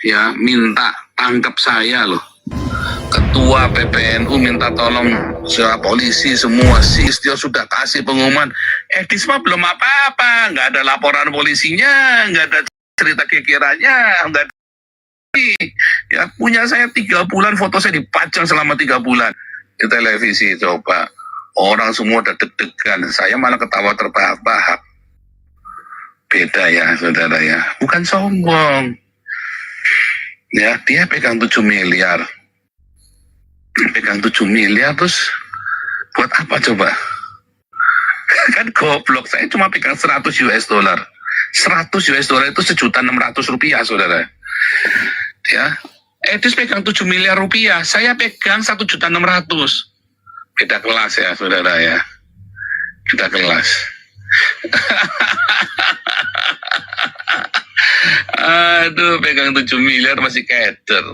ya minta tangkap saya loh. Ketua PPNU minta tolong polisi semua. Si Istio sudah kasih pengumuman. Edis mah belum apa-apa, nggak ada laporan polisinya, nggak ada cerita kekirannya, nggak ada. Ya punya saya 3 bulan, foto saya dipajang selama 3 bulan di televisi. Coba orang semua udah deg-degan, saya malah ketawa terbahak-bahak. Beda ya saudara ya, bukan sombong ya. Dia pegang 7 miliar, pegang 7 miliar terus buat apa coba? Kan goblok. Saya cuma pegang 100 US dollar. 100 US dollar itu Rp1.600.000 saudara ya. Edis pegang 7 miliar rupiah, saya pegang 1.600.000. Beda kelas ya saudara ya, beda kelas. Aduh, pegang 7 miliar masih keder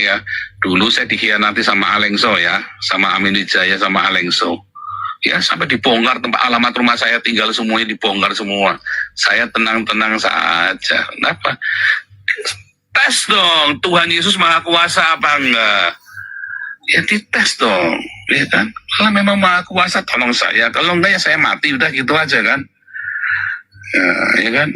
ya. Dulu saya dikhianati sama Alengso ya, sama Amin Wijaya sama Alengso ya, sampai dibongkar tempat alamat rumah saya tinggal semuanya dibongkar semua. Saya tenang-tenang saja. Kenapa? Tes dong, Tuhan Yesus Maha Kuasa apa enggak? Ya dites dong, ya kan? Kalau memang Maha Kuasa tolong saya, kalau enggak ya saya mati, udah gitu aja kan? Ya kan?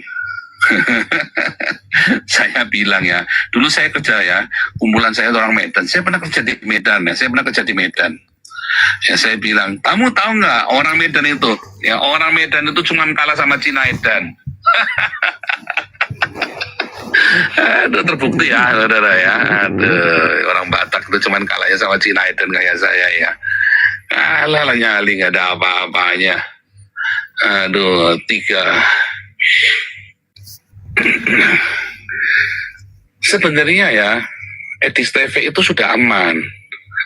Saya bilang ya, dulu saya kerja ya, kumpulan saya orang Medan, saya pernah kerja di Medan ya, saya pernah kerja di Medan. Ya saya bilang, kamu tahu nggak orang Medan itu? Ya orang Medan itu cuma kalah sama Cina Edan. Aduh, terbukti ya saudara ya. Aduh, orang Batak itu cuma kalahnya sama Cina Edan kayak saya ya. Alah nyali nggak ada apa-apanya. Aduh, 3. Sebenarnya ya Edis TV itu sudah aman,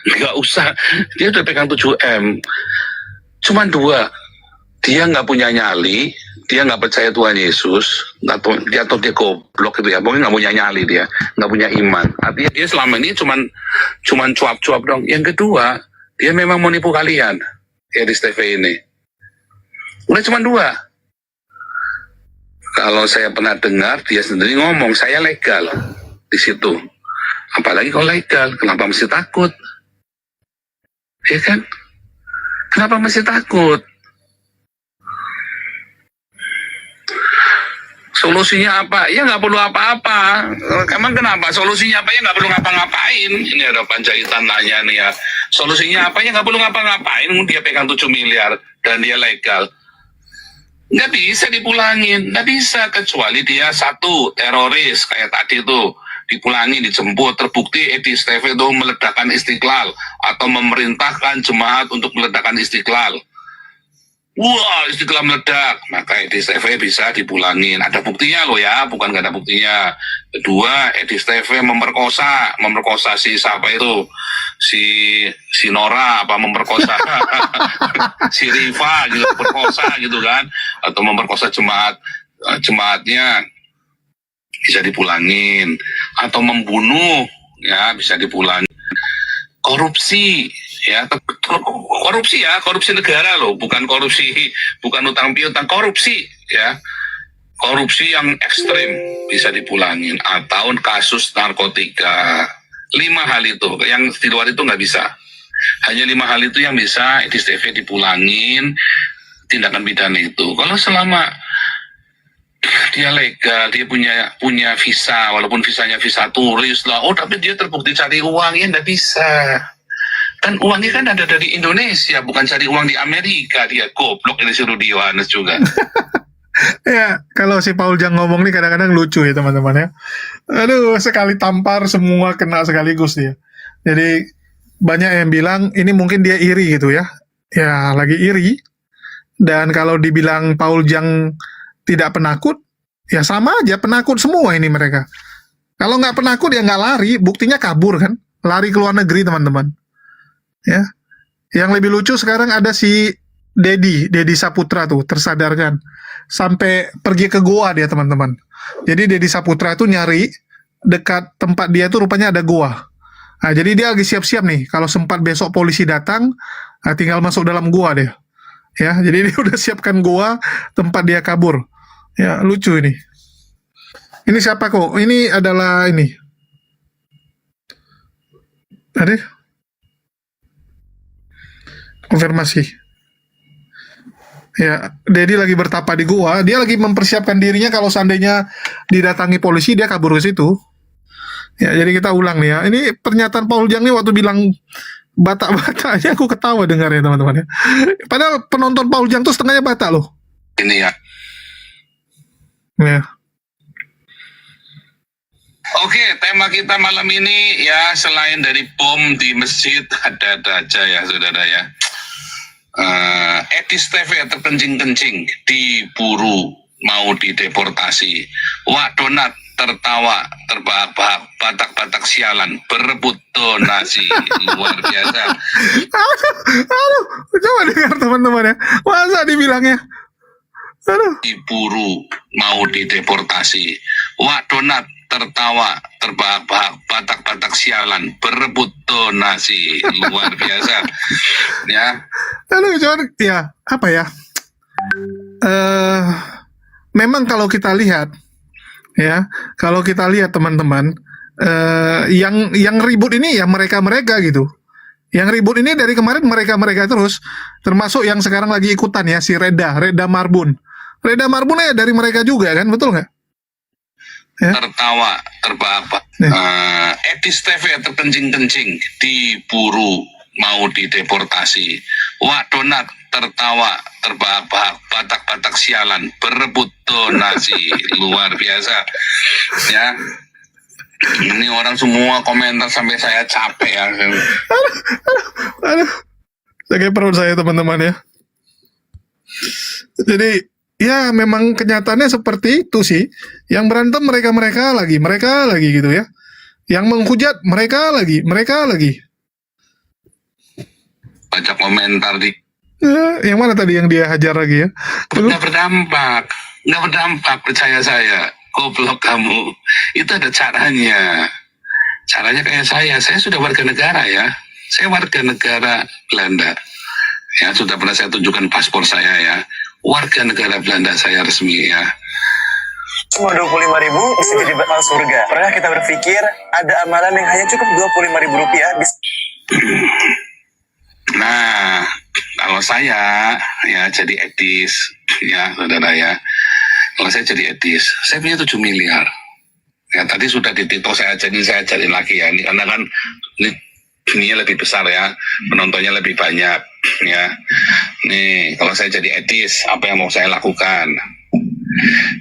nggak usah. Dia udah pegang 7M, cuman 2. Dia nggak punya nyali, dia nggak percaya Tuhan Yesus, atau dia goblok gitu ya, mungkin nggak punya nyali, dia nggak punya iman. Artinya dia selama ini cuman cuap-cuap dong. Yang kedua, dia memang mau nipu kalian. Edis TV ini udah cuman 2. Kalau saya pernah dengar dia sendiri ngomong, saya legal di situ. Apalagi kalau legal, kenapa mesti takut? Ya kan? Kenapa mesti takut? Solusinya apa? Ya nggak perlu apa-apa. Emang kenapa? Solusinya apa? Ya nggak perlu ngapa-ngapain. Ini ada Panjaitan nanya nih ya. Solusinya apa? Ya nggak perlu ngapa-ngapain. Dia pegang 7 miliar dan dia legal. Nggak bisa dipulangin, nggak bisa, kecuali dia 1 teroris kayak tadi tuh, dipulangin, dijemput, terbukti Edis TV itu meledakkan Istiqlal atau memerintahkan jemaat untuk meledakkan Istiqlal. Wah, Istiqlal meledak, maka Edis TV bisa dipulangin. Ada buktinya loh ya, bukan nggak ada buktinya. Kedua, Edis TV memperkosa si siapa itu, si Nora apa memperkosa si Riva gitu, perkosa gitu kan, atau memperkosa jemaatnya bisa dipulangin, atau membunuh ya bisa dipulangin. Korupsi ya, korupsi negara loh, bukan utang piutang, korupsi ya, korupsi yang ekstrim bisa dipulangin, atau kasus narkotika. 5 hal itu, yang di luar itu nggak bisa. Hanya 5 hal itu yang bisa Edis TV dipulangin tindakan pidana itu. Kalau selama dia legal, dia punya visa, walaupun visanya visa turis lah, tapi dia terbukti cari uang, ya nggak bisa. Kan uangnya kan ada dari Indonesia, bukan cari uang di Amerika. Dia goblok, ini si Rudi Yohanes juga. Ya, kalau si Paul Jang ngomong nih kadang-kadang lucu ya teman-teman ya. Aduh, sekali tampar semua kena sekaligus dia. Jadi banyak yang bilang ini mungkin dia iri gitu ya. Ya, lagi iri. Dan kalau dibilang Paul Jang tidak penakut, ya sama aja, penakut semua ini mereka. Kalau nggak penakut ya nggak lari, buktinya kabur kan. Lari ke luar negeri teman-teman. Ya, yang lebih lucu sekarang ada si Dedi Saputra tuh tersadarkan. Sampai pergi ke goa dia teman-teman. Jadi Dedi Saputra itu nyari dekat tempat dia tuh rupanya ada goa. Nah, jadi dia lagi siap-siap nih. Kalau sempat besok polisi datang, tinggal masuk dalam goa dia. Ya, jadi dia udah siapkan goa tempat dia kabur. Ya, lucu ini. Ini siapa kok? Ini adalah ini Ada konfirmasi. Ya, Dedi lagi bertapa di gua. Dia lagi mempersiapkan dirinya kalau seandainya didatangi polisi, dia kabur ke situ. Ya, jadi kita ulang nih ya. Ini pernyataan Paul Jang nih waktu bilang Batak-Batak aja aku ketawa dengarnya teman-teman ya. Padahal penonton Paul Jang tuh setengahnya Batak loh. Ini ya. Ya. Oke, tema kita malam ini ya selain dari bom di masjid ada aja ya saudara ya. Etis TV terkencing-kencing diburu mau dideportasi. Wak Donat tertawa terbahak-bahak, Batak-Batak sialan berebut donasi. Luar biasa. Aduh, coba dengar teman-teman ya. Masa dibilangnya? Aduh. Diburu mau dideportasi. Wak Donat tertawa terbahak-bahak, Batak-Batak sialan berebut donasi. Luar biasa. Ya. Aduh, cuman ya apa ya? Memang kalau kita lihat ya, kalau kita lihat teman-teman, yang ribut ini ya mereka-mereka gitu. Yang ribut ini dari kemarin mereka-mereka terus, termasuk yang sekarang lagi ikutan ya, si Reda Marbun. Reda Marbun ya dari mereka juga kan, betul nggak? Ya. Tertawa terbahak-bahak. Etis TV terkencing-kencing diburu mau dideportasi. Wak Donat tertawa terbahak-bahak, Batak-Batak sialan berebut donasi. Luar biasa ya. Ini orang semua komentar sampai saya capek ya. Aduh, sakit perut saya teman-teman ya. Jadi ya memang kenyataannya seperti itu sih. Yang berantem mereka lagi gitu ya. Yang menghujat mereka lagi. Baca komentar di Yang mana tadi yang dia hajar lagi ya? nggak berdampak percaya saya. Goblok kamu. Itu ada caranya kayak saya sudah warga negara ya. Saya warga negara Belanda ya, sudah pernah saya tunjukkan paspor saya ya, warga negara Belanda saya resmi ya. Cuma 25.000 bisa jadi bakal surga. Pernah kita berpikir ada amalan yang hanya cukup 25.000 rupiah bisa. Nah, kalau saya ya jadi etis ya saudara ya. Kalau saya jadi etis, saya punya 7 miliar. Ya tadi sudah ditito saya cari lagi ya. Ini karena kan ini dunia lebih besar ya, penontonnya lebih banyak ya. Nih, kalau saya jadi etis, apa yang mau saya lakukan?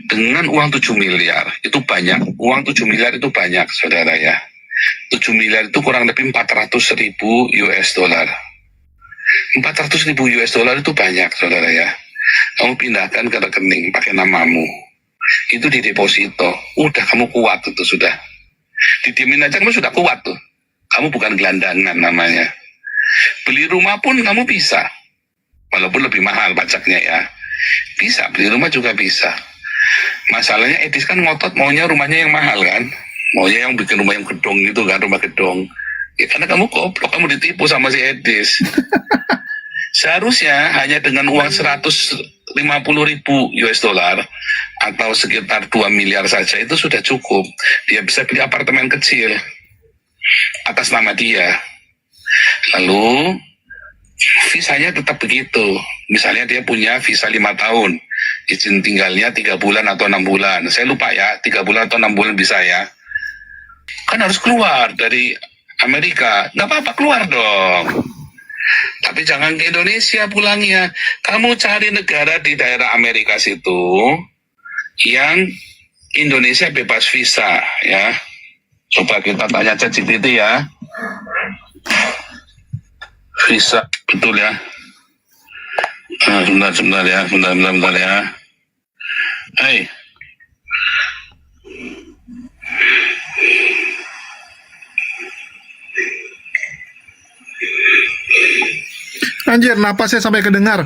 Dengan uang 7 miliar itu banyak. Uang 7 miliar itu banyak saudara ya. 7 miliar itu kurang lebih 400.000 US dollar. 400.000 US dollar itu banyak saudara ya. Kamu pindahkan ke rekening pakai namamu, itu di deposito, udah kamu kuat itu sudah. Didiemin aja kamu sudah kuat tuh. Kamu bukan gelandangan namanya. Beli rumah pun kamu bisa, walaupun lebih mahal pajaknya ya. Bisa, beli rumah juga bisa. Masalahnya etis kan ngotot maunya rumahnya yang mahal kan, maunya yang bikin rumah yang gedung gitu kan, rumah gedung. Ya karena kamu goblok, kamu ditipu sama si Edis. Seharusnya hanya dengan uang 150.000 US dollar atau sekitar 2 miliar saja itu sudah cukup. Dia bisa beli apartemen kecil atas nama dia. Lalu visanya tetap begitu. Misalnya dia punya visa 5 tahun, izin tinggalnya 3 bulan atau 6 bulan. Saya lupa ya, 3 bulan atau 6 bulan bisa ya. Kan harus keluar dari Amerika. Nggak apa-apa, keluar dong. Tapi jangan ke Indonesia pulangnya. Kamu cari negara di daerah Amerika situ yang Indonesia bebas visa ya. Coba kita tanya ChatGPT ya. Visa betul ya. Sebentar ya. Bentar ya. Hai. Anjir, napasnya sampai kedengar.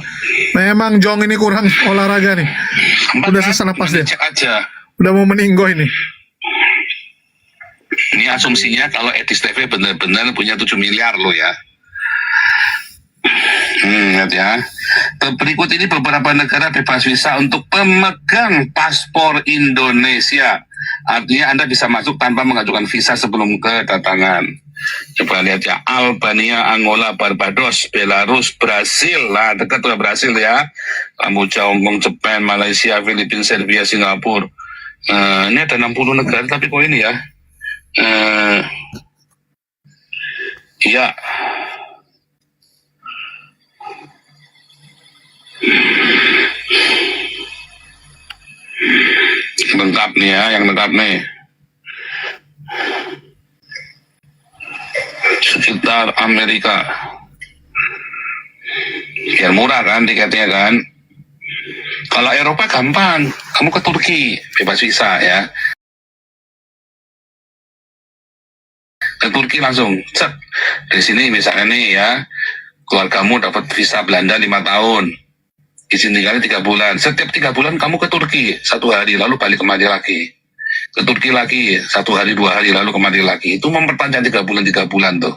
Memang Jong ini kurang olahraga nih. Udah sesak napas dia. Cek aja. Udah mau meninggoy nih. Ini asumsinya kalau Edis TV benar-benar punya 7 miliar loh ya. Lihat ya. Berikut ini beberapa negara bebas visa untuk pemegang paspor Indonesia. Artinya Anda bisa masuk tanpa mengajukan visa sebelum kedatangan. Coba lihat ya, Albania, Angola, Barbados, Belarus, Brasil. Nah, dekat tuh Brasil ya. Kamboja, Hong Kong, Jepang, Malaysia, Filipina, Serbia, Singapura. Ini ada 60 negara, tapi kok ini ya. Iya. Lengkap nih ya, yang lengkap nih. Sekitar Amerika. Biar murah kan tiketnya kan. Kalau Eropa gampang, kamu ke Turki, bebas visa ya. Ke Turki langsung, set. Dari sini misalnya nih ya, keluargamu dapat visa Belanda 5 tahun. Izin tinggalnya 3 bulan. Setiap 3 bulan kamu ke Turki 1 hari, lalu balik kemari lagi. Ke Turki lagi 1 hari 2 hari, lalu kemari lagi. Itu memperpanjang 3 bulan tuh.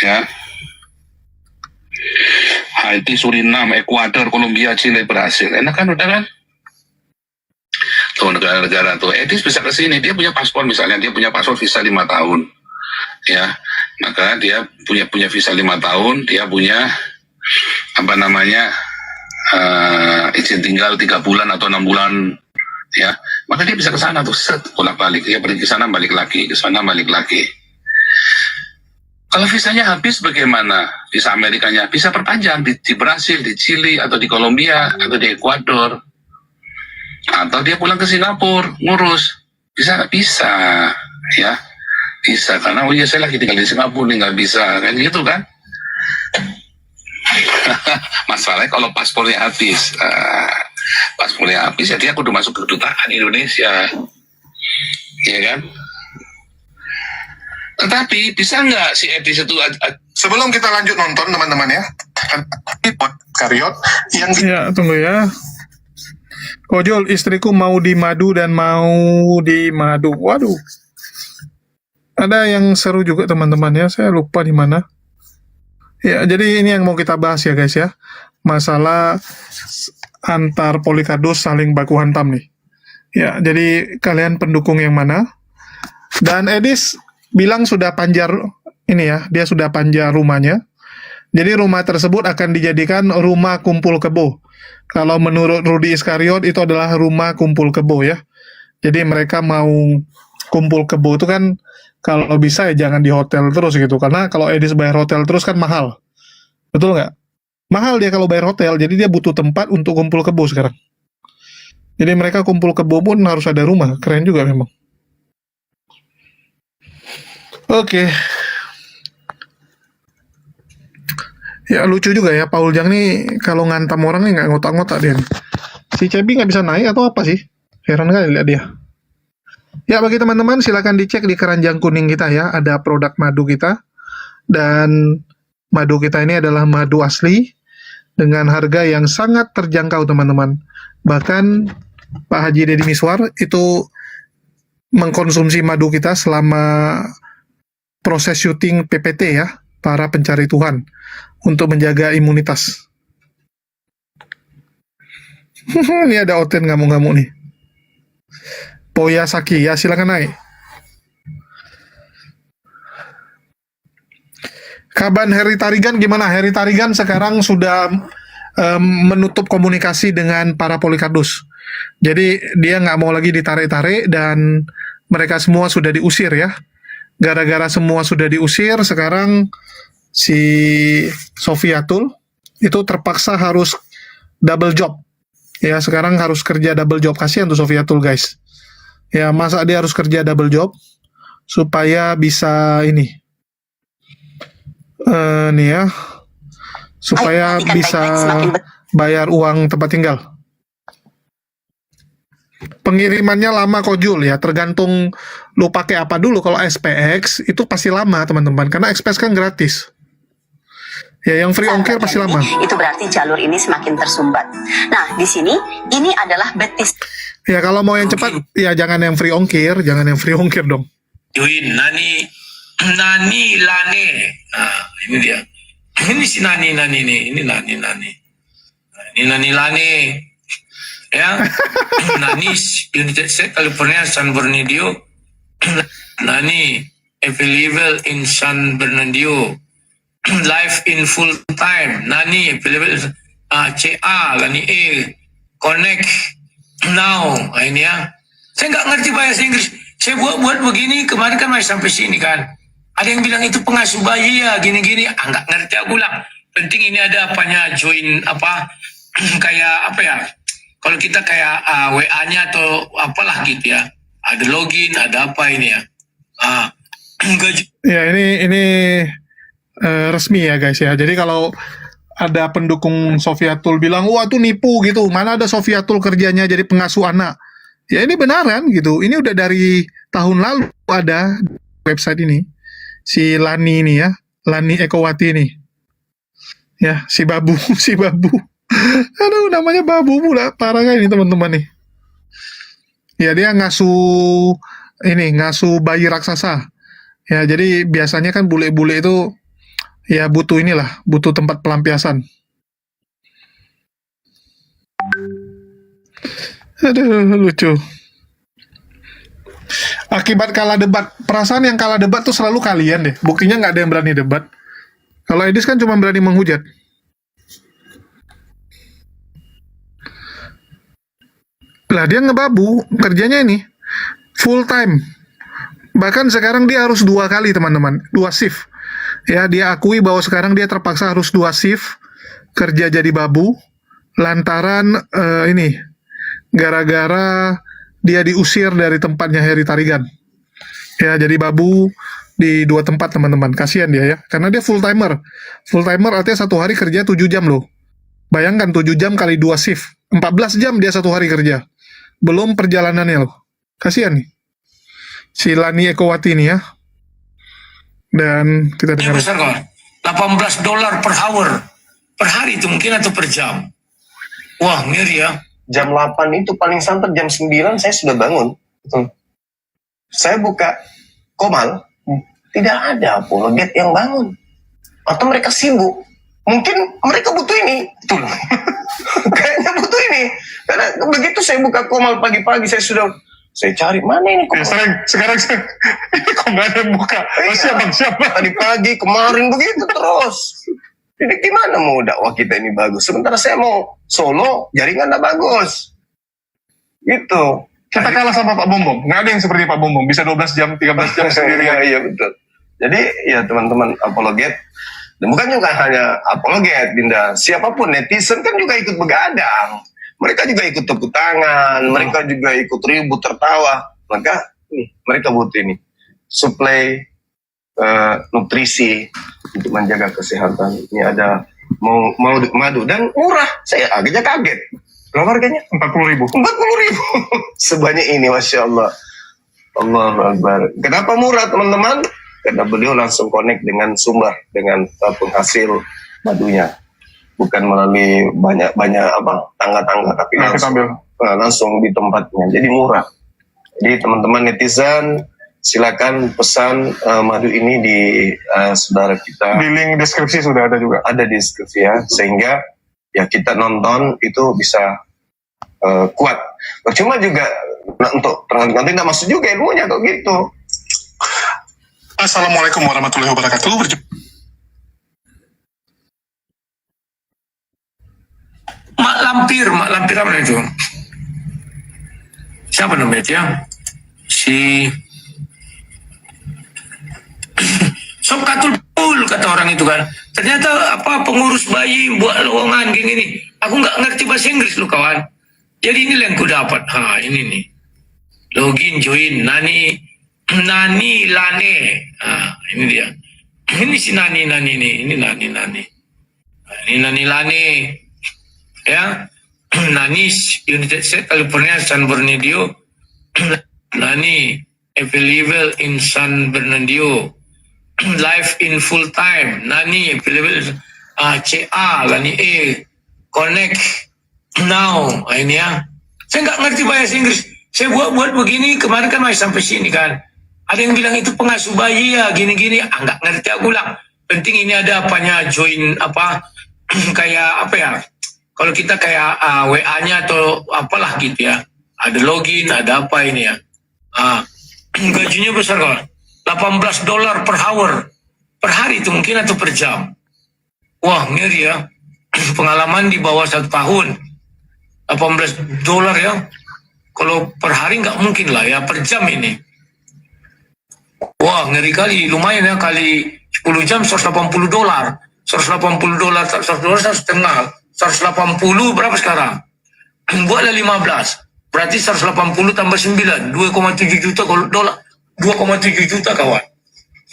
Ya. Haiti, Suriname, Ekuador, Kolombia, Chile, Brasil. Enak kan udah kan? Tuh negara-negara tuh. Edis bisa ke sini. Dia punya paspor misalnya, dia punya paspor visa 5 tahun. Ya. Maka dia punya visa 5 tahun, dia punya apa namanya? Izin tinggal 3 bulan atau 6 bulan, ya, maka dia bisa ke sana tuh, set, bolak-balik, dia pergi ke sana balik lagi, ke sana balik lagi. Kalau visanya habis bagaimana? Visa Amerikanya bisa perpanjang di Brasil, di Chili, atau di Kolombia, atau di Ekuador, atau dia pulang ke Singapura ngurus, bisa, ya, bisa, karena oh iya saya lagi tinggal di Singapura nih, nggak bisa, kan gitu kan? Masalahnya kalau paspornya habis, ya dia kudu masuk ke kedutaan Indonesia, ya kan? Tetapi bisa nggak si Edis itu? Sebelum kita lanjut nonton teman-teman ya, Karyot yang ya tunggu ya. Kojol, istriku mau di madu dan mau di madu. Waduh, ada yang seru juga teman-teman ya. Saya lupa di mana. Ya, jadi ini yang mau kita bahas ya guys ya. Masalah antar Polikardos saling baku hantam nih. Ya, jadi kalian pendukung yang mana? Dan Edis bilang sudah panjar ini ya, dia sudah panjar rumahnya. Jadi rumah tersebut akan dijadikan rumah kumpul kebo. Kalau menurut Rudy Iskariot itu adalah rumah kumpul kebo ya. Jadi mereka mau kumpul kebo itu kan kalau bisa ya jangan di hotel terus gitu. Karena kalau Edis bayar hotel terus kan mahal. Betul nggak? Mahal dia kalau bayar hotel. Jadi dia butuh tempat untuk kumpul kebo sekarang. Jadi mereka kumpul kebo pun harus ada rumah. Keren juga memang. Oke. Ya lucu juga ya. Paul Jang nih kalau ngantam orang nih nggak ngotak-ngotak dia. Si Cebi nggak bisa naik atau apa sih? Heran kali lihat dia. Ya bagi teman-teman silakan dicek di keranjang kuning kita ya, ada produk madu kita dan madu kita ini adalah madu asli dengan harga yang sangat terjangkau teman-teman. Bahkan Pak Haji Deddy Miswar itu mengkonsumsi madu kita selama proses syuting PPT ya, para pencari Tuhan untuk menjaga imunitas. Ini ada Oten ngamuk-ngamuk nih. Poya Saki, ya silakan naik. Kaban Heri Tarigan gimana? Heri Tarigan sekarang sudah menutup komunikasi dengan para Polikardos. Jadi dia nggak mau lagi ditarik-tarik dan mereka semua sudah diusir ya. Gara-gara semua sudah diusir, sekarang si Sofiatul itu terpaksa harus double job. Ya sekarang harus kerja double job. Kasihan tuh Sofiatul guys. Ya, masa dia harus kerja double job supaya bisa ini nih ya, supaya bisa bayar uang tempat tinggal. Pengirimannya lama kok Jul ya, tergantung lu pakai apa dulu. Kalau SPX itu pasti lama teman-teman, karena SPX kan gratis. Ya, yang free ongkir pasti lama. Itu berarti jalur ini semakin tersumbat. Nah, di sini ini adalah betis. Ya, kalau mau yang cepat, ya jangan yang free ongkir, dong. Yuin, Nani Lane. Nah, ini dia. Ini si Nani nih, ini Nani. Nah, ini Nani Lane. Ya, Nani United States California San Bernardino. Nani available in San Bernardino. Live in full time. Nani available CA, Lani A, connect now. Ini ya. Saya nggak ngerti bahasa Inggris. Saya buat begini, kemarin kan masih sampai sini kan. Ada yang bilang itu pengasuh bayi ya, gini-gini. Nggak ngerti aku bilang. Penting ini ada apanya, join apa, kayak apa ya. Kalau kita kayak WA-nya atau apalah gitu ya. Ada login, ada apa ini ya. Ya ini resmi ya guys ya. Jadi kalau ada pendukung Sofiatul bilang, wah tuh nipu gitu. Mana ada Sofiatul kerjanya jadi pengasuh anak. Ya ini benaran gitu. Ini udah dari tahun lalu ada website ini. Si Lani ini ya. Lani Ekowati ini. Ya, si Babu. Si Babu. Aduh, namanya Babu pula. Parah kan ini teman-teman nih. Ya, dia ngasuh bayi raksasa. Ya, jadi biasanya kan bule-bule itu ya butuh tempat pelampiasan. Aduh, lucu. Akibat kalah debat, perasaan yang kalah debat tuh selalu kalian deh. Buktinya nggak ada yang berani debat. Kalau Edis kan cuma berani menghujat. Lah dia ngebabu, kerjanya ini full time. Bahkan sekarang dia harus 2 kali teman-teman, 2 shift. Ya, dia akui bahwa sekarang dia terpaksa harus 2 shift kerja jadi babu lantaran gara-gara dia diusir dari tempatnya Heri Tarigan. Ya, jadi babu di 2 tempat teman-teman. Kasihan dia ya, karena dia full timer. Full timer artinya 1 hari kerja 7 jam loh. Bayangkan 7 jam kali 2 shift, 14 jam dia 1 hari kerja. Belum perjalanannya loh. Kasihan nih. Si Lani Ekowati ini ya. Dan kita dengar. Besar kok. $18 per hour. Per hari itu mungkin atau per jam. Wah, ngeri ya. Jam 8 itu paling sampai jam 9 saya sudah bangun. Saya buka Komal, tidak ada apologet yang bangun. Atau mereka sibuk. Mungkin mereka butuh ini. Betul. Kayaknya butuh ini. Karena begitu saya buka Komal pagi-pagi, saya cari mana ini Komal. Sekarang kok nggak ada yang buka. Siapa? Tadi pagi, kemarin begitu terus. Jadi gimana mau dakwah kita ini bagus? Sementara saya mau solo, jaringan nggak bagus. Gitu. Kita kalah sama Pak Bombom. Nggak ada yang seperti Pak Bombom. Bisa 12 jam, 13 jam sendirian. Iya, betul. Jadi ya teman-teman apologet. Dan bukan juga hanya apologet, Dinda. Siapapun netizen kan juga ikut begadang. Mereka juga ikut tepuk tangan. Mereka juga ikut ribut, tertawa. Maka mereka butuh ini. Suplai nutrisi untuk menjaga kesehatan. Ini ada mau madu dan murah. Saya agaknya kaget. Berapa harganya? 40.000. 40.000. Sebanyak ini, Masya Allah. Allahu Akbar. Kenapa murah, teman-teman? Karena beliau langsung connect dengan sumber, dengan penghasil madunya. Bukan melalui banyak tangga-tangga, tapi langsung di tempatnya. Jadi murah. Jadi teman-teman netizen, silakan pesan madu ini di saudara kita. Di link deskripsi sudah ada juga. Ada di deskripsi ya, sehingga ya kita nonton itu bisa kuat. Cuma juga untuk nanti nggak masuk juga ilmunya kok gitu. Assalamualaikum warahmatullahi wabarakatuh. Mak lampir apa itu? Siapa namanya dia? Si Sopkatul Pul kata orang itu kan. Ternyata pengurus bayi buat lowongan gini. Aku nggak ngerti bahasa Inggris lu kawan. Jadi ini yang ku dapat. Ini nih. Login, join, Nani Lane. Ini dia. Ini si Nani nih. Ini Nani. Ini Nani Lane. Ya. Nani United States California San Bernardino. Nani available in San Bernardino. Live in full time. Nani available CA, Lani A, connect now. Ini ya. Saya nggak ngerti bahasa Inggris. Saya buat begini, kemarin kan masih sampai sini kan. Ada yang bilang itu pengasuh bayi ya, gini-gini. Nggak ngerti aku bilang. Penting ini ada apanya, join kayak apa ya. Kalau kita kayak WA-nya atau apalah gitu ya. Ada login, ada apa ini ya. Gajinya besar kok. $18 per hour. Per hari itu mungkin atau per jam. Wah, ngeri ya. Pengalaman di bawah 1 tahun. $18 ya. Kalau per hari nggak mungkin lah ya, per jam ini. Wah, ngeri kali. Lumayan ya, kali 10 jam $180. $180, $100 setengah. 180 berapa sekarang? Buatlah 15. Berarti 180 tambah 9. 2,7 juta dolar. 2,7 juta kawan.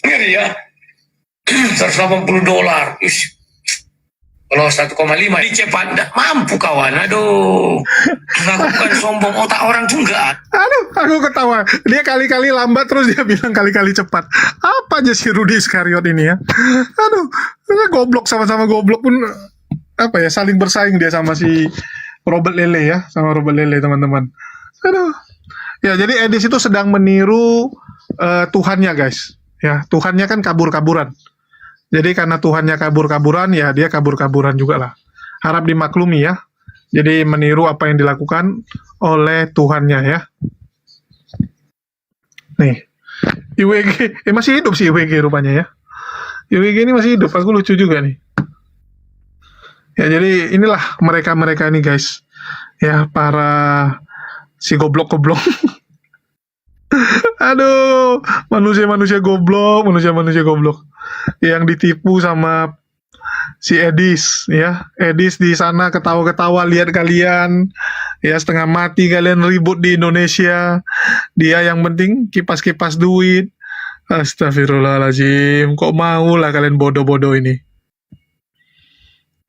Ngeri ya. $180. Ish. Kalau 1,5 ini cepat tak mampu kawan. Aduh. Aku bukan sombong, otak orang tuh enggak. Aduh, aku ketawa. Dia kali-kali lambat terus dia bilang kali-kali cepat. Apa aja si Rudy Iskariot ini ya? Aduh, goblok, sama-sama goblok pun apa ya, saling bersaing dia sama si Robert Lele ya, sama Robert Lele teman-teman. Aduh. Ya, jadi Edis itu sedang meniru Tuhannya guys. Ya, Tuhannya kan kabur-kaburan. Jadi karena Tuhannya kabur-kaburan, ya dia kabur-kaburan juga lah. Harap dimaklumi ya. Jadi meniru apa yang dilakukan oleh Tuhannya ya. Nih, IWG, masih hidup sih IWG rupanya ya. IWG ini masih hidup, aku lucu juga nih. Ya jadi inilah mereka-mereka ini guys. Ya, para si goblok-goblok. Aduh, manusia-manusia goblok, manusia-manusia goblok yang ditipu sama si Edis ya. Edis di sana ketawa-ketawa lihat kalian ya, setengah mati kalian ribut di Indonesia. Dia yang penting kipas-kipas duit. Astagfirullahaladzim, kok mau lah kalian bodoh-bodoh ini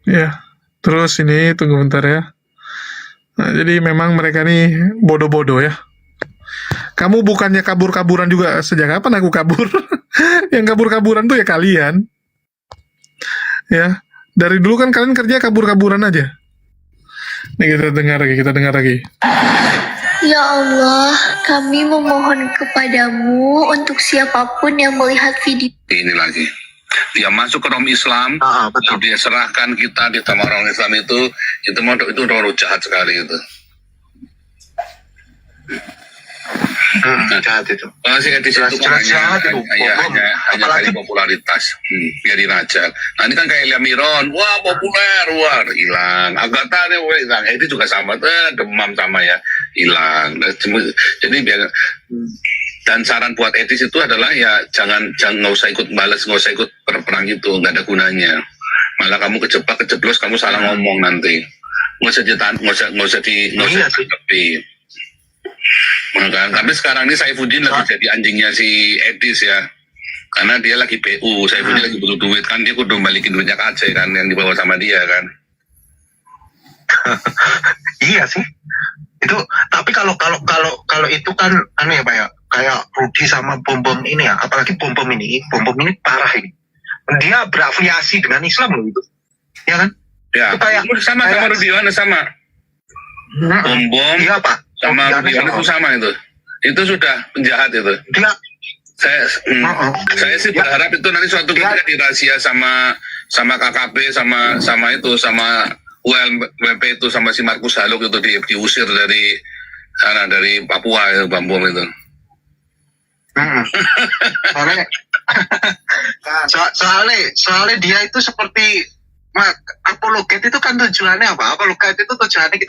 ya. Terus ini tunggu bentar ya. Nah, jadi memang mereka nih bodoh-bodoh ya. Kamu bukannya kabur-kaburan juga, sejak kapan aku kabur? Yang kabur-kaburan tuh ya kalian. Ya, dari dulu kan kalian kerja kabur-kaburan aja. Nih kita dengar lagi. Ya Allah, kami memohon kepadamu untuk siapapun yang melihat video Ini lagi. Dia masuk ke Rom Islam, Betul. dia serahkan kita di sama orang Islam itu orang jahat sekali itu. Jahat itu. Si Edis itu kan Jelas jahat itu. hanya Apalagi kali popularitas. Dia dirajal. Nah ini kan kayak Elia Miron, wah populer, wah hilang. Agatha hilang. Edis juga sama, demam sama ya, hilang. Jadi biar, dan saran buat Edis itu adalah ya jangan nggak usah ikut balas, nggak usah ikut perang itu, nggak ada gunanya. Malah kamu kejeblos, kamu salah ngomong nanti. Nggak usah ditepi. Tapi sekarang ini Saifuddin lagi jadi anjingnya si Edis ya, karena dia lagi PU. Saifuddin lagi butuh duit kan, dia kudu balikin duitnya ke Aceh kan, yang dibawa sama dia kan. Iya sih. Itu tapi kalau itu kan anu ya Pak ya, kayak Rudy sama bom ini ya, apalagi bom ini parah ini. Dia berafiliasi dengan Islam loh itu. Ya kan? Ya, Itu kayak sama Rudiwan sama. Bom Iya Pak. sama Rudiwan Rudiwan itu sama itu. Itu sudah penjahat itu. Dia Saya sih berharap itu nanti suatu ketika dirahasia sama KKB sama ULMP itu sama si Markus Haluk itu diusir dari sana, dari Papua itu, Bam Bom itu. soalnya dia itu seperti apologet itu kan tujuannya apa? Apologet itu tujuannya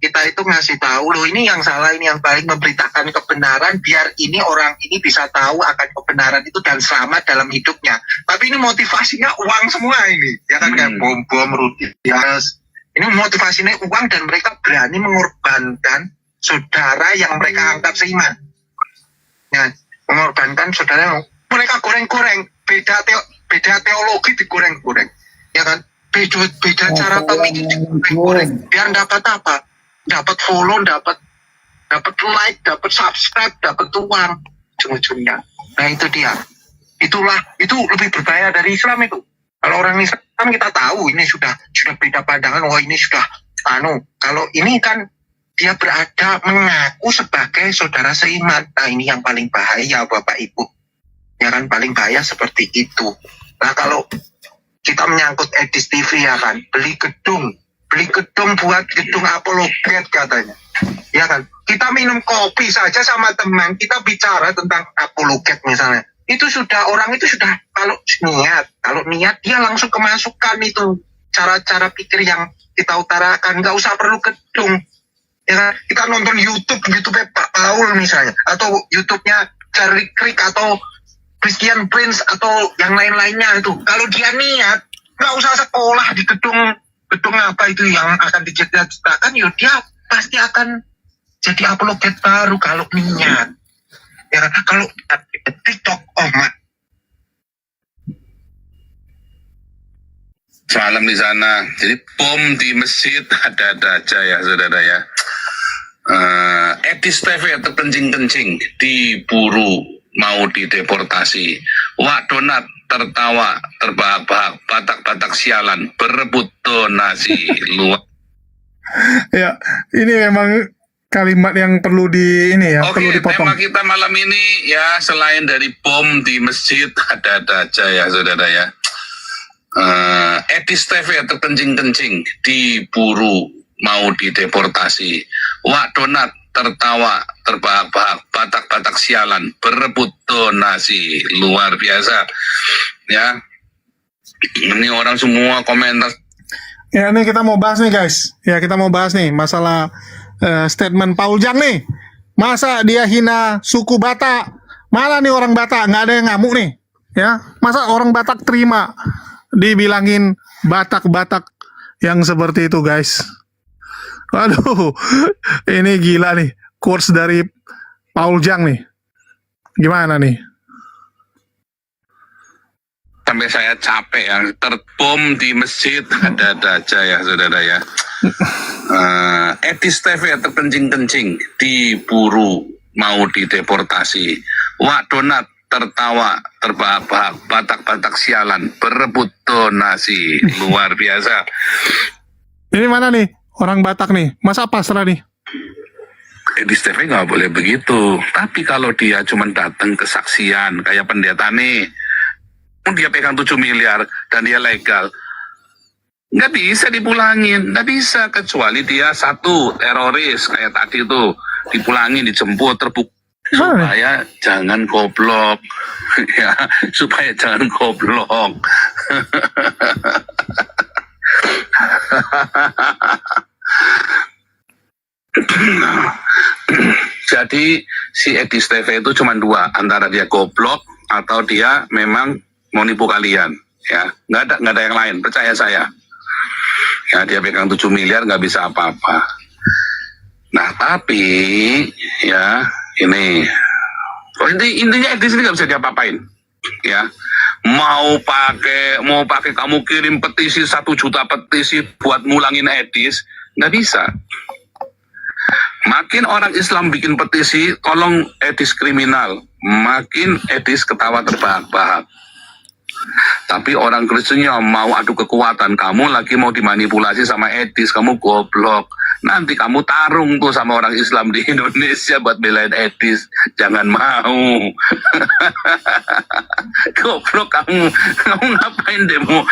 kita itu ngasih tahu loh, ini yang salah, ini yang baik, memberitakan kebenaran biar ini orang ini bisa tahu akan kebenaran itu dan selamat dalam hidupnya. Tapi ini motivasinya uang semua ini, ya kan, kayak bom Rudy. Ini motivasinya uang dan mereka berani mengorbankan saudara yang mereka anggap seiman. Ya, mengorbankan saudara yang mereka goreng-goreng, beda teologi digoreng-goreng, ya kan, beda cara pemikir digoreng-goreng, biar dapat apa? Dapat follow, dapat like, dapat subscribe, dapat uang ujung-ujungnya. Nah itu dia. Itu lebih berbahaya dari Islam itu. Kalau orang Islam kita tahu ini sudah beda pandangan. Oh ini sudah kalau ini kan dia berada mengaku sebagai saudara seiman. Nah ini yang paling bahaya Bapak Ibu. Ya kan, paling bahaya seperti itu. Nah kalau kita menyangkut Edis TV ya kan, beli gedung buat gedung apologet katanya, ya kan, kita minum kopi saja sama teman, kita bicara tentang apologet misalnya, itu sudah orang itu sudah kalau niat dia langsung kemasukan itu cara-cara pikir yang kita utarakan, nggak usah perlu gedung. Ya kan? Kita nonton YouTube Pak Paul misalnya, atau YouTube-nya Charlie Kirk atau Christian Prince atau yang lain-lainnya itu. Kalau dia niat, nggak usah sekolah di gedung apa itu yang akan diceritakan, ya dia pasti akan jadi apologet baru kalau niat. Ya kan? Kalau TikTok, oh mak. Salam di sana. Jadi bom di masjid ada-ada aja ya saudara ya. Edis TV terkencing-kencing diburu mau dideportasi. Wak Donat tertawa terbahak-bahak, batak-batak sialan berebut donasi luar. Ya, ini memang kalimat yang perlu perlu Oke, dipotong. tema kita malam ini ya selain dari bom di masjid ada-ada aja ya saudara ya. Edis TV terkencing-kencing diburu mau dideportasi. Wak Donat tertawa terbahak-bahak, batak-batak sialan berebut donasi luar biasa ya. Ini orang semua komentar. Ya, ini kita mau bahas nih guys. Ya, kita mau bahas nih masalah statement Paul Jang nih. Masa dia hina suku Batak? Malah nih orang Batak nggak ada yang ngamuk nih. Ya, masa orang Batak terima dibilangin Batak-Batak yang seperti itu guys. Waduh, ini gila nih. Quotes dari Paul Jang nih. Gimana nih? Sampai saya capek ya, terbom di masjid ada-ada aja ya saudara ya. Edis TV terkencing-kencing diburu mau dideportasi. Wak Donat tertawa terbahak-bahak, batak-batak sialan berebut donasi luar biasa. Ini mana nih? Orang Batak nih. Masa pasrah nih? Edis TV nggak boleh begitu. Tapi kalau dia cuma datang kesaksian kayak pendeta nih, dia pegang 7 miliar dan dia legal, nggak bisa dipulangin, nggak bisa, kecuali dia satu teroris kayak tadi tuh dipulangin, dijemput, terbukti supaya jangan goblok ya, supaya jangan goblok. Jadi si Edis TV itu cuma dua, antara dia goblok atau dia memang mau nipu kalian ya. Nggak ada yang lain, percaya saya ya. Dia pegang 7 miliar nggak bisa apa-apa. Nah tapi ya ini intinya Edis ini nggak bisa diapa-apain ya. Mau pakai kamu kirim petisi 1 juta petisi buat mulangin Edis, nggak bisa. Makin orang Islam bikin petisi tolong Edis kriminal, makin Edis ketawa terbahak-bahak. Tapi orang Kristennya mau adu kekuatan, kamu lagi mau dimanipulasi sama Edis, kamu goblok. Nanti kamu tarung tuh sama orang Islam di Indonesia buat belain Edis. Jangan mau. Goblok kamu ngapain demo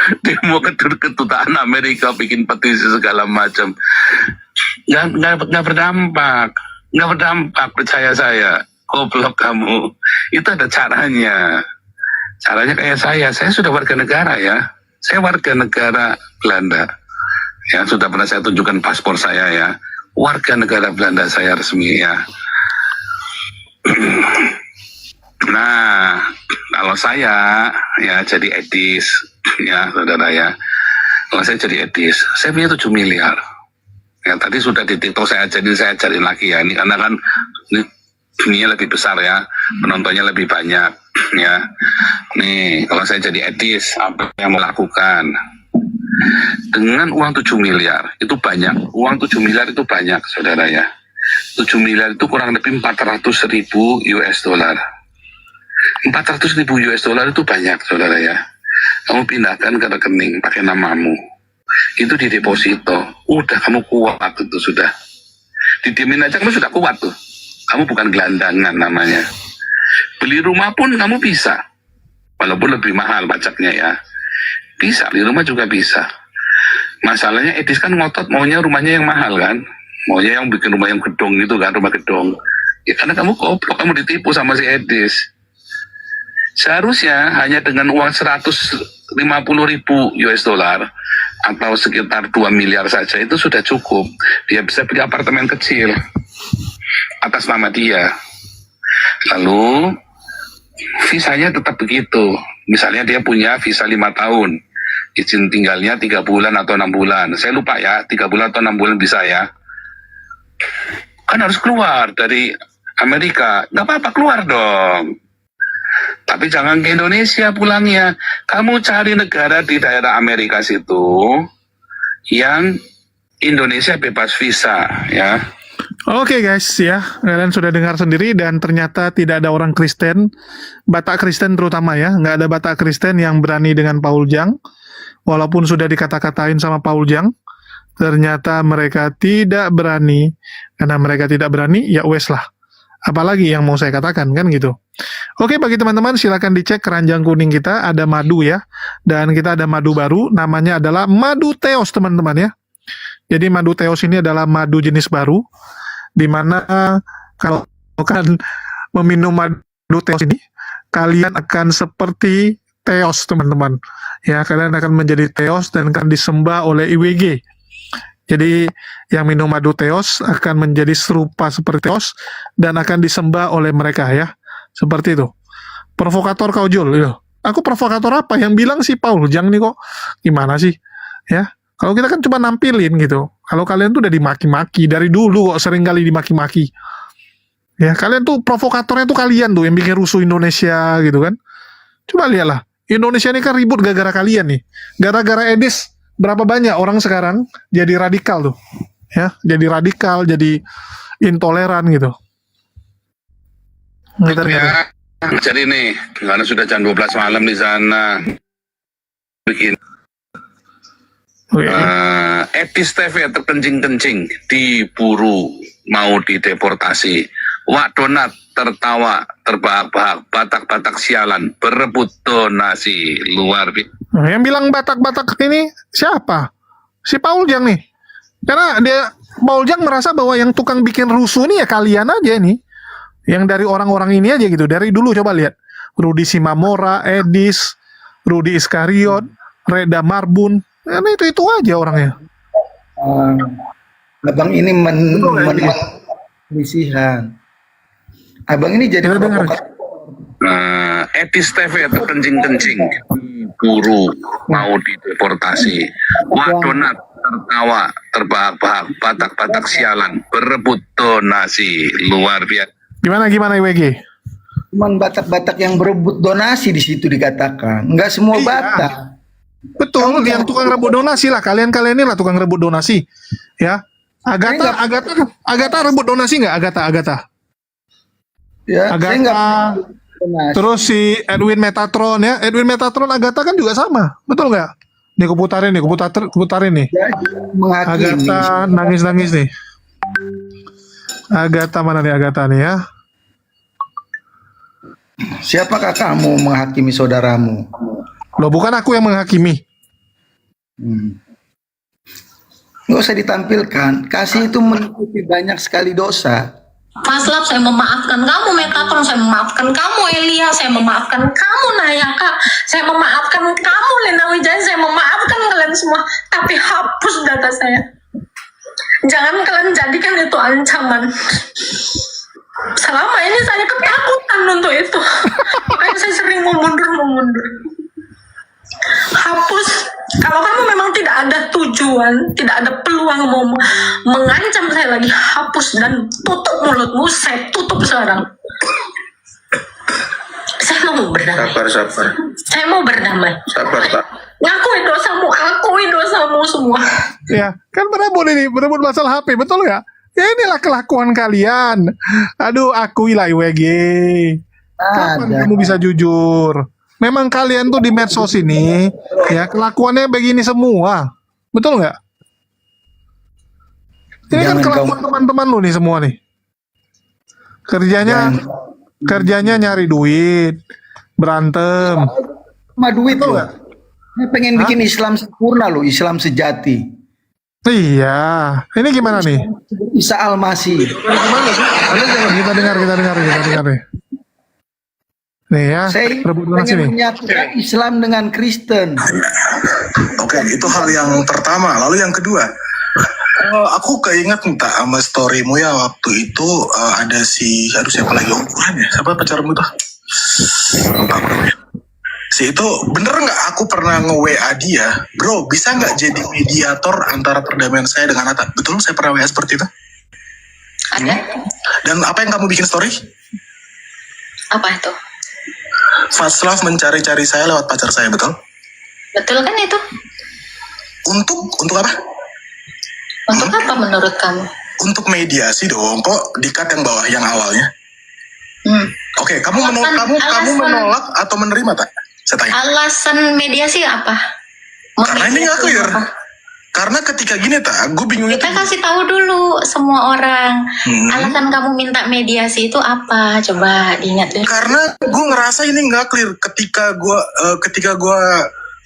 ke kedutaan Amerika bikin petisi segala macam. Nggak berdampak, percaya saya. Goblok kamu. Itu ada caranya. Caranya kayak saya sudah warga negara ya. Saya warga negara Belanda. Ya, sudah pernah saya tunjukkan paspor saya ya. Warga negara Belanda saya resmi ya. Nah, kalau saya ya jadi Edis ya saudara ya. Kalau saya jadi Edis, saya punya 7 miliar. Ya, tadi sudah di TikTok saya ajarin lagi ya. Ini karena kan ini dunia lebih besar ya, penontonnya lebih banyak ya. Nih, kalau saya jadi Edis, apa yang mau lakukan? Dengan uang 7 miliar, itu banyak. Uang 7 miliar itu banyak, saudara ya. 7 miliar itu kurang lebih 400.000 US dollar. 400.000 US dollar itu banyak, saudara ya. Kamu pindahkan ke rekening pakai namamu. Itu di deposito. Udah kamu kuat itu sudah. Didiemin aja kamu sudah kuat tuh. Kamu bukan gelandangan namanya. Beli rumah pun kamu bisa. Walaupun lebih mahal pajaknya ya. Bisa, beli rumah juga bisa. Masalahnya Edis kan ngotot maunya rumahnya yang mahal kan. Maunya yang bikin rumah yang gedung gitu kan, rumah gedung. Ya karena kamu goblok, kamu ditipu sama si Edis. Seharusnya hanya dengan uang 150.000 US dollar atau sekitar 2 miliar saja itu sudah cukup. Dia bisa beli apartemen kecil atas nama dia. Lalu visanya tetap begitu. Misalnya dia punya visa 5 tahun, izin tinggalnya 3 bulan atau 6 bulan. Saya lupa ya, 3 bulan atau 6 bulan bisa ya. Kan harus keluar dari Amerika. Nggak apa-apa, keluar dong. Tapi jangan ke Indonesia pulangnya. Kamu cari negara di daerah Amerika situ yang Indonesia bebas visa ya. Oke guys ya, kalian sudah dengar sendiri dan ternyata tidak ada orang Kristen, Batak Kristen terutama ya, nggak ada Batak Kristen yang berani dengan Paul Jang, walaupun sudah dikata-katain sama Paul Jang, ternyata mereka tidak berani, karena mereka tidak berani, ya wes lah. Apalagi yang mau saya katakan kan gitu. Oke, bagi teman-teman silakan dicek keranjang kuning kita, ada madu ya, dan kita ada madu baru, namanya adalah madu Teos teman-teman ya. Jadi madu Teos ini adalah madu jenis baru, di mana kalau kalian meminum madu Teos ini, kalian akan seperti Teos teman-teman. Ya, kalian akan menjadi Teos dan akan disembah oleh IWG. Jadi yang minum madu Teos akan menjadi serupa seperti Teos dan akan disembah oleh mereka ya. Seperti itu. Provokator kau Jul. Ya. Aku provokator apa? Yang bilang si Paul Jang nih kok. Gimana sih? Ya. Kalau kita kan cuma nampilin gitu. Kalau kalian tuh udah dimaki-maki dari dulu kok sering kali dimaki-maki. Ya, kalian tuh provokatornya tuh kalian tuh yang bikin rusuh Indonesia gitu kan. Coba lihatlah. Indonesia ini kan ribut gara-gara kalian nih. Gara-gara Edis berapa banyak orang sekarang jadi radikal tuh. Ya, jadi radikal, jadi intoleran gitu. Ya, jadi nih, karena sudah jam 12 malam di sana. Begini. Etis TV terkencing-kencing, diburu, mau dideportasi. Wak Donat tertawa, terbahak-bahak, Batak-Batak sialan, berebut donasi, luar biasa. Nah, yang bilang Batak-Batak ini siapa? Si Paul Jang nih. Karena Paul Jang merasa bahwa yang tukang bikin rusuh ini ya kalian aja nih. Yang dari orang-orang ini aja gitu. Dari dulu coba lihat. Rudi Simamora, Edis, Rudi Iskariot, Reda Marbun. Nah, itu aja orangnya. Abang ini menisihan. Abang ini jadi provokator. Etis TV terkencing-kencing, diburu, mau dideportasi. Wak Donat tertawa, terbahak-bahak, Batak-Batak sialan, berebut donasi, luar biasa. Gimana IWG? Cuman Batak-Batak yang berebut donasi di situ dikatakan. Enggak semua Iya. Batak. Betul, yang tukang rebut donasi lah. Kalian ini lah tukang rebut donasi. Ya. Agatha rebut donasi nggak? Agatha. Ya, saya enggak donasi. Terus si Edwin Metatron ya. Edwin Metatron Agatha kan juga sama. Betul nggak? Nih aku putarin nih. Jadi, menghakimi. Agatha nangis nih. Agatha mana nih Agatha nih ya? Siapakah kamu menghakimi saudaramu? Loh, bukan aku yang menghakimi. Nggak usah ditampilkan. Kasih itu menutupi banyak sekali dosa. Mas Lab, saya memaafkan kamu. Metatron, saya memaafkan kamu. Elia, saya memaafkan kamu. Nayaka, saya memaafkan kamu. Lena Wijaya, saya memaafkan kalian semua. Tapi hapus data saya. Jangan kalian jadikan itu ancaman. Selama ini saya ketakutan untuk itu. Makanya saya sering mau mundur. Hapus. Kalau kamu memang tidak ada tujuan, tidak ada peluang mau mengancam saya lagi, hapus dan tutup mulutmu. Saya tutup sekarang. Saya mau berdamai. Sabar. Saya mau berdamai. Sabar, Pak. Akui dosamu semua. Ya, kan berebut masalah HP, betul nggak? Ya inilah kelakuan kalian. Aduh, akuilah IWG. Kapan kamu bisa jujur? Memang kalian tuh di medsos ini, ya kelakuannya begini semua. Betul nggak? Ini kan kelakuan teman-teman lu nih semua nih. Kerjanya nyari duit, berantem. Sama duit Betul loh. nggak? Saya pengen bikin Islam sempurna loh, Islam sejati. Iya, ini gimana nih? Isa Al-Masih. Kita dengar nih. Nih ya, Saya rebut donasi pengen nih. menyatukan Islam dengan Kristen. Oke, itu hal yang pertama. Lalu yang kedua, aku keinget entah sama storymu ya waktu itu ada si, aduh siapa lagi ukuran ya? Siapa pacarmu tuh? Lupa aku namanya. Si itu bener nggak aku pernah nge-WA dia, bro bisa nggak jadi mediator antara perdamaian saya dengan Atta? Betul saya pernah WA seperti itu? Ada. Dan apa yang kamu bikin story? Apa itu? Fast love mencari-cari saya lewat pacar saya, betul? Betul kan itu? Untuk apa? Untuk apa menurut kamu? Untuk mediasi dong. Kok dikat yang bawah yang awalnya? Oke, kamu menolak atau menerima tak? Saya tanya. Alasan mediasi apa? Karena ini nggak Memediasi clear. apa? Karena ketika gini tak, gue bingungnya Kita tuh. kasih tahu dulu semua orang. Alasan kamu minta mediasi itu apa? Coba diingat dulu. Karena gue ngerasa ini nggak clear ketika gue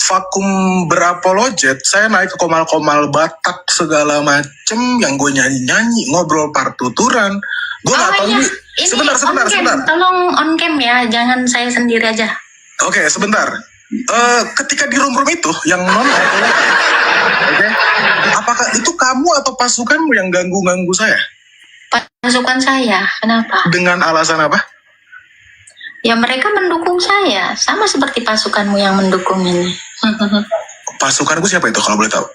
vakum berapologet, saya naik ke komal-komal Batak segala macem yang gue nyanyi-nyanyi, ngobrol partituran. Gue nggak tahu iya. ini. Ini Sebentar. on cam. Tolong on cam ya, jangan saya sendiri aja. Oke, sebentar. Ketika di room itu yang non oke, apakah itu kamu atau pasukanmu yang ganggu saya? Pasukan saya, kenapa? Dengan alasan apa? Ya mereka mendukung saya, sama seperti pasukanmu yang mendukung ini. Pasukanku siapa itu kalau boleh tahu?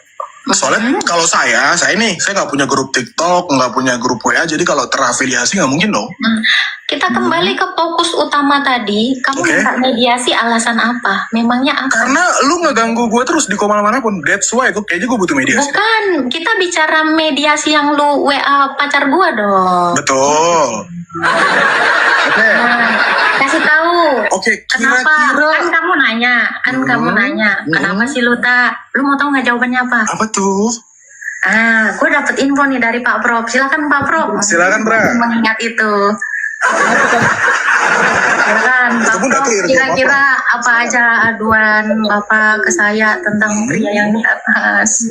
Soalnya kalau saya nggak punya grup TikTok, nggak punya grup WA, jadi kalau terafiliasi nggak mungkin dong. Kita kembali ke fokus utama tadi. Kamu Oke. minta mediasi alasan apa? Memangnya apa? Karena lu ngeganggu gue terus di komal manapun, that's why gue kayaknya gue butuh mediasi. Bukan, kita bicara mediasi yang lu WA pacar gua dong. Betul. Oke. Nah, kasih tahu. Oke, Kenapa? kira-kira Kan kamu nanya, kenapa sih lu tak? Lu mau tahu nggak jawabannya apa? apa tuh? Gue dapet info nih dari Pak Prof. Silakan Pak Prof. Silakan, Bra. Mengingat itu. Silakan Pak Itu pun udah Prof. clear, Kira-kira apa aja aduan Bapak ke saya tentang pria yang di atas?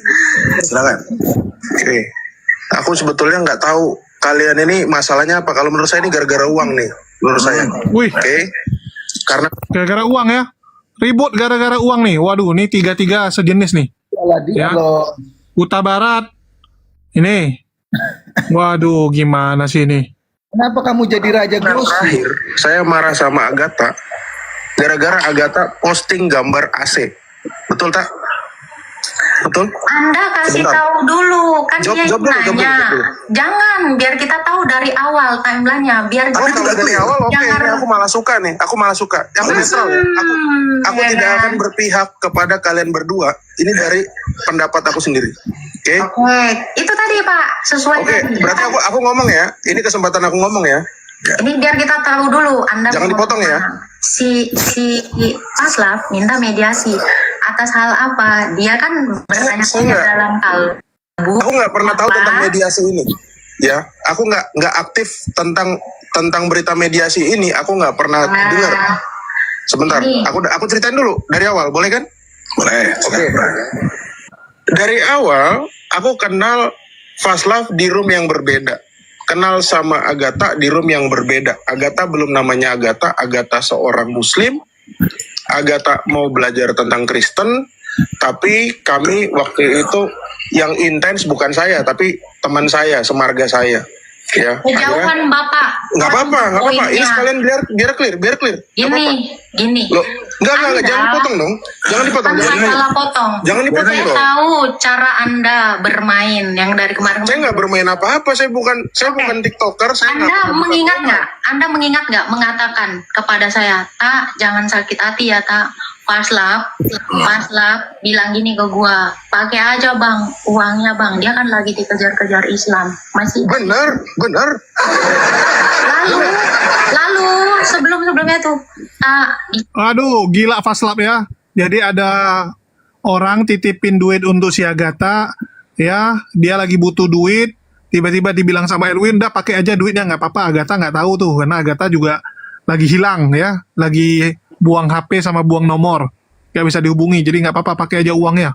Silakan. Oke. Aku sebetulnya nggak tahu kalian ini masalahnya apa. Kalau menurut saya ini gara-gara uang nih. Menurut saya. Wih, Oke. Karena gara-gara uang ya. Ribut gara-gara uang nih. Waduh, ini tiga sejenis nih. Ya. Kalau Huta Barat. Ini. Waduh, gimana sih ini? kenapa kamu jadi raja gosip? terakhir saya marah sama Agatha. Gara-gara Agatha posting gambar AC. Betul tak? Betul? Anda kasih Sebentar. tahu dulu kan Jawab- dia jawab dulu, jawab nanya. dulu. Jangan, biar kita tahu dari awal timelinenya, biar Aku jangan- tahu dari awal, oke. jangan- Ini aku malah suka nih. Aku malah suka. Yang netral. Aku ya tidak kan? akan berpihak kepada kalian berdua. Ini dari pendapat aku sendiri. Oke? Oke, itu tadi Pak, sesuai Oke, tadi. berarti aku ngomong ya. Ini kesempatan aku ngomong ya. Ini biar kita tahu dulu. Anda Jangan mau dipotong ya. kemana. Si Paslap minta mediasi atas hal apa? Dia kan bertanya saya nggak- dalam hal Aku nggak pernah tahu apa? tentang mediasi ini. Ya, aku nggak aktif tentang berita mediasi ini. Aku nggak pernah Nah, dengar. Sebentar, ini. aku ceritain dulu dari awal, boleh kan? Boleh. Oke. Dari awal, aku kenal Faslav di room yang berbeda. Kenal sama Agatha di room yang berbeda. Agatha belum namanya Agatha. Agatha seorang Muslim. Agatha mau belajar tentang Kristen. Tapi kami waktu itu yang intens bukan saya, tapi teman saya, semarga saya. Ya, akhirnya- Kejauhan Bapak. nggak apa-apa. Ini Poinnya. sekalian biar clear. Nggak apa-apa. Gini. Loh, enggak, Anda- jangan dipotong dong. Jangan dipotong. Kan saya salah potong. Jangan dipotong Saya dong. tahu cara Anda bermain yang dari kemarin. Saya nggak bermain apa-apa. Saya bukan TikToker. Saya Anda nggak- mengingat nggak mengatakan kepada saya, Tak, jangan sakit hati ya, Tak. Paslap bilang gini ke gua, pakai aja bang, uangnya bang. Dia kan lagi dikejar-kejar Islam, masih. Bener. Lalu sebelumnya tuh, Aduh, gila Faslap ya. Jadi ada orang titipin duit untuk si Agatha, ya, dia lagi butuh duit, tiba-tiba dibilang sama Elwin, udah pakai aja duitnya, nggak apa-apa. Agatha nggak tahu tuh, karena Agatha juga lagi hilang ya, lagi buang HP sama buang nomor, nggak bisa dihubungi, jadi nggak apa-apa, pakai aja uangnya.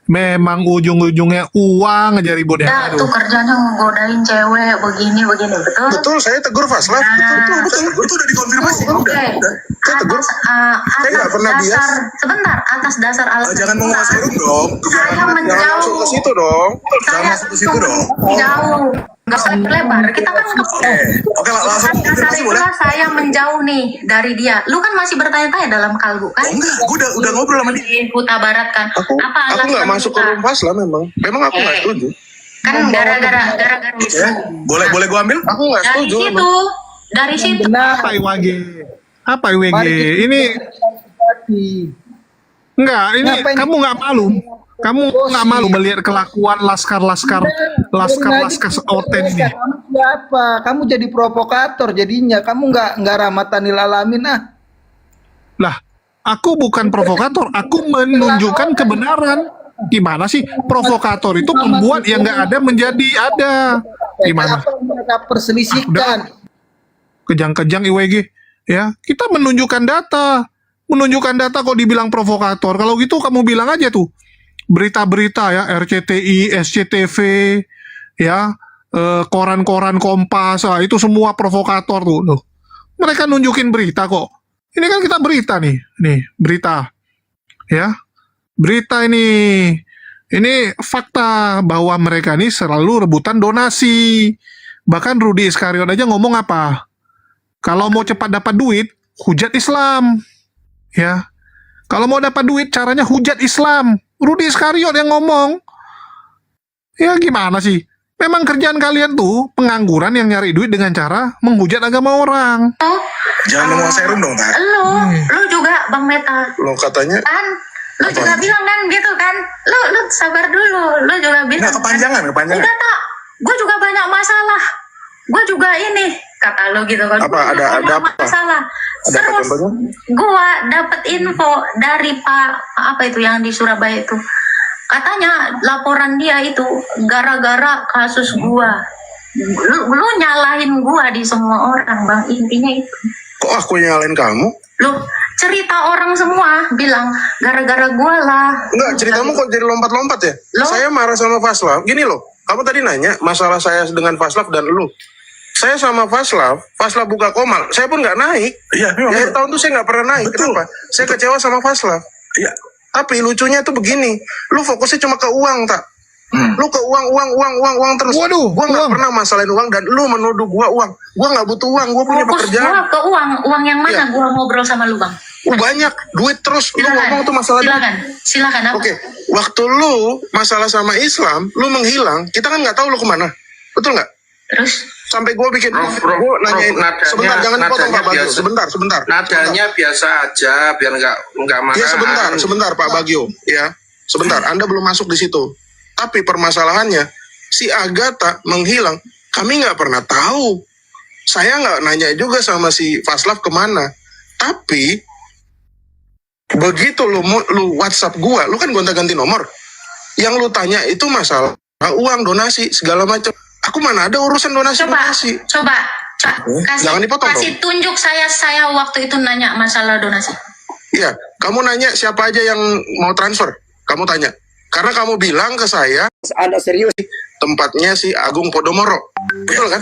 Memang ujung-ujungnya uang aja ribut ya. Ya, Aduh. tuh kerjanya ngegodain cewek begini, betul? Betul, saya tegur Faslaf. Betul. Itu udah dikonfirmasi. Oke. Saya tegur. Saya nggak Atas pernah bias. dasar, sebentar, atas dasar alasan Jangan mau itulah, ngasih room dong. saya Jangan masuk ke menjauh. situ dong. Jangan masuk ke situ dong. Jauh, nggak usah lebar. Kita kan Oke, langsung atas dasar konfirmasi boleh? itulah saya menjauh nih dari dia. Lu kan masih bertanya-tanya dalam kalbu kan? Oh, enggak, gue udah ngobrol sama dia. Di Huta Barat kan. Aku nggak masuk ke kita? room Faslaf memang. Memang aku nggak setuju. Kan gara-gara Ya, boleh gue ambil? Aku nggak dari setuju. situ, dari situ. Apa IWG? Apa IWG? Mari kita Ini enggak, ini Ngapain? kamu nggak malu. Kamu nggak malu melihat kelakuan laskar oten ini. Kamu siapa? Kamu jadi provokator jadinya. Kamu nggak rahmatanil alamin ah. Lah, aku bukan provokator, aku menunjukkan kebenaran. Gimana sih provokator itu membuat yang nggak ada menjadi ada? Gimana? Apa yang mereka perselisihkan? Kejang-kejang IWG. Ya, kita menunjukkan data kok dibilang provokator. Kalau gitu kamu bilang aja tuh berita-berita ya, RCTI, SCTV, ya, koran-koran Kompas, itu semua provokator tuh. Loh. Mereka nunjukin berita kok. Ini kan kita berita nih berita, ya, berita ini fakta bahwa mereka ini selalu rebutan donasi. Bahkan Rudy Iskariot aja ngomong apa? Kalau mau cepat dapat duit, hujat Islam. Ya. Kalau mau dapat duit, caranya hujat Islam. Rudy Iskariot yang ngomong. Ya gimana sih? Memang kerjaan kalian tuh pengangguran yang nyari duit dengan cara menghujat agama orang. Jangan menguasai room dong, Tak. Lu juga Bang Meta. Lo katanya Kan? Lu juga bilang kan gitu kan? Lu sabar dulu. Lu juga bilang. Nggak, kepanjangan. Udah tak, gue juga banyak masalah. Gue juga ini, kata lo gitu kan. Apa? Gua Ada banyak apa? masalah. Ada apa Terus contohnya? gue dapet info dari Pak apa itu yang di Surabaya itu. Katanya laporan dia itu gara-gara kasus gua. Lu nyalahin gua di semua orang, Bang. Intinya itu. Kok aku nyalain kamu? Lu cerita orang semua bilang gara-gara gua lah. Enggak, ceritamu kok jadi lompat-lompat ya? Loh? Saya marah sama Faslaf. Gini loh, kamu tadi nanya masalah saya dengan Faslaf dan lu. Saya sama Faslaf buka komal, saya pun nggak naik. Iya, Di akhir tahun tuh saya nggak pernah naik. Betul. Kenapa? Saya kecewa sama Faslaf. Iya. Tapi lucunya tuh begini, lu fokusnya cuma ke uang, tak? Lu ke uang terus. Waduh, gua nggak uang. pernah masalahin uang dan lu menuduh gua uang. Gua nggak butuh uang, gua punya Fokus pekerjaan. gua ke uang yang mana Iya. gua ngobrol sama lu, Bang? Banyak duit terus. Lu ngomong tuh masalah duit. Silakan apa? Oke, waktu lu masalah sama Islam, lu menghilang, kita kan nggak tahu lu kemana, betul nggak? Terus Sampai gue bikin, Prof, gue nanyain, nadanya- sebentar, jangan dipotong Pak nadanya Bagio, biasa. sebentar. Nadanya biasa aja, biar nggak marah. Ya sebentar Pak Bagio, ya, sebentar, Anda belum masuk di situ. Tapi permasalahannya, si Agatha menghilang, kami nggak pernah tahu. Saya nggak nanya juga sama si Faslaf kemana. Tapi begitu lu WhatsApp gua, lu kan gonta-ganti nomor. Yang lu tanya itu masalah uang, donasi, segala macam. Aku mana ada urusan donasi. coba Jangan dipotong kasih tunjuk saya waktu itu nanya masalah donasi. Iya, kamu nanya siapa aja yang mau transfer. Kamu tanya. Karena kamu bilang ke saya, Anda serius? tempatnya si Agung Podomoro. Betul kan?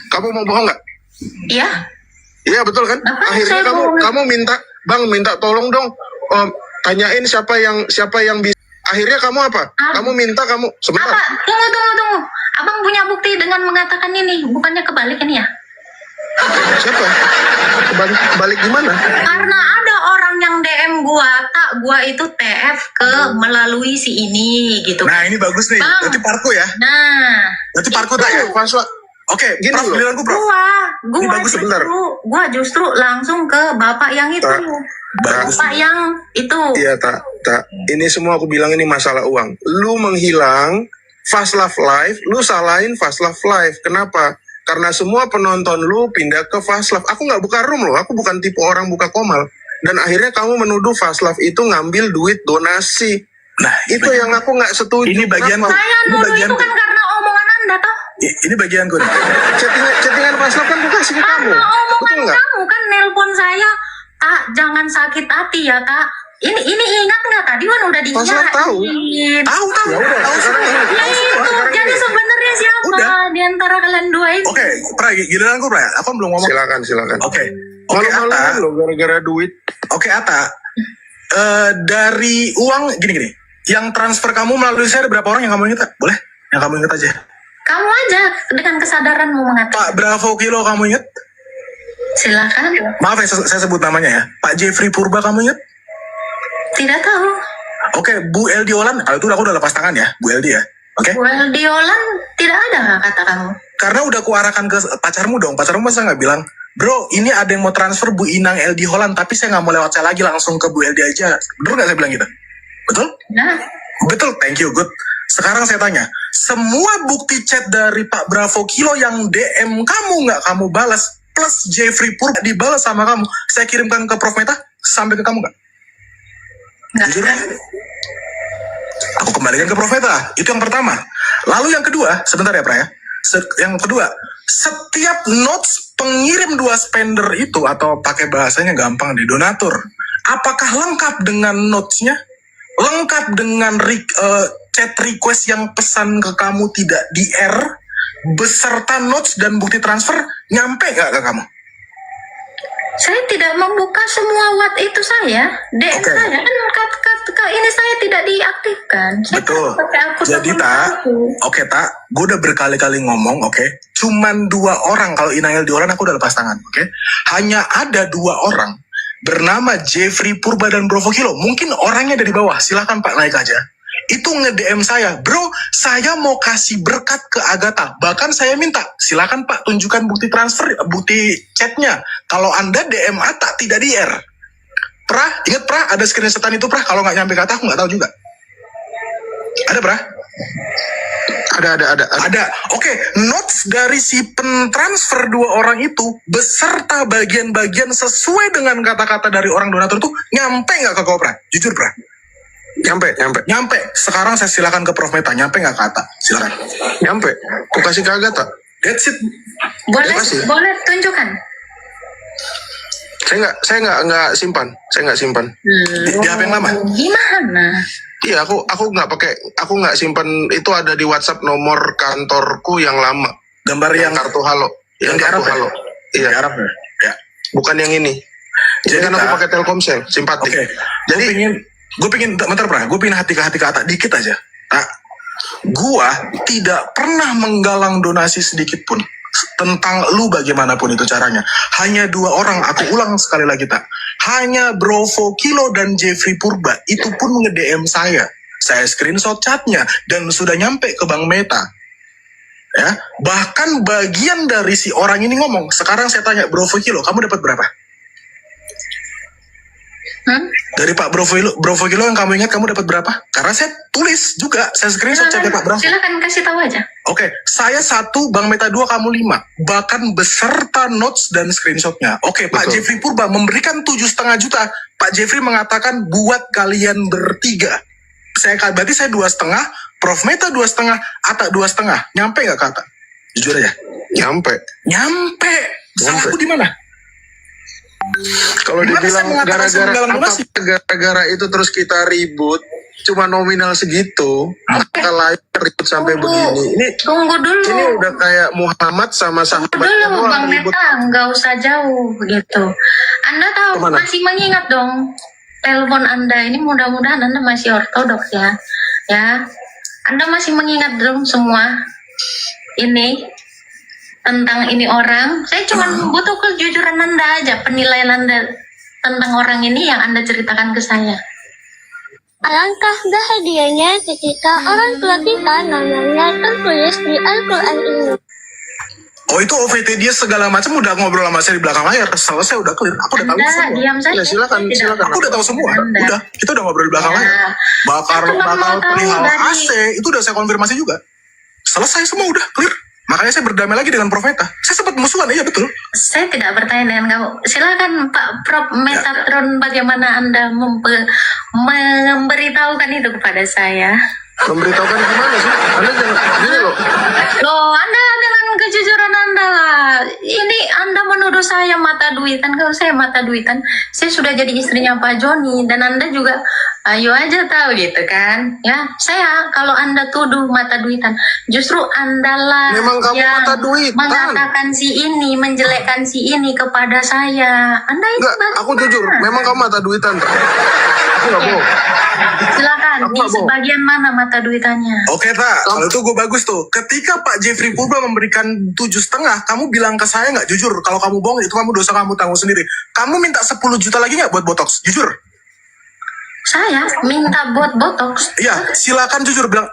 Kamu mau bohong nggak? Iya. Iya betul kan? Apa Akhirnya saya bohong? kamu minta tolong dong, tanyain siapa yang bisa. Akhirnya kamu apa? Kamu sebentar. Apa? Tunggu. Abang punya bukti dengan mengatakan ini, bukannya kebalik ini ya? Siapa? Balik gimana? Karena ada orang yang DM gua itu TF ke melalui si ini gitu. Nah, ini bagus nih. Bang. Berarti parku ya. Nah, Berarti parku tak ya? Faslaf. Oke, Gini Prof, loh. giliranku, Prof. Ini bagus sebentar. Gua justru langsung ke bapak yang itu. Tak. Bagus. Bapak yang itu. Iya tak. Ini semua aku bilang ini masalah uang. Lu menghilang Faslaf Live, lu salahin Faslaf Live. Kenapa? Karena semua penonton lu pindah ke Faslaf. Aku nggak buka room loh, aku bukan tipe orang buka komal. Dan akhirnya kamu menuduh Faslaf itu ngambil duit donasi. Nah, Itu yang aku nggak setuju. Ini bagian Kenapa? Saya Ini nuduh bagian itu kan karena omongan Anda toh. Ini bagianku nih. Chattingan Faslaf kan bukan sih kamu. Karena Betul omongan nggak? kamu kan nelpon saya, Tak, jangan sakit hati ya, Tak. Ini ingat nggak tadi kan udah Pasal tahu. diiyain. Tahu Ya itu, jadi sebenarnya siapa Udah. di antara kalian dua ini? Oke, Pra, giliran gue, Pra. Aku belum ngomong. Silakan. Oke, Atta. Lo gara-gara duit. Oke, Atta. Dari uang gini. Yang transfer kamu melalui saya ada berapa orang yang kamu ingat? Boleh? Yang kamu ingat aja. Kamu aja dengan kesadaranmu mengatakan. Pak Bravo Kilo kamu ingat? Silakan. Maaf ya, saya sebut namanya ya. Pak Jeffrey Purba kamu ingat? Tidak tahu. Oke, Bu Eldi Olan. Kalau itu aku udah lepas tangan ya, Bu Eldi ya. Oke? Well, Diolan tidak ada kata kamu. Karena udah kuarahkan ke pacarmu dong. Pacarmu masa nggak bilang, bro, ini ada yang mau transfer Bu Inang Eldi Holland, tapi saya nggak mau lewat saya lagi, langsung ke Bu Eldi aja. Bener nggak saya bilang gitu? Betul? Nah, Betul, thank you, good. Sekarang saya tanya, semua bukti chat dari Pak Bravo Kilo yang DM kamu nggak kamu balas, plus Jeffrey Purba dibalas sama kamu, saya kirimkan ke Prof Meta, sampai ke kamu nggak? nggak Jujur ada. ya? Aku kembalikan ke Prof Meta, itu yang pertama. Lalu yang kedua, sebentar ya Pra ya. Yang kedua, setiap notes pengirim 2 spender itu, atau pakai bahasanya gampang deh, donatur, apakah lengkap dengan notesnya? Lengkap dengan chat request yang pesan ke kamu tidak di R, beserta notes dan bukti transfer, nyampe nggak ke kamu? Saya tidak membuka semua what itu saya. DM Oke. saya kan ini saya tidak diaktifkan. Saya Betul. kan pakai akun Jadi akun Tak, aku. oke Tak, gue udah berkali-kali ngomong, oke, cuman 2 orang, kalau Inang Eldi Olan aku udah lepas tangan, oke, hanya ada 2 orang bernama Jeffrey Purba dan Bravo Kilo, mungkin orangnya dari bawah, silakan Pak naik aja. Itu nge-DM saya, bro, saya mau kasih berkat ke Agatha, bahkan saya minta, silakan Pak tunjukkan bukti transfer, bukti chatnya, kalau Anda DM Atta tidak di R. Pra, inget Pra, ada screenshotan itu Pra, kalau nggak nyampe ke Atta aku nggak tahu juga. Ada Pra? Ada. Ada. Oke, notes dari si pentransfer 2 orang itu beserta bagian-bagian sesuai dengan kata-kata dari orang donatur itu nyampe nggak ke kau Pra? Jujur Pra? Nyampe. Nyampe. Sekarang saya silakan ke Prof Meta, nyampe nggak ke Atta? Silakan. Nyampe. Aku kasih ke Agatha. That's it. Boleh, Terima kasih. boleh tunjukkan. Saya nggak simpan. Saya nggak simpan. Di HP yang lama. Gimana? Iya, aku nggak pakai. Aku nggak simpan. Itu ada di WhatsApp nomor kantorku yang lama. Gambar yang Kartu halo. yang di kartu Arab ya? halo. Di Iya. Arab ya? Ya. Bukan yang ini. Jadi kan aku Tak. pakai Telkomsel, simpatik. Oke. Jadi Gue pengen, bentar Pra, gue pengen hati ke Atta dikit aja. Tak. Gua tidak pernah menggalang donasi sedikit pun tentang lu bagaimanapun itu caranya. Hanya 2 orang, aku ulang sekali lagi Tak. Hanya Bravo Kilo dan Jeffrey Purba, itu pun nge-DM saya. Saya screenshot chatnya dan sudah nyampe ke Bang Meta. Ya, bahkan bagian dari si orang ini ngomong, sekarang saya tanya Bravo Kilo, kamu dapat berapa? Dari Pak Bravo Kilo yang kamu ingat kamu dapat berapa? Karena saya tulis juga, saya screenshot chatnya Pak Bravo. Silakan kasih tahu aja. Oke, saya 1, Bang Meta 2, kamu 5. Bahkan beserta notes dan screenshotnya. Oke, Pak Betul. Jeffrey Purba memberikan 7,5 juta. Pak Jeffrey mengatakan buat kalian bertiga. Berarti saya 2,5, Prof Meta 2,5, Atta 2,5. Nyampe nggak Kata? Jujur aja. nyampe. Nyampe. Salahku di mana? Kalau Gimana dibilang saya mengatakan saya menggalang donasi? gara-gara itu terus kita ribut, cuma nominal segitu, kita live ribut sampai begini. Tunggu dulu. Ini udah kayak Muhammad sama Tunggu sahabatnya dulu, doang Bang ribut. Meta, nggak usah jauh gitu. Anda tahu, Kemana? masih mengingat dong telepon Anda ini, mudah-mudahan Anda masih ortodoks ya. Ya, Anda masih mengingat dong semua ini tentang ini orang. Saya cuma butuh kejujuran Anda aja, penilaian Anda tentang orang ini yang Anda ceritakan ke saya. Alangkah bahagianya ketika orang tua kita namanya tertulis di Al-Quran ini. Oh itu OVT dia segala macam udah ngobrol sama saya di belakang layar. Selesai udah clear. Aku udah tahu Anda semua. diam saja. Ya, silakan, Saya tidak- silakan. Aku udah tahu semua. Anda. Udah, kita udah ngobrol di belakang Ya. layar. Bakal Saya cuma mau tahu perihal dari- AC itu udah saya konfirmasi juga. Selesai semua udah clear. Makanya saya berdamai lagi dengan Prof Meta. Saya sempat musuhan, iya betul. Saya tidak bertanya dengan kamu. Silakan Pak Prof Metatron, bagaimana Anda memberitahukan itu kepada saya? Memberitahukan gimana sih? Anda jangan gini loh. Loh, Anda dengan kejujuran Anda lah. Ini Anda menuduh saya mata duitan. Kalau saya mata duitan, saya sudah jadi istrinya Pak Joni. Dan Anda juga, ayo aja tahu gitu kan. Ya, saya kalau Anda tuduh mata duitan, justru Anda lah Memang kamu yang mata duitan. mengatakan si ini, menjelekkan si ini kepada saya. Anda itu Enggak, aku jujur, memang kamu mata duitan. Aku nggak bohong. Silakan, Aku di nggak bohong. sebagian mana mata duitannya? Oke, tak. Kalau itu gue bagus tuh. Ketika Pak Jeffrey Purba memberikan 7,5, kamu bilang ke saya nggak jujur. Kalau kamu bohong, itu kamu dosa kamu tanggung sendiri. Kamu minta 10 juta lagi nggak buat botox? Jujur. Saya minta buat botox. Iya, silakan jujur bilang.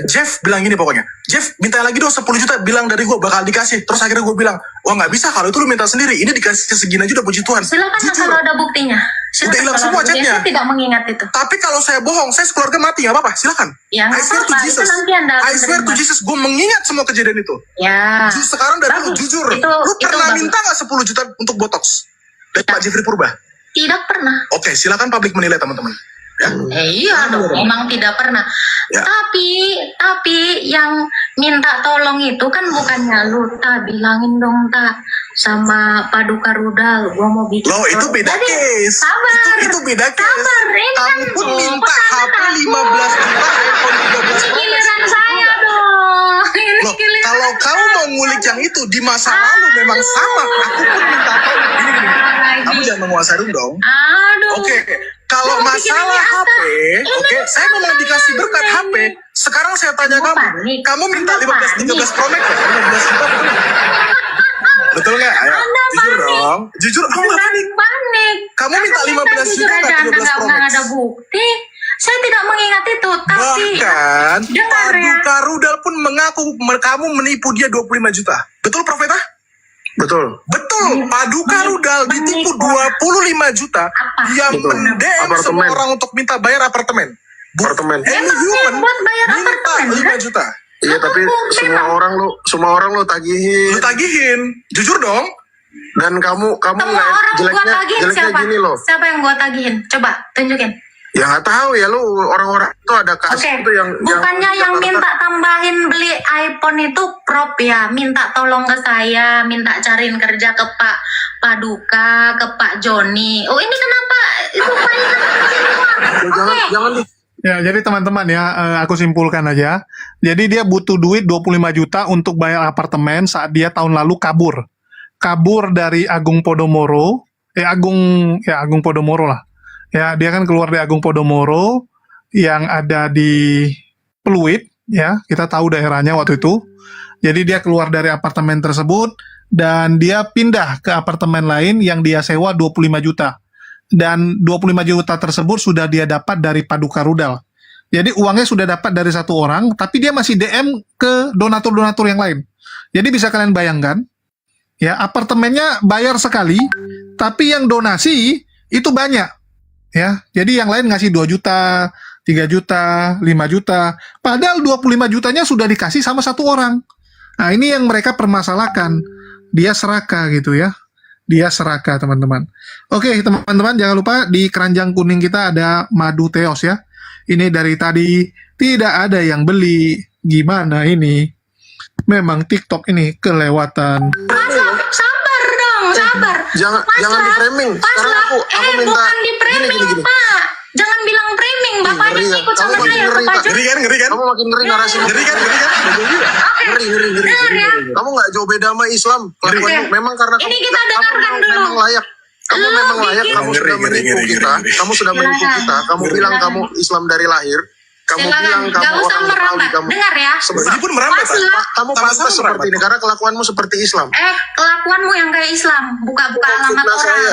Jeff bilang gini pokoknya. Jeff, minta lagi dong 10 juta. Bilang dari gue bakal dikasih. Terus akhirnya gue bilang, wah nggak bisa. Kalau itu lu minta sendiri. Ini dikasih segini aja udah, puji Tuhan. Silakan Jujur. kalau ada buktinya. Udah hilang semua chatnya. Saya tidak mengingat itu. Tapi kalau saya bohong, saya sekeluarga mati, nggak apa-apa. Silakan. Ya nggak I swear to apa-apa. Itu Jesus. nanti Anda akan I swear to terima. Jesus, gue mengingat semua kejadian itu. Ya. Sekarang dari lu Bagus. jujur, Itu lu pernah bagus. minta nggak 10 juta untuk botox dari Pak Jeffrey Purba? Tidak pernah. Oke, silakan publik menilai teman-teman. Ya. Iya dong, memang tidak pernah. Ya. Tapi yang minta tolong itu kan bukannya lu, tak bilangin dong tak sama Paduka Rudal, gua mau bikin. Loh, itu beda Jadi, case. Sabar. Itu beda case. Sabar, ini kan Kamu pun minta pesanan HP aku. 15 juta, iPhone 13 Ini Pro. giliran saya dong. Ini Loh, giliran kalau saya. kamu mau ngulik yang itu di masa lalu memang sama. Aku pun minta tolong. Gini. Kamu jangan menguasai dong. Aduh. Oke, kalau Lu masalah pikirannya HP, apa? oke, Ini saya memang dikasih berkat ini. HP. Sekarang saya tanya Gua kamu, panik. kamu minta Anda 13 Pro Max ya? 15 juta betul nggak? Betul nggak? Ayo, Anda jujur panik. dong. Jujur, aku nggak panik. Panik. Kamu minta Anda 15 jujur juta aja, nggak Anda 13 Pro nggak Max? ada bukti. Saya tidak mengingat itu, tapi Bahkan dengar ya. Paduka Rudal pun mengaku kamu menipu dia 25 juta. Betul, Profeta? Betul. Betul, Paduka Rudal ditipu 25 juta. Apa? Dia Betul. mendem Apartemen. semua orang untuk minta bayar apartemen. Apartemen. Any Emang human dia buat bayar minta apartemen, 5 kan? juta. Iya, tapi semua orang lu tagihin. Lu tagihin, jujur dong. Dan kamu Semua nggak orang gua tagihin jeleknya siapa? gini loh. Siapa yang gua tagihin? Coba tunjukin. Ya nggak tahu ya lu, orang-orang itu ada Oke, kasus itu yang bukannya yang Jakarta. minta tambahin beli iPhone itu prop ya, minta tolong ke saya, minta cariin kerja ke Pak Paduka, ke Pak Joni. Oh ini kenapa itu banyak semua? Ya, jangan di Ya, jadi teman-teman ya, aku simpulkan aja. Jadi dia butuh duit 25 juta untuk bayar apartemen saat dia tahun lalu kabur. Kabur dari Agung Podomoro, Agung Podomoro lah. Ya, dia kan keluar dari Agung Podomoro yang ada di Pluit, ya. Kita tahu daerahnya waktu itu. Jadi dia keluar dari apartemen tersebut dan dia pindah ke apartemen lain yang dia sewa 25 juta. Dan 25 juta tersebut sudah dia dapat dari Paduka Rudal. Jadi uangnya sudah dapat dari satu orang, tapi dia masih DM ke donatur-donatur yang lain. Jadi bisa kalian bayangkan, ya apartemennya bayar sekali, tapi yang donasi itu banyak. Ya, jadi yang lain ngasih 2 juta, 3 juta, 5 juta. Padahal 25 jutanya sudah dikasih sama satu orang. Nah, ini yang mereka permasalahkan. Dia serakah gitu ya. Dia serakah, teman-teman. Oke, teman-teman, jangan lupa di keranjang kuning kita ada madu teos ya. Ini dari tadi tidak ada yang beli. Gimana ini? Memang TikTok ini kelewatan. Sabar dong, sabar. jangan di framing. Sekarang aku minta bukan di framing, gini. Pak. Jangan bilang framing, Bapaknya ngeri ya. ikut sama Kamu makin saya ke ngeri, Pak Pak. Joni. Ngeri kan? Kamu makin ngeri narasi. Ngeri kan? Ngeri. Dengar ya. Kamu nggak jauh beda sama Islam. Kelakuanmu Oke. memang karena Ini kita kamu dengarkan dulu. memang layak. Kamu Lu memang layak. bikin- Kamu Ngeri, sudah ngeri, menipu ngeri, kita. ngeri. Kamu sudah menipu Silakan. kita. Kamu bilang Silakan. kamu Islam dari lahir. Kamu Silakan, bilang gak kamu usah orang Betawi. merambat. Kamu Dengar ya. Ini pun merambat, Pak. Pas Kamu Sama-sama pantas seperti merambat. ini karena kelakuanmu seperti Islam. kelakuanmu yang kayak Islam, buka-buka Bukan alamat fitnah orang. saya.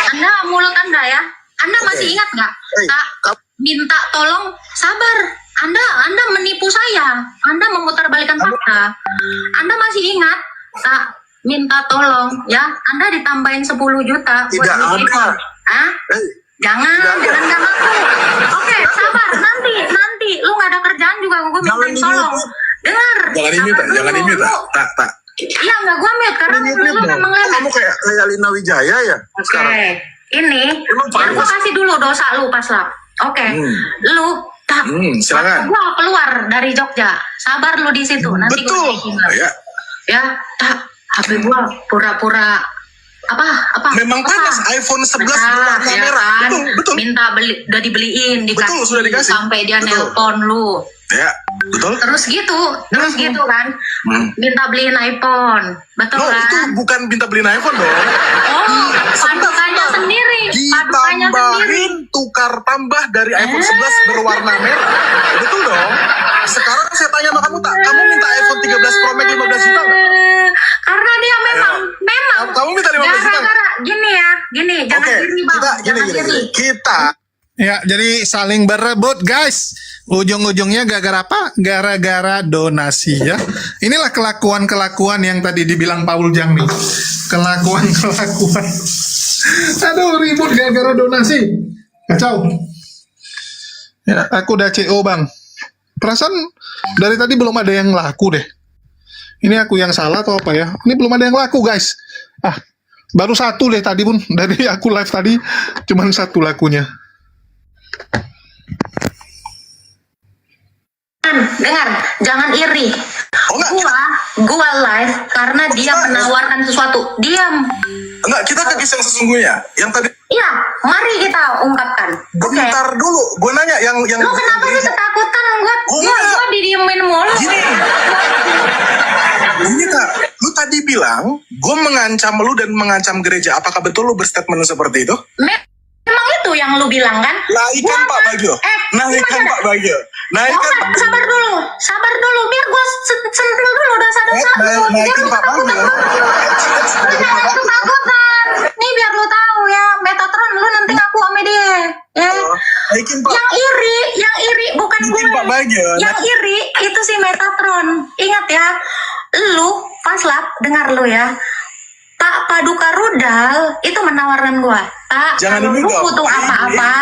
Anda mulut Anda ya. Anda masih ingat nggak? Hey, Tak kamu- minta tolong, sabar. Anda menipu saya. Anda memutarbalikkan fakta. Anda masih ingat? Tak minta tolong ya. Anda ditambahin 10 juta buat Tidak beli ada. iPhone. Ah? Hey, Jangan gak ngaku. Oke, sabar. Nanti lu nggak ada kerjaan juga gue mintain Jangan tolong. di-mute. Dengar. Jangan di-mute, sabar jangan dulu. di-mute, Tak. Iya nggak gue mute karena ini lu memang lemes. kamu kayak Lina Wijaya ya sekarang. Oke, ini Emang biar gue pantas. kasih dulu dosa lu pas lap. Oke, lu Tak, silakan. gua keluar dari Jogja. Sabar lu di situ. Nanti Betul. gua tinggal. Ya. Ya, tak. HP gua pura-pura apa? Memang Apa? panas iPhone 11 Pecah, berwarna ya merah. kan? Betul. Minta beli, udah dibeliin, dikasih. Betul, sudah dikasih. Sampai dia Betul. nelpon lu. Ya, betul. Terus gitu kan. Minta beliin iPhone. Betul No, kan? itu bukan minta beliin iPhone dong. Oh, padukannya sendiri. Padukannya sendiri. Ditambahin tukar tambah dari iPhone 11 berwarna merah. Betul dong. Sekarang saya tanya sama kamu, tak? Kamu minta iPhone 13 Pro Max 15 juta nggak? Karena dia memang Kamu minta 15 juta nggak? gara-gara gini, jangan Oke, iri bang, kita jangan iri. Kita Ya, jadi saling berebut guys. Ujung-ujungnya gara-gara apa? Gara-gara donasi ya. Inilah kelakuan-kelakuan yang tadi dibilang Paul Jang nih. Kelakuan-kelakuan. Aduh, ribut gara-gara donasi. Kacau. Ya, aku udah CO bang. Perasaan dari tadi belum ada yang laku deh. Ini aku yang salah atau apa ya? Ini belum ada yang laku guys. Baru satu deh tadi pun. Dari aku live tadi cuman satu lakunya. Dengar, jangan iri. Oh, enggak, Gua live karena dia menawarkan sesuatu. Diam. enggak, kita ke kisah yang sesungguhnya. Yang tadi Iya, mari kita ungkapkan. Oke. bentar dulu, gue nanya yang Lu kenapa sih ketakutan? Oh, Gua enggak. didiemin mulu. Ini Kak, lu tadi bilang gue mengancam lu dan mengancam gereja. Apakah betul lu berstatement seperti itu? Memang itu yang lu bilang kan? Naikkan Pak Bagio. Naikkan Pak Bagio. Naikkan Pak Bagio. Sabar dulu, biar gua sentil dulu dasar-dasar. Naikin Pak Bagio. Ketakutan. Nih biar lu tahu ya, Metatron lu nanti ngaku sama dia. Ya. Naikin Pak. Yang iri bukan gue. Naikin Pak Bagio. Yang iri itu si Metatron. Ingat ya, lu Paslap, dengar lu ya. Pak Paduka Rudal itu menawarkan gua. Tak, Jangan kalau dulu lu dong. butuh apa-apa,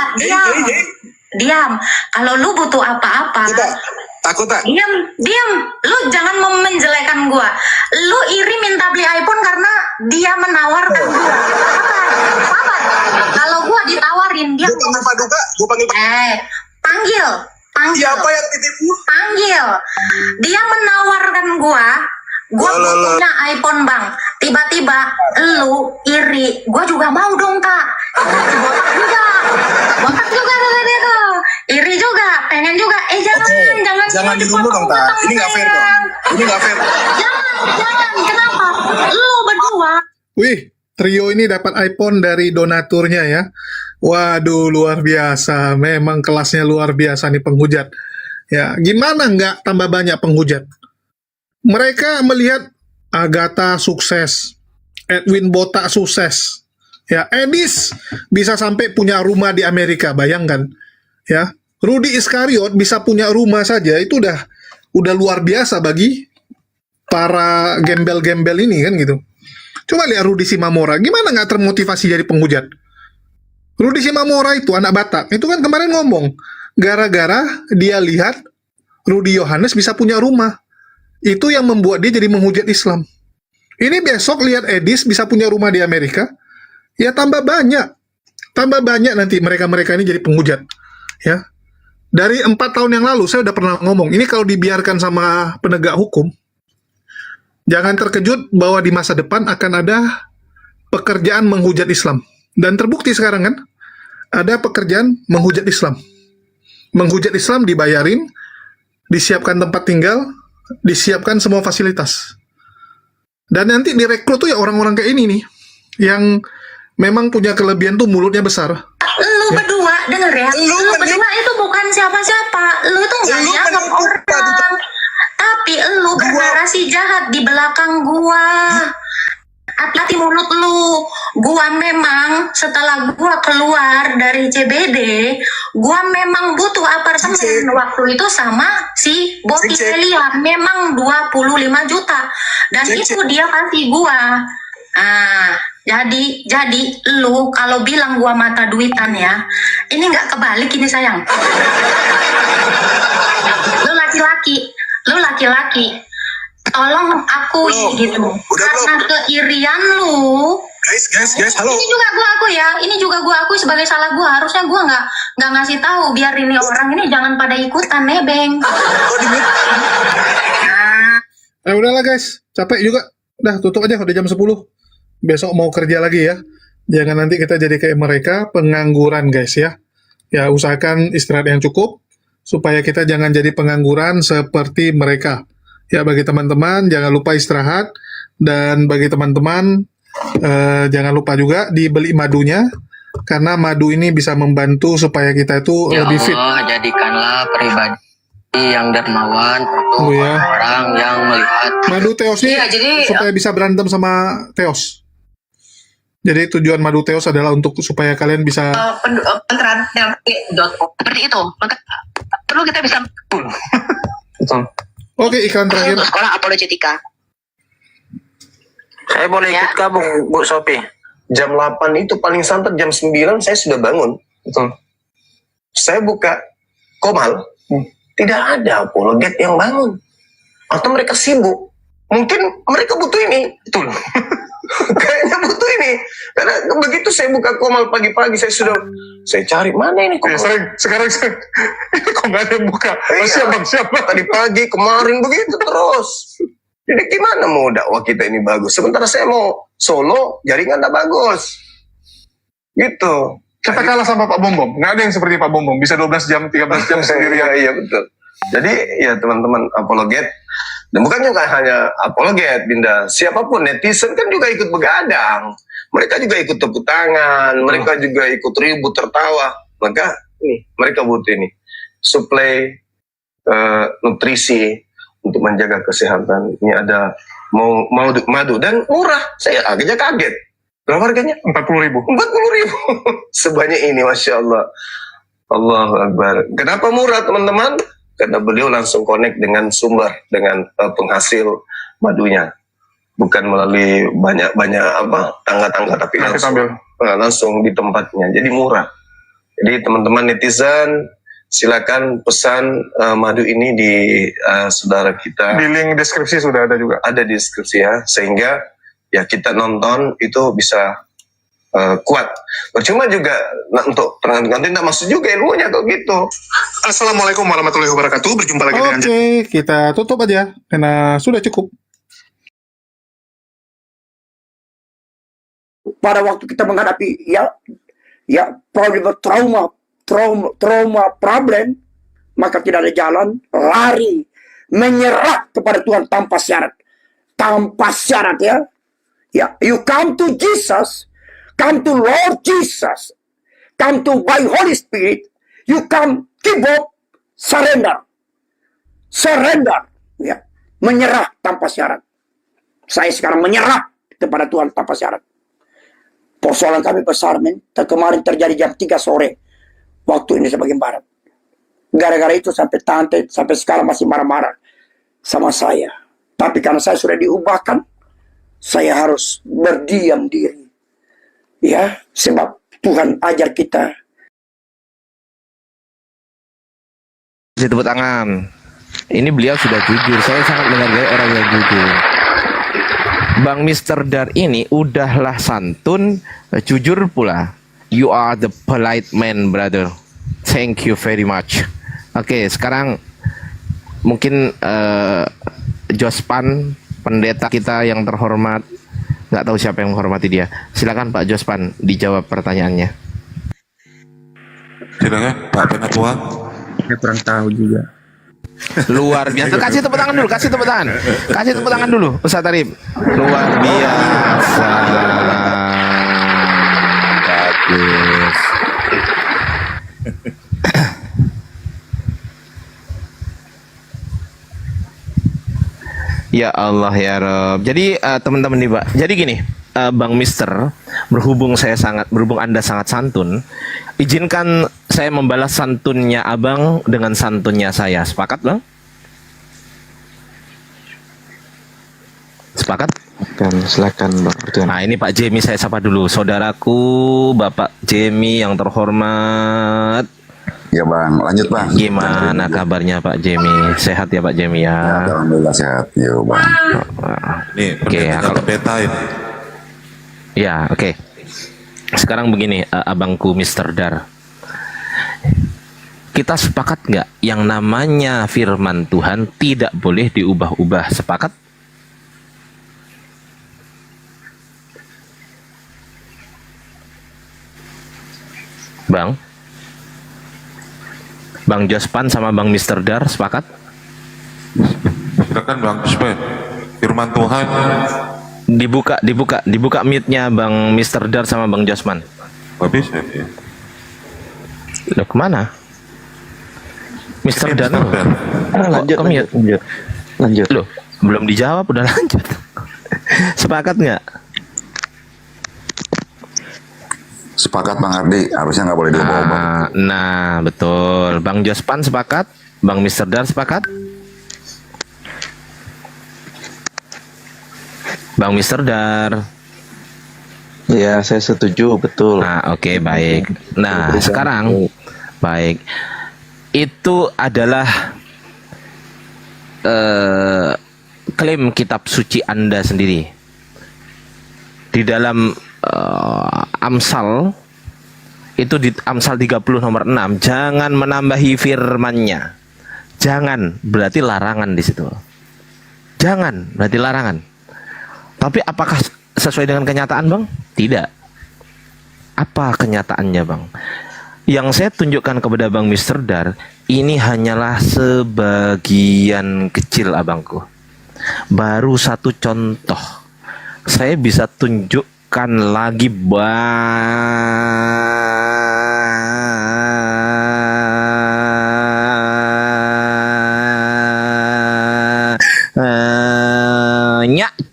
diam. Kalau lu butuh apa-apa, Takut tak? diam. Lu jangan menjelekan gua. Lu iri minta beli iPhone karena dia menawarkan gua. Sabar. Kalau gua ditawarin, dia Gue panggil Paduka, gue panggil panggil. Siapa yang titipu? Panggil. Dia menawarkan gua punya iPhone bang. Tiba-tiba lu iri, gua juga mau dong tak. Botak juga dia tuh. Iri juga, pengen juga. Jangan dulu dong tak. Ini nggak fair dong. Ini nggak fair. Jangan. Kenapa? Lu berdua. Wih, trio ini dapat iPhone dari donaturnya ya. Waduh, luar biasa. Memang kelasnya luar biasa nih penghujat. Ya, gimana nggak tambah banyak penghujat? Mereka melihat Agatha sukses, Edwin Botak sukses, ya Edis bisa sampai punya rumah di Amerika, bayangkan, ya Rudy Iskariot bisa punya rumah saja itu udah luar biasa bagi para gembel-gembel ini kan gitu. Coba lihat Rudy Simamora, gimana nggak termotivasi jadi penghujat? Rudy Simamora itu anak Batak, itu kan kemarin ngomong gara-gara dia lihat Rudy Yohanes bisa punya rumah. Itu yang membuat dia jadi menghujat Islam. Ini besok lihat Edis bisa punya rumah di Amerika, ya tambah banyak nanti mereka ini jadi penghujat. Ya, dari 4 tahun yang lalu saya udah pernah ngomong, ini kalau dibiarkan sama penegak hukum, jangan terkejut bahwa di masa depan akan ada pekerjaan menghujat Islam. Dan terbukti sekarang kan, ada pekerjaan menghujat Islam. Menghujat Islam dibayarin, disiapkan tempat tinggal, disiapkan semua fasilitas. Dan nanti direkrut tuh ya orang-orang kayak ini nih, yang memang punya kelebihan tuh mulutnya besar. Lu berdua, denger ya, lu berdua itu bukan siapa-siapa. Lu tuh gak dianggap orang. Tapi lu bernarasi jahat di belakang gua. Hati-hati mulut lu. Gua memang setelah gua keluar dari CBD, gua memang butuh apartemen waktu itu sama si Boti Elia, memang 25 juta. Dan itu dia kasih gua. Jadi lu kalau bilang gua mata duitan ya, ini nggak kebalik ini sayang. Lu laki-laki. Tolong akui gitu. Karena keirian lu, Guys, halo. Ini juga gua aku ya. Ini juga gua aku sebagai salah gua. Harusnya gua nggak ngasih tahu biar ini orang ini jangan pada ikutan nebeng. Oh, di mute. Udahlah guys, capek juga. Udah tutup aja, udah jam 10. Besok mau kerja lagi ya. Jangan nanti kita jadi kayak mereka, pengangguran guys ya. Ya usahakan istirahat yang cukup, supaya kita jangan jadi pengangguran seperti mereka. Ya bagi teman-teman, jangan lupa istirahat. Dan bagi teman-teman, jangan lupa juga dibeli madunya. Karena madu ini bisa membantu supaya kita itu lebih fit. Jadikanlah pribadi yang dermawan Oh, untuk ya. orang yang melihat. Madu Teos ini Iya, jadi, supaya bisa berantem sama Teos. Jadi tujuan madu Teos adalah untuk supaya kalian bisa Seperti itu. Maka perlu kita bisa Betul. Oke, iklan terakhir. untuk sekolah apologetika. Saya boleh Ya. ikut gabung, Bu Sopi. Jam 8 itu paling santer jam 9 saya sudah bangun. Betul. Saya buka Komal, tidak ada apologet yang bangun. Atau mereka sibuk. Mungkin mereka butuh ini. Betul. Kayaknya butuh ini. Karena begitu saya buka Komal pagi-pagi, saya cari mana ini Komal. Sekarang ini kok nggak ada yang buka. Iya. Siapa? Tadi pagi, kemarin begitu terus. Jadi gimana mau dakwah kita ini bagus? Sementara saya mau solo, jaringan nggak bagus. Gitu. Kita kalah sama Pak Bombom. Nggak ada yang seperti Pak Bombom. Bisa 12 jam, 13 jam sendirian. Iya, betul. Jadi ya teman-teman apologet. Dan bukan juga hanya apologet, Binda. Siapapun netizen kan juga ikut begadang. Mereka juga ikut tepuk tangan. Mereka juga ikut ribut, tertawa. Maka ini mereka butuh ini. Suplai nutrisi untuk menjaga kesehatan. Ini ada madu dan murah. Saya agaknya kaget. Berapa harganya? 40.000. 40.000. Sebanyak ini, Masya Allah. Allahu Akbar. Kenapa murah, teman-teman? Karena beliau langsung connect dengan sumber, dengan penghasil madunya. Bukan melalui banyak-banyak tangga-tangga, tapi langsung di tempatnya. Jadi murah. Jadi teman-teman netizen, silakan pesan madu ini di saudara kita. Di link deskripsi sudah ada juga. Ada di deskripsi ya, sehingga ya kita nonton itu bisa kuat. Percuma juga untuk penonton tidak masuk juga ilmunya kok gitu. Assalamualaikum warahmatullahi wabarakatuh. Berjumpa lagi dengan Oke, kita tutup aja karena sudah cukup. Pada waktu kita menghadapi trauma problem, maka tidak ada jalan, lari, menyerah kepada Tuhan tanpa syarat ya. You come to Jesus, come to Lord Jesus, come to by Holy Spirit, you come give up, surrender, ya, menyerah tanpa syarat. Saya sekarang menyerah kepada Tuhan tanpa syarat. Persoalan kami besar, kemarin terjadi jam 3 sore waktu Indonesia bagian barat. Gara-gara itu sampai tante sampai sekarang masih marah-marah sama saya. Tapi karena saya sudah diubahkan, saya harus berdiam diri. Ya, sebab Tuhan ajar kita. Tepuk tangan. Ini beliau sudah jujur. Saya sangat menghargai orang yang jujur. Bang Mr. Dar ini udahlah santun, jujur pula. You are the polite man, brother. Thank you very much. Oke, sekarang mungkin Jospan, pendeta kita yang terhormat, nggak tahu siapa yang menghormati dia. Silakan Pak Jospan dijawab pertanyaannya. Silakan Pak Penatua. Saya kurang tahu juga. Luar biasa. Kasih tepuk tangan dulu, kasih tepuk tangan. Kasih tepuk tangan dulu, Ustaz Tarib. Luar biasa. Bagus. Ya Allah ya Rob. Jadi teman-teman nih Pak. Jadi gini, Bang Mister, berhubung Anda sangat santun, izinkan saya membalas santunnya Abang dengan santunnya saya. Sepakat Bang? Sepakat? Silakan Bang. Nah ini Pak Jemi saya sapa dulu. Saudaraku Bapak Jemi yang terhormat. Ya Bang, lanjut Bang. Gimana kabarnya Pak Jemi? Sehat ya Pak Jemi ya? Alhamdulillah sehat. Yo Bang. Nih, Oke, kalau peta ini. Ya, oke. Sekarang begini, abangku Mr. Dar. Kita sepakat nggak yang namanya firman Tuhan tidak boleh diubah-ubah? Sepakat? Bang? Bang Jospan sama Bang Mr. Dar sepakat? Silakan Bang Jospan. Firman Tuhan. Dibuka mute-nya Bang Mr. Dar sama Bang Josman. Gak bisa ya. Loh, kemana? Mr. Dar. Lanjut. Loh, belum dijawab udah lanjut. Sepakat nggak? Sepakat Bang Ardi, harusnya nggak boleh diubah-ubah. Nah, betul. Bang Jospan sepakat? Bang Mr. Dar sepakat? Bang Mr. Dar. Ya, saya setuju, betul. Nah, oke, baik. Nah, sekarang baik. Itu adalah klaim kitab suci Anda sendiri. Di dalam Amsal itu di Amsal 30 nomor 6, jangan menambahi firman-Nya. Jangan berarti larangan di situ. Jangan berarti larangan. Tapi apakah sesuai dengan kenyataan, Bang? Tidak. Apa kenyataannya, Bang? Yang saya tunjukkan kepada Bang Mr. Dar, ini hanyalah sebagian kecil, abangku. Baru satu contoh. Saya bisa tunjukkan lagi banyak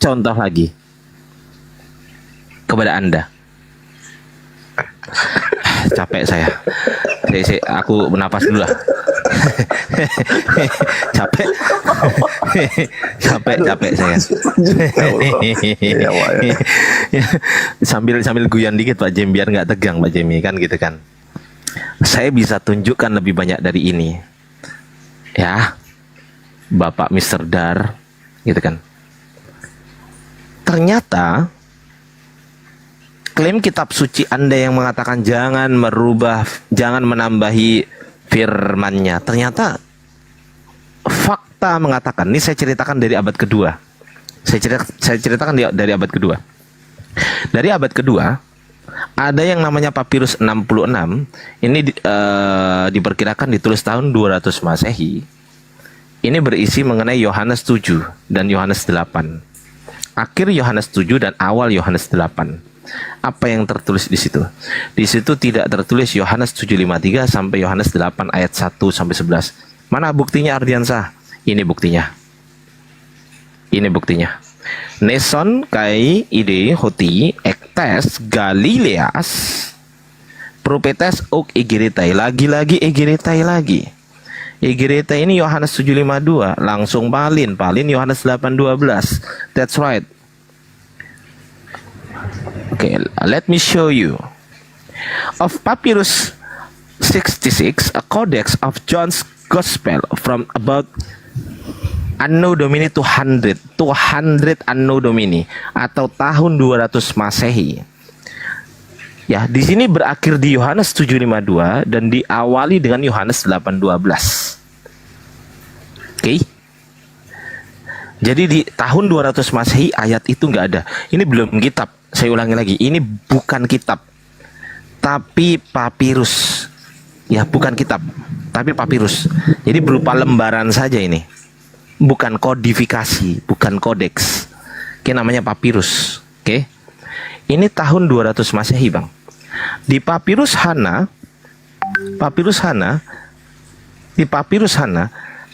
contoh lagi kepada Anda. Capek saya. Aku bernapas dulu lah. capek saya. sambil guyan dikit Pak Jem, biar nggak tegang Pak Jemi, kan gitu kan. Saya bisa tunjukkan lebih banyak dari ini. Ya, Bapak Mr. Dar, gitu kan. Ternyata klaim kitab suci Anda yang mengatakan jangan merubah, jangan menambahi firman-Nya, ternyata fakta mengatakan, ini saya ceritakan dari abad kedua. Saya ceritakan dari abad kedua. Dari abad kedua ada yang namanya Papirus 66. Ini diperkirakan ditulis tahun 200 Masehi. Ini berisi mengenai Yohanes 7 dan Yohanes 8. Akhir Yohanes 7 dan awal Yohanes 8. Apa yang tertulis di situ? Di situ tidak tertulis Yohanes 7:53 sampai Yohanes 8 ayat 1 sampai 11. Mana buktinya, Ardiansah? Ini buktinya. Ini buktinya. Neson kai ide hoti ektes Galileas propetes ok egeretai. Lagi-lagi egeretai lagi. Egeretai ini Yohanes 7:52, langsung palin Yohanes 8:12. That's right. Okay, let me show you. Of Papyrus 66, a codex of John's Gospel from about Anno Domini 200 Anno Domini atau tahun 200 Masehi. Ya, di sini berakhir di Yohanes 7:52 dan diawali dengan Yohanes 8:12. Oke. Jadi di tahun 200 Masehi ayat itu nggak ada. Ini belum kitab. Saya ulangi lagi, ini bukan kitab, tapi papirus. Ya, bukan kitab, tapi papirus. Jadi berupa lembaran saja ini. Bukan kodifikasi, bukan kodeks. Oke, namanya papirus. Oke. Ini tahun 200 Masehi, Bang. Di Papirus Hana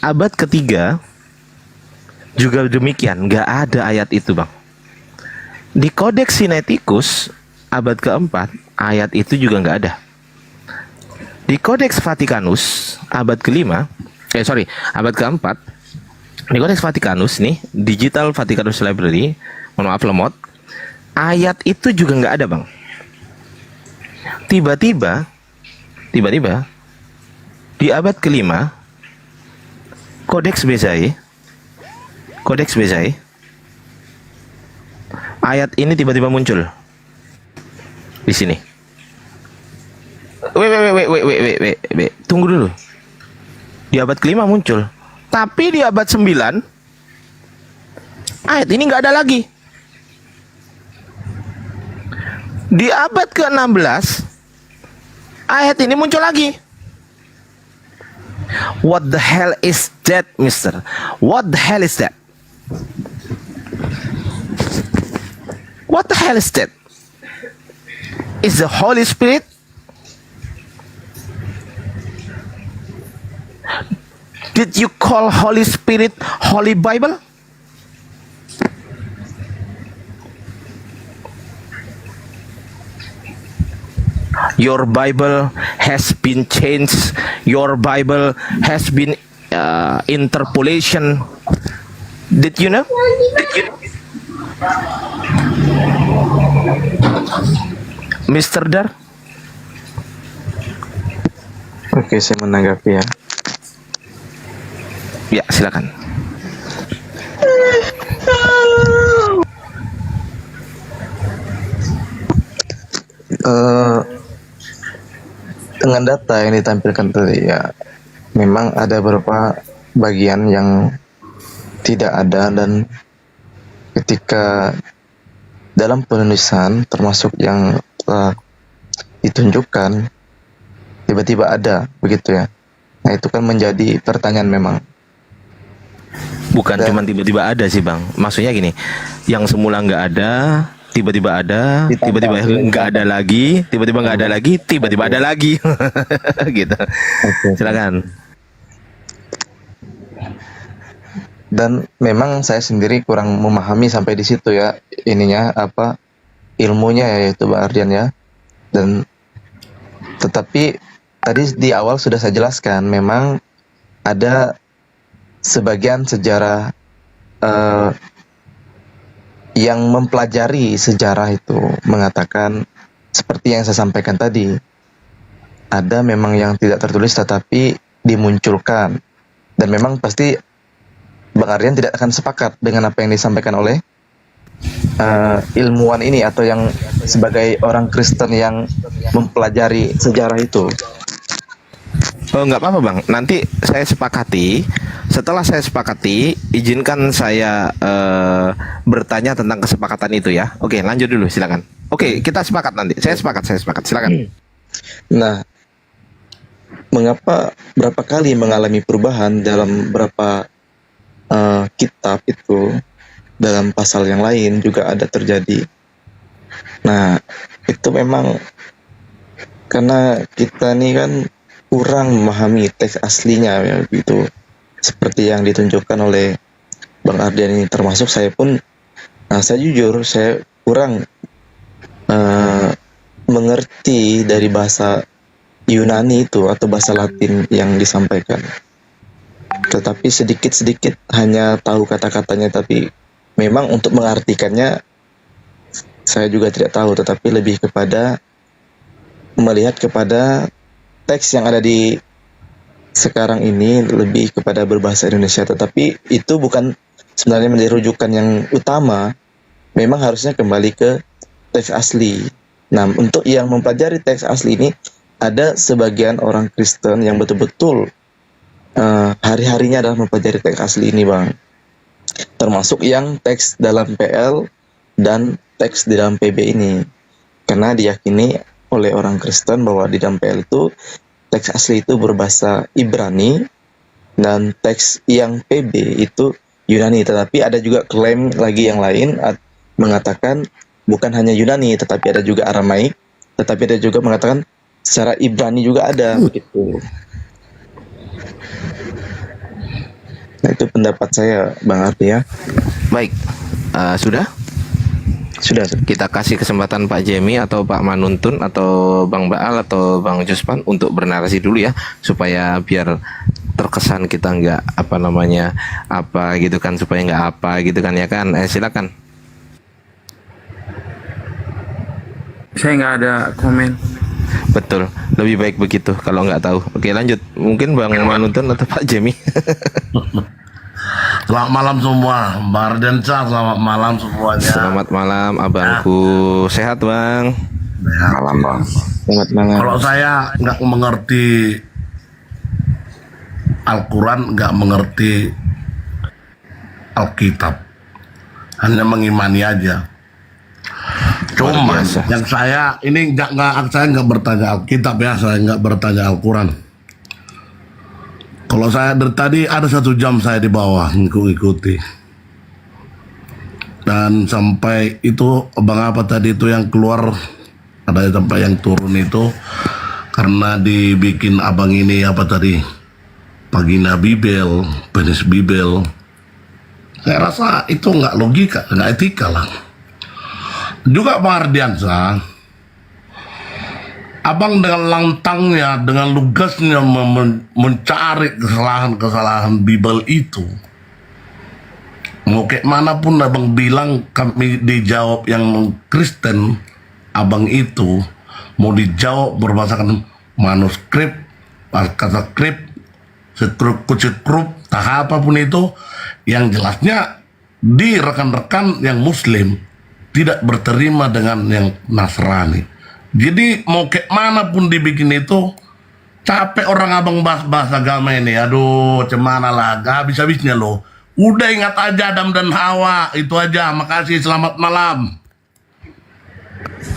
abad ketiga juga demikian, nggak ada ayat itu, Bang. Di Codex Sinaiticus abad keempat, ayat itu juga nggak ada. Di Codex Vaticanus abad kelima, abad keempat, di Codex Vaticanus nih, Digital Vaticanus Library, mohon maaf lemot, ayat itu juga nggak ada, Bang. Tiba-tiba di abad kelima, Codex Bezae, ayat ini tiba-tiba muncul. di sini. Wait. Tunggu dulu. Di abad ke-5 muncul. Tapi di abad 9 ayat ini nggak ada lagi. Di abad ke-16 ayat ini muncul lagi. What the hell is that, mister? What the hell is that? What the hell is that? Is the Holy Spirit? Did you call Holy Spirit Holy Bible? Your Bible has been changed. Your Bible has been interpolation. Did you know? Mr. Dar? Oke, saya menanggapi ya. Ya, silakan. Dengan data yang ditampilkan tadi ya, memang ada beberapa bagian yang tidak ada, dan ketika dalam penulisan termasuk yang telah ditunjukkan tiba-tiba ada begitu ya. Nah, itu kan menjadi pertanyaan memang. Bukan cuma tiba-tiba ada sih bang, maksudnya gini, yang semula nggak ada, tiba-tiba ada, tiba-tiba nggak ada lagi, tiba-tiba nggak ada lagi, tiba-tiba ada lagi, gitu. Silakan. Dan memang saya sendiri kurang memahami sampai di situ ya, ininya apa ilmunya ya, itu Bang Ardian ya. Dan tetapi tadi di awal sudah saya jelaskan, memang ada sebagian sejarah yang mempelajari sejarah itu mengatakan seperti yang saya sampaikan tadi, ada memang yang tidak tertulis tetapi dimunculkan, dan memang pasti Bang Ardian tidak akan sepakat dengan apa yang disampaikan oleh ilmuwan ini atau yang sebagai orang Kristen yang mempelajari sejarah itu. Oh, nggak apa-apa bang, nanti saya sepakati. Setelah saya sepakati, izinkan saya bertanya tentang kesepakatan itu ya. Oke, lanjut dulu, silakan. Oke, kita sepakat nanti. Saya sepakat, silakan. Nah, mengapa berapa kali mengalami perubahan dalam berapa kitab itu, dalam pasal yang lain juga ada terjadi. Nah, itu memang karena kita nih kan kurang memahami teks aslinya ya, gitu. Seperti yang ditunjukkan oleh Bang Ardian ini, termasuk saya pun, saya jujur saya kurang mengerti dari bahasa Yunani itu atau bahasa Latin yang disampaikan. Tetapi sedikit-sedikit hanya tahu kata-katanya, tapi memang untuk mengartikannya saya juga tidak tahu, tetapi lebih kepada melihat kepada teks yang ada di sekarang ini lebih kepada berbahasa Indonesia, tetapi itu bukan sebenarnya menjadi rujukan yang utama. Memang harusnya kembali ke teks asli. Nah, untuk yang mempelajari teks asli ini, ada sebagian orang Kristen yang betul-betul hari-harinya adalah mempelajari teks asli ini bang, termasuk yang teks dalam PL dan teks di dalam PB ini, karena diyakini oleh orang Kristen bahwa di dalam PL itu teks asli itu berbahasa Ibrani dan teks yang PB itu Yunani. Tetapi ada juga klaim lagi yang lain mengatakan bukan hanya Yunani, tetapi ada juga Aramaik, tetapi ada juga mengatakan secara Ibrani juga ada begitu. Nah, itu pendapat saya Bang Ardi ya. Baik, sudah? Sudah. Kita kasih kesempatan Pak Jemi atau Pak Manuntun atau Bang Baal atau Bang Juspan untuk bernarasi dulu ya, supaya biar terkesan kita nggak apa gitu kan, supaya nggak apa gitu kan ya kan. Silakan. Saya nggak ada komen. Betul, lebih baik begitu kalau nggak tahu. Oke, lanjut. Mungkin Bang Manuntun atau Pak Jemi. Selamat malam semua, Bang Ardian, selamat malam semuanya. Selamat malam abangku. Sehat bang? Ya. Malam Bang. Selamat malam. Kalau saya nggak mengerti Al-Quran, nggak mengerti Alkitab, hanya mengimani aja. Cuman yang saya ini saya nggak bertanya Alkitab ya, saya nggak bertanya Al-Quran. Kalau saya dari tadi ada 1 jam saya di bawah ngikuti. Dan sampai itu Bang apa tadi itu yang keluar, ada sampai yang turun itu karena dibikin abang ini apa tadi, Pagina Bibel, Penis Bibel. Saya rasa itu nggak logika, nggak etika lah. Juga Bang Ardiansa, abang dengan lantangnya, dengan lugasnya mencari kesalahan-kesalahan Bibel itu. Mau kayak manapun abang bilang, kami dijawab yang Kristen, abang itu mau dijawab berdasarkan manuskrip, kata skrip, sekrup, tak apapun itu, yang jelasnya di rekan-rekan yang Muslim tidak berterima dengan yang Nasrani. Jadi mau kayak manapun dibikin itu, capek orang abang bahas agama ini. Aduh, cemana lah, gak habis-habisnya loh. Udah ingat aja Adam dan Hawa, itu aja. Makasih, selamat malam.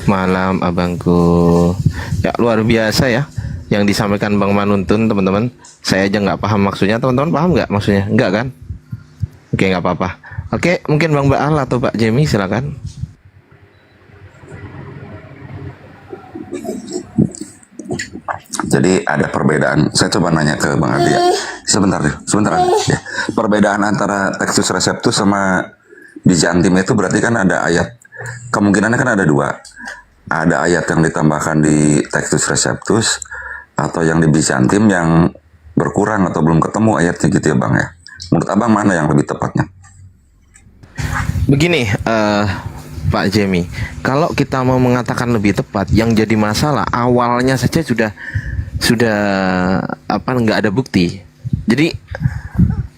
Malam abangku. Ya luar biasa ya yang disampaikan Bang Manuntun, teman-teman. Saya aja nggak paham maksudnya, teman-teman paham nggak maksudnya? Nggak kan? Oke, nggak apa-apa. Oke, mungkin Bang Baal atau Pak Jemi silakan. Jadi ada perbedaan. Saya coba nanya ke Bang Ardi ya. Sebentar ya. Perbedaan antara Textus Receptus sama Byzantium itu berarti kan ada ayat. Kemungkinannya kan ada 2. Ada ayat yang ditambahkan di Textus Receptus atau yang di Byzantium yang berkurang atau belum ketemu ayatnya gitu ya Bang ya. Menurut Abang mana yang lebih tepatnya? Begini, Pak Jemi, kalau kita mau mengatakan lebih tepat, yang jadi masalah awalnya saja sudah apa, nggak ada bukti. Jadi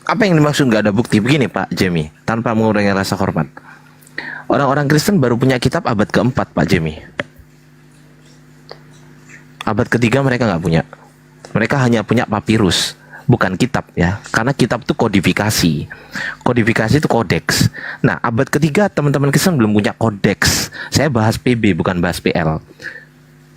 apa yang dimaksud nggak ada bukti? Begini Pak Jemi, tanpa mengurangi rasa hormat, orang-orang Kristen baru punya kitab abad ke-4 Pak Jemi. Abad ke-3 mereka nggak punya. Mereka hanya punya papirus, bukan kitab ya, karena kitab itu kodifikasi. Kodifikasi itu kodeks. Nah, abad ke-3 teman-teman Kristen belum punya kodeks. Saya bahas PB bukan bahas PL.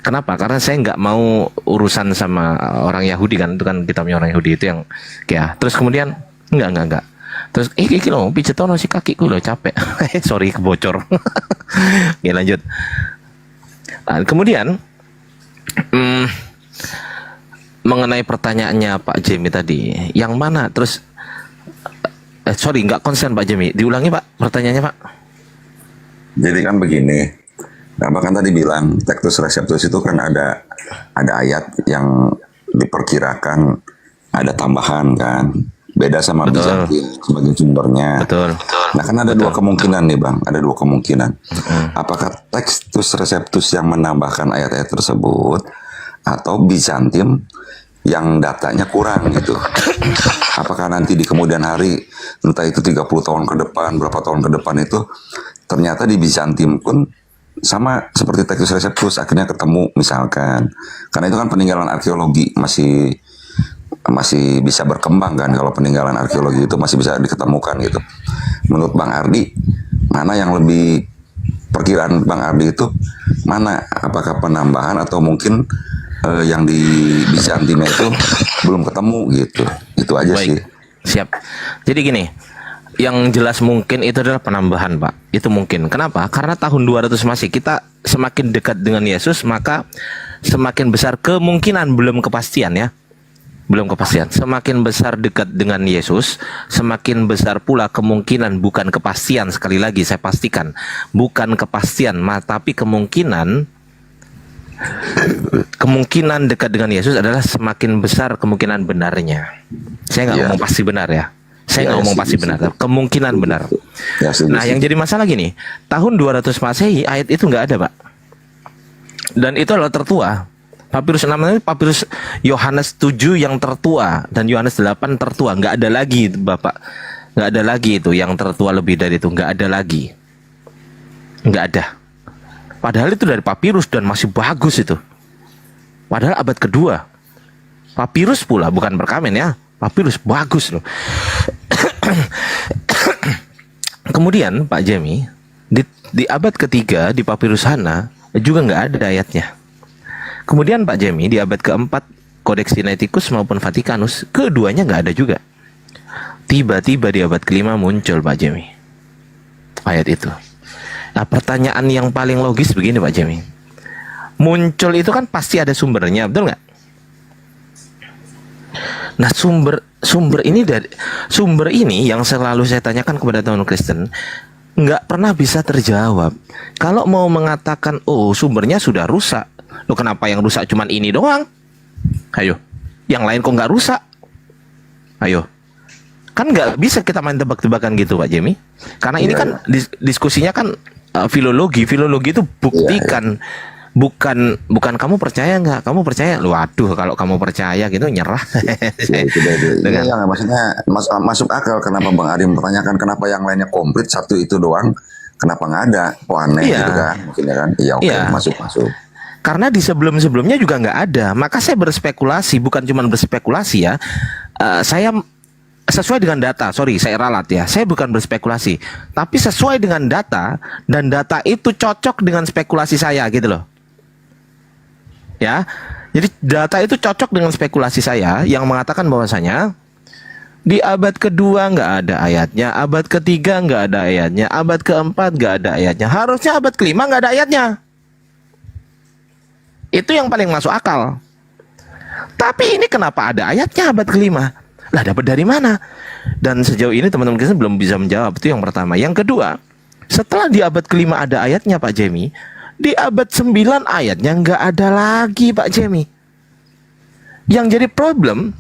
Kenapa? Karena saya nggak mau urusan sama orang Yahudi kan, itu kan kitabnya orang Yahudi itu yang ya. Terus kemudian enggak. Terus iki lo pijet ono si kakiku lo capek. Sorry kebocor. Oke, lanjut. Nah, kemudian mengenai pertanyaannya Pak Jemi tadi, yang mana terus sorry nggak konsen Pak Jemi, diulangi Pak pertanyaannya Pak. Jadi kan begini, nah bahkan tadi bilang Textus Receptus itu kan ada ayat yang diperkirakan ada tambahan kan, beda sama Byzantium sebagai sumbernya. Betul. Nah kan ada 2 kemungkinan nih Bang, ada 2 kemungkinan. Apakah Textus Receptus yang menambahkan ayat-ayat tersebut atau Byzantium yang datanya kurang gitu. Apakah nanti di kemudian hari, entah itu 30 tahun ke depan, berapa tahun ke depan itu, ternyata di Byzantium pun sama seperti Textus Receptus akhirnya ketemu misalkan. Karena itu kan peninggalan arkeologi masih bisa berkembang kan, kalau peninggalan arkeologi itu masih bisa diketemukan gitu. Menurut Bang Ardi, mana yang lebih, perkiraan Bang Ardi itu mana? Apakah penambahan atau mungkin yang di Byzantium itu belum ketemu gitu? Itu aja. Baik, sih. Siap. Jadi gini, yang jelas mungkin itu adalah penambahan Pak. Itu mungkin. Kenapa? Karena tahun 200 Masehi kita semakin dekat dengan Yesus, maka semakin besar kemungkinan, belum kepastian ya. Belum kepastian. Semakin besar dekat dengan Yesus, semakin besar pula kemungkinan, bukan kepastian, sekali lagi saya pastikan, bukan kepastian, tapi kemungkinan dekat dengan Yesus adalah semakin besar kemungkinan benarnya. Saya nggak ngomong pasti benar ya. Saya nggak ngomong pasti benar, kemungkinan benar. Nah, yang jadi masalah gini, tahun 200 Masehi ayat itu nggak ada Pak. Dan itu adalah tertua. Papirus 6 itu papirus Yohanes 7 yang tertua dan Yohanes 8 tertua. Nggak ada lagi Bapak. Nggak ada lagi itu yang tertua lebih dari itu. Nggak ada lagi. Nggak ada. Padahal itu dari papirus dan masih bagus itu. Padahal abad kedua. Papirus pula, bukan perkamen ya. Papirus bagus loh. Kemudian Pak Jemi, di abad ketiga di papirus Hana juga nggak ada ayatnya. Kemudian Pak Jemi di abad keempat Codex Sinaiticus maupun Vaticanus, keduanya nggak ada juga. Tiba-tiba di abad kelima muncul Pak Jemi ayat itu. Nah, pertanyaan yang paling logis begini Pak Jemi. Muncul itu kan pasti ada sumbernya, betul nggak? Nah, sumber ini yang selalu saya tanyakan kepada teman Kristen, nggak pernah bisa terjawab. Kalau mau mengatakan, oh sumbernya sudah rusak, lo kenapa yang rusak cuman ini doang? Ayo, yang lain kok nggak rusak? Ayo, kan nggak bisa kita main tebak-tebakan gitu Pak Jemi. Karena ini kan diskusinya kan filologi itu buktikan. Bukan kamu percaya nggak? Kamu percaya? Waduh, kalau kamu percaya gitu nyerah. Yang maksudnya masuk akal kenapa Bang Adi mempertanyakan kenapa yang lainnya komplit, satu itu doang, kenapa nggak ada? Oh aneh gitu kan, mungkin ya kan? Iya oke, masuk. Karena di sebelum-sebelumnya juga nggak ada. Maka saya berspekulasi, bukan cuma berspekulasi ya. Saya sesuai dengan data, saya ralat ya. Saya bukan berspekulasi, tapi sesuai dengan data, dan data itu cocok dengan spekulasi saya gitu loh. Ya, jadi data itu cocok dengan spekulasi saya yang mengatakan bahwasanya di abad kedua nggak ada ayatnya, abad ketiga nggak ada ayatnya, abad keempat nggak ada ayatnya, harusnya abad kelima nggak ada ayatnya. Itu yang paling masuk akal. Tapi ini kenapa ada ayatnya abad kelima? Lah dapat dari mana? Dan sejauh ini teman-teman Kristen belum bisa menjawab. Itu yang pertama. Yang kedua, setelah di abad kelima ada ayatnya Pak Jemi, di abad 9 ayatnya nggak ada lagi Pak Jemi. Yang jadi problem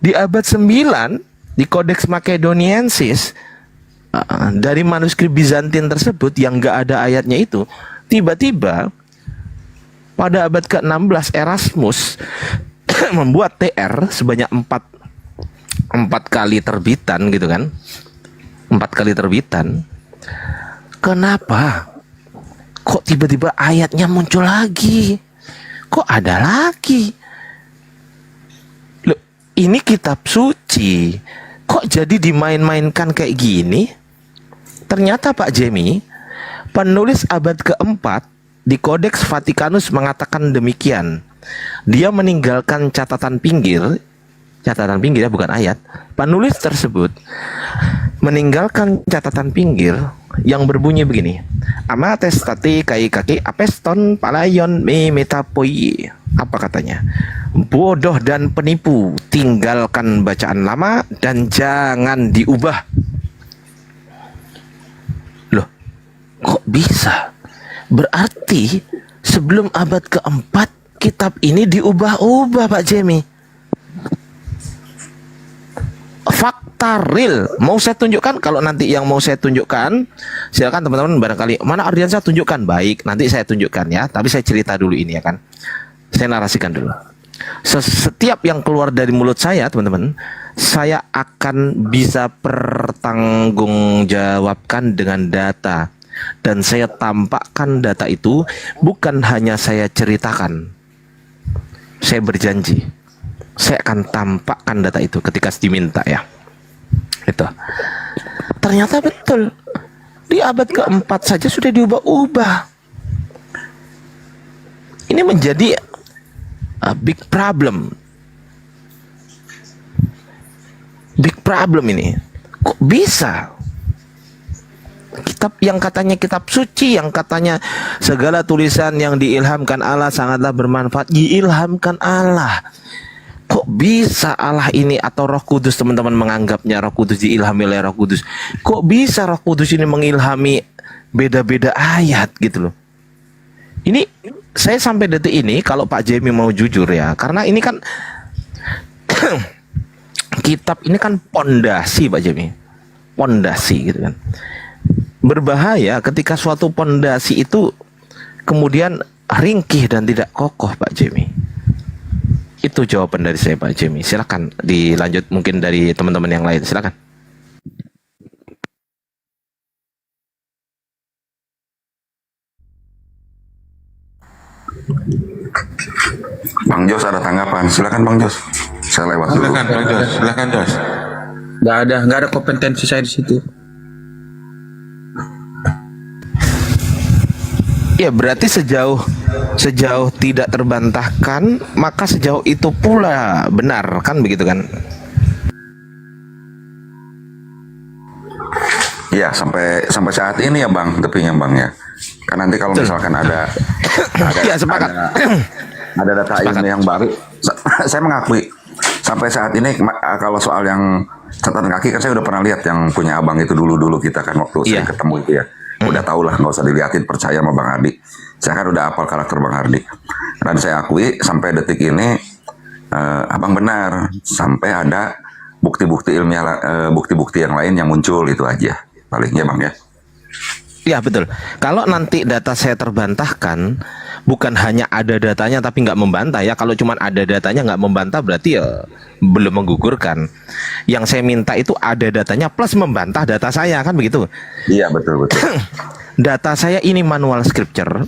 di abad 9 di Codex Macedoniensis dari manuskrip Bizantin tersebut yang nggak ada ayatnya itu, tiba-tiba pada abad ke-16 Erasmus membuat TR sebanyak 4 kali terbitan gitu kan. 4 kali terbitan. Kenapa? Kok tiba-tiba ayatnya muncul lagi? Kok ada lagi? Loh, ini kitab suci. Kok jadi dimain-mainkan kayak gini? Ternyata Pak Jemi, penulis abad keempat di Codex Vaticanus mengatakan demikian. Dia meninggalkan catatan pinggir ya, bukan ayat. Penulis tersebut meninggalkan catatan pinggir yang berbunyi begini: Amatestati kai kaki apeston palayon me metapoi. Apa katanya? Bodoh dan penipu, tinggalkan bacaan lama dan jangan diubah. Loh, kok bisa? Berarti sebelum abad keempat kitab ini diubah-ubah Pak Jemi. Fakta real. Mau saya tunjukkan? Kalau nanti yang mau saya tunjukkan, silakan teman-teman, barangkali mana Ardiansa tunjukkan. Baik, nanti saya tunjukkan ya. Tapi saya cerita dulu ini ya kan. Saya narasikan dulu. Setiap yang keluar dari mulut saya, teman-teman, saya akan bisa pertanggungjawabkan dengan data. Dan saya tampakkan data itu, bukan hanya saya ceritakan. Saya berjanji, saya akan tampakkan data itu ketika diminta ya. Itu. Ternyata betul. Di abad keempat saja sudah diubah-ubah. Ini menjadi a big problem. Big problem ini. Kok bisa? Kitab yang katanya kitab suci, yang katanya segala tulisan yang diilhamkan Allah sangatlah bermanfaat, diilhamkan Allah. Kok bisa Allah ini atau Roh Kudus, teman-teman menganggapnya Roh Kudus diilhami oleh Roh Kudus? Kok bisa Roh Kudus ini mengilhami beda-beda ayat gitu loh? Ini saya sampai detik ini kalau Pak Jemi mau jujur ya, karena ini kan kitab ini kan pondasi Pak Jemi, pondasi gitu kan. Berbahaya ketika suatu pondasi itu kemudian ringkih dan tidak kokoh Pak Jemi. Itu jawaban dari saya Pak Jemi. Silakan dilanjut mungkin dari teman-teman yang lain. Silakan. Bang Jos ada tanggapan? Silakan Bang Jos. Saya lewat dulu. Silakan Bang Jos, silakan Jos. Nggak ada kompetensi saya di situ. Ya berarti sejauh tidak terbantahkan, maka sejauh itu pula benar, kan begitu kan? Iya, sampai saat ini ya Bang, tepinya Bang ya. Kan nanti kalau misalkan ada Ya, sepakat. ada data ilmiah yang baru, saya mengakui sampai saat ini kalau soal yang catatan kaki kan saya udah pernah lihat yang punya abang itu dulu kita kan waktu saya ketemu itu ya. Udah tau lah, nggak usah diliatin, percaya sama Bang Ardi. Saya kan udah hafal karakter Bang Ardi. Dan saya akui sampai detik ini abang benar, sampai ada bukti-bukti ilmiah, bukti-bukti yang lain yang muncul, itu aja palingnya Bang ya. Ya betul. Kalau nanti data saya terbantahkan, bukan hanya ada datanya tapi nggak membantah ya. Kalau cuma ada datanya nggak membantah berarti ya belum menggugurkan. Yang saya minta itu ada datanya plus membantah data saya, kan begitu? Iya betul. Data saya ini manual scripture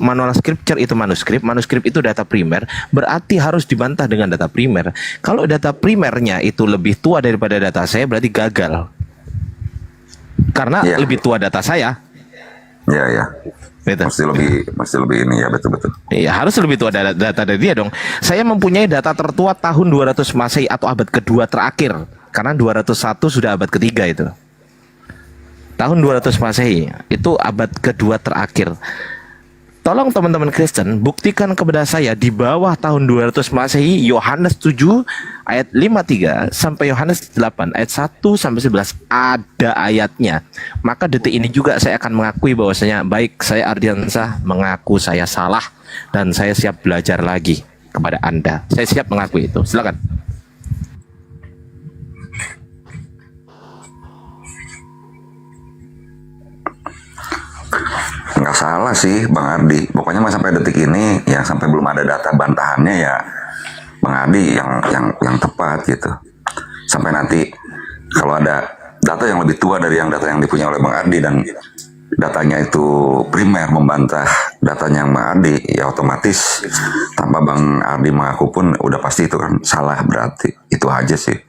itu manuskrip itu data primer, berarti harus dibantah dengan data primer. Kalau data primernya itu lebih tua daripada data saya berarti gagal. Karena lebih tua data saya. Iya. Betul. Mesti lebih ini ya, betul. Iya, harus lebih tua data dari dia dong. Saya mempunyai data tertua tahun 200 Masehi atau abad kedua terakhir. Karena 201 sudah abad ketiga itu. Tahun 200 Masehi itu abad kedua terakhir. Tolong teman-teman Kristen buktikan kepada saya di bawah tahun 200 Masehi Yohanes 7 ayat 53 sampai Yohanes 8 ayat 1 sampai 11 ada ayatnya. Maka detik ini juga saya akan mengakui bahwasanya baik, saya Ardiansah mengaku saya salah dan saya siap belajar lagi kepada Anda. Saya siap mengakui itu. Silakan. Nggak salah sih Bang Ardi. Pokoknya sampai detik ini ya, sampai belum ada data bantahannya ya Bang Ardi yang tepat gitu. Sampai nanti kalau ada data yang lebih tua dari yang data yang dipunya oleh Bang Ardi dan datanya itu primer membantah datanya Bang Ardi, ya otomatis tanpa Bang Ardi mengaku pun udah pasti itu kan salah, berarti itu aja sih.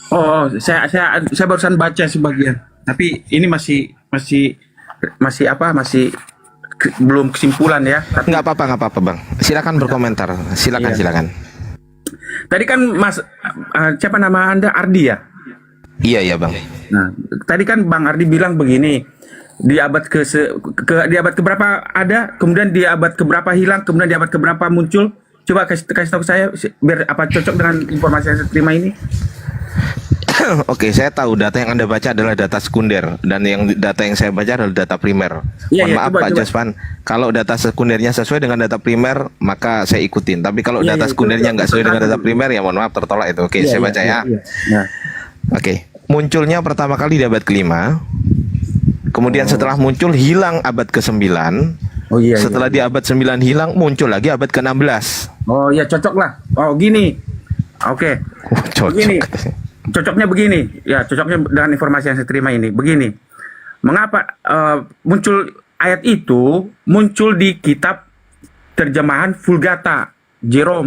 Oh, saya barusan baca sebagian. Tapi ini masih belum kesimpulan ya. Tapi nggak apa-apa Bang. Silakan berkomentar. Silakan. Tadi kan Mas siapa nama Anda, Ardi ya? Iya Bang. Nah, tadi kan Bang Ardi bilang begini, di abad di abad keberapa ada, kemudian di abad keberapa hilang, kemudian di abad keberapa muncul. Coba kasih tahu saya biar apa cocok dengan informasi yang saya terima ini. Oke, saya tahu data yang Anda baca adalah data sekunder dan data yang saya baca adalah data primer. Mohon maaf Pak Jospan, kalau data sekundernya sesuai dengan data primer maka saya ikutin. Tapi kalau data sekundernya nggak sesuai dengan data primer ya mohon maaf, tertolak itu. Oke, saya baca ya. Oke, munculnya pertama kali di abad kelima. Kemudian setelah muncul hilang abad ke-9. Setelah di abad 9 hilang, muncul lagi abad ke-16. Oh iya, cocok lah. Oh gini. Oke. Begini. Cocoknya begini, ya cocoknya dengan informasi yang saya terima ini. Begini, mengapa muncul ayat itu muncul di kitab terjemahan Vulgata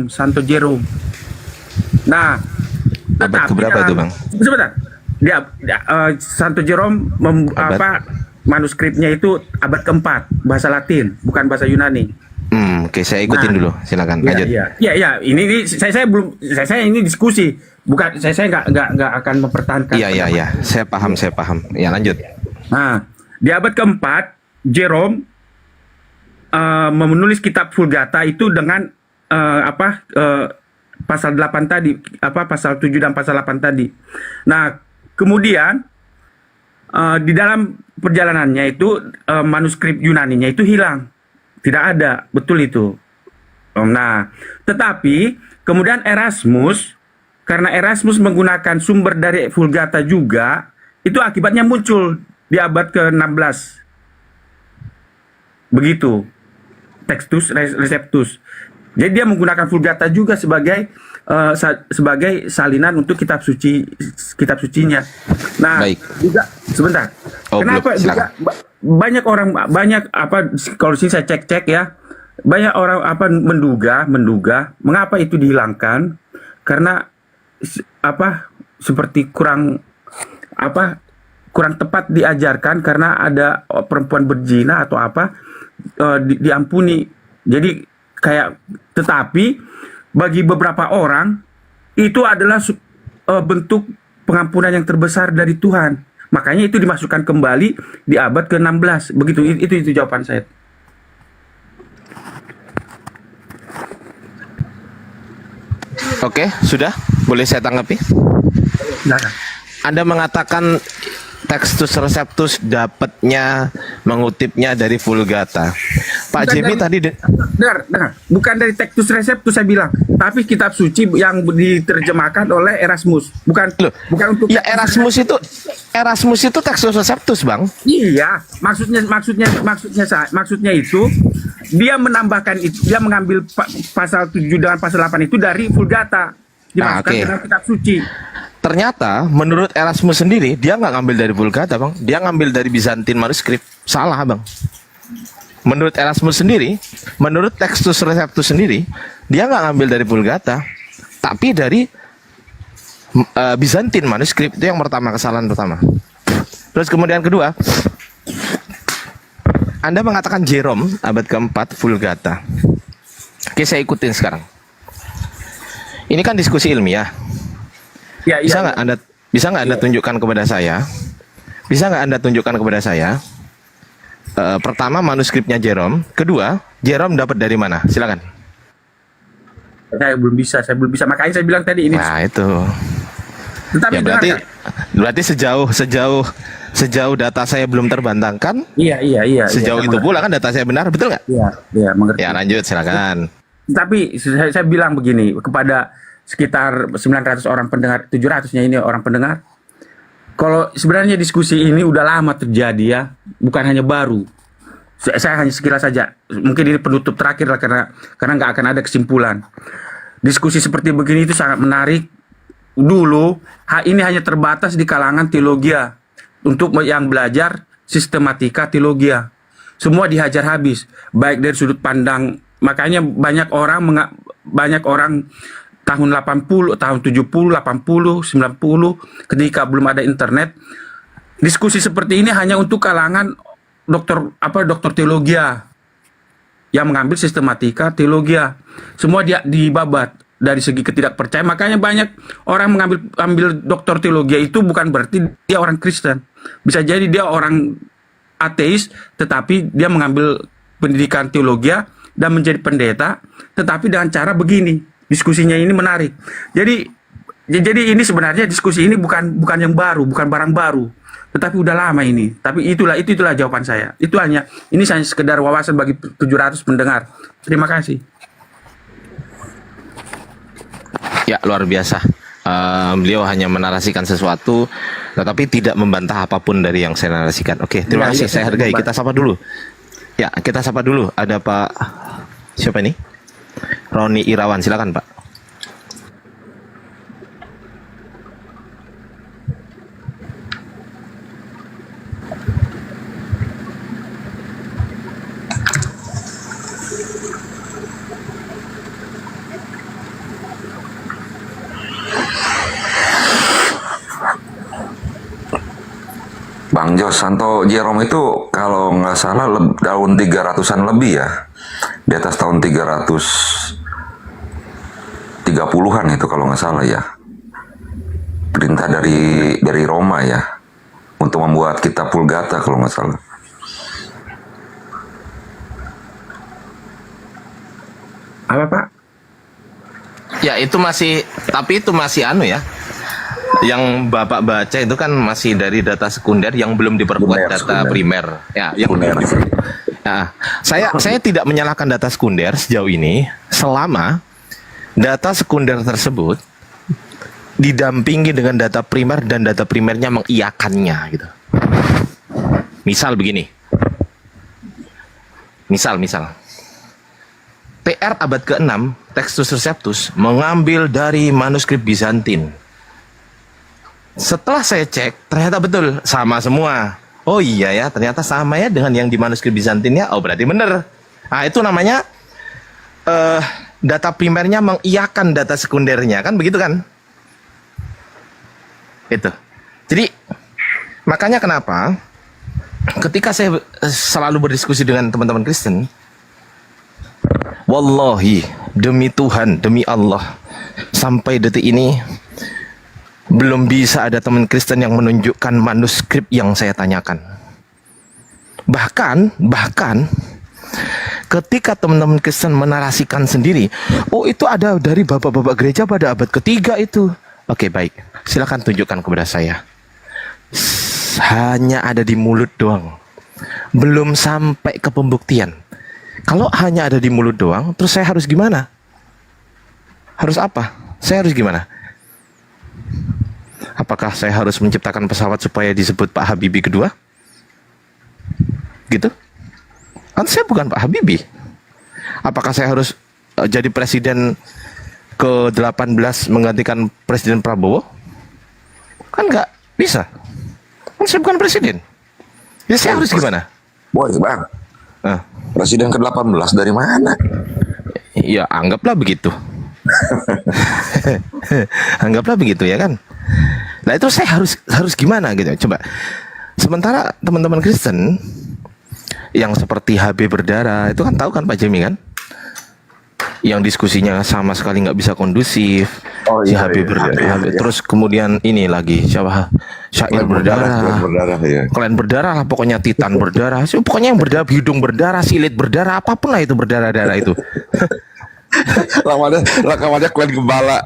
Santo Jerome. Nah, abad keberapa itu Bang? Sebentar, Santo Jerome manuskripnya itu abad keempat, bahasa Latin, bukan bahasa Yunani. Oke, saya ikutin dulu. Silakan lanjut. Iya. Ini saya belum. Saya ini diskusi. Bukan. Saya nggak akan mempertahankan. Iya. Saya paham. Ya lanjut. Nah, di abad keempat, Jerome menulis kitab Vulgata itu dengan pasal 8 tadi, pasal 7 dan pasal 8 tadi. Nah, kemudian di dalam perjalanannya itu manuskrip Yunaninya itu hilang. Tidak ada, betul itu. Nah, tetapi kemudian karena Erasmus menggunakan sumber dari Vulgata juga, itu akibatnya muncul di abad ke-16. Begitu. Textus Receptus. Jadi dia menggunakan Vulgata juga sebagai salinan untuk kitab sucinya. Nah, juga sebentar. Kenapa juga banyak kalau sini saya cek ya, banyak orang menduga mengapa itu dihilangkan karena seperti kurang tepat diajarkan karena ada perempuan berzina atau diampuni. Jadi tetapi bagi beberapa orang itu adalah bentuk pengampunan yang terbesar dari Tuhan. Makanya itu dimasukkan kembali di abad ke-16. Begitu, itu jawaban saya. Oke, sudah? Boleh saya tanggapi? Nah. Anda mengatakan Textus Receptus dapatnya mengutipnya dari Vulgata. Pak Jimmy tadi dengar, bukan dari Textus Receptus saya bilang, tapi kitab suci yang diterjemahkan oleh Erasmus. Bukan untuk ya Erasmus itu Textus Receptus, Bang. Iya, maksudnya itu dia menambahkan itu, dia mengambil pasal 7 dengan pasal 8 itu dari Vulgata. Dimasukkan ke dalam kitab suci. Ternyata menurut Erasmus sendiri dia nggak ngambil dari Vulgata, Bang. Dia ngambil dari Bizantin manuskrip. Salah, Bang. Menurut Erasmus sendiri, menurut Textus Receptus sendiri, dia nggak ngambil dari Vulgata, tapi dari Bizantin manuskrip. Itu yang pertama, kesalahan pertama. Terus kemudian kedua, Anda mengatakan Jerome abad keempat Vulgata. Oke, saya ikutin sekarang. Ini kan diskusi ilmiah. Ya, bisa nggak Anda tunjukkan kepada saya? Bisa nggak Anda tunjukkan kepada saya? Pertama manuskripnya Jerome, kedua Jerome dapat dari mana? Silakan. Saya belum bisa. Makanya saya bilang tadi ini. Nah itu. Tetapi ya berarti sejauh data saya belum terbantahkan. Iya. Sejauh itu pula kan data saya benar, betul nggak? Iya, mengerti. Ya lanjut, silakan. Tapi saya bilang begini kepada sekitar 900 orang pendengar, 700-nya ini orang pendengar. Kalau sebenarnya diskusi ini udah lama terjadi ya, bukan hanya baru. Saya hanya sekilas saja. Mungkin ini penutup terakhir lah karena nggak akan ada kesimpulan. Diskusi seperti begini itu sangat menarik. Dulu ini hanya terbatas di kalangan teologia untuk yang belajar sistematika teologia. Semua dihajar habis, baik dari sudut pandang. Makanya banyak orang tahun 80, tahun 70, 80, 90 ketika belum ada internet, diskusi seperti ini hanya untuk kalangan dokter teologia yang mengambil sistematika teologia. Semua dia dibabat dari segi ketidakpercayaan. Makanya banyak orang mengambil dokter teologi itu bukan berarti dia orang Kristen. Bisa jadi dia orang ateis, tetapi dia mengambil pendidikan teologi dan menjadi pendeta, tetapi dengan cara begini. Diskusinya ini menarik. Jadi ini sebenarnya diskusi ini bukan yang baru, bukan barang baru, tetapi udah lama ini. Tapi itulah jawaban saya. Ini hanya sekedar wawasan bagi 700 pendengar. Terima kasih. Ya, luar biasa. Beliau hanya menarasikan sesuatu, tetapi tidak membantah apapun dari yang saya narasikan. Oke, terima kasih. Saya hargai. Kita sapa dulu. Ya, kita sapa dulu. Ada Pak, siapa ini? Roni Irawan, silakan Pak. Bang Jos, Santo Jerome itu kalau nggak salah tahun 300-an lebih ya. Di atas tahun 330-an itu kalau nggak salah ya. Perintah dari Roma ya. Untuk membuat kitab Vulgata kalau nggak salah. Apa Pak? Ya tapi itu masih ya. Yang Bapak baca itu kan masih dari data sekunder yang belum diperkuat data primer. Ya, yang primer. Nah, saya tidak menyalahkan data sekunder sejauh ini selama data sekunder tersebut didampingi dengan data primer dan data primernya mengiyakannya gitu. Misal begini. Misal PR abad ke-6 Textus Receptus mengambil dari manuskrip Bizantin. Setelah saya cek, ternyata betul, sama semua. Oh iya ya, ternyata sama ya dengan yang di manuskrip Bizantin ya. Oh berarti benar. Nah itu namanya data primernya mengiyakan data sekundernya, kan begitu kan? Itu. Jadi makanya kenapa ketika saya selalu berdiskusi dengan teman-teman Kristen, wallahi, demi Tuhan, demi Allah, sampai detik ini belum bisa ada teman Kristen yang menunjukkan manuskrip yang saya tanyakan. Bahkan ketika teman-teman Kristen menarasikan sendiri, oh itu ada dari bapak-bapak gereja pada abad ketiga itu. Oke, baik, silakan tunjukkan kepada saya. Hanya ada di mulut doang, belum sampai ke pembuktian. Kalau hanya ada di mulut doang, terus saya harus gimana? Harus apa? Saya harus gimana? Apakah saya harus menciptakan pesawat supaya disebut Pak Habibie kedua? Gitu? Kan saya bukan Pak Habibie. Apakah saya harus jadi presiden ke-18 menggantikan Presiden Prabowo? Kan nggak bisa. Kan saya bukan presiden. Jadi saya harus gimana? Boy, Bang. Presiden ke-18 dari mana? Ya, anggaplah begitu. Anggaplah begitu ya kan. Nah itu saya harus gimana gitu. Coba. Sementara teman-teman Kristen yang seperti HB berdarah itu kan tahu kan Pak Jemi kan, yang diskusinya sama sekali nggak bisa kondusif. Si HB berdarah. Terus kemudian ini lagi siapa, Syair berdarah, Klan berdarah lah, pokoknya Titan berdarah, pokoknya yang berdarah, hidung berdarah, silit berdarah, apapun lah itu berdarah-darah itu. Rekamannya Klan Gembala.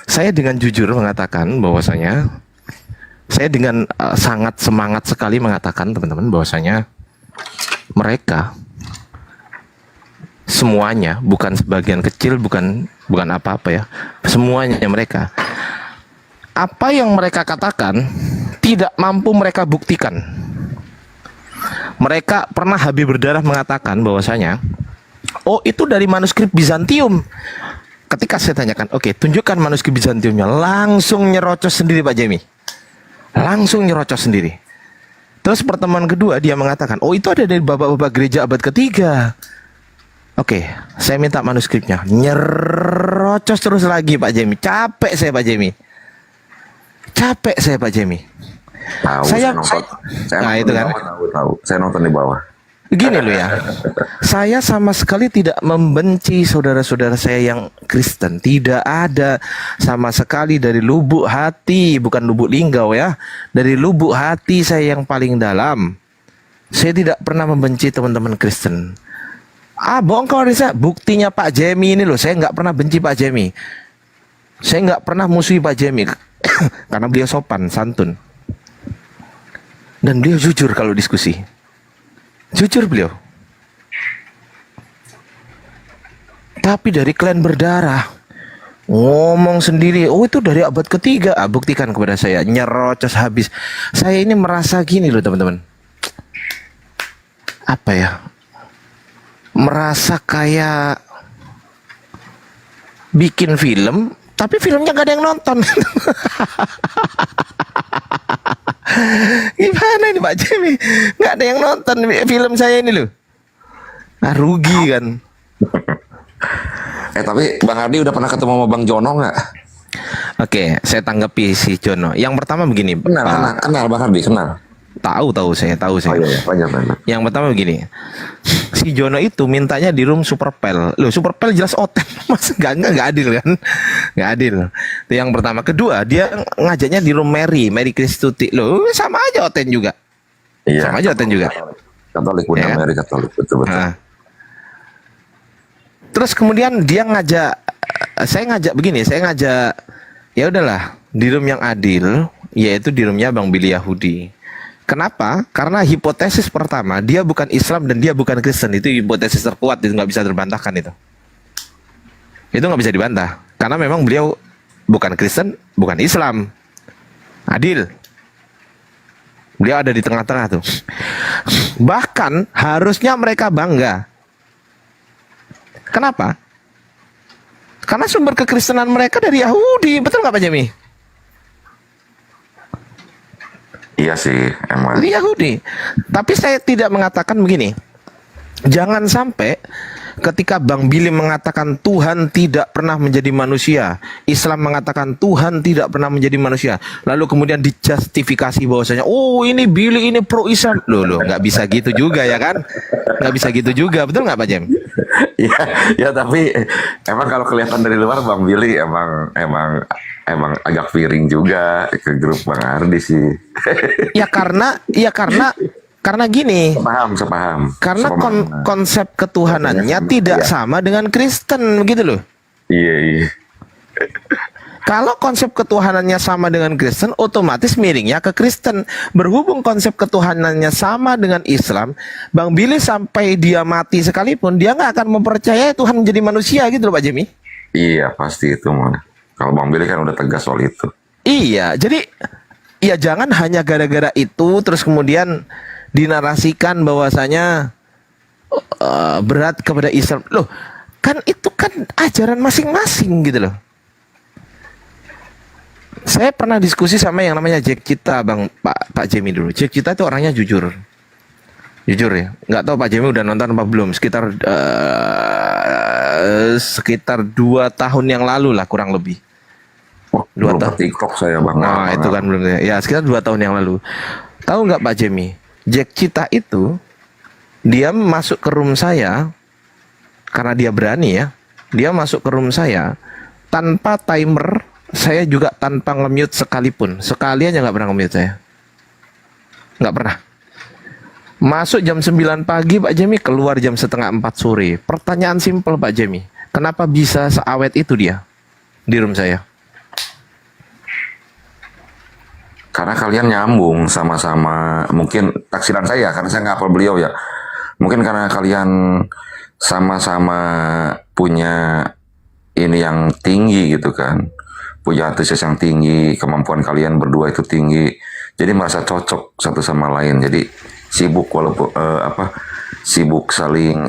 Saya dengan jujur mengatakan bahwasanya, saya dengan sangat semangat sekali mengatakan teman-teman bahwasanya mereka semuanya, bukan sebagian kecil, bukan apa-apa ya, semuanya mereka, apa yang mereka katakan tidak mampu mereka buktikan. Mereka pernah Habib berdarah mengatakan bahwasanya, oh itu dari manuskrip Bizantium. Ketika saya tanyakan, oke, tunjukkan manuskrip Bizantiumnya, langsung nyerocos sendiri Pak Jemi, langsung nyerocos sendiri. Terus pertemuan kedua dia mengatakan, oh itu ada dari bapak-bapak gereja abad ketiga. Oke, saya minta manuskripnya. Nyerocos terus lagi Pak Jemi. Capek saya Pak Jemi. Capek saya Pak Jemi. Saya nah itu kan. Tahu. Saya nonton di bawah. Gini loh ya. Saya sama sekali tidak membenci saudara-saudara saya yang Kristen. Tidak ada sama sekali, dari lubuk hati, bukan lubuk linggau ya. Dari lubuk hati saya yang paling dalam, saya tidak pernah membenci teman-teman Kristen. Bohong kau Risa. Buktinya Pak Jemi ini loh, saya nggak pernah benci Pak Jemi. Saya nggak pernah musuhi Pak Jemi karena beliau sopan, santun, dan beliau jujur kalau diskusi. Jujur beliau. Tapi dari Klan berdarah ngomong sendiri, oh itu dari abad ketiga. Buktikan kepada saya. Nyerocos habis. Saya ini merasa gini loh teman-teman, apa ya, merasa kayak bikin film, tapi filmnya gak ada yang nonton. Gimana ini Pak Jemi? Gak ada yang nonton film saya ini loh. Rugi kan. Tapi Bang Ardi udah pernah ketemu sama Bang Jono nggak? Oke, saya tanggapi si Jono. Yang pertama begini. Kenal Bang Ardi, kenal. Tahu saya. Oh, iya, banyak. Yang pertama begini, si Jono itu mintanya di room Superpel. Loh, Superpel jelas oten, mas nggak adil kan? Nggak adil. Itu yang pertama. Kedua, dia ngajaknya di room Mary Kristuti. Loh, sama aja oten juga. Iya. Sama aja oten juga. Katolik punya Ya. Mary Katolik, betul. Nah. Terus kemudian dia saya ngajak, ya udahlah di room yang adil, yaitu di roomnya Bang Billy Yahudi. Kenapa? Karena hipotesis pertama, dia bukan Islam dan dia bukan Kristen. Itu hipotesis terkuat, itu nggak bisa terbantahkan itu. Itu nggak bisa dibantah. Karena memang beliau bukan Kristen, bukan Islam. Adil. Beliau ada di tengah-tengah tuh. Bahkan harusnya mereka bangga. Kenapa? Karena sumber kekristenan mereka dari Yahudi. Betul nggak Pak Jemi? Iya sih, emang. Yahudi. Tapi saya tidak mengatakan begini. Jangan sampai ketika Bang Billy mengatakan Tuhan tidak pernah menjadi manusia, Islam mengatakan Tuhan tidak pernah menjadi manusia, lalu kemudian dijustifikasi bahwasanya oh ini Billy ini pro Islam. Loh, nggak bisa gitu juga ya kan? Nggak bisa gitu juga, betul nggak Pak Jem? Ya tapi emang kalau kelihatan dari luar Bang Billy emang agak piring juga ke grup Bang Ardi sih. Karena gini, sepaham. Karena konsep ketuhanannya tidak sama dengan Kristen, begitu loh. Iya. Kalau konsep ketuhanannya sama dengan Kristen, otomatis miringnya ke Kristen. Berhubung konsep ketuhanannya sama dengan Islam, Bang Billy sampai dia mati sekalipun, dia nggak akan mempercayai Tuhan menjadi manusia gitu loh Pak Jemi. Iya, pasti itu mah. Kalau Bang Billy kan udah tegas soal itu. Iya, jadi ya jangan hanya gara-gara itu terus kemudian dinarasikan bahwasanya berat kepada Islam. Loh, kan itu kan ajaran masing-masing gitu loh. Saya pernah diskusi sama yang namanya Jack Cita, Pak Jemi dulu. Jack Cita itu orangnya jujur ya. Nggak tahu Pak Jemi udah nonton apa belum. Sekitar 2 tahun yang lalu lah kurang lebih. 2 tahun TikTok saya Bang. Nah, itu kan belum ya, sekitar 2 tahun yang lalu. Tahu nggak Pak Jemi? Jack Cita itu dia masuk ke room saya karena dia berani ya. Dia masuk ke room saya tanpa timer, saya juga tanpa nge-mute sekalipun. Sekali aja nggak pernah nge-mute saya. Nggak pernah. Masuk jam 9 pagi Pak Jemi, keluar jam 3:30 sore. Pertanyaan simpel Pak Jemi, kenapa bisa seawet itu dia di room saya? Karena kalian nyambung sama-sama, mungkin taksiran saya, karena saya nggak hafal beliau ya. Mungkin karena kalian sama-sama punya ini yang tinggi gitu kan. Punya antusias yang tinggi, kemampuan kalian berdua itu tinggi. Jadi merasa cocok satu sama lain. Jadi sibuk walaupun sibuk saling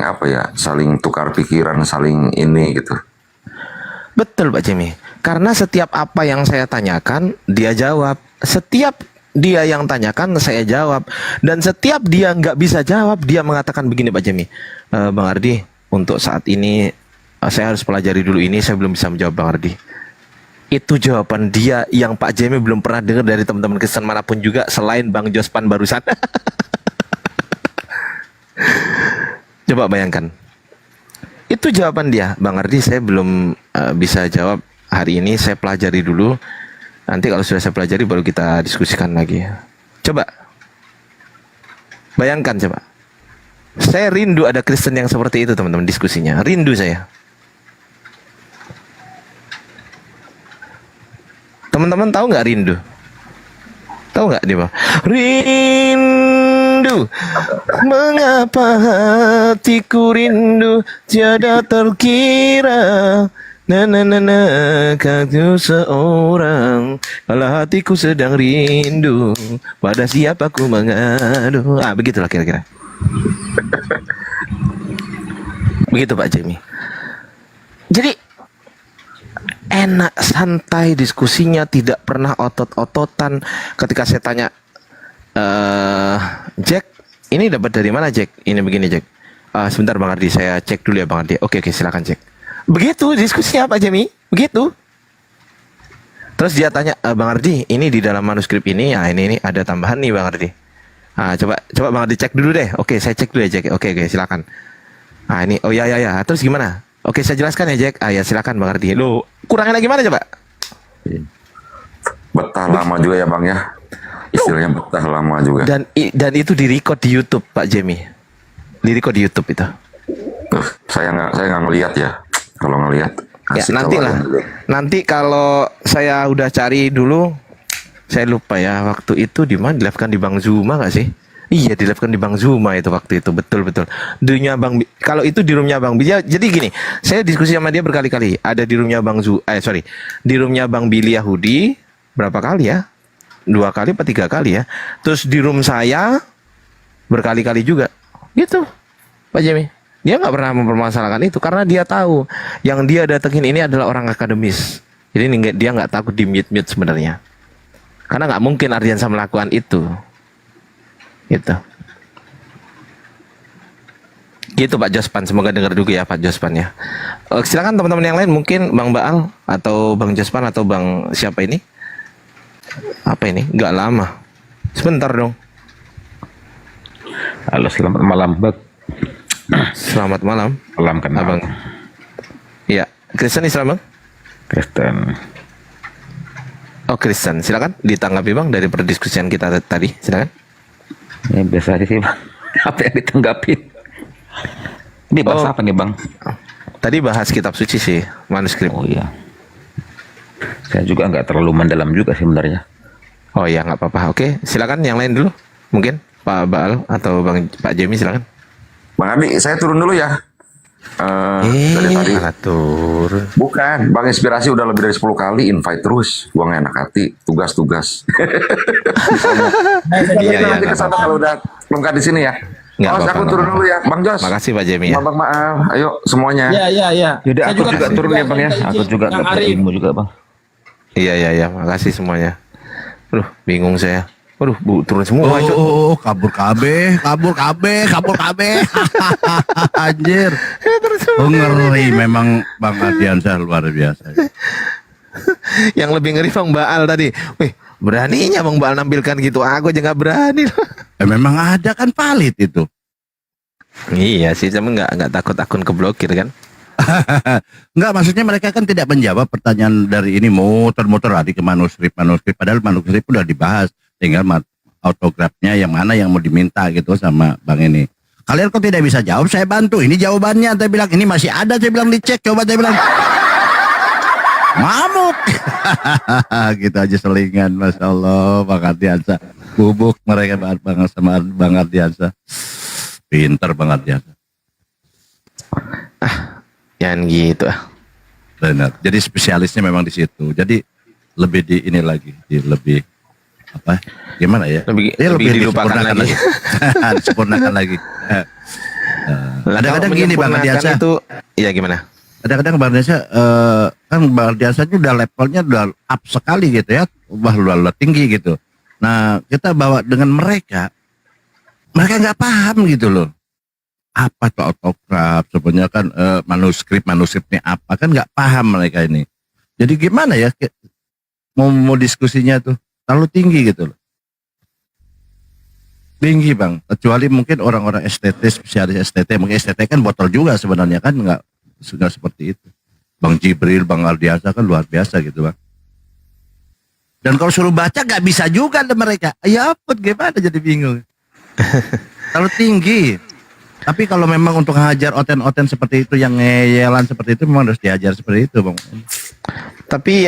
saling tukar pikiran, saling ini gitu. Betul Pak Jemi. Karena setiap apa yang saya tanyakan, dia jawab. Setiap dia yang tanyakan, saya jawab. Dan setiap dia nggak bisa jawab, dia mengatakan begini Pak Jemi. Bang Ardi, untuk saat ini saya harus pelajari dulu ini, saya belum bisa menjawab Bang Ardi. Itu jawaban dia yang Pak Jemi belum pernah dengar dari teman-teman Kristen manapun juga selain Bang Jospan barusan. Coba bayangkan. Itu jawaban dia. Bang Ardi, saya belum bisa jawab hari ini, saya pelajari dulu. Nanti kalau sudah saya pelajari baru kita diskusikan lagi. Coba bayangkan coba. Saya rindu ada Kristen yang seperti itu teman-teman diskusinya. Rindu saya. Teman-teman tahu nggak rindu? Tahu nggak dia? Rindu, mengapa hatiku rindu tiada terkira. Kau seorang, kalau hatiku sedang rindu, pada siapa ku mengadu. Begitulah kira-kira. Begitu Pak Jemi. Jadi enak, santai diskusinya, tidak pernah otot-ototan. Ketika saya tanya, Jack, ini dapat dari mana Jack? Ini begini Jack. Sebentar Bang Ardi, saya cek dulu ya Bang Ardi. Oke, silakan Jack. Begitu diskusinya Pak Jemi, begitu. Terus dia tanya, Bang Ardi, ini di dalam manuskrip ini, ini ada tambahan nih Bang Ardi. Coba Bang Ardi cek dulu deh. Oke, saya cek dulu ya Jack. Oke, silakan. Ini, oh ya. Terus gimana? Oke, saya jelaskan ya Jack. Ya silakan Bang Ardi. Loh, kurangnya gimana coba? Betah lama juga ya Bang ya. Istilahnya betah lama juga. Dan itu direcord di YouTube Pak Jemi. Direcord di YouTube itu. Saya nggak ngelihat ya. Kalau ngelihat ya nanti kalau saya udah cari dulu, saya lupa ya waktu itu di mana, di-live-kan di Bang Zuma nggak sih? Iya, di-live-kan di Bang Zuma itu waktu itu, betul. Dunia Bang, kalau itu di roomnya Bang Billy. Jadi gini, saya diskusi sama dia berkali-kali. Ada di roomnya di roomnya Bang Billy Yahudi berapa kali ya? 2 kali apa 3 kali ya? Terus di room saya berkali-kali juga, gitu, Pak Jemi. Dia nggak pernah mempermasalahkan itu karena dia tahu yang dia datengin ini adalah orang akademis. Jadi dia nggak takut di mute sebenarnya. Karena nggak mungkin Ardiansa melakukan itu. Gitu. Gitu Pak Jospan, semoga dengar juga ya Pak Jospan ya. Silakan teman-teman yang lain, mungkin Bang Baal atau Bang Jospan atau Bang siapa ini? Apa ini? Nggak lama. Sebentar dong. Halo, selamat malam, Bang. Selamat malam. Salam kenal. Abang. Iya, Kristen Islam Bang? Kristen. Oh Kristen, silakan ditanggapi Bang dari perdiskusian kita tadi, silakan. Ya biasa aja sih Bang. Apa yang ditanggapin? Ini bahas apa nih Bang? Tadi bahas kitab suci sih, manuskrip. Oh iya. Saya juga nggak terlalu mendalam juga sih sebenarnya. Oh iya, nggak apa-apa. Oke, silakan yang lain dulu. Mungkin Pak Baal atau Pak Jemi silakan. Bang Adi, saya turun dulu ya. Dari tadi. Turun. Bukan, Bang Inspirasi udah lebih dari 10 kali invite terus. Gua nggak enak hati, tugas-tugas. Iya, nanti kesana kalau udah lengkap di sini ya. Nggak Mas, apa-apa, aku turun dulu ya, Bang Jos. Makasih Pak Jemi ya. Bang maaf, ayo semuanya. Yaudah, aku juga turun ya Bang ya. Aku juga nggak berilmu juga Bang. Iya, makasih semuanya. Aduh, bingung saya. Waduh, Bu, turun semua. Kabur KB. Anjir. Ngeri memang Bang Ardiansyah luar biasa. Yang lebih ngeri Bang Baal tadi. Wih, beraninya Bang Baal nampilkan gitu. Aku aja nggak berani. Memang ada kan valid itu. Iya sih, cuma nggak takut akun keblokir kan? Enggak, maksudnya mereka kan tidak menjawab pertanyaan dari ini, muter-muter lagi ke manuskrip. Padahal manuskrip udah dibahas. Tinggal autografnya yang mana yang mau diminta gitu sama Bang ini. Kalian kok tidak bisa jawab, saya bantu. Ini jawabannya, saya bilang ini masih ada, saya bilang dicek, coba saya bilang. Ngamuk. Gitu aja selingan, Masya Allah, Bang Ardiansyah. Bubuk mereka banget sama Bang Ardiansyah. Pinter Bang Ardiansyah. Jangan gitu ah. Benar. Jadi spesialisnya memang di situ. Jadi lebih di ini lagi, lebih apa? Gimana ya? Lebih dilupakan lagi. Disempurnakan lagi. Kadang-kadang gini Bang Ardiansyah itu, ya gimana? Kadang-kadang Bang Ardiansyah kan Bang Ardiansyah udah levelnya udah up sekali gitu ya, luar tinggi gitu. Nah kita bawa dengan mereka nggak paham gitu loh. Apa tuh autograf? Sebenarnya kan manuskripnya apa kan nggak paham mereka ini. Jadi gimana ya mau diskusinya tuh terlalu tinggi gitu loh. Tinggi Bang. Kecuali mungkin orang-orang estetis, spesialis STT. Mungkin STT kan botol juga sebenarnya kan nggak sudah seperti itu. Bang Jibril, Bang Ardiansyah kan luar biasa gitu Bang. Dan kalau suruh baca nggak bisa juga ada mereka. Ya ampun gimana jadi bingung. Terlalu tinggi. Tapi kalau memang untuk ngajar oten-oten seperti itu, yang ngeyelan seperti itu memang harus diajar seperti itu Bang. Tapi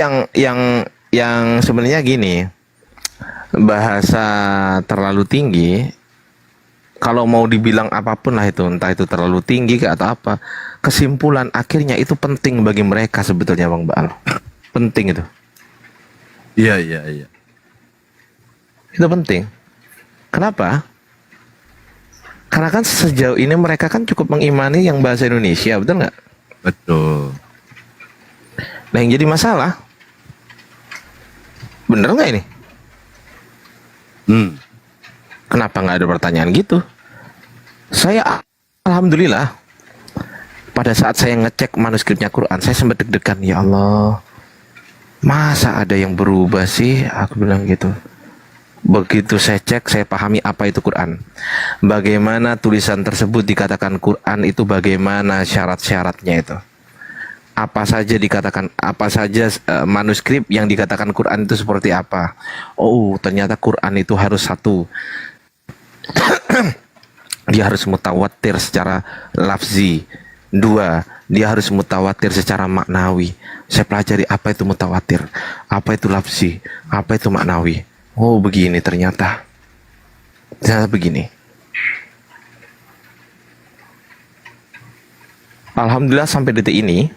yang sebenarnya gini, bahasa terlalu tinggi, kalau mau dibilang apapun lah itu, entah itu terlalu tinggi atau apa, kesimpulan akhirnya itu penting bagi mereka sebetulnya Bang Baal. Penting itu. Iya. Itu penting. Kenapa? Karena kan sejauh ini mereka kan cukup mengimani yang bahasa Indonesia, betul nggak? Betul. Nah yang jadi masalah, bener nggak ini? Kenapa nggak ada pertanyaan gitu? Saya alhamdulillah pada saat saya ngecek manuskripnya Quran, saya sempat deg-degan, ya Allah, masa ada yang berubah sih? Aku bilang gitu. Begitu saya cek, saya pahami apa itu Quran. Bagaimana tulisan tersebut dikatakan Quran itu, bagaimana syarat-syaratnya itu. Apa saja dikatakan, apa saja manuskrip yang dikatakan Quran itu seperti apa. Oh, ternyata Quran itu harus satu. Dia harus mutawatir secara lafzi. Dua, dia harus mutawatir secara maknawi. Saya pelajari apa itu mutawatir, apa itu lafzi, apa itu maknawi. Oh begini ternyata begini. Alhamdulillah sampai detik ini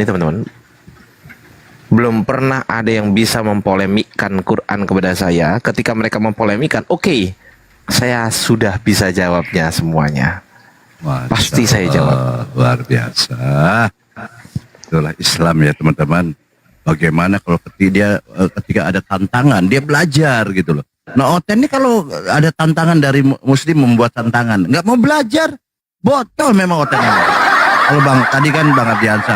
teman-teman, belum pernah ada yang bisa mempolemikkan Quran kepada saya. Ketika mereka mempolemikkan, oke, saya sudah bisa jawabnya semuanya. Pasti saya jawab. Luar biasa. Itulah Islam ya teman-teman. Bagaimana kalau ketika ada tantangan, dia belajar gitu loh. Nah Oten ini kalau ada tantangan dari Muslim membuat tantangan, nggak mau belajar, botol memang Oten ini. Kalau Bang tadi kan Bang Ardiansa,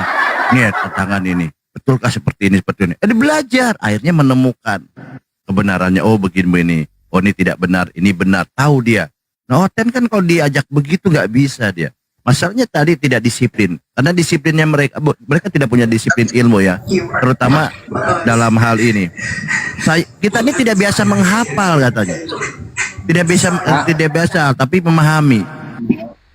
nih tantangan ini, betulkah seperti ini seperti ini? Dia belajar, akhirnya menemukan kebenarannya. Oh begini, oh ini tidak benar, ini benar, tahu dia. Nah Oten kan kalau diajak begitu nggak bisa dia. Masalahnya tadi tidak disiplin, karena disiplinnya mereka tidak punya disiplin ilmu ya, terutama dalam hal ini. Kita ini tidak biasa menghafal katanya, tidak biasa, tapi memahami.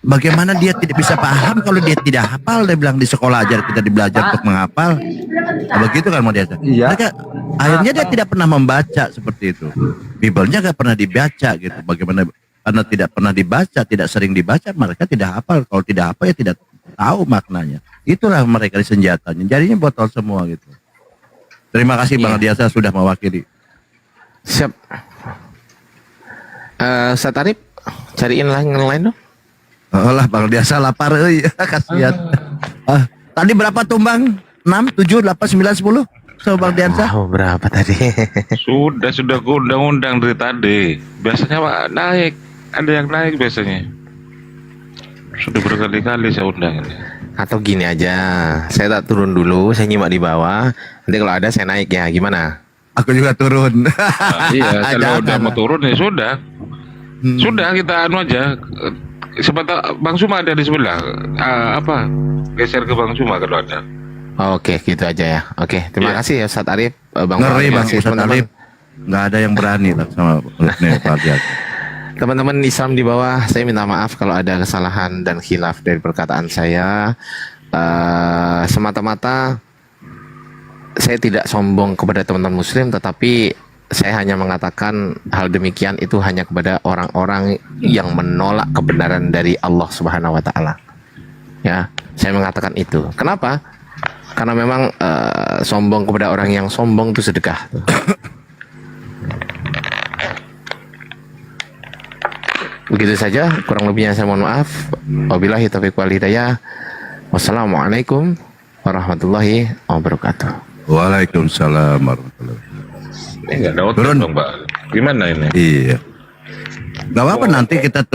Bagaimana dia tidak bisa paham kalau dia tidak hafal? Dia bilang di sekolah aja kita belajar untuk menghafal. Nah, begitu kan model. Mereka akhirnya dia tidak pernah membaca seperti itu. Biblenya nggak pernah dibaca gitu. Bagaimana? Karena tidak pernah dibaca, tidak sering dibaca, mereka tidak hafal. Kalau tidak hafal ya tidak tahu maknanya. Itulah mereka di senjatanya. Jadinya botol semua gitu. Terima kasih Bang Ardiansa sudah mewakili. Siap. Ustaz Arif, cariin yang lain dong. Oh lah Bang Ardiansa lapar, kasihan. Tadi berapa tumbang? 6, 7, 8, 9, 10? So Bang Ardiansa? Oh, berapa tadi? Sudah aku undang-undang dari tadi. Biasanya Pak naik, ada yang naik biasanya. Sudah berkali-kali saya undang ini. Atau gini aja, saya tak turun dulu, saya nyimak di bawah. Nanti kalau ada saya naik ya, gimana? Aku juga turun. Iya, kalau udah mau turun ya sudah. Sudah kita anu aja. Sebentar Bang Suma ada di sebelah. Geser ke Bang Suma kalau ada. Oke, gitu aja ya. Oke, terima kasih ya Ustaz Arif. Bang Ngeri Bang Ustaz Ustaz Arif. Nggak ada yang berani lah sama Pak Ardiansa. Teman-teman Islam di bawah, saya minta maaf kalau ada kesalahan dan khilaf dari perkataan saya. Semata-mata saya tidak sombong kepada teman-teman Muslim, tetapi saya hanya mengatakan hal demikian itu hanya kepada orang-orang yang menolak kebenaran dari Allah Subhanahu Wa Taala. Ya, saya mengatakan itu. Kenapa? Karena memang sombong kepada orang yang sombong itu sedekah. Begitu saja, kurang lebihnya saya mohon maaf. Wabillahi taufiq wal hidayah. Wassalamualaikum warahmatullahi wabarakatuh. Waalaikumsalam warahmatullahi wabarakatuh. Ini nggak ada turun dong Pak. Gimana ini? Iya. Gak apa-apa, nanti kita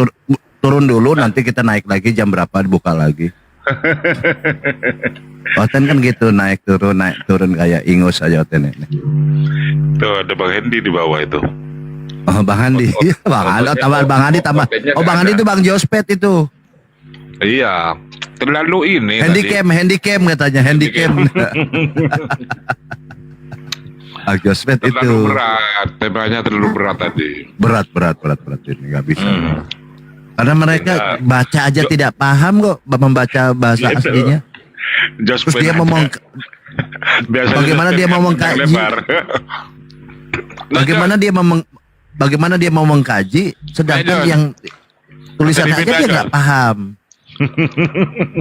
turun dulu, nanti kita naik lagi jam berapa dibuka lagi. Oten kan gitu, naik turun kayak ingus aja Oten ini. Tuh ada Bang Hendi di bawah itu. Oh Bang Andi, Bang Andi tambah Bang Andi tambah. Oh Bang Andi itu Bang Jospet itu. Iya, terlalu ini. Handycam katanya, handycam. Bang Jospet itu. Terlalu berat, temanya terlalu berat tadi. Berat ini nggak bisa. Karena mereka baca aja tidak paham kok membaca bahasa aslinya. Terus dia ngomong bagaimana dia mau mengkaji? Bagaimana dia mau mengkaji sedangkan yang tulisan aja dia nggak paham.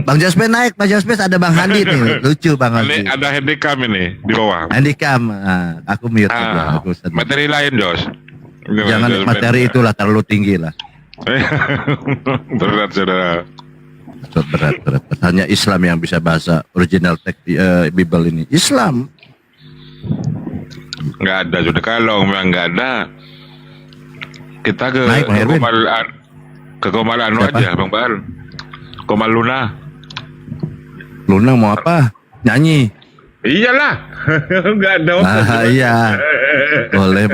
Bang Jospet naik, Bang Jospet ada Bang Handi nih, lucu Bang Handi. Ada handycam ini di bawah. Handycam, aku mute aja. Materi lain Jos. Jangan materi itulah terlalu tinggi lah. Berat saudara. Berat. Hanya Islam yang bisa bahasa original text Bible ini. Islam. Nggak ada sudah, kalau memang nggak ada kita ke Komal anu aja Bang Bar. Komal Luna mau apa? Nyanyi. Iyalah. Nggak ada. Iya. Boleh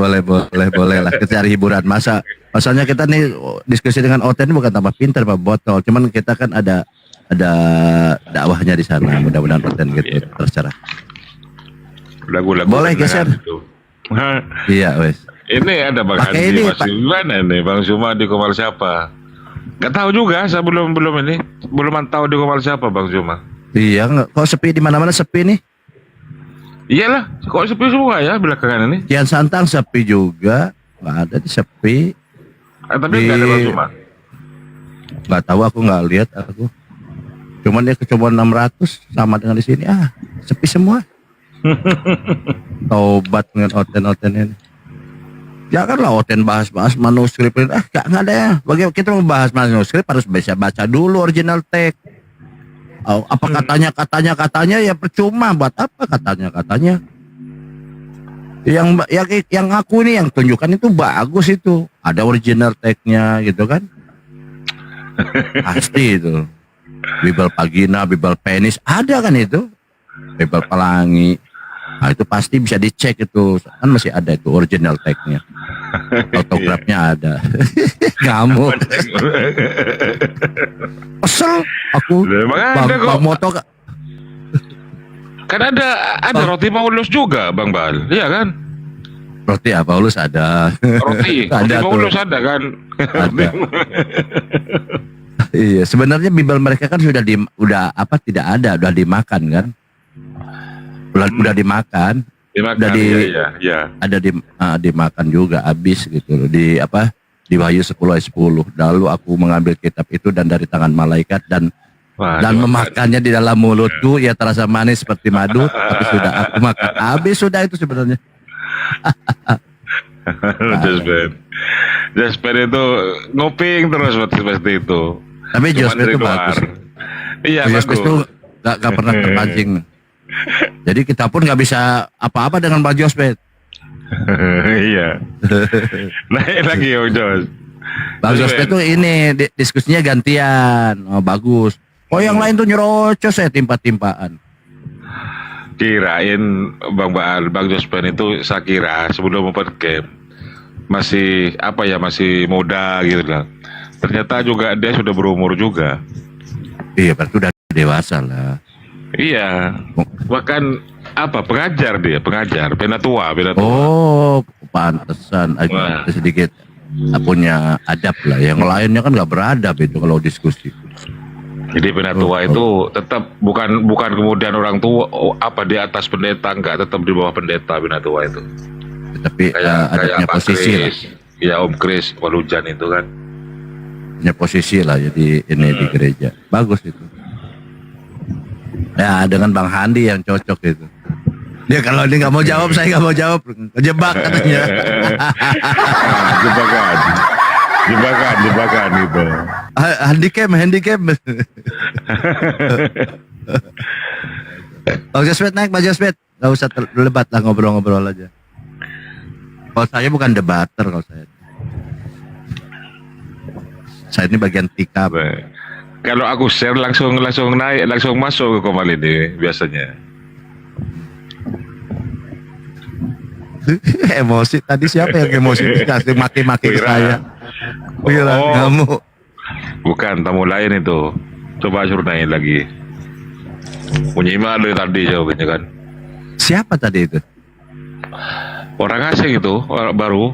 lah, kita cari hiburan. Masalahnya kita nih diskusi dengan Oten bukan tambah pintar Pak botol, cuman kita kan ada dakwahnya di sana. Mudah-mudahan Oten gitu tercerah. Lagu-lagu boleh geser. Iya wes. Ini ada Bang Andi masih gimana nih Bang Suma di Komal siapa? Nggak tahu juga, saya belum tahu di Komal siapa Bang Suma. Iya, kok sepi di mana-mana sepi nih? Iyalah, kok sepi semua ya belakangan ini? Kian Santang sepi juga, nggak ada di sepi. Tapi nggak ada Bang Suma. Nggak tahu, aku nggak lihat aku. Cuman dia kecoba 600 sama dengan di sini, sepi semua. Taubat dengan Oten ini. Janganlah Oten bahas manuskrip ini. Nggak ada ya. Bagaimana kita mau bahas manuskrip harus bisa baca dulu original text. Apa katanya ya percuma. Buat apa katanya? Yang aku ini yang tunjukkan itu bagus itu. Ada original tag-nya gitu kan. Pasti itu. Bibel Pagina, Bibel Penis, ada kan itu. Bibel Pelangi. Nah, itu pasti bisa dicek itu. Kan masih ada itu original tag-nya. Autografnya ada. Kamu. Kesel aku. Bang Moto kan ada Roti Paulus juga, Bang Bal. Iya kan? Roti Paulus ada. Roti Paulus ada kan? Ada. Iya, sebenarnya Bibel mereka kan sudah tidak ada, udah dimakan kan? Udah dimakan. Ada dimakan juga habis gitu loh. Di Wahyu 10 ayat 10. Lalu aku mengambil kitab itu dan dari tangan malaikat dan memakannya di dalam mulutku, ya terasa manis seperti madu, tapi sudah aku makan habis sudah itu sebenarnya. Jasper itu ngoping terus seperti itu. Tapi Jasper itu bagus. Iya, Jasper itu gak pernah terpancing. Jadi kita pun nggak bisa apa-apa dengan Bang Jasper. Iya. Naik lagi Om Jos. Bang Jasper itu ini diskusinya gantian. Oh bagus. Oh yang lain tuh nyerocos saya timpa-timpaan. Kirain Bang Jospen itu saya kira sebelum open camp masih masih muda gitu lah. Ternyata juga dia sudah berumur juga. Iya, berarti udah dewasa lah. Iya. Bahkan pengajar dia, penatua. Oh, pantesan agak sedikit punya adab lah. Yang lainnya kan nggak beradab itu kalau diskusi. Jadi penatua itu tetap bukan kemudian orang tua di atas pendeta, enggak, tetap di bawah pendeta penatua itu. Tapi adabnya posisi lah. Ya Om Kris Walujan itu kan. Punya posisi lah jadi ini di gereja. Bagus itu. Ya dengan Bang Handi yang cocok itu. Dia kalau dia nggak mau jawab, saya nggak mau jawab. Kejebak katanya. Jebakan itu. Handicap. Bang Jasmet naik, Bang Jasmet. Gak usah terlebat lah, ngobrol-ngobrol aja. Kalau saya bukan debater kalau saya. Saya ini bagian tikap. Kalau aku share langsung naik, langsung masuk ke Komal ini biasanya. Emosi tadi siapa yang emosi kasih maki-maki ke saya? Kamu. Bukan, tamu lain itu. Coba suruh naik lagi. Punya lu tadi jawabannya kan. Siapa tadi itu? Orang asing itu, orang baru.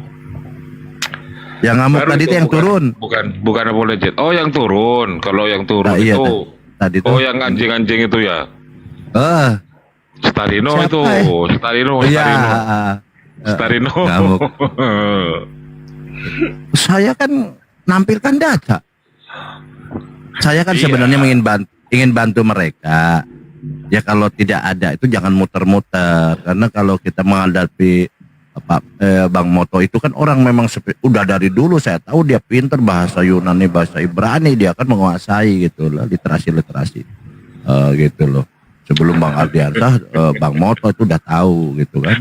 Yang ngamuk baru tadi itu yang turun. Bukan apologet. Oh, yang turun. Kalau yang turun iya, itu. Tadi oh, yang anjing-anjing itu ya. Starino siapa, itu. Starino. Saya kan nampilkan data. Saya kan sebenarnya ingin bantu mereka. Ya kalau tidak ada itu jangan muter-muter. Karena kalau kita menghadapi Bang Moto itu kan orang memang udah dari dulu saya tahu dia pinter bahasa Yunani, bahasa Ibrani, dia kan menguasai gitu loh, literasi gitu loh. Sebelum Bang Ardiansah, Bang Moto itu udah tahu gitu kan.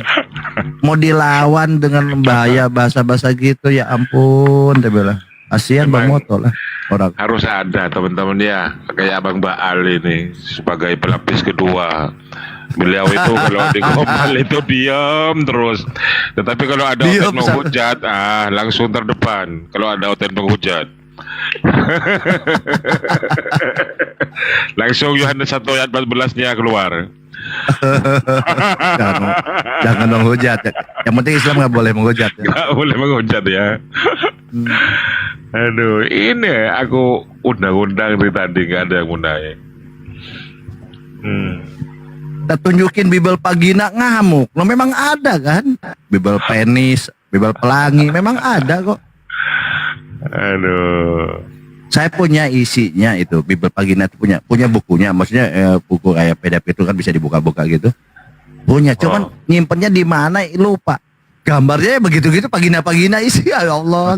Mau dilawan dengan bahaya bahasa-bahasa gitu, ya ampun, dia bilang. Kasihan Bang Moto lah orang. Harus ada teman-teman ya, kayak Abang Baal ini sebagai pelapis kedua. Beliau itu kalau di Komal itu diam terus. Tetapi kalau ada oten menghujat, langsung terdepan. Kalau ada oten menghujat. Langsung Yohanes 1 ayat 14-nya keluar. Jangan menghujat. Yang penting Islam nggak boleh menghujat. Nggak boleh menghujat ya. Aduh, ini aku undang-undang dari tadi nggak ada yang undangnya. Kita tunjukin Bibel Pagina ngamuk. Lo memang ada kan? Bibel Penis, Bibel Pelangi, memang ada kok. Aduh. Saya punya isinya itu Bibel Pagina itu punya bukunya, maksudnya buku kayak PDF itu kan bisa dibuka-buka gitu. Punya, cuman nyimpennya di mana lupa. Gambarnya begitu-gitu pagina-pagina isi, ya Allah.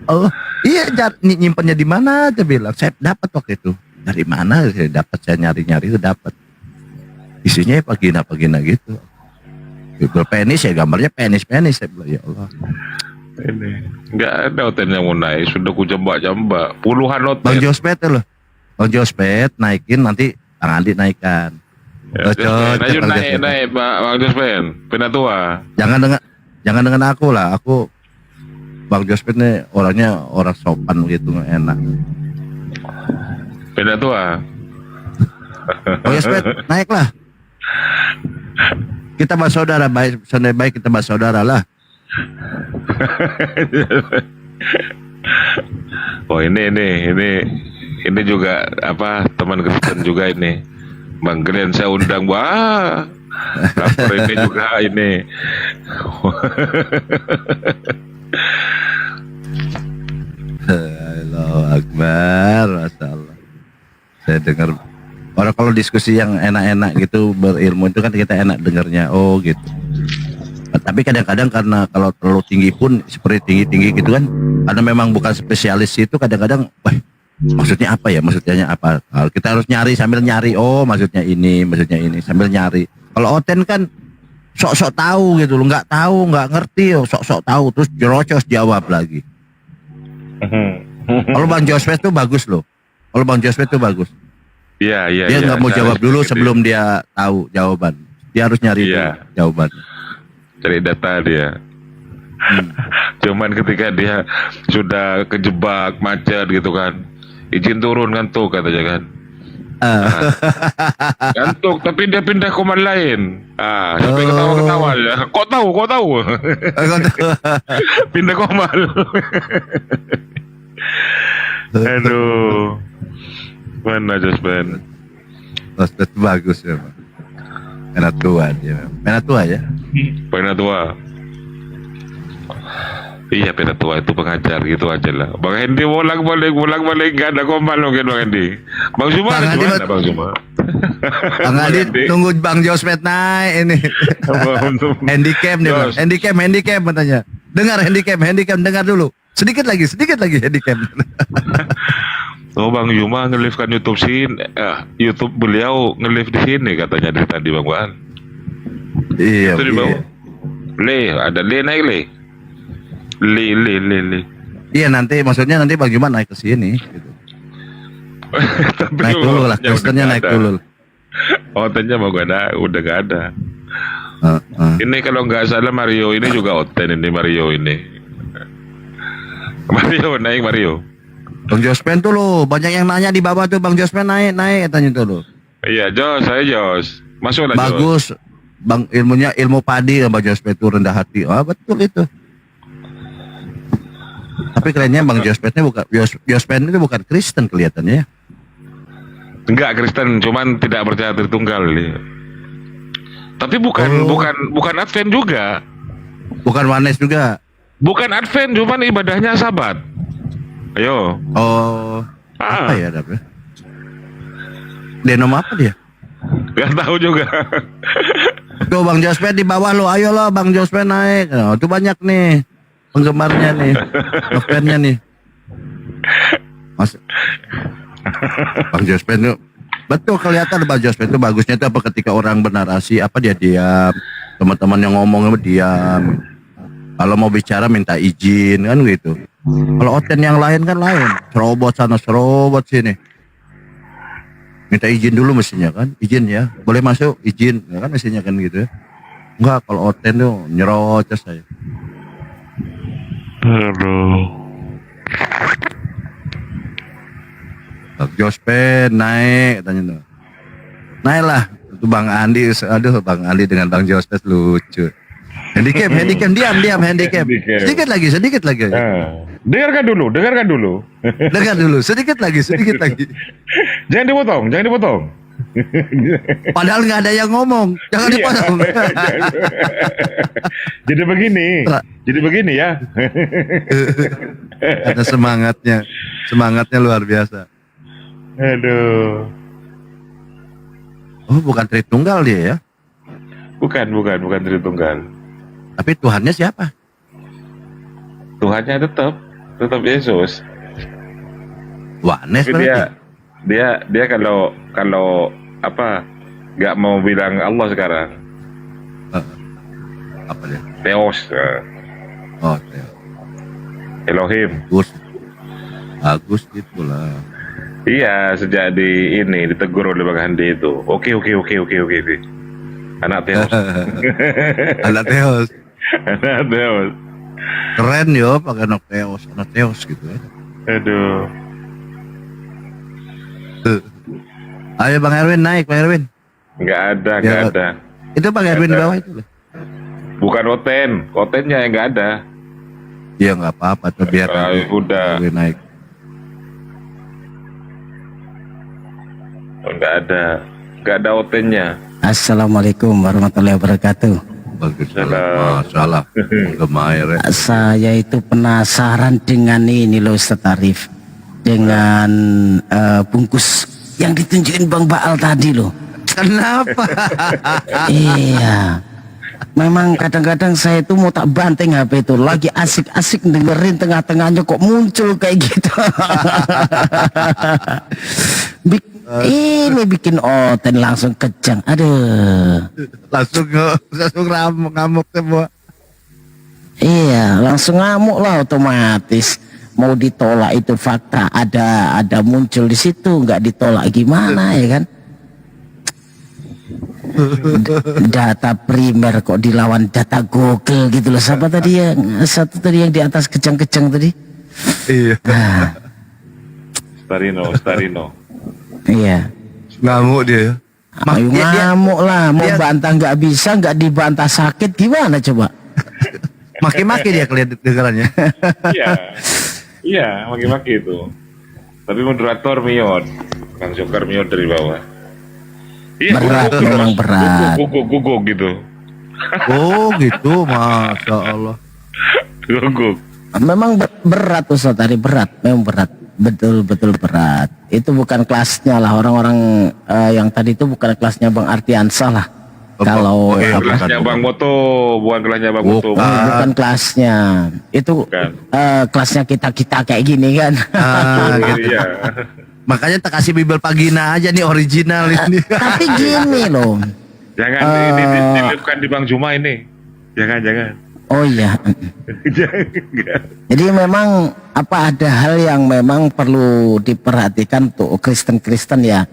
Oh, iya nyimpennya di mana aja bilang. Saya dapat waktu itu. Dari mana saya dapat, saya nyari-nyari itu dapat. isinya ya vagina gitu. Bible penis ya gambarnya penis. Saya bilang ya Allah. Ini nggak ada hotel yang mau naik, sudah ku jambak puluhan hotel. Bang Jospet tuh loh. Bang Jospet naikin, nanti Bang Andi naikkan. Ya, ayo naik Bang Jospen, Penatua. Jangan dengan aku lah. Aku Bang Jospet nih orangnya orang sopan gitu, enak. Penatua. Bang Jospet naiklah. Kita bersaudara, baik kita bersaudara lah. Oh ini juga apa teman Kristen juga ini. Bang Glenn saya undang, wah. Lapor ini juga ini. Allahu Akbar, Masya Allah. Saya dengar orang kalau diskusi yang enak-enak gitu berilmu itu kan kita enak dengarnya, oh gitu. Tapi kadang-kadang karena kalau terlalu tinggi pun seperti tinggi gitu kan, karena memang bukan spesialis itu kadang-kadang, wah maksudnya apa ya, maksudnya apa? Kita harus nyari sambil nyari, oh maksudnya ini sambil nyari. Kalau Oten kan sok-sok tahu gitu loh, nggak ngerti, oh, sok-sok tahu terus jerocos jawab lagi. Kalau Bang Jospet tuh bagus loh. Kalau Bang Jospet tuh bagus. Iya. Dia nggak mau jawab dulu sebelum dia tahu jawaban. Dia harus nyari jawaban. Cari data dia. Cuman ketika dia sudah kejebak macet gitu kan, izin turun ngantuk katanya kan. Ngantuk tapi dia pindah koman lain. Sampai ketawa-ketawa ya. Kok tahu? Pindah koman. Aduh. Mana Jospen? Jospen bagus ya, Pak. Penatua dia. Penatua ya? Penatua. Iya, Penatua itu pengajar gitu aja lah. Bang Hendi bolak-balik gak ada komal mungkin Bang Hendi. Bang Zuma ada gimana Bang Zuma? Bang Adi nunggu Bang Jospet naik ini. Handicap nih Bang. Handicap katanya. Dengar handicap dengar dulu. Sedikit lagi handicap. Oh Bang Yuma nge-live kan YouTube sini, YouTube beliau nge-live di sini katanya dari tadi Bang Wan. Iya. Itu di bawah. Ada naik Le. Iya maksudnya nanti Bang Yuma naik ke sini. Gitu. Naik dulu lah, Kristennya naik dulu. Hotelnya mau gak ada, udah gak ada. Ini kalau nggak salah Mario ini juga hotel ini Mario ini. Naik Mario. Bang Jospen tuh loh, banyak yang nanya di bawah tuh Bang Jospen naik katanya tuh loh. Iya saya Jos, masuklah bagus, Jos. Bang ilmu padi Bang Jospen tuh rendah hati, betul itu. Tapi kerennya Bang Jospennya Jospen itu bukan Kristen kelihatannya. Enggak Kristen, cuman tidak percaya Tritunggal dia. Tapi bukan Advent juga. Bukan Wanes juga. Bukan Advent, cuman ibadahnya Sabat. Ayo. Apa ya dapet? Denom apa dia? Gak tahu juga. Tuh Bang Jospen di bawah lo, ayo lo Bang Jospen naik. Tuh banyak nih penggemarnya nih, fansnya nih. Bang Jospen tuh betul kelihatan Bang Jospen itu bagusnya tuh apa ketika orang bernarasi apa dia diam, teman-teman yang ngomong diam. Kalau mau bicara minta izin kan gitu. Kalau Oten yang lain kan lain, serobot sana serobot sini. Minta izin dulu mestinya kan, izin ya, boleh masuk izin, ya kan mestinya kan gitu ya. Enggak, kalau Oten tuh nyerocos saya. Aduh. Jospen naik katanya tuh. Naiklah, itu Bang Andi, aduh Bang Andi dengan Bang Jospen lucu. Handicap, diam, handicap. Sedikit lagi. Dengarkan dulu. Dengar dulu, sedikit lagi. Jangan dipotong. Padahal nggak ada yang ngomong, jangan dipotong. Jadi begini ya. Ada semangatnya luar biasa. Aduh. Oh, bukan Tritunggal dia ya? Bukan Tritunggal. Tapi Tuhannya siapa? Tuhannya tetap Yesus. Wanes dia kalau apa nggak mau bilang Allah sekarang. Apa dia? Theos. Oh, Theo. Elohim. Bagus itulah. Iya, sejak ditegur oleh Bang Handi itu. Oke. Anak Theos. Anak Theos. Anak Theos. Keren yo pakai anak Theos gitu ya. Aduh. Ayo Bang Erwin naik, Bang Erwin. Nggak ada. Itu Bang Erwin di bawah itu loh. Bukan Otennya yang nggak ada. Iya nggak apa-apa, tuh biar udah Erwin naik. Nggak ada Otennya. Assalamualaikum warahmatullahi wabarakatuh. Masalah. Saya itu penasaran dengan ini loh Ustaz Arif, dengan bungkus yang ditunjukin Bang Baal tadi loh. Kenapa? Iya. Memang kadang-kadang saya itu mau tak banting HP itu, lagi asik-asik dengerin, tengah-tengahnya kok muncul kayak gitu. Ini bikin oten langsung kejang. Aduh. Langsung ngamuk semua. Iya, langsung ngamuk lah otomatis. Mau ditolak itu fakta, ada muncul di situ, nggak ditolak gimana ya kan? Data primer kok dilawan data Google gitu loh. Siapa tadi ya? Satu tadi yang di atas kejang-kejang tadi. Iya. Nah. Starino. Iya. Ngamuk dia. Ngamuk lah. Mau bantah nggak bisa, nggak dibantah sakit gimana coba? Maki-maki dia kedengarannya. Iya, maki-maki itu. Tapi moderator Mion, Kang Jokar Mion dari bawah. Iya, berat, memang berat. Guguk gitu. Oh gitu, Masya Allah. Guguk. Memang berat Ustaz tadi, berat, memang berat, betul berat. Itu bukan kelasnya lah orang-orang yang tadi itu bukan kelasnya Bang Artiansah lah. Kalau kelasnya Bang Moto, bukan kelasnya Bang Moto. Bukan kelasnya. Itu kelasnya kita kayak gini kan. Gitu. Iya. Makanya tak kasih Bibel Pagina aja nih original ini. Tapi gini loh. Jangan ini bukan di Bang Juma ini. Jangan. Oh iya. Jadi memang ada hal yang memang perlu diperhatikan tuh Kristen-Kristen ya.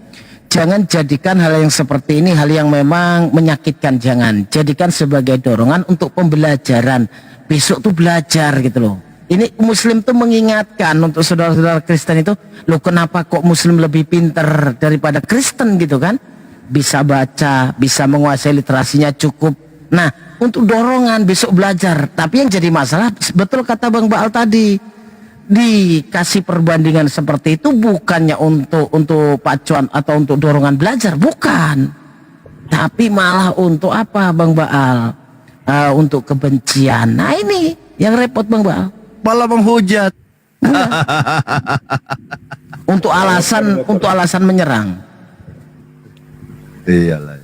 Jangan jadikan hal yang seperti ini hal yang memang menyakitkan, jangan. Jadikan sebagai dorongan untuk pembelajaran. Besok tuh belajar gitu loh. Ini Muslim tuh mengingatkan untuk saudara-saudara Kristen itu, loh kenapa kok Muslim lebih pinter daripada Kristen gitu kan? Bisa baca, bisa menguasai literasinya cukup. Nah, untuk dorongan besok belajar. Tapi yang jadi masalah, betul kata Bang Baal tadi, dikasih perbandingan seperti itu bukannya untuk pacuan atau untuk dorongan belajar, bukan. Tapi malah untuk apa Bang Baal? Untuk kebencian. Nah ini yang repot Bang Baal. Malah menghujat. Untuk alasan menyerang. Iyalah.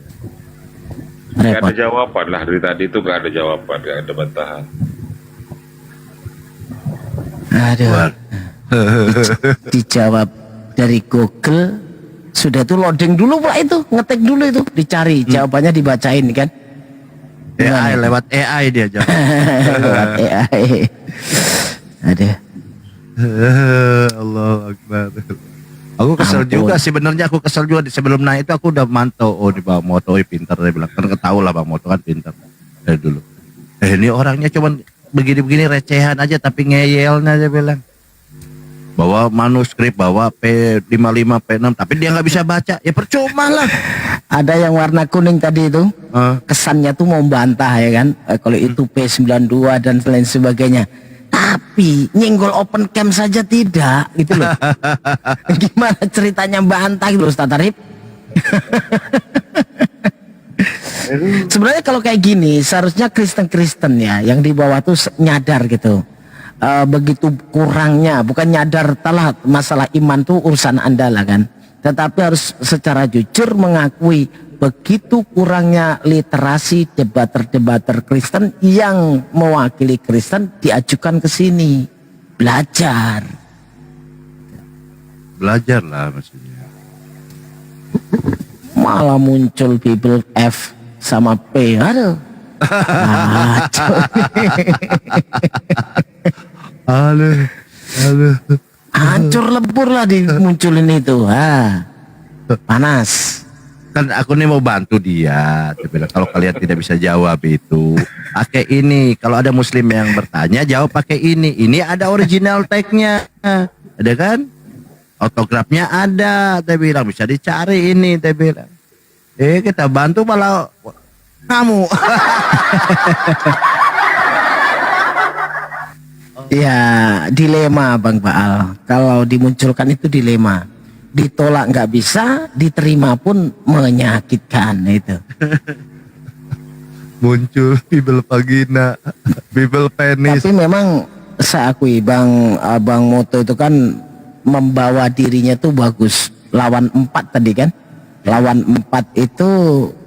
Gak ada jawaban lah dari tadi itu, gak ada jawaban, gak ada bantahan. Aduh. Dijawab dari Google, sudah tuh loading dulu Pak itu, ngetik dulu itu, dicari jawabannya dibacain kan. AI lewat AI dia jawab. Lewat AI. Ada. Allah Akbar. Aku kesel juga sebenarnya, aku kesel juga sebelum naik itu aku udah mantau, oh di Bang Moto pintar, dia bilang kan ketahui lah Bang Moto kan pintar dari dulu. Ini orangnya cuman begini-begini recehan aja tapi ngeyelnya aja bilang. Bawa manuskrip, bawa P55, P6 tapi dia nggak bisa baca, ya percuma lah. Ada yang warna kuning tadi itu, kesannya tuh mau bantah ya kan, kalau itu P92 dan lain sebagainya. Tapi nyenggol open cam saja tidak gitu loh. Gimana ceritanya bantah gitu Ustaz Arif? Sebenarnya kalau kayak gini seharusnya Kristen-Kristen ya yang di bawah tuh nyadar gitu. Begitu kurangnya, bukan nyadar telah masalah iman tuh urusan Anda lah kan. Tetapi harus secara jujur mengakui begitu kurangnya literasi debater-debater Kristen yang mewakili Kristen diajukan ke sini. Belajar lah maksudnya. malah muncul Bible F sama P. Aduh. Kacau. Aduh. Hancur lebur lah dimunculin itu. Panas. Kan aku nih mau bantu dia. Dia bilang kalau kalian tidak bisa jawab itu, pakai ini. Kalau ada muslim yang bertanya, jawab pakai ini. Ini ada original tag-nya. Ada kan? Autografnya ada. Dia bilang bisa dicari ini. Dia bilang. Kita bantu malah kamu. Ya, dilema Bang Baal. Kalau dimunculkan itu dilema. Ditolak nggak bisa, diterima pun menyakitkan itu. Muncul Bible vagina, Bible penis. Tapi memang saya akui Bang Moto itu kan membawa dirinya tuh bagus. Lawan 4 tadi kan. Lawan 4 itu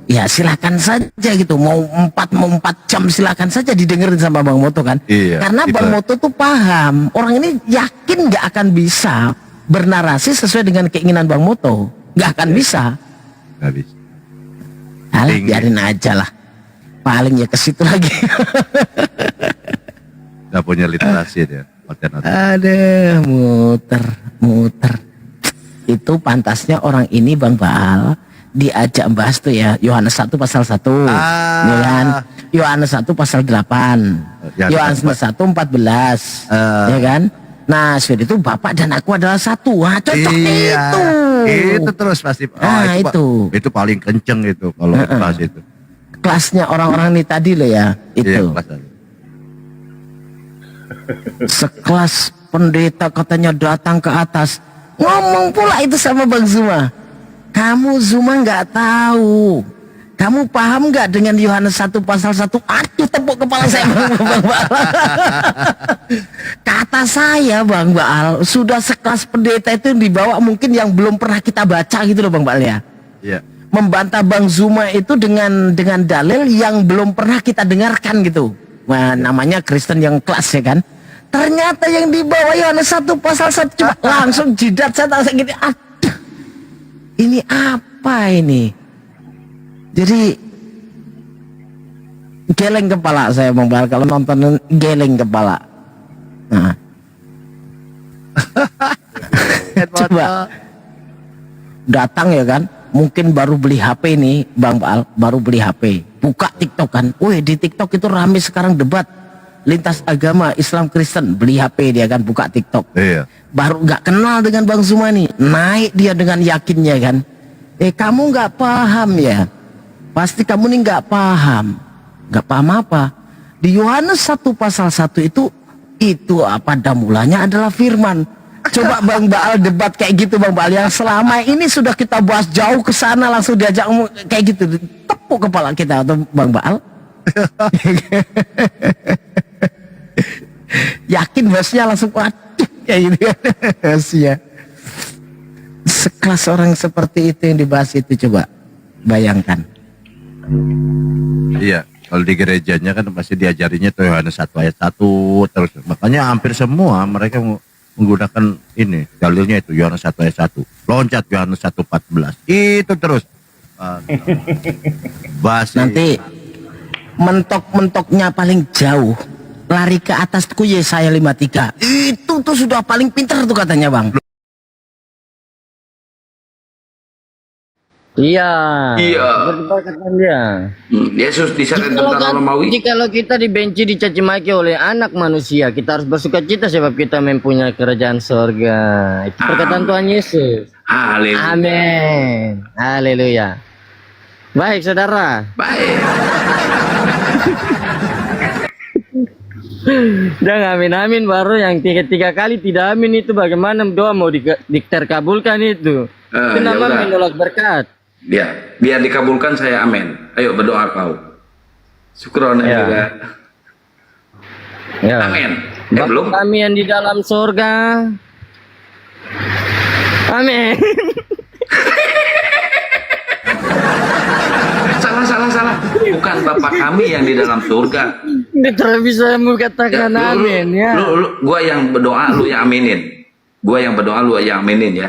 ya silakan saja gitu. Mau 4 jam silakan saja didengerin sama Bang Moto kan. Iya, Karena Bang Moto tuh paham. Orang ini yakin nggak akan bisa bernarasi sesuai dengan keinginan Bang Moto. Nggak akan bisa. Nggak bisa. Alah, biarin aja lah. Paling ya ke situ lagi. Nggak punya literasi dia. Ada muter. Itu pantasnya orang ini Bang Baal diajak bahas tuh ya Yohanes 1 pasal 1. Ya kan? Yohanes 1 pasal 8. Yohanes 1 14. Ya kan? Nah, sudah itu Bapak dan aku adalah satu. Wah, cocok itu. Itu terus pasti. Itu paling kenceng itu kalau kelas itu. Kelasnya orang-orang ini tadi loh ya, itu. Sekelas pendeta katanya datang ke atas. Ngomong pula itu sama Bang Zuma. Kamu Zuma nggak tahu. Kamu paham nggak dengan Yohanes 1 pasal 1? Aduh, tepuk kepala saya Bang Baal. Kata saya Bang Baal, sudah sekelas pendeta itu yang dibawa mungkin yang belum pernah kita baca gitu loh Bang Baal ya. Iya. Membantah Bang Zuma itu dengan dalil yang belum pernah kita dengarkan gitu. Nah, namanya Kristen yang kelas ya kan. Ternyata yang dibawa Yohanes 1 pasal 1 cuma langsung jidat saya tak gini. Aduh. Ini apa ini? Jadi geleng kepala saya Bang Baal kalau nonton geleng kepala. Nah. Coba datang ya kan, mungkin baru beli HP nih Bang Baal, baru beli HP, buka TikTok kan. Wih, di TikTok itu rame sekarang debat lintas agama Islam Kristen, beli HP dia kan, buka TikTok. Iya. Baru nggak kenal dengan Bang Zuma nih, naik dia dengan yakinnya kan. Kamu nggak paham ya? Pasti kamu nih nggak paham apa? Di Yohanes 1 pasal 1 itu pada mulanya adalah firman. Coba Bang Baal debat kayak gitu Bang Baal, yang selama ini sudah kita bahas jauh ke sana langsung diajak kayak gitu, tepuk kepala kita atau Bang Baal. Yakin bosnya langsung waduh kayak gitu ya. Sekelas orang seperti itu yang dibahas itu, coba bayangkan. Iya, kalau di gerejanya kan masih diajarinya tuh Yohanes 1 ayat 1 terus. Makanya hampir semua mereka menggunakan ini, dalilnya itu Yohanes 1 ayat 1. Loncat Yohanes 1:14. Itu terus. Basi. Nanti mentok-mentoknya paling jauh. Lari ke atas tuh Yesaya 53. Itu tuh sudah paling pintar tuh katanya Bang. Iya. Katakan dia. Yesus diseret tentara Romawi. Jikalau kita dibenci, dicaci maki oleh anak manusia, kita harus bersuka cita sebab kita mempunyai kerajaan sorga. Itu perkataan Tuhan Yesus. Haleluya. Amin. Haleluya. Baik saudara. Baik. Jangan amin baru yang tiga kali tidak amin itu bagaimana doa mau diterkabulkan itu. Itu namanya menolak berkat. Biar dikabulkan saya amin. Ayo berdoa kau. Syukron juga. Ya. Amin. Belum. Kami yang di dalam surga. Amin. Salah. Bukan Bapak kami yang di dalam surga. Tidak bisa katakan amin ya. Gua yang berdoa, lu yang aminin. Gua yang berdoa, lu yang aminin ya.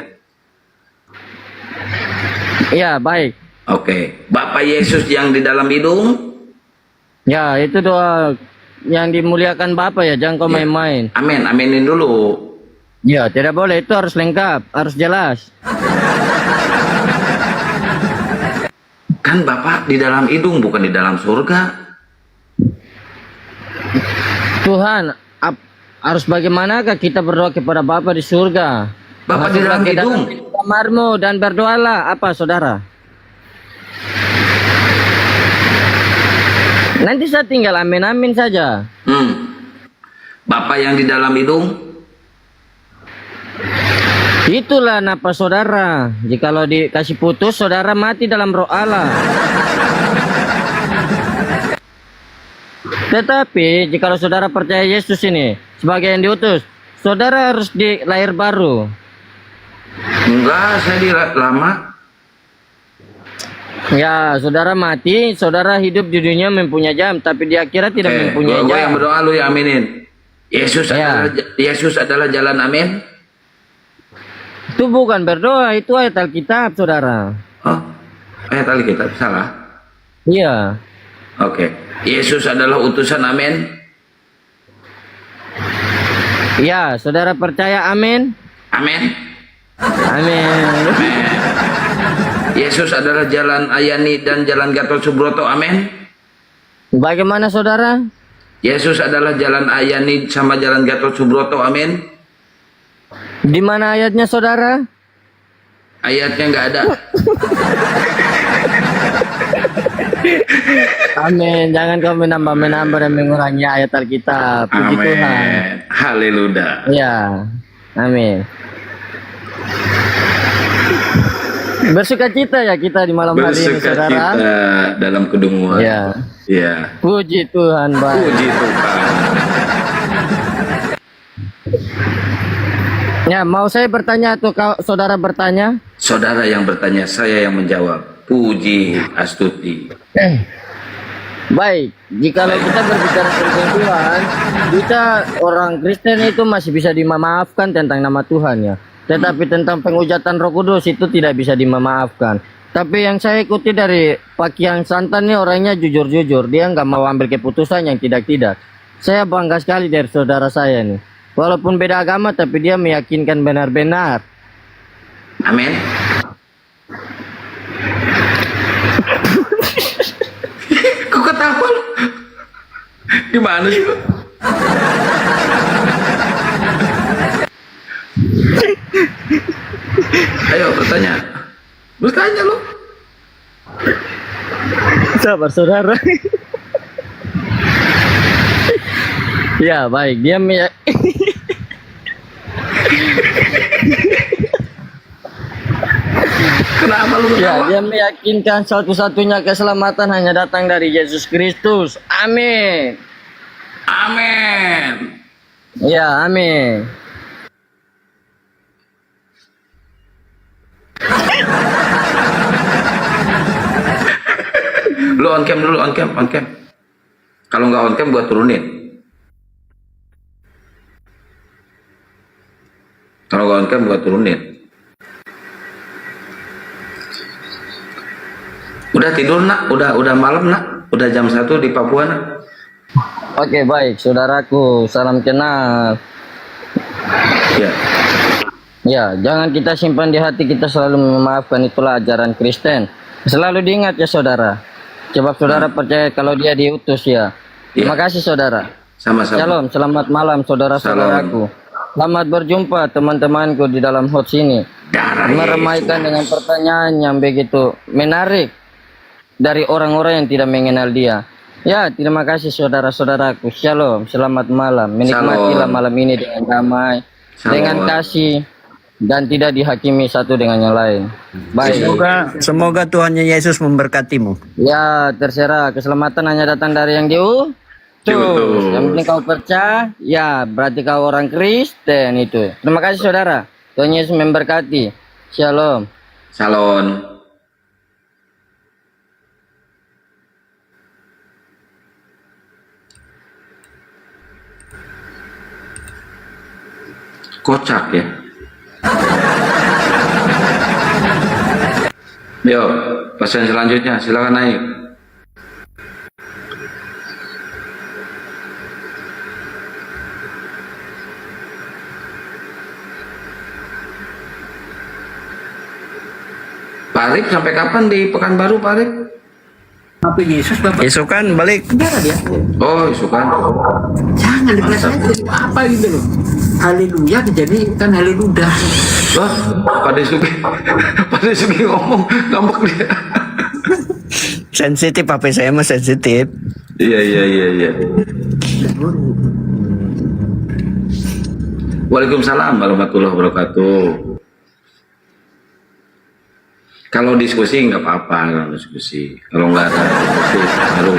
Iya, baik. Oke. Bapak Yesus yang di dalam hidung. Ya, itu doa yang dimuliakan Bapa ya, jangan kau Ya. main-main. Amin, aminin dulu. Ya, tidak boleh, itu harus lengkap, harus jelas. Kan Bapak di dalam hidung, bukan di dalam surga. Tuhan, harus bagaimanakah kita berdoa kepada Bapa di surga? Bapa di dalam hidung. Kamarmu dan berdoalah, apa saudara? Nanti saya tinggal amin-amin saja. Bapak yang di dalam hidung. Itulah napa saudara. Jikalau dikasih putus, saudara mati dalam roh Allah. Tetapi jikalau saudara percaya Yesus ini sebagai yang diutus, saudara harus dilahir baru. Enggak, saya di lama. Ya, saudara mati, saudara hidup di dunia mempunyai jam, tapi di akhirat tidak mempunyai Gue jam. yang berdoa, lu yang aminin. Yesus adalah jalan, amin. Itu bukan berdoa, itu ayat Alkitab, saudara. Ayat Alkitab salah. Iya. Oke. Yesus adalah utusan, amin. Ya, saudara percaya, amin. Amin. Amin. Yesus adalah jalan Ayani dan jalan Gatot Subroto, amin. Bagaimana saudara? Yesus adalah jalan Ayani sama jalan Gatot Subroto, amin. Di mana ayatnya saudara? Ayatnya nggak ada. Amin. Jangan kau menambah dan mengurangi ayat Alkitab. Puji Tuhan. Haleluya. Ya. Amin. Bersukacita ya kita di malam hari ini, saudara. Bersukacita dalam kedunguan. Ya. Ya. Puji Tuhan, Pak. Puji Tuhan. Ya, mau saya bertanya atau saudara bertanya? Saudara yang bertanya, saya yang menjawab. Puji Astuti. Baik, jikalau kita berbicara tentang Tuhan, kita orang Kristen itu masih bisa dimaafkan tentang nama Tuhan ya. Tetapi tentang penghujatan Roh Kudus itu tidak bisa dimaafkan. Tapi yang saya ikuti dari Pak Kiang Santan ini orangnya jujur-jujur. Dia nggak mau ambil keputusan yang tidak-tidak. Saya bangga sekali dari saudara saya nih. Walaupun beda agama tapi dia meyakinkan benar-benar. Amin. Kok ketawa lu? Gimana sih lu? Ayo bertanya. Bertanya lu. Sabar saudara. Ya baik, dia Kenapa lu ya, ketawa? dia meyakinkan satu-satunya keselamatan hanya datang dari Yesus Kristus. Amin. Amin. Ya, amin. Lu on cam dulu, on cam, on cam. Kalau nggak on cam gua turunin. Kalau nggak on cam gua turunin. Udah tidur nak, udah malam nak, udah jam 1 di Papua nak. Oke baik, saudaraku, salam kenal. Ya. Ya, jangan kita simpan di hati, kita selalu memaafkan, itulah ajaran Kristen. Selalu diingat ya saudara. Sebab saudara percaya kalau dia diutus ya. Terima kasih saudara. Sama-sama. Shalom, selamat malam saudara-saudaraku. Selamat berjumpa teman-temanku di dalam hots ini. Meramaikan dengan pertanyaan yang begitu menarik dari orang-orang yang tidak mengenal dia. Ya, terima kasih saudara-saudaraku. Shalom, selamat malam. Menikmatilah malam ini dengan damai, dengan kasih, dan tidak dihakimi satu dengan yang lain. Baik. Semoga Tuhan Yesus memberkatimu. Ya, terserah. Keselamatan hanya datang dari yang diutus. Yang penting kau percaya, ya berarti kau orang Kristen itu. Terima kasih saudara. Tuhan Yesus memberkati. Shalom. Shalom. Kocak ya. Yuk, pasien selanjutnya, silakan naik. Pak Arif sampai kapan di Pekanbaru, Pak Arif? Apa Yesus Bapak? Isukan balik. Dia. Oh, isukan. Jangan dikasih apa gitu loh. Haleluya jadi kan haleluya. Wah, Pak Desuki ngomong ngambek dia. Sensitif apa saya mah sensitif. Iya. Waalaikumsalam warahmatullahi wabarakatuh. Kalau diskusi nggak apa-apa, kalau diskusi. Kalau nggak ada diskusi, baru.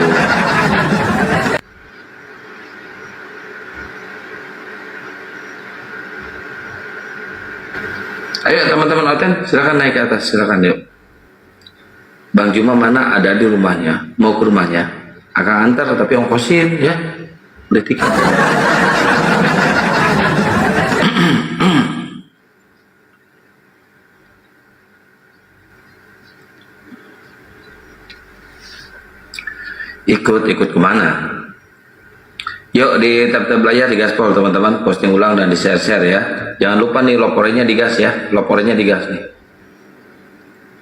Ayo teman-teman Oten, silakan naik ke atas, silakan yuk. Bang Juma mana ada di rumahnya, mau ke rumahnya. Akan antar tapi ongkosin ya, udah tiket. Ikut kemana? Yuk di tab-tab layar digaspol teman-teman, posting ulang dan di share-share ya. Jangan lupa nih lopornya digas ya, lopornya digas nih.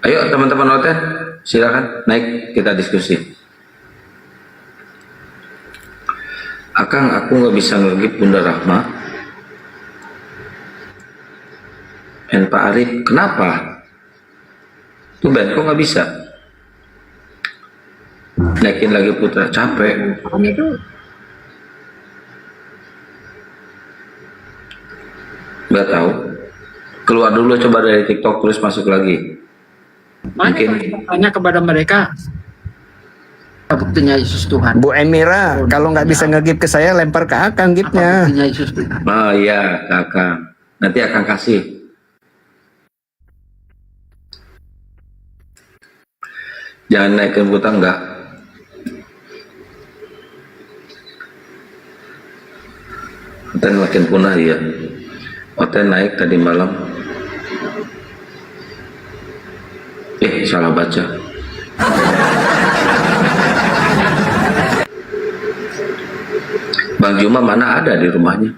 Ayo teman-teman Oten, silakan naik kita diskusi. Akang, aku nggak bisa ngegip Bunda Rahma. Pak Arif, kenapa? Tuh Ben, kok nggak bisa? Naikin lagi Putra, capek. Nggak tahu. Keluar dulu coba dari TikTok terus masuk lagi. Mungkin Tanya kepada mereka. Buktinya Yesus Tuhan. Bu Emira, kalau nggak bisa ngegip ke saya lempar ke Akang gipnya. Buktinya Yesus Tuhan. Oh iya, Kakak. Nanti akan kasih. Jangan naikin Putra enggak. Oten makin punah ya. Oten naik tadi malam. Salah baca. Bang Juma mana ada di rumahnya?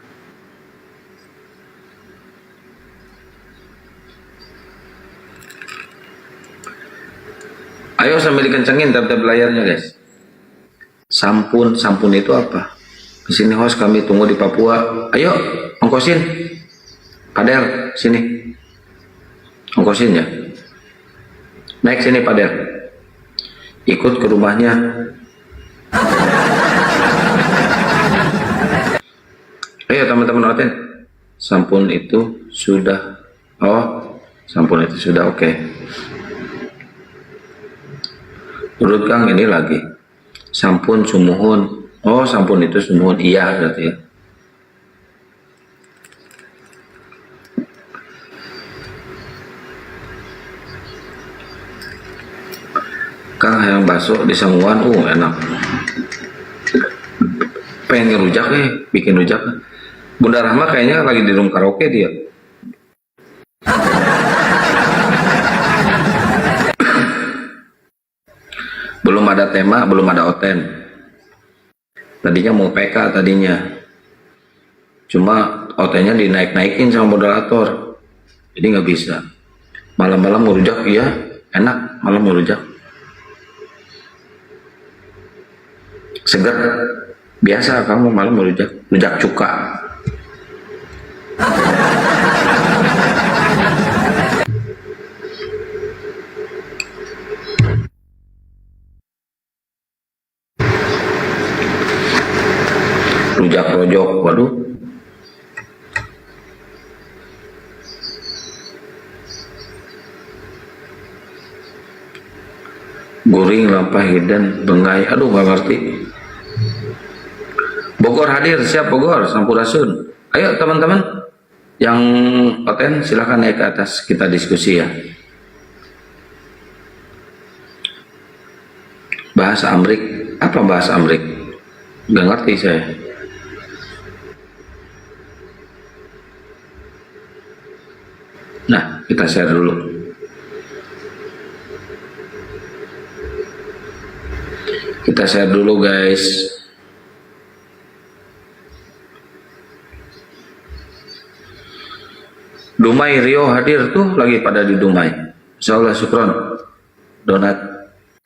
Ayo sambil dikencengin tab-tab layarnya guys. Sampun itu apa? Kesini host kami tunggu di Papua. Ayo ongkosin. Padel sini. Ongkosin ya. Naik sini Padel. Ikut ke rumahnya. Ayo teman-teman Oten. Sampun itu sudah. Oh, sampun itu sudah oke. Urut Kang ini lagi. Sampun sumuhun. Oh, sampun itu sumuhun. Iya berarti ya. Kang yang bakso di Sanguan, enak. Pengen ngerujak bikin rujak. Bunda Rahma kayaknya lagi di room karaoke dia. Belum ada tema, belum ada Oten. Tadinya mau PK tadinya. Cuma Otennya dinaik-naikin sama moderator. Jadi nggak bisa. Malam-malam ngerujak, iya, enak malam ngerujak. Seger. Biasa kamu malam ngerujak, rujak cuka. Rujak rojok, waduh. Guring, lampah, hidden, bengai, aduh gak ngerti. Bogor hadir, siap Bogor, Sampurasun. Ayo teman-teman, yang Oten silahkan naik ke atas, kita diskusi ya. Bahasa Amrik, apa bahasa Amrik? Gak ngerti saya. Nah, kita share dulu. Kita share dulu guys. Dumai Rio hadir tuh, lagi pada di Dumai. Insya Allah syukron. Donat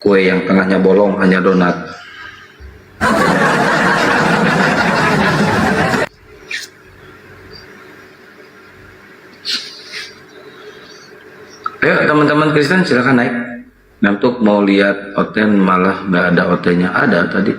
kue yang tengahnya bolong, hanya donat. Ayo teman-teman Kristen silahkan naik. Ngantuk mau lihat Oten, malah nggak ada Otennya. Ada tadi.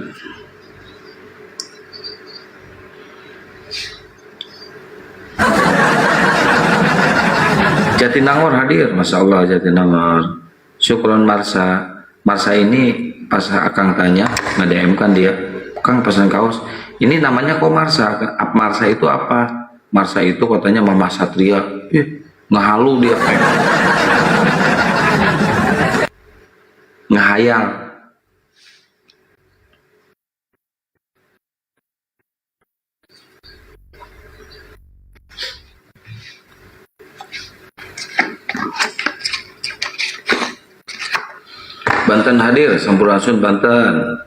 Jatinangor hadir, Masya Allah Jatinangor. Syukron Marsa. Marsa ini pas Akang tanya, nge-DM kan dia, Kang pesan kaos. Ini namanya kok Marsa? Marsa itu apa? Marsa itu katanya Mama Satria. Ngehalu dia. Ngehayal. Banten hadir, Sampurasun Banten.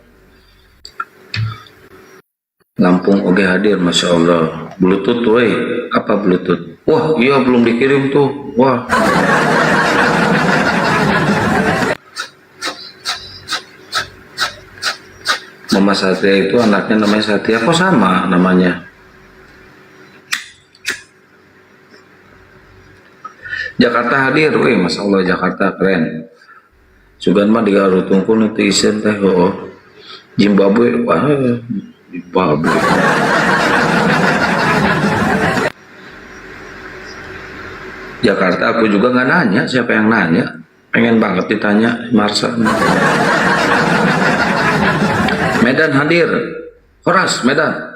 Lampung oge hadir, Masya Allah. Bluetooth, woi, apa Bluetooth? Wah, iya belum dikirim tuh. Wah. Mama Satria itu anaknya namanya Satria, kok sama namanya? Jakarta hadir, wih, Masya Allah Jakarta keren. Sugan mah di Garut tungkul itu isen teh, oh. Zimbabwe, wah, Zimbabwe. Jakarta aku juga nggak nanya, siapa yang nanya? Pengen banget ditanya Marsa. Medan hadir, Horas Medan.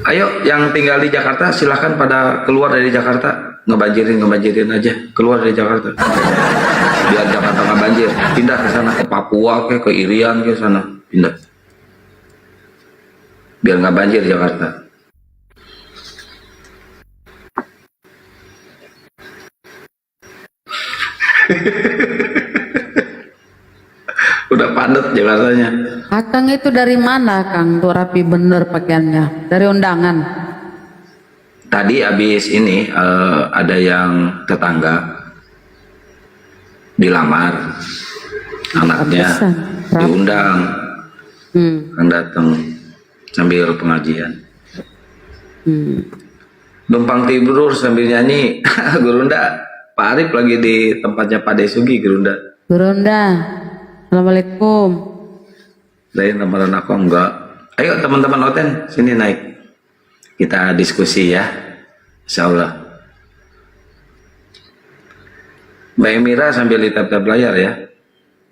Ayo yang tinggal di Jakarta silahkan pada keluar dari Jakarta, ngebanjirin aja, keluar dari Jakarta. Biar Jakarta nggak banjir, pindah ke sana, ke Papua, ke Irian, ke sana, pindah. Biar nggak banjir Jakarta. Udah padat Jakartanya. Akang itu dari mana, Kang? Tuh rapi bener pakaiannya. Dari undangan. Tadi habis ini ada yang tetangga dilamar, anaknya diundang, kan datang sambil pengajian. Numpang tidur sambil nyanyi. Gurunda, Pak Arif lagi di tempatnya Pak Desugi, Gurunda. Gurunda, Assalamualaikum. Lain lamaran aku enggak. Ayo teman-teman Oten, sini naik. Kita diskusi ya. Insya Allah. Mbak Emira sambil di tab-tab layar ya.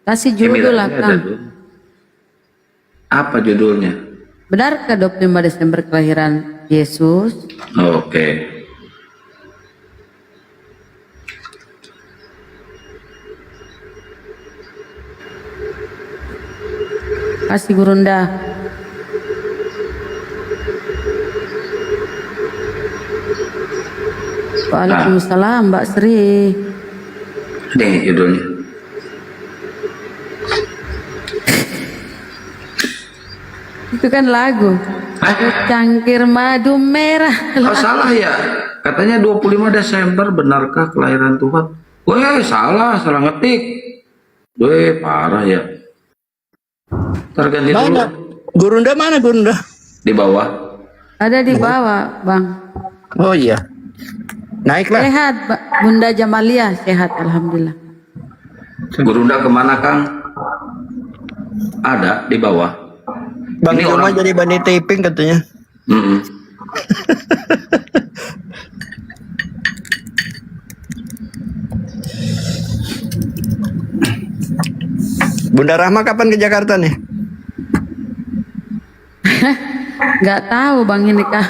Kasih judul lah, Kang. Apa judulnya? Benarkah 25 Desember kelahiran Yesus? Oke. Kasih Gurunda. Waalaikumsalam Mbak Sri. Nih judulnya. Itu kan lagu. Cangkir madu merah. Oh salah ya. Katanya 25 Desember benarkah kelahiran Tuhan? Weh salah ngetik. Weh parah ya. Terganti dulu. Gurunda mana Gurunda? Di bawah. Ada di bawah, Bang. Oh iya. Naiklah. Sehat, Bunda Jamalia, sehat alhamdulillah. Gurunda kemana Kang? Ada di bawah. Bang Joma jadi bandit taping katanya. Bunda Rahma kapan ke Jakarta nih? Nggak tahu Bang ini kah.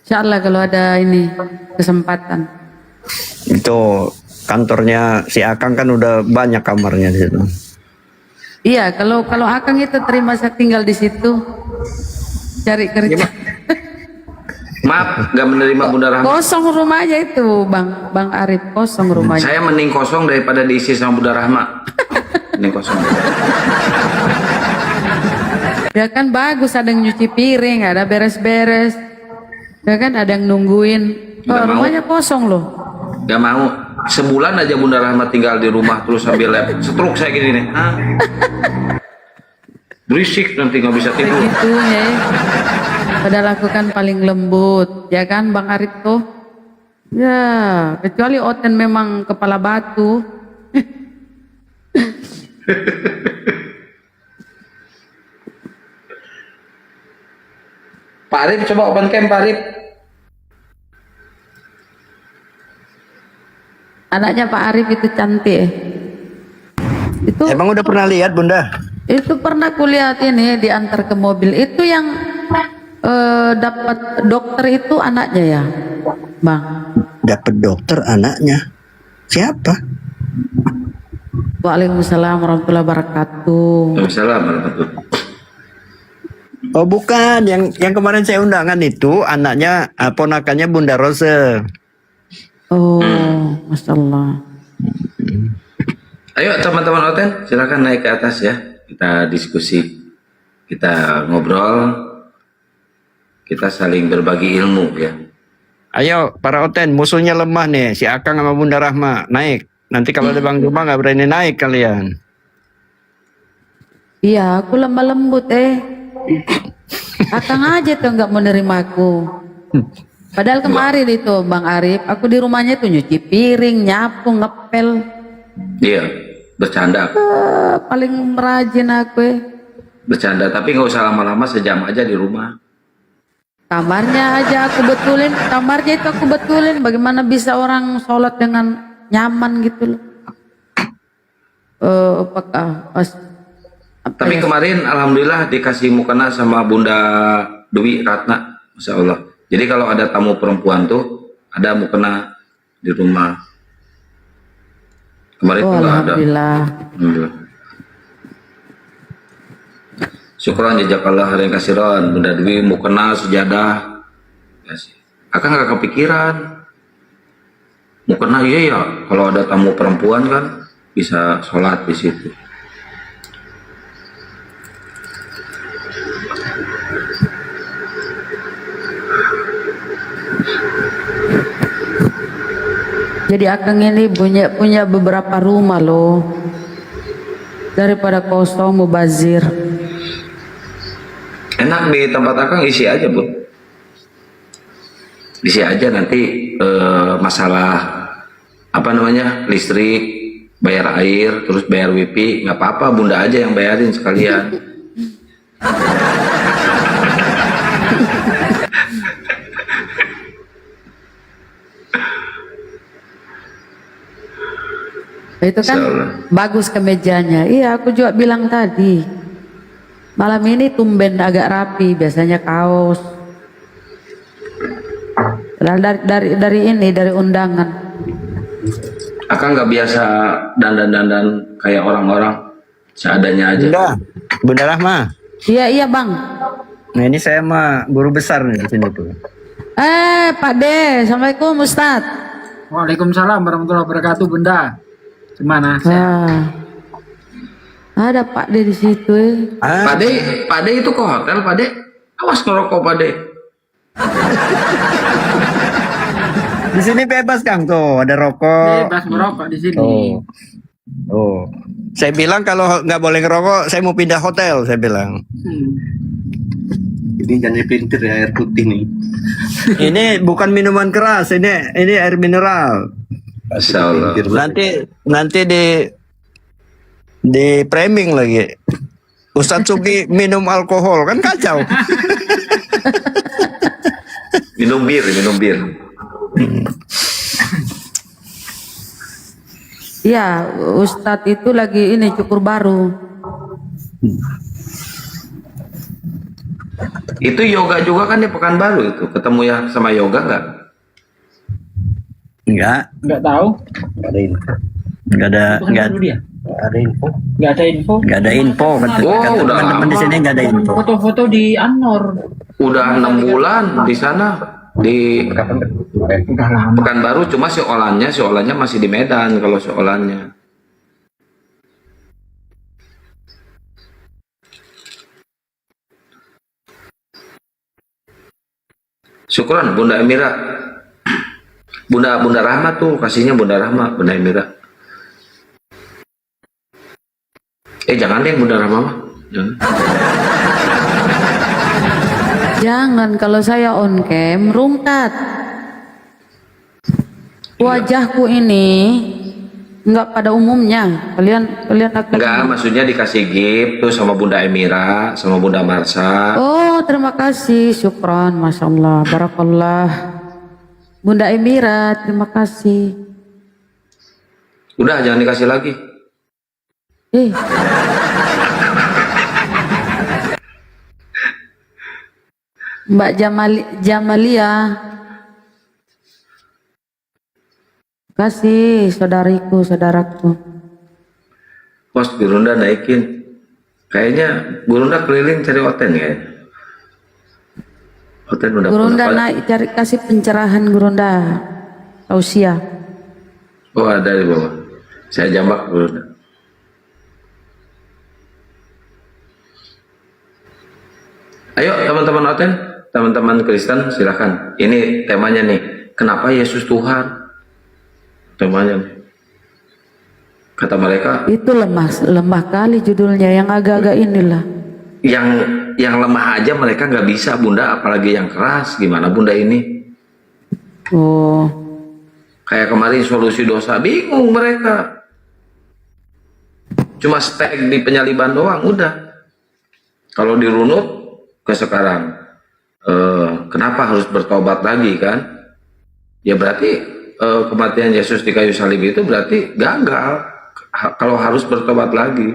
Insya Allah kalau ada ini kesempatan. Itu kantornya si Akang kan udah banyak kamarnya di situ. Iya, kalau Akang itu terima saya tinggal di situ. Cari kerja. Maaf, nggak menerima Bunda Rahma. Kosong rumahnya itu, Bang Arif, kosong rumahnya. Saya mending kosong daripada diisi sama Bunda Rahma. Mending kosong. Ya kan bagus, ada yang nyuci piring, ada beres-beres. Ya kan ada yang nungguin. Nggak mau. Rumahnya kosong loh. Gak mau. Sebulan aja Bunda Rahma tinggal di rumah terus sambil lab. Stroke saya gini nih. Hah? Berisik nanti nggak bisa tidur. Begitu ya. Padahal aku kan paling lembut, ya kan Bang Arif tuh. Ya, kecuali Oten memang kepala batu. Pak Arif coba open cam Pak Arif. Anaknya Pak Arif itu cantik. Itu Emang udah pernah lihat Bunda? Itu pernah kulihat ini diantar ke mobil. Itu yang dapat dokter itu anaknya ya, Bang? Dapat dokter anaknya. Siapa? Waalaikumsalam warahmatullahi wabarakatuh. Waalaikumsalam warahmatullahi. Oh bukan, yang kemarin saya undangan itu anaknya ponakannya Bunda Rose. Oh, Masya Allah. Ayo teman-teman Oten, silakan naik ke atas ya. Kita diskusi, kita ngobrol, kita saling berbagi ilmu ya. Ayo para Oten, musuhnya lemah nih, si Akang sama Bunda Rahma, naik. Nanti kalau ada Bang Duma nggak berani naik kalian. Iya, aku lemah lembut Akang aja tuh nggak mau nerima aku. Padahal kemarin itu Bang Arif, aku di rumahnya tuh nyuci piring, nyapu, ngepel. Iya, bercanda. Paling rajin aku Bercanda, tapi nggak usah lama-lama, sejam aja di rumah. Kamarnya aja aku betulin, kamarnya itu aku betulin. Bagaimana bisa orang sholat dengan nyaman gitu loh? Tapi kemarin alhamdulillah dikasih mukena sama Bunda Dewi Ratna, Masya Allah. Jadi kalau ada tamu perempuan tuh ada mukena di rumah. Kemarin tuh nggak ada. Alhamdulillah. Syukran jazakallah khairan kasiran. Bunda Dewi mukena sejadah. Akang nggak kepikiran. Mukena iya ya. Kalau ada tamu perempuan kan bisa sholat di situ. Jadi Akang ini punya beberapa rumah loh. Daripada kosong mubazir. Enak di tempat Akang isi aja Bu. Isi aja nanti masalah apa namanya listrik, bayar air, terus bayar wifi, nggak apa-apa Bunda aja yang bayarin sekalian. Itu kan bagus kemejanya. Iya, aku juga bilang tadi. Malam ini tumben agak rapi, biasanya kaos. Dari undangan. Akang nggak biasa dandan-dandan kayak orang-orang, seadanya aja. Bunda Rahma. Iya Bang. Nah ini saya mah guru besar nih di sini tuh. Pak De, Assalamualaikum Ustaz. Waalaikumsalam warahmatullahi wabarakatuh Bunda. Gimana? Ada Pak De di situ. Pak De itu ke hotel Pak De. Awas ngerokok Pak De. Di sini bebas Kang tuh, ada rokok. Bebas merokok di sini. Oh. Saya bilang kalau nggak boleh ngerokok, saya mau pindah hotel, saya bilang. Ini jangan pintir ya, air putih nih. Ini bukan minuman keras, ini air mineral. Masya Allah. Nanti di framing lagi. Ustadz Suki minum alkohol kan kacau. minum bir. Iya, Ustadz itu lagi ini cukur baru. Itu yoga juga kan di Pekanbaru itu. Ketemu ya sama yoga nggak? Nggak tahu. Nggak ada info. Nggak ada info. Kata teman-teman di sini nggak ada info. Foto-foto di Anor. Udah 6 bulan di sana di Pekanbaru, cuma si Olannya masih di Medan kalau si Olannya. Syukron Bunda Emira. Bunda Rahma tuh kasihnya Bunda Rahma, Bunda Emira. Jangan deh Bunda Rahma mah. Jangan. Jangan, kalau saya on cam rungkat. Wajahku ini nggak pada umumnya. Kalian akan. Enggak, maksudnya dikasih gift tuh sama Bunda Emira, sama Bunda Marsa. Oh, terima kasih, syukron, masya Allah, barakallah. Bunda Emira, terima kasih. Udah, jangan dikasih lagi. Mbak Jamalia, kasih saudaraku. Bos, Gurunda naikin. Kayaknya Gurunda keliling cari Oten ya. Oten udah Gurunda naik cari kasih pencerahan Gurunda. Tausiah. Oh, ada di bawah. Saya jambak Gurunda. Ayo teman-teman Oten, teman-teman Kristen silahkan. Ini temanya nih. Kenapa Yesus Tuhan? Temanya nih. Kata mereka. Itu lemah kali judulnya, yang agak-agak inilah. Yang lemah aja mereka nggak bisa Bunda, apalagi yang keras. Gimana Bunda ini? Oh. Kayak kemarin solusi dosa, bingung mereka. Cuma stake di penyaliban doang, udah. Kalau dirunut ke sekarang, kenapa harus bertobat lagi kan? Ya berarti kematian Yesus di kayu salib itu berarti gagal kalau harus bertobat lagi.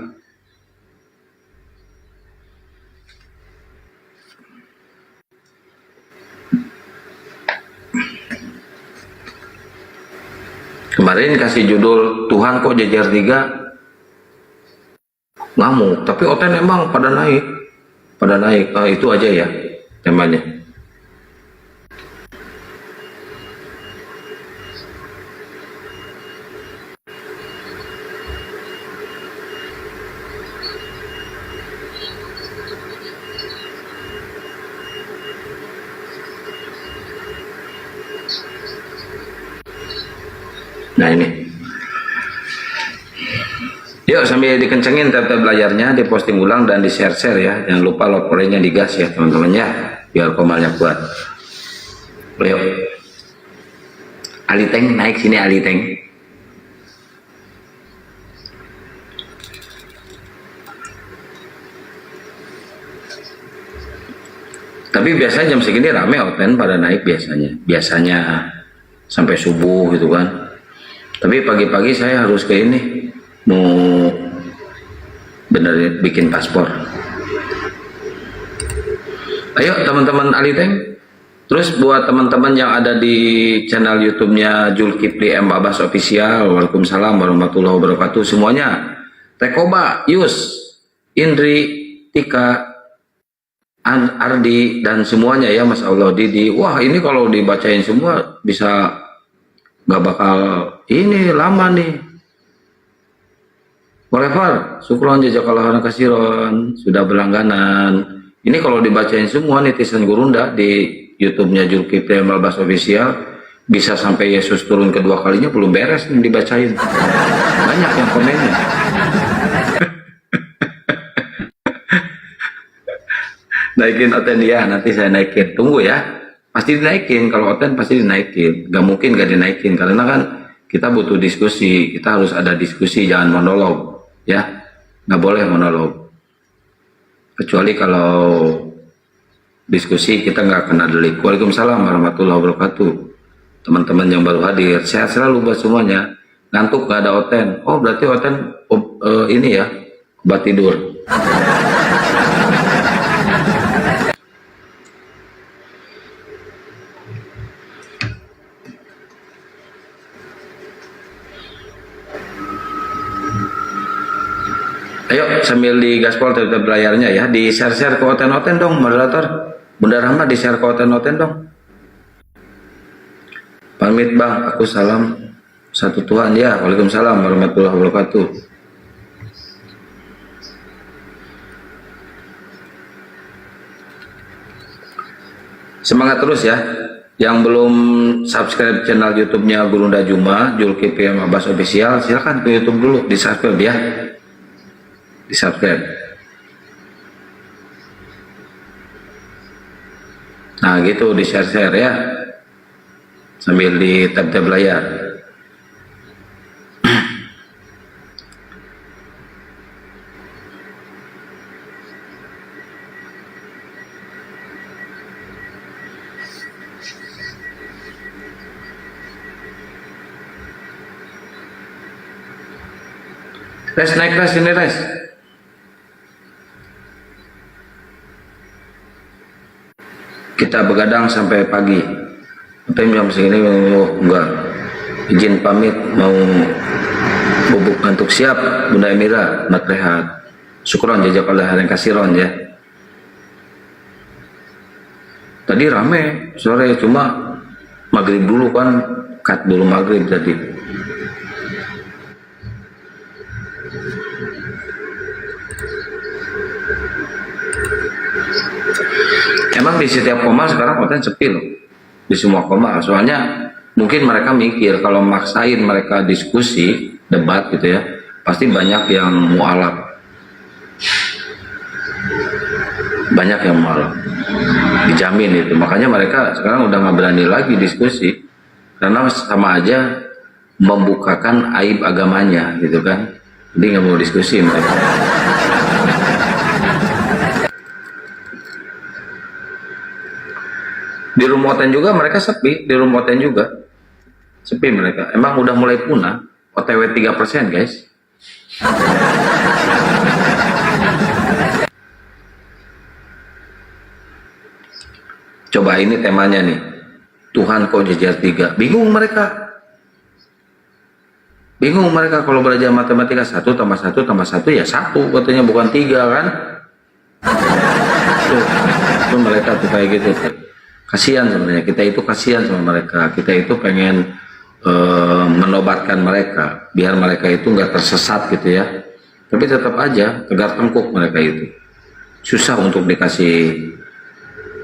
Kemarin kasih judul Tuhan kok jejer 3, ngamuk, tapi Oten emang pada naik. Itu aja ya temanya. Nah ini. Yuk sambil dikencengin tab-tab layarnya, diposting ulang dan di-share-share ya. Jangan lupa loporenya digas ya teman-teman ya, biar komalnya kuat. Ayo. Ali Teng naik sini, Ali Teng. Tapi biasanya jam segini rame Oten pada naik biasanya sampai subuh gitu kan. Tapi pagi-pagi saya harus ke ini, mau benerin bikin paspor. Ayo teman-teman Ali Teng. Terus buat teman-teman yang ada di channel YouTube-nya Zulkifli M. Abbas Official, waalaikumsalam warahmatullahi wabarakatuh semuanya. Tekoba, Yus, Indri, Tika, Ardi dan semuanya ya, Mas Allah, Didi. Wah ini kalau dibacain semua bisa nggak bakal ini lama nih. Whatever, syukron jazakallahu kasiron sudah berlangganan. Ini kalau dibacain semua netizen Gurunda di YouTube-nya Zulkifli M. Abbas Official bisa sampai Yesus turun kedua kalinya belum beres nih dibacain. Banyak yang komennya. Naikin Oten ya, nanti saya naikin. Tunggu ya, pasti dinaikin. Kalau Oten pasti dinaikin. Gak mungkin gak dinaikin karena kan kita butuh diskusi. Kita harus ada diskusi, jangan monolog ya. Gak boleh monolog. Kecuali kalau diskusi kita nggak kena delik. Waalaikumsalam warahmatullahi wabarakatuh. Teman-teman yang baru hadir, sehat selalu buat semuanya. Ngantuk gak ada Oten. Oh berarti Oten ini ya, obat tidur. Ayo sambil di gaspol tetap layarnya ya, di share-share ke Oten-Oten dong moderator. Bunda Rahma di-share ke Oten-Oten dong. Pamit bang, aku salam satu Tuhan ya. Waalaikumsalam warahmatullahi wabarakatuh. Semangat terus ya. Yang belum subscribe channel YouTube-nya Gurunda Juma, Julkipli Abbas Official, silahkan ke YouTube dulu, di subscribe ya. Di subscribe. Nah gitu, di share-share ya. Sambil di tab-tab layar. Res, naik res, ini res. Kita begadang sampai pagi. Tapi jam segini enggak. Izin pamit, mau bubuk ngantuk. Siap Bunda Emira, mat rehat. Syukron jazakallah khairan kasiron ya. Tadi rame sore, cuma maghrib dulu kan, cut dulu maghrib tadi. Emang di setiap koma sekarang Oten sepi loh, di semua koma. Soalnya mungkin mereka mikir kalau maksain mereka diskusi, debat gitu ya, pasti banyak yang mualaf. Banyak yang mualaf, dijamin itu. Makanya mereka sekarang udah nggak berani lagi diskusi, karena sama aja membukakan aib agamanya gitu kan. Jadi nggak mau diskusi mereka. Di rumah Oten juga mereka sepi, di rumah Oten juga sepi mereka. Emang udah mulai punah, OTW 3% guys. Coba ini temanya nih, Tuhan kok jajar 3. Bingung mereka. Bingung mereka kalau belajar matematika 1 tambah 1 tambah 1 ya 1 katanya, bukan 3 kan. Tuh mereka tuh kayak gitu tuh. Kasihan sebenarnya, kita itu kasihan sama mereka. Kita itu pengen menobatkan mereka biar mereka itu nggak tersesat gitu ya. Tapi tetap aja tegar tengkuk mereka itu. Susah untuk dikasih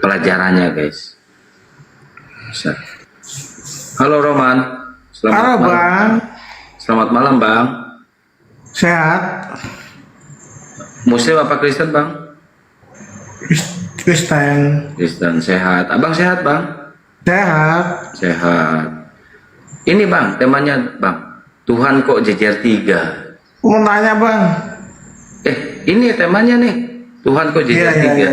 pelajarannya guys. Bisa. Halo Roman. Halo Bang. Selamat malam Bang. Sehat. Muslim apa Kristen Bang? Kristen. Kristen, sehat. Abang sehat Bang? Sehat. Sehat. Ini Bang, temanya Bang, Tuhan kok jejer 3. Mau tanya Bang. Ini temanya nih, Tuhan kok jejer 3. Iya.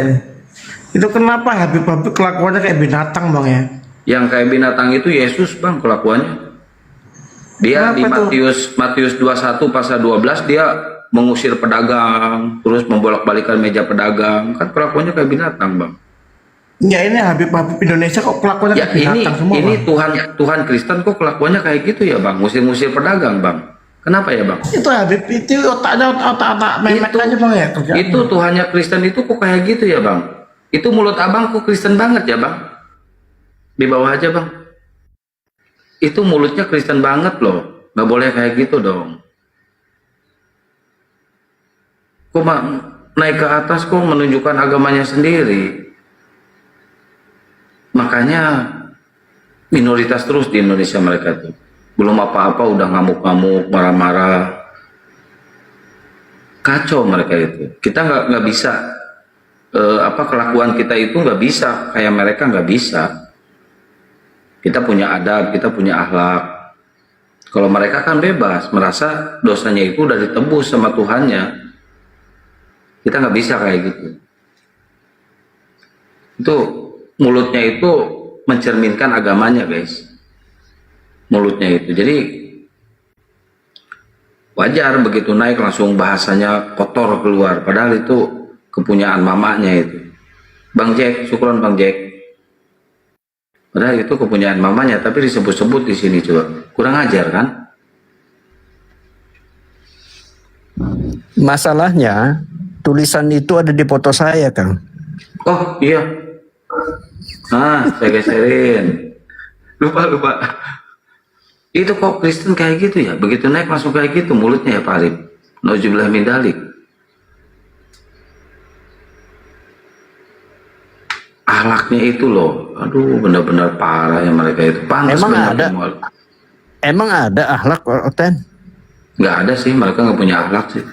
Itu kenapa Habib kelakuannya kayak binatang Bang ya? Yang kayak binatang itu Yesus Bang kelakuannya. Dia kenapa di Matius 21 pasal 12 dia mengusir pedagang, terus membolak-balikan meja pedagang, kan kelakuannya kayak binatang Bang. Ya ini Habib Indonesia kok kelakuannya Ya kayak binatang semua ini Bang. Tuhan Kristen kok kelakuannya kayak gitu ya Bang, ngusir-ngusir pedagang Bang. Kenapa ya Bang? Itu Habib itu otaknya otak memek aja Bang ya. Itu Tuhannya Kristen itu kok kayak gitu ya Bang? Itu mulut abang kok Kristen banget ya Bang? Di bawah aja Bang. Itu mulutnya Kristen banget loh, nggak boleh kayak gitu dong. Kok naik ke atas kok menunjukkan agamanya sendiri. Makanya minoritas terus di Indonesia mereka tuh. Belum apa-apa udah ngamuk-ngamuk, marah-marah. Kacau mereka itu. Kita nggak bisa, kelakuan kita itu nggak bisa kayak mereka, nggak bisa. Kita punya adab, kita punya akhlak. Kalau mereka kan bebas, merasa dosanya itu udah ditebus sama Tuhannya. Kita nggak bisa kayak gitu. Itu mulutnya itu mencerminkan agamanya guys. Mulutnya itu. Jadi wajar begitu naik langsung bahasanya kotor keluar. Padahal itu kepunyaan mamanya itu. Bang Jack, syukron Bang Jack. Padahal itu kepunyaan mamanya, tapi disebut-sebut di sini coba. Kurang ajar kan? Masalahnya tulisan itu ada di foto saya, Kang. Oh iya. Saya geserin. Lupa. Itu kok Kristen kayak gitu ya? Begitu naik langsung kayak gitu mulutnya ya Pak Arif. Nauzubillah min dzalik. Akhlaknya itu loh, aduh benar-benar parah ya mereka itu. Pantas Emang ada akhlak Oten? Nggak ada sih, mereka nggak punya akhlak sih.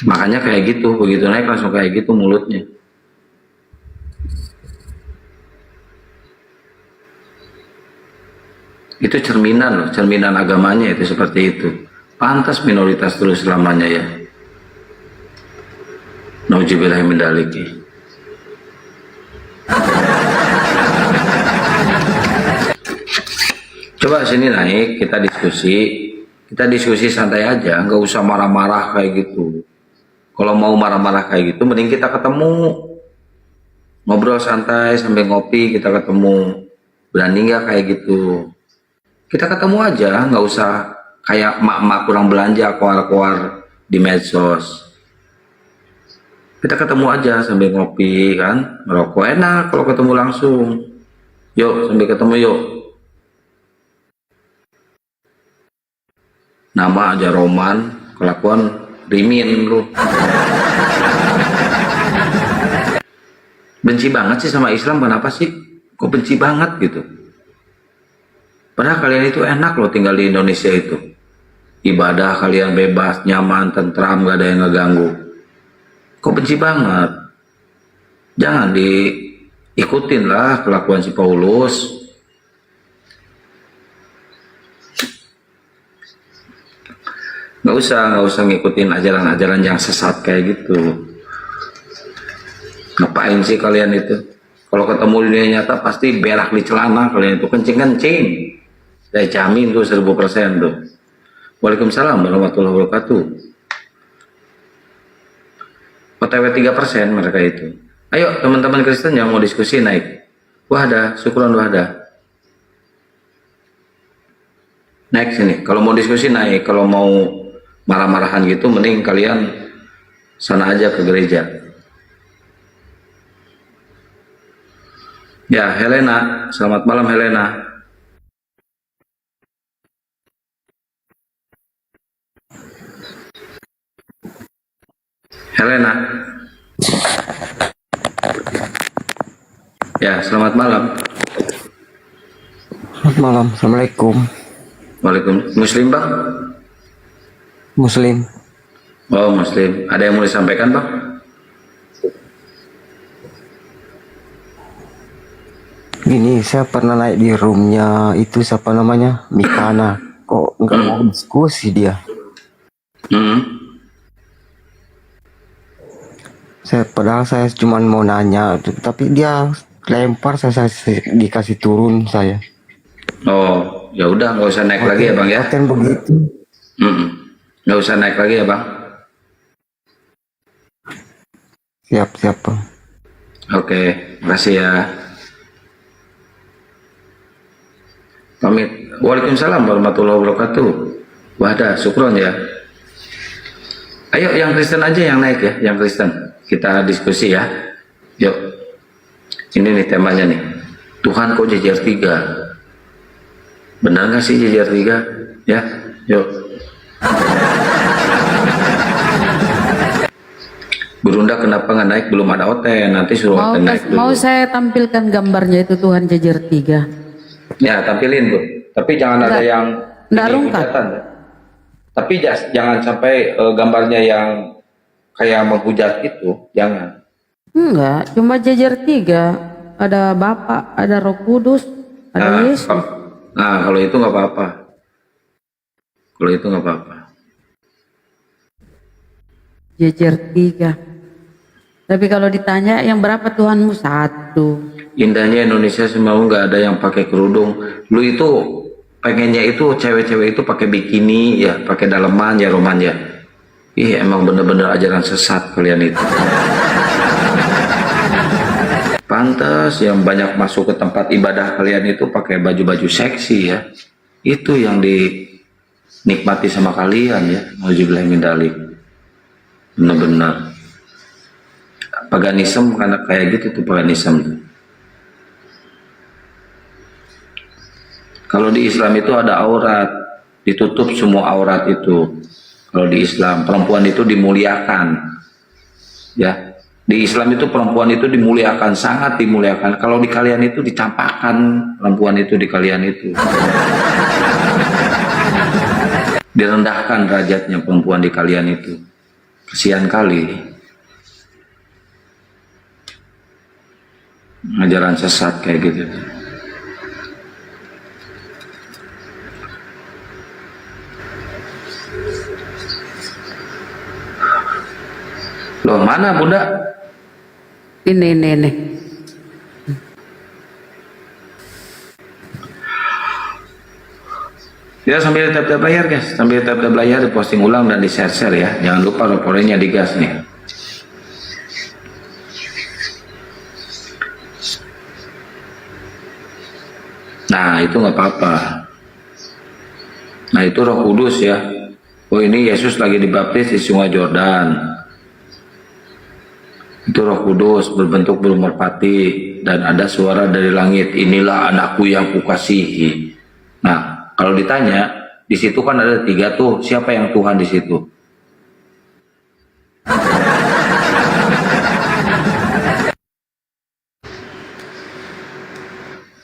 Makanya kayak gitu, begitu naik langsung kayak gitu mulutnya. Itu cerminan loh, cerminan agamanya itu seperti itu. Pantas minoritas terus selamanya ya. Nauzubillah min dzalik. Coba sini naik, kita diskusi santai aja, nggak usah marah-marah kayak gitu. Kalau mau marah-marah kayak gitu, mending kita ketemu, ngobrol santai sambil ngopi, kita ketemu. Berani nggak kayak gitu? Kita ketemu aja, nggak usah kayak mak-mak kurang belanja, koar-koar di medsos. Kita ketemu aja sambil ngopi kan, merokok enak kalau ketemu langsung. Yuk, sambil ketemu yuk. Nama aja Roman, kelakuan Rimin lu. Benci banget sih sama Islam, kenapa sih? Kok benci banget gitu? Padahal kalian itu enak loh tinggal di Indonesia itu. Ibadah kalian bebas, nyaman, tentram, gak ada yang ngeganggu. Kok benci banget? Jangan diikutin lah kelakuan si Paulus. Nggak usah ngikutin ajaran-ajaran yang sesat kayak gitu. Ngapain sih kalian itu? Kalau ketemu di dunia nyata pasti berak di celana kalian itu, kencing-kencing. Saya jamin tuh 1000% tuh. Waalaikumsalam warahmatullahi wabarakatuh. OTW 3% mereka itu. Ayo teman-teman Kristen yang mau diskusi naik. Wahda, syukron wahda. Naik sini. Kalau mau diskusi naik. Kalau mau marah-marahan gitu, mending kalian sana aja ke gereja. Ya, Helena. Selamat malam Helena. Helena. Ya, selamat malam. Selamat malam. Assalamualaikum. Waalaikumsalam. Muslim Bang? Muslim. Oh Muslim. Ada yang mau disampaikan Bang? Gini, saya pernah naik di roomnya itu siapa namanya? Mikana. Kok nggak mau diskusi dia? Padahal saya cuma mau nanya, tapi dia lempar, saya dikasih turun saya. Oh, ya udah nggak usah naik lagi ya Bang ya. Kan begitu. Nggak usah naik lagi ya Bang. Siap Bang. Oke, makasih ya. Pamit. Waalaikumsalam warahmatullahi wabarakatuh. Wahda, syukron ya. Ayo yang Kristen aja yang naik ya, yang Kristen. Kita diskusi ya. Yuk. Ini nih temanya nih. Tuhan kok jejer 3? Benar nggak sih jejer 3? Ya, yuk. Berunda kenapa nggak naik? Belum ada Oten, nanti suruh Oten naik dulu. Mau saya tampilkan gambarnya itu Tuhan jejer 3. Ya, tampilin Bu. Tapi jangan ada yang Nggak rungkat. Ya. Tapi jangan sampai gambarnya yang kayak menghujat itu, jangan. Enggak, cuma jejer 3. Ada Bapa, ada Roh Kudus, ada Yesus. Nah, kalau itu nggak apa-apa. Kalau itu nggak apa-apa. Jejer 3. Tapi kalau ditanya yang berapa Tuhanmu? 1. Indahnya Indonesia semua nggak ada yang pakai kerudung. Lu itu pengennya itu cewek-cewek itu pakai bikini ya, pakai daleman ya, Roman ya. Ih, emang bener-bener ajaran sesat kalian itu. Pantas yang banyak masuk ke tempat ibadah kalian itu pakai baju-baju seksi ya. Itu yang dinikmati sama kalian ya. Nauzubillah min dzalik. Bener-bener paganisme, karena kayak gitu tuh paganisme tuh. Kalau di Islam itu ada aurat, ditutup semua aurat itu. Kalau di Islam perempuan itu dimuliakan, ya. Di Islam itu perempuan itu dimuliakan, sangat dimuliakan. Kalau di kalian itu dicampakkan perempuan itu di kalian itu. Direndahkan derajatnya perempuan di kalian itu. Kasihan kali. Ajaran sesat kayak gitu. Loh, mana Bunda? Ini. Ya, sambil tap-tap layar guys, sambil tap-tap layar diposting ulang dan di share-share ya. Jangan lupa rapornya digas nih. Nah, itu nggak apa-apa. Nah, itu Roh Kudus ya. Oh, ini Yesus lagi dibaptis di Sungai Yordan. Itu Roh Kudus berbentuk burung merpati dan ada suara dari langit, inilah anakku yang kukasihi. Nah, kalau ditanya, di situ kan ada 3 tuh, siapa yang Tuhan di situ?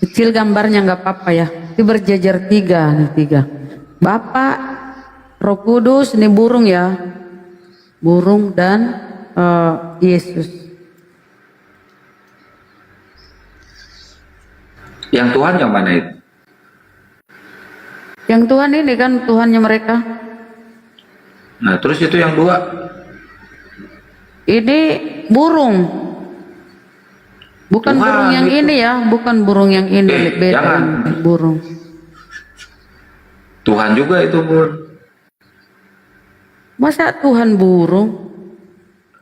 Kecil gambarnya nggak apa-apa ya. Itu berjejer 3 nih 3. Bapak, Roh Kudus, ini burung ya. Burung dan Yesus. Yang Tuhan yang mana itu? Yang Tuhan ini kan Tuhannya mereka. Nah, terus itu yang 2? Ini burung. Bukan Tuhan, burung yang itu. ini ya, bukan burung yang ini, beda jangan. burung. Tuhan juga itu, Bun. Masa Tuhan burung?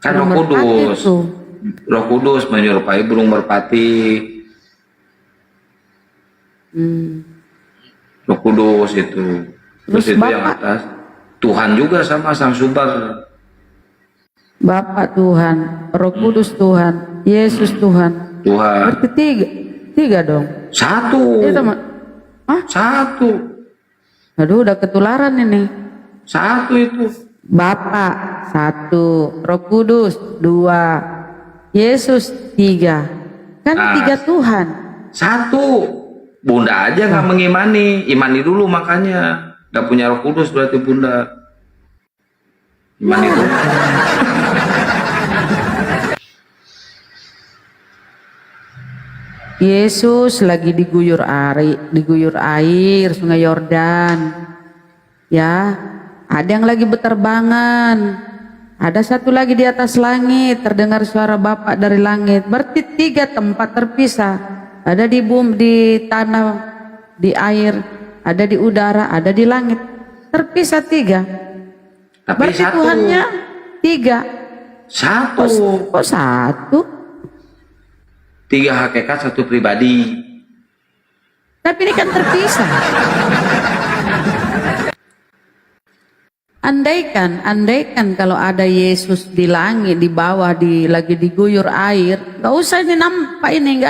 Kan Roh Burung merpati Kudus. tuh. Roh Kudus menyerupai burung merpati. Roh Kudus itu. Terus itu yang atas. Tuhan juga sama Sang Sumber. Bapak Tuhan, Roh Kudus Tuhan, Yesus Tuhan. Tuhan. Berarti 3 dong. 1. Iya, teman. Hah? 1. Aduh, udah ketularan ini. 1 itu. Bapak 1, Roh Kudus 2, Yesus 3. Kan Nah. 3 Tuhan. 1. Bunda aja nggak mengimani. Imani dulu makanya. Nggak punya Roh Kudus berarti Bunda. Imani dulu. Yesus lagi diguyur air Sungai Yordan. Ya, ada yang lagi berterbangan. Ada satu lagi di atas langit, terdengar suara Bapa dari langit. Berarti 3 tempat terpisah. Ada di bumi, di tanah, di air, ada di udara, ada di langit. Terpisah 3. Tapi berarti 1. Tuhannya 3. 1. Kok 1? 3 hakikat, 1 pribadi. Tapi ini kan terpisah. Andaikan kalau ada Yesus di langit, di bawah, lagi diguyur air, nggak usah ini nampak ini,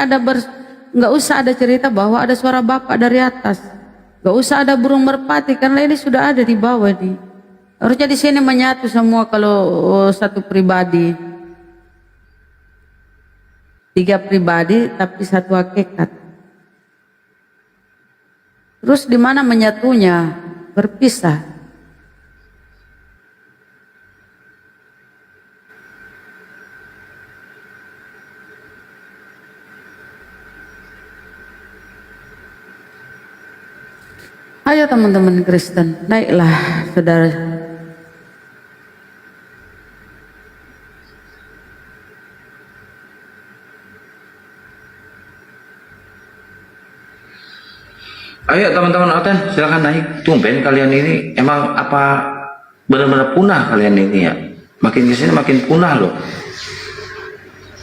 nggak usah ada cerita bahwa ada suara Bapa dari atas, nggak usah ada burung merpati karena ini sudah ada di bawah nih. Harusnya di sini menyatu semua kalau 1 pribadi, 3 pribadi tapi 1 hakikat. Terus di mana menyatunya? Berpisah. Ayo teman-teman Kristen, naiklah saudara. Ayo teman-teman Oten, silakan naik. Tumben kalian ini emang apa benar-benar punah kalian ini ya? Makin kesini makin punah loh.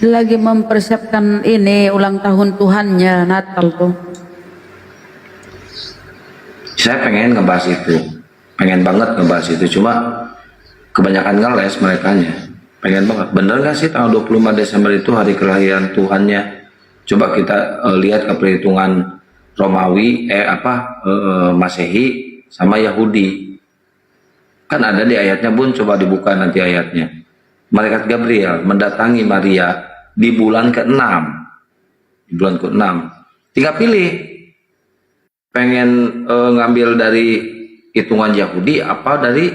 Lagi mempersiapkan ini ulang tahun Tuhannya, Natal tuh. Saya pengen ngebahas itu, pengen banget ngebahas itu, cuma kebanyakan ngeles merekanya. Pengen banget, bener gak sih tanggal 25 Desember itu hari kelahiran Tuhannya? Coba kita lihat ke perhitungan Romawi, Masehi sama Yahudi. Kan ada di ayatnya Bun, coba dibuka nanti ayatnya. Malaikat Gabriel mendatangi Maria di bulan ke-6. Di bulan ke-6. Tinggal pilih. Pengen ngambil dari hitungan Yahudi apa dari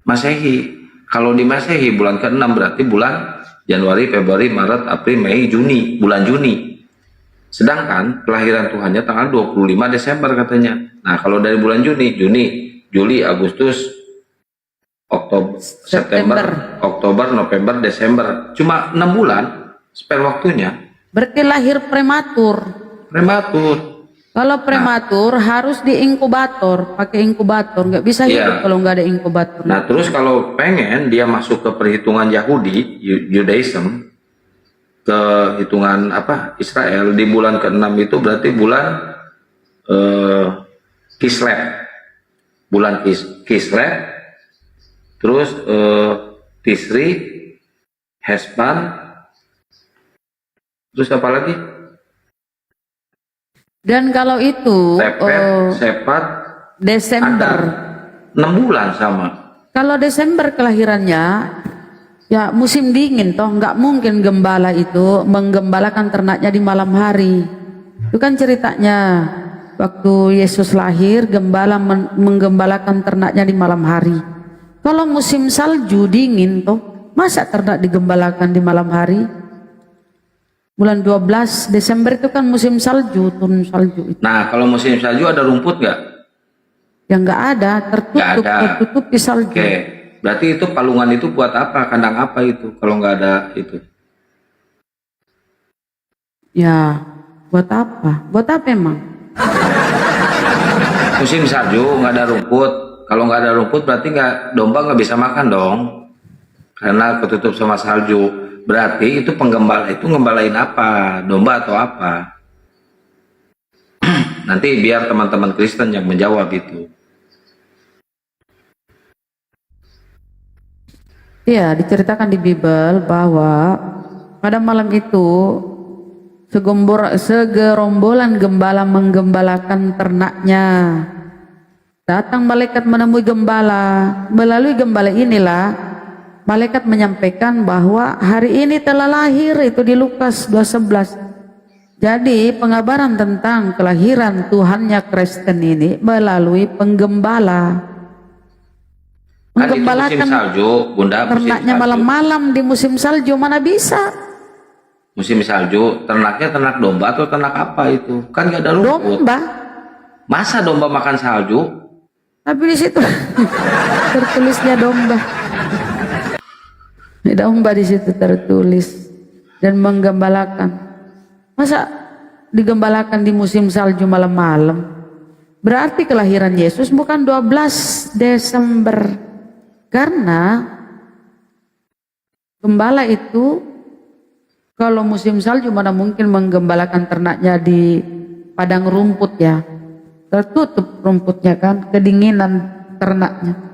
Masehi. Kalau di Masehi bulan ke-6 berarti bulan Januari, Februari, Maret, April, Mei, Juni, bulan Juni. Sedangkan kelahiran Tuhannya tanggal 25 Desember katanya. Nah, kalau dari bulan Juni, Juli, Agustus, Oktober, September, Oktober, November, Desember. Cuma 6 bulan spare waktunya. Berarti lahir prematur. Prematur. Kalau prematur harus di inkubator, pakai inkubator, nggak bisa hidup kalau nggak ada inkubator. Nah, terus kalau pengen dia masuk ke perhitungan Yahudi, Judaism, ke hitungan Israel di bulan ke-6 itu berarti bulan Kislev. Bulan Kislev, terus Tisri, Hesban, terus apa lagi? Dan kalau itu Sepat, Desember, 6 bulan sama. kalau Desember kelahirannya, ya musim dingin toh, nggak mungkin gembala itu menggembalakan ternaknya di malam hari. Itu kan ceritanya waktu Yesus lahir, gembala menggembalakan ternaknya di malam hari. Kalau musim salju dingin toh, masa ternak digembalakan di malam hari? Bulan 12 Desember itu kan musim salju, turun salju itu. Nah, kalau musim salju ada rumput nggak? Ya nggak ada, tertutup di salju. Oke, berarti itu palungan itu buat apa? Kandang apa itu? Kalau nggak ada itu? Ya, buat apa? Buat apa emang? Musim salju nggak ada rumput. Kalau nggak ada rumput berarti domba nggak bisa makan dong, karena ketutup sama salju. Berarti itu penggembala itu ngembalain apa? Domba atau apa? Nanti biar teman-teman Kristen yang menjawab itu. Iya, diceritakan di Bible bahwa pada malam itu segerombolan gembala menggembalakan ternaknya. Datang malaikat menemui gembala. Melalui gembala inilah malaikat menyampaikan bahwa hari ini telah lahir, itu di Lukas 2:11. Jadi pengabaran tentang kelahiran Tuhannya Kristen ini melalui penggembala. Menggembalakan salju, Bunda, ternaknya malam-malam di musim salju, mana bisa? Musim salju, ternaknya ternak domba atau ternak apa itu? Kan nggak ada rumput. Domba. Masa domba makan salju? Tapi di situ tertulisnya domba. Domba di situ tertulis dan menggembalakan. Masa digembalakan di musim salju malam-malam? Berarti kelahiran Yesus bukan 12 Desember. Karena gembala itu kalau musim salju mana mungkin menggembalakan ternaknya di padang rumput ya. Tertutup rumputnya kan, kedinginan ternaknya.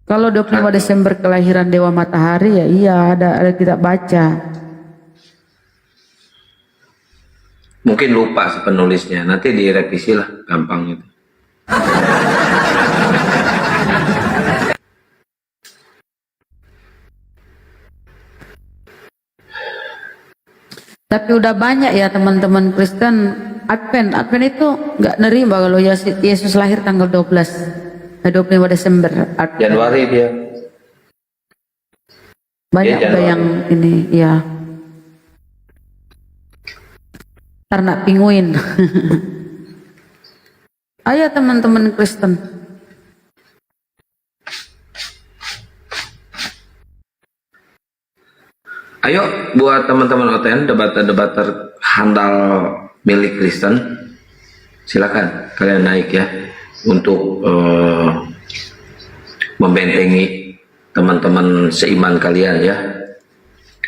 Kalau 25 Desember kelahiran Dewa Matahari ya iya ada kita baca. Mungkin lupa si penulisnya, nanti direvisi lah, gampang itu. Tapi udah banyak ya teman-teman Kristen Advent itu nggak nerima kalau Yesus lahir tanggal 25 Desember. Advent. Januari dia. Banyak Dia udah yang ini ya. Ternak pinguin. Ayo teman-teman Kristen. Ayo buat teman-teman OTN, debater-debater handal milik Kristen, silakan kalian naik ya untuk membentengi teman-teman seiman kalian ya,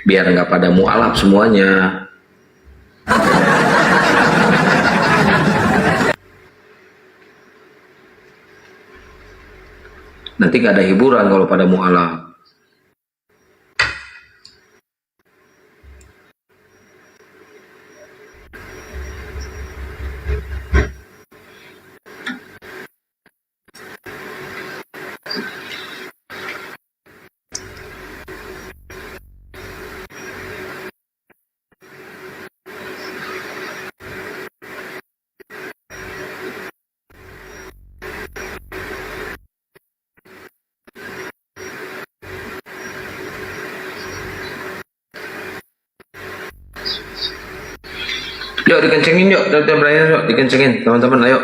biar nggak pada mualaf semuanya. Nanti nggak ada hiburan kalau pada mualaf. Yuk dikencengin yuk, tiap layar yuk dikencengin teman-teman, ayo.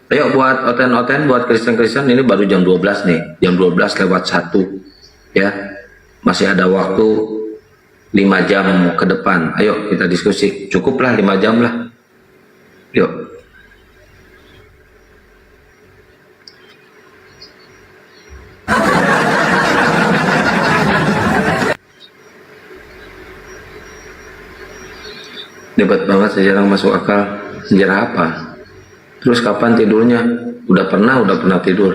Ayo buat oten-oten, buat Kristen-Kristen, ini baru jam 12 nih, jam 12 lewat 1 ya. Masih ada waktu 5 jam ke depan. Ayo kita diskusi, cukuplah 5 jam lah. Yuk. Debat banget, sejarah masuk akal. Sejarah apa? Terus kapan tidurnya? Udah pernah tidur.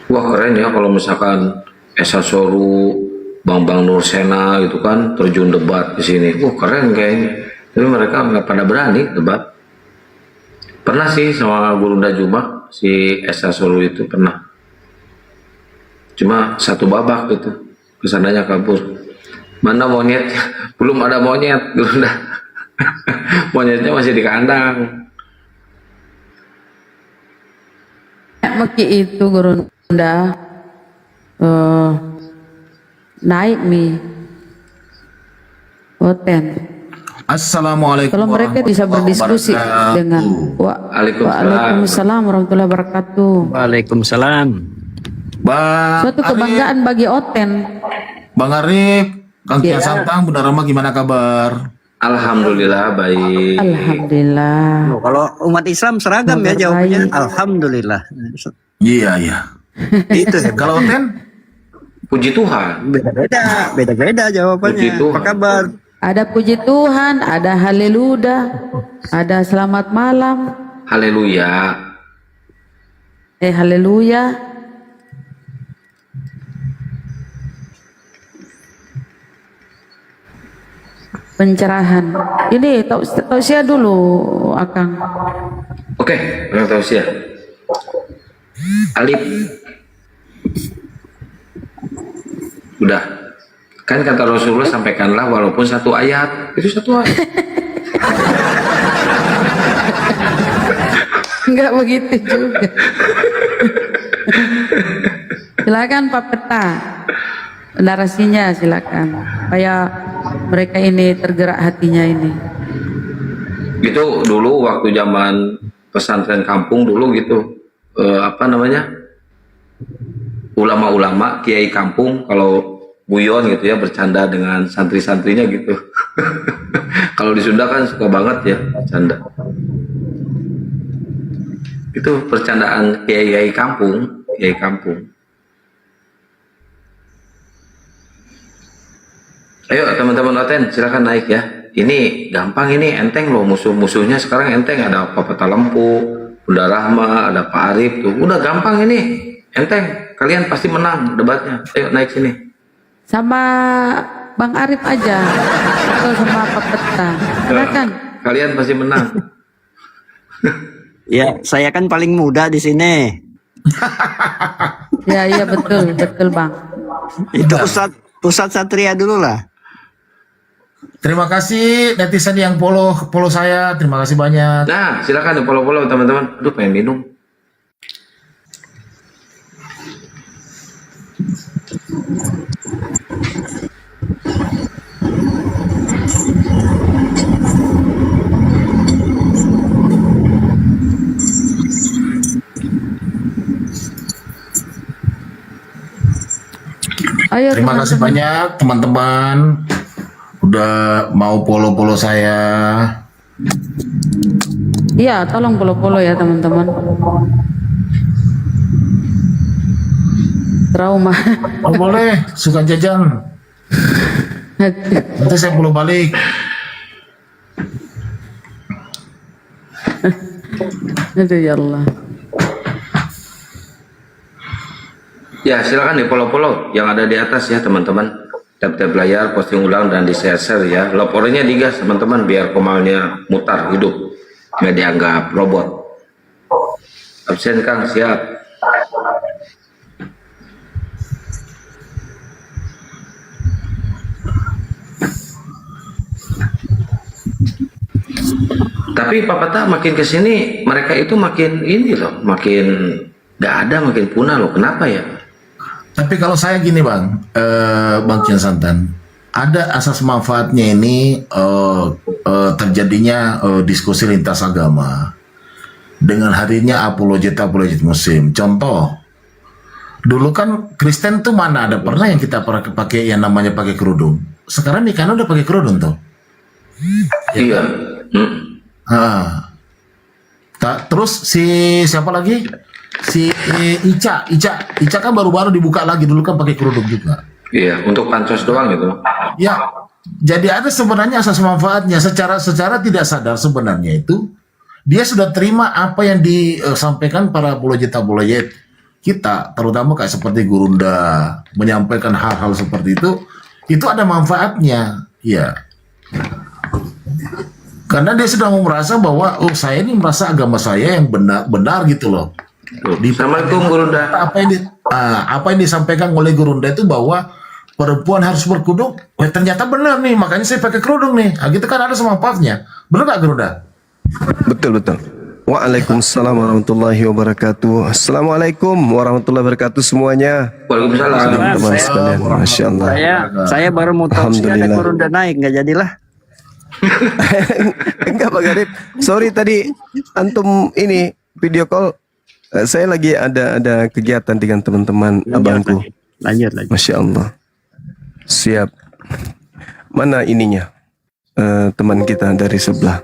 Wah keren ya kalau misalkan Esa Soru, Bang Nursena gitu kan terjun debat di sini. Wah keren kayaknya. Tapi mereka nggak pada berani debat. Pernah sih sama Gurunda Juma, si Esa Soru itu pernah. Cuma satu babak gitu, kesananya kabur. Mana monyet? Belum ada monyet, Gurunda. Monyetnya masih di kandang. Maki itu Gurunda naik mi Oten. Assalamualaikum. Kalau mereka bisa berdiskusi dengan Waalaikumsalam warahmatullahi wabarakatuh. Waalaikumsalam. Suatu kebanggaan bagi Oten. Bang Arif, Kang Kian Santang, Bunda Rama gimana kabar? Alhamdulillah baik. Alhamdulillah. Kalau umat Islam seragam ya jawabannya. Alhamdulillah. Iya. Itu ya. Kalau Oten? Puji Tuhan. Beda-beda jawabannya. Apa kabar? Ada puji Tuhan, ada haleluya, ada selamat malam. Haleluya. Haleluya. Pencerahan. Ini tausiah dulu, Akang. Oke, tausiah. Alif. Udah. Kan kata Rasulullah, sampaikanlah walaupun satu ayat. Itu satu ayat. Enggak begitu juga. Silakan Pak Peta. Narasinya silakan. Supaya mereka ini tergerak hatinya ini. Gitu dulu waktu zaman pesantren kampung dulu gitu. Ulama-ulama, kiai kampung kalau guyon gitu ya, bercanda dengan santri-santrinya gitu. Kalau di Sunda kan suka banget ya bercanda. Itu percandaan kiai kampung, kiai kampung. Ayo teman-teman Oten, silakan naik ya. Ini gampang, ini enteng loh, musuh-musuhnya sekarang enteng. Ada Pak Peta Lempu, Bunda Rahma, ada Pak Arif tuh. Udah gampang ini, enteng. Kalian pasti menang debatnya. Ayo naik sini. Sama Bang Arif aja atau sama Pak Peta. Silakan. Kalian pasti menang. Ya, saya kan paling muda di sini. Iya betul Bang. Itu Ustadz Satria dulu lah. Terima kasih netizen yang follow saya. Terima kasih banyak. Nah, silakan follow teman-teman. Aduh, pengen minum. Ayo, terima kasih banyak teman-teman udah mau follow saya. Iya, tolong follow ya teman-teman. Trauma. Oh boleh, suka jajan. Nanti saya follow balik. Aduh ya Allah. Ya silakan di follow yang ada di atas ya teman-teman. Tap-tap layar, posting ulang dan di share ya. Laporannya digas teman-teman biar komalnya mutar hidup, nggak dianggap robot. Absen Kang, siap. Tapi Pak Peta makin kesini mereka itu makin ini loh, makin nggak ada, makin punah loh. Kenapa ya? Tapi kalau saya gini Bang Kian Santan, ada asas manfaatnya ini terjadinya diskusi lintas agama dengan hadirnya apologet Muslim. Contoh, dulu kan Kristen tuh mana ada pernah yang kita pakai yang namanya pakai kerudung. Sekarang Mikana udah pakai kerudung tuh. Iya. Terus si siapa lagi? Si Ica kan baru-baru dibuka lagi, dulu kan pakai kerudung juga. Iya, untuk pansos doang gitu. Ya, jadi ada sebenarnya asas manfaatnya secara tidak sadar sebenarnya itu dia sudah terima apa yang disampaikan para apologet kita, terutama kayak seperti Gurunda menyampaikan hal-hal seperti itu ada manfaatnya, ya. Karena dia sudah merasa bahwa saya ini merasa agama saya yang benar gitu loh. Assalamualaikum Gurunda. Apa yang disampaikan oleh Gurunda itu bahwa perempuan harus berkerudung, ternyata benar nih, makanya saya pakai kerudung nih. Nah, gitu kan ada manfaatnya. Benar nggak Gurunda? Betul. Waalaikumsalam warahmatullahi wabarakatuh. Assalamualaikum warahmatullahi wabarakatuh semuanya. Waalaikumsalam. Teman sekalian, masya Allah. Saya baru mau tahu sih ada Gurunda naik, nggak jadilah. Enggak Pak Garib. Sorry tadi antum ini video call. Saya lagi ada kegiatan dengan teman-teman abangku. Lanjut. Masya Allah. Siap. Mana ininya? Teman kita dari sebelah.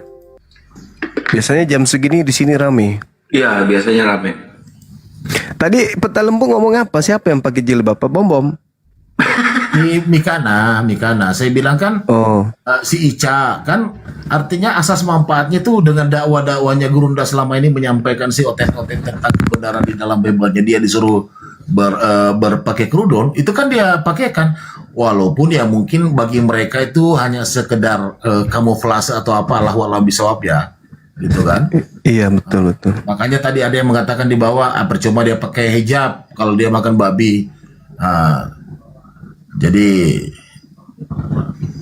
Biasanya jam segini di sini rame. Iya, biasanya rame. Tadi Peta Lembu ngomong apa? Siapa yang pakai jilbab? Pak Bom? Di Mikana. Saya bilang kan si Ica kan artinya asas manfaatnya tuh dengan dakwah-dakwahnya Gurunda selama ini menyampaikan si oten-oten tentang kebenaran di dalam Bible-nya, dia disuruh berpakai kerudung, itu kan dia pakaikan, walaupun ya mungkin bagi mereka itu hanya sekedar kamuflase atau apa, Allah wa'lam bisawab ya, gitu kan? Iya betul. Makanya tadi ada yang mengatakan di bawah, percuma dia pakai hijab kalau dia makan babi. Jadi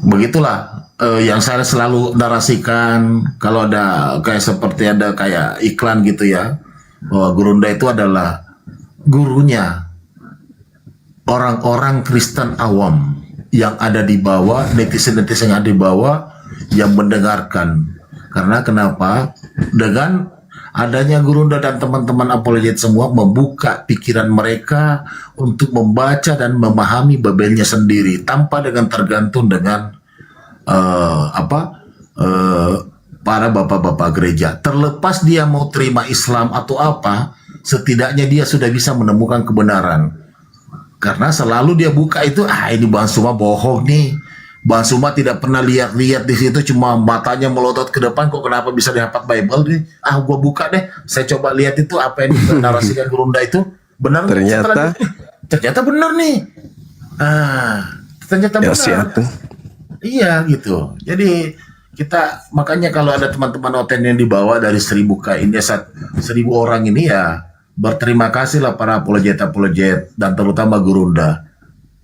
begitulah yang saya selalu narasikan kalau ada kayak iklan gitu ya, bahwa Gurunda itu adalah gurunya orang-orang Kristen awam yang ada di bawah, netizen-netizen yang ada di bawah yang mendengarkan. Karena kenapa? Dengan adanya Gurunda dan teman-teman apologet semua membuka pikiran mereka untuk membaca dan memahami Babelnya sendiri tanpa dengan tergantung dengan para bapak-bapak gereja. Terlepas dia mau terima Islam atau apa, setidaknya dia sudah bisa menemukan kebenaran. Karena selalu dia buka itu, ini Bang Suma bohong nih. Bang Suma tidak pernah lihat-lihat di situ, cuma matanya melotot ke depan, kok kenapa bisa dapat Bible nih? Gua buka deh, saya coba lihat itu apa yang dinarasikan Gurunda itu benar. Ternyata benar nih. Ternyata benar. Iya gitu. Jadi kita makanya kalau ada teman-teman oten yang dibawa dari 1000 ini 1000 orang ini ya berterima kasihlah para apologet dan terutama Gurunda.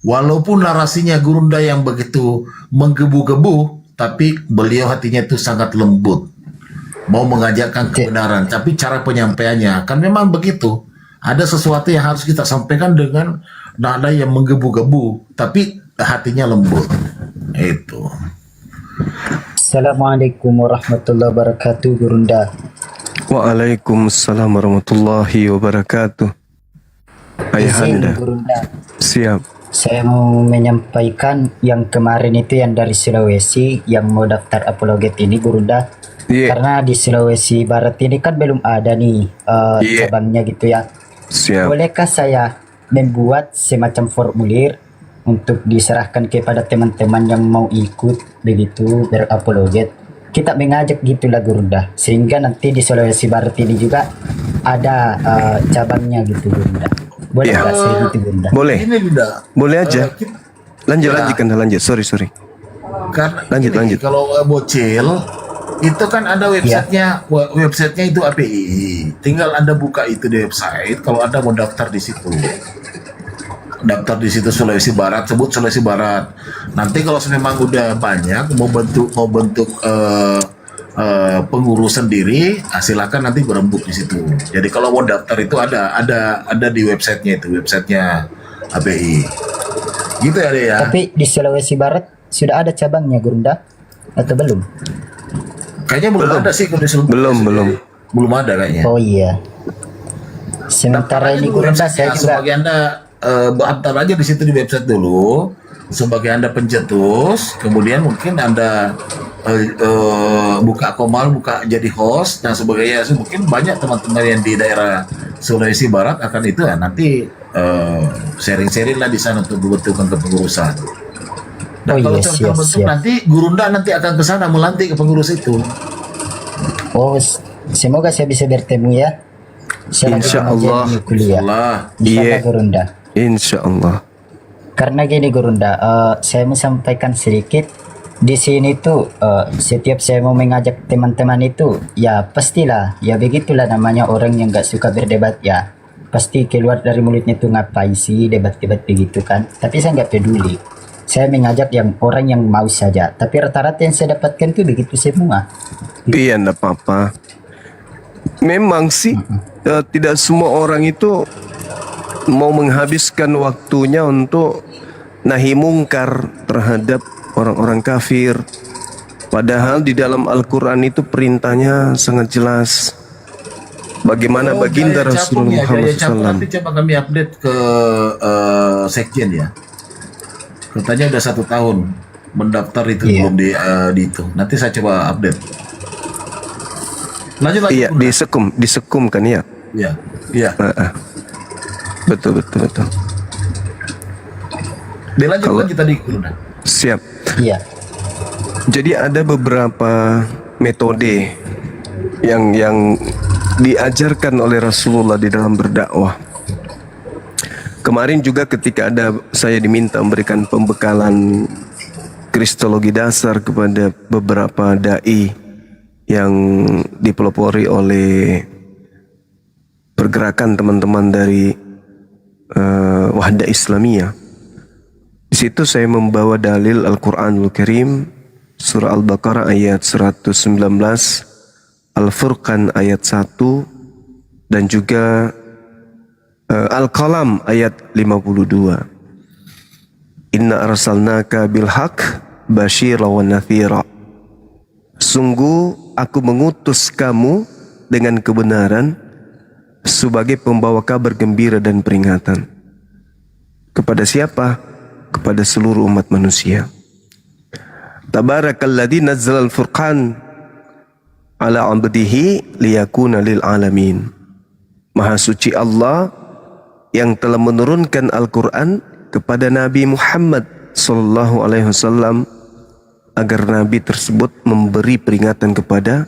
Walaupun narasinya Gurunda yang begitu menggebu-gebu, tapi beliau hatinya itu sangat lembut, mau mengajarkan kebenaran. Tapi cara penyampaiannya kan memang begitu. Ada sesuatu yang harus kita sampaikan dengan nada yang menggebu-gebu, tapi hatinya lembut. Itu. Assalamualaikum warahmatullahi wabarakatuh, Gurunda. Waalaikumsalam warahmatullahi wabarakatuh. Ayahanda. Siap. Saya mau menyampaikan yang kemarin itu yang dari Sulawesi yang mau daftar apologet ini, Gurunda. Karena di Sulawesi Barat ini kan belum ada nih cabangnya gitu ya. Siap. Bolehkah saya membuat semacam formulir untuk diserahkan kepada teman-teman yang mau ikut begitu berapologet? Kita mengajak gitulah Gurunda, sehingga nanti di Sulawesi Barat ini juga ada cabangnya gitu Gurunda. Boleh nggak saya gitu Gurunda? Boleh. Boleh aja. Lanjut. Sorry. Lanjut. Kalau bocil itu kan ada websitenya, websitenya itu API. Tinggal Anda buka itu di website. Kalau Anda mau daftar di situ, daftar di situ Sulawesi Barat, sebut Sulawesi Barat. Nanti kalau memang udah banyak mau bentuk pengurus sendiri, silakan nanti berembuk di situ. Jadi kalau mau daftar itu ada di websitenya itu, websitenya API. Gitu ya, Dea. Tapi di Sulawesi Barat sudah ada cabangnya Gurunda atau belum? Kayaknya belum ada sih kalau di seluruh belum ada kayaknya. Oh iya. Sementara ini Gurunda saya juga sebagai Anda daftar aja di situ di website dulu. Sebagai Anda pencetus, kemudian mungkin Anda buka Komal, buka jadi host dan sebagainya. So, mungkin banyak teman-teman yang di daerah Sulawesi Barat akan itu nanti sharing-sharing lah di sana untuk membentukkan kepengurusan. Dan kalau terbentuk nanti Gurunda nanti akan ke sana melantik ke pengurus itu. Oh, semoga saya bisa bertemu ya. Insya Allah. Iya. Gurunda. Insya Allah. Karena gini Gurunda, saya mau sampaikan sedikit. Di sini tuh setiap saya mau mengajak teman-teman itu, ya pastilah, ya begitulah namanya orang yang nggak suka berdebat ya. Pasti keluar dari mulutnya tuh ngapain sih debat-debat begitu kan. Tapi saya nggak peduli. Saya mengajak yang orang yang mau saja. Tapi rata-rata yang saya dapatkan tuh begitu semua. Iya, enggak apa-apa. Memang sih tidak semua orang itu mau menghabiskan waktunya untuk nahi mungkar terhadap orang-orang kafir. Padahal di dalam Al-Quran itu perintahnya sangat jelas. Bagaimana baginda Rasulullah SAW. Nanti coba kami update ke Sekjen ya. Katanya udah 1 tahun mendaftar itu belum di itu. Nanti saya coba update. Lanjut lagi. Iya, disekum kan ya. Iya, iya. Betul. Lanjut tadi Gurunda. Siap. Iya. Jadi ada beberapa metode yang diajarkan oleh Rasulullah di dalam berdakwah. Kemarin juga ketika saya diminta memberikan pembekalan kristologi dasar kepada beberapa dai yang dipelopori oleh pergerakan teman-teman dari Wahda Islamiyah. Di situ saya membawa dalil Al-Qur'anul Karim, surah Al-Baqarah ayat 119, Al-Furqan ayat 1 dan juga Al-Qalam ayat 52. Inna arsalnaka bil haq basyira wa nathira. Sungguh aku mengutus kamu dengan kebenaran sebagai pembawa kabar gembira dan peringatan. Kepada siapa? Kepada seluruh umat manusia. Tabarakalladzi nazzala al-furqan ala 'abdihi liyakuna lil alamin. Maha suci Allah yang telah menurunkan Al-Quran kepada Nabi Muhammad sallallahu alaihi wasallam agar Nabi tersebut memberi peringatan kepada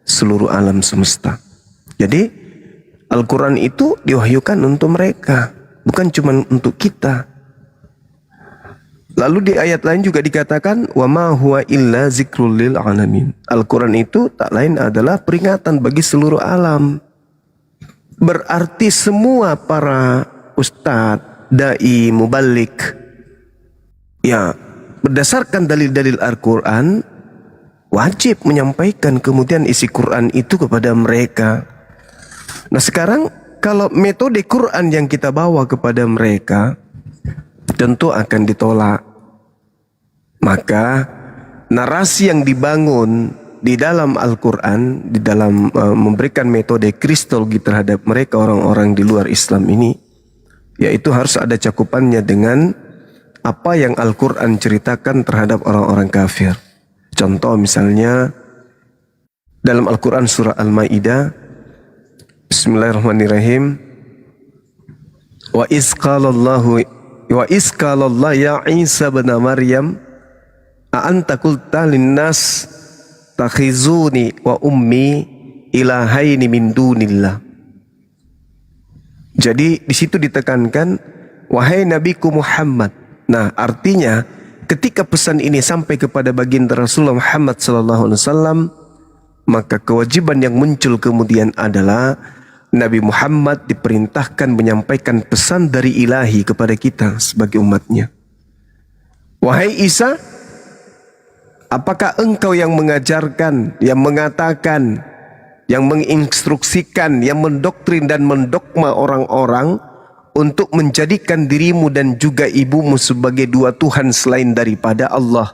seluruh alam semesta. Jadi Al-Quran itu diwahyukan untuk mereka, bukan cuma untuk kita. Lalu di ayat lain juga dikatakan wa ma huwa illa zikrul lil alamin. Al-Quran itu tak lain adalah peringatan bagi seluruh alam. Berarti semua para ustadz, dai, mubalik, ya berdasarkan dalil-dalil Al-Quran wajib menyampaikan kemudian isi Quran itu kepada mereka. Nah sekarang kalau metode Quran yang kita bawa kepada mereka tentu akan ditolak. Maka narasi yang dibangun di dalam Al-Quran, di dalam memberikan metode kristologi terhadap mereka orang-orang di luar Islam ini, yaitu harus ada cakupannya dengan apa yang Al-Quran ceritakan terhadap orang-orang kafir. Contoh misalnya dalam Al-Quran surah Al-Maidah, Bismillahirrahmanirrahim. Wa isqalallahu ya Isa bin Maryam a anta qulta linnas takhizuni wa ummi ilahaini min dunillah. Jadi di situ ditekankan wahai nabiku Muhammad. Nah, artinya ketika pesan ini sampai kepada baginda Rasulullah Muhammad sallallahu alaihi wasallam, maka kewajiban yang muncul kemudian adalah Nabi Muhammad diperintahkan menyampaikan pesan dari ilahi kepada kita sebagai umatnya. Wahai Isa, apakah engkau yang mengajarkan, yang mengatakan, yang menginstruksikan, yang mendoktrin dan mendogma orang-orang untuk menjadikan dirimu dan juga ibumu sebagai dua Tuhan selain daripada Allah.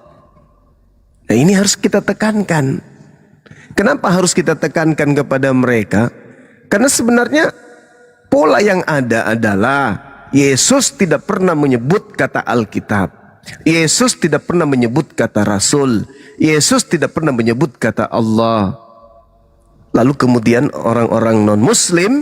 Nah, ini harus kita tekankan. Kenapa harus kita tekankan kepada mereka? Karena sebenarnya pola yang ada adalah Yesus tidak pernah menyebut kata Alkitab. Yesus tidak pernah menyebut kata Rasul. Yesus tidak pernah menyebut kata Allah. Lalu kemudian orang-orang non-Muslim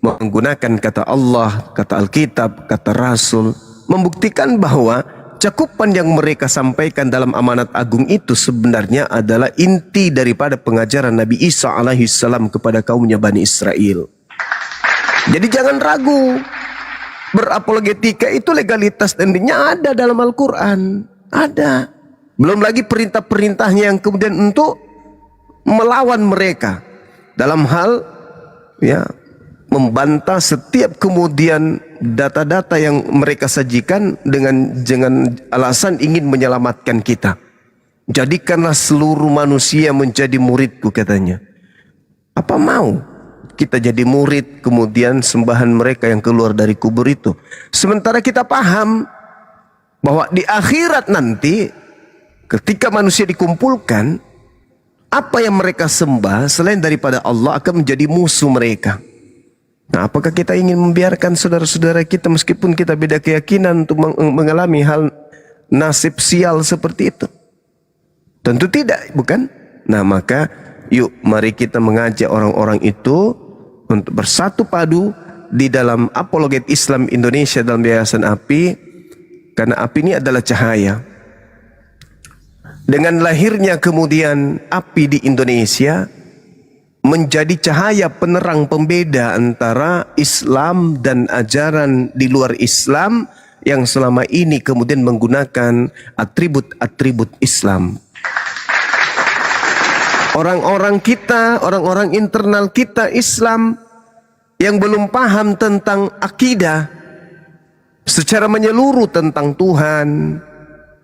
menggunakan kata Allah, kata Alkitab, kata Rasul, membuktikan bahwa cakupan yang mereka sampaikan dalam amanat agung itu sebenarnya adalah inti daripada pengajaran Nabi Isa alaihissalam kepada kaumnya Bani Israel. Jadi jangan ragu, berapologetika itu legalitas dan dinnya ada dalam Al-Quran, ada. Belum lagi perintah-perintahnya yang kemudian untuk melawan mereka dalam hal membantah setiap kemudian data-data yang mereka sajikan dengan alasan ingin menyelamatkan kita. Jadikanlah seluruh manusia menjadi muridku, katanya. Apa mau kita jadi murid kemudian sembahan mereka yang keluar dari kubur itu? Sementara kita paham bahwa di akhirat nanti ketika manusia dikumpulkan, apa yang mereka sembah selain daripada Allah akan menjadi musuh mereka. Nah, apakah kita ingin membiarkan saudara-saudara kita meskipun kita beda keyakinan untuk mengalami hal nasib sial seperti itu? Tentu tidak, bukan? Nah, maka yuk mari kita mengajak orang-orang itu untuk bersatu padu di dalam apologet Islam Indonesia dalam Yayasan API, karena API ini adalah cahaya. Dengan lahirnya kemudian API di Indonesia menjadi cahaya penerang pembeda antara Islam dan ajaran di luar Islam yang selama ini kemudian menggunakan atribut-atribut Islam. Orang-orang kita, orang-orang internal kita Islam yang belum paham tentang akidah secara menyeluruh tentang Tuhan,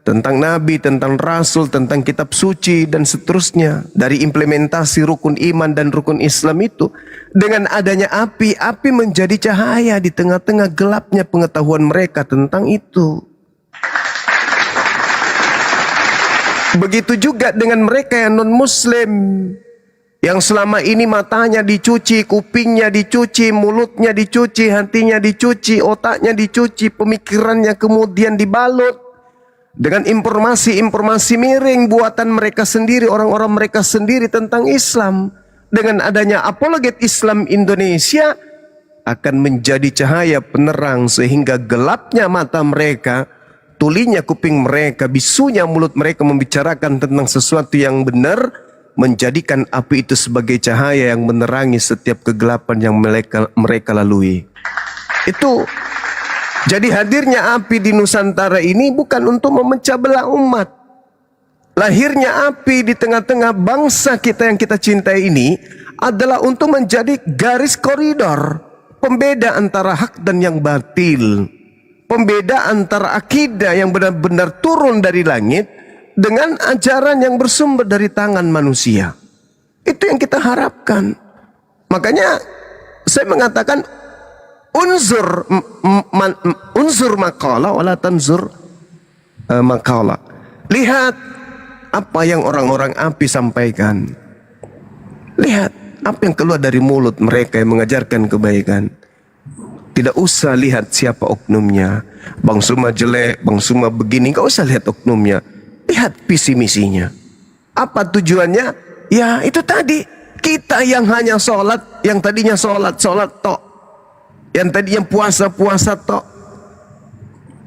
tentang Nabi, tentang Rasul, tentang kitab suci dan seterusnya, dari implementasi rukun iman dan rukun Islam itu, dengan adanya api menjadi cahaya di tengah-tengah gelapnya pengetahuan mereka tentang itu. Begitu juga dengan mereka yang non-Muslim, yang selama ini matanya dicuci, kupingnya dicuci, mulutnya dicuci, hatinya dicuci, otaknya dicuci, pemikirannya kemudian dibalut dengan informasi-informasi miring buatan mereka sendiri, orang-orang mereka sendiri tentang Islam. Dengan adanya apologet Islam Indonesia akan menjadi cahaya penerang sehingga gelapnya mata mereka, tulinya kuping mereka, bisunya mulut mereka membicarakan tentang sesuatu yang benar, menjadikan api itu sebagai cahaya yang menerangi setiap kegelapan yang mereka lalui. Itu jadi hadirnya api di Nusantara ini bukan untuk memecah belah umat. Lahirnya api di tengah-tengah bangsa kita yang kita cintai ini adalah untuk menjadi garis koridor pembeda antara hak dan yang batil. Pembeda antara akidah yang benar-benar turun dari langit dengan ajaran yang bersumber dari tangan manusia. Itu yang kita harapkan. Makanya saya mengatakan unzur maqala wala tanzur maqala. Lihat apa yang orang-orang api sampaikan. Lihat apa yang keluar dari mulut mereka yang mengajarkan kebaikan. Tidak usah lihat siapa oknumnya. Bang Suma jelek, Bang Suma begini, gak usah lihat oknumnya. Lihat visi misinya. Apa tujuannya? Ya itu tadi. Kita yang hanya sholat, yang tadinya sholat tok, yang tadinya puasa tok,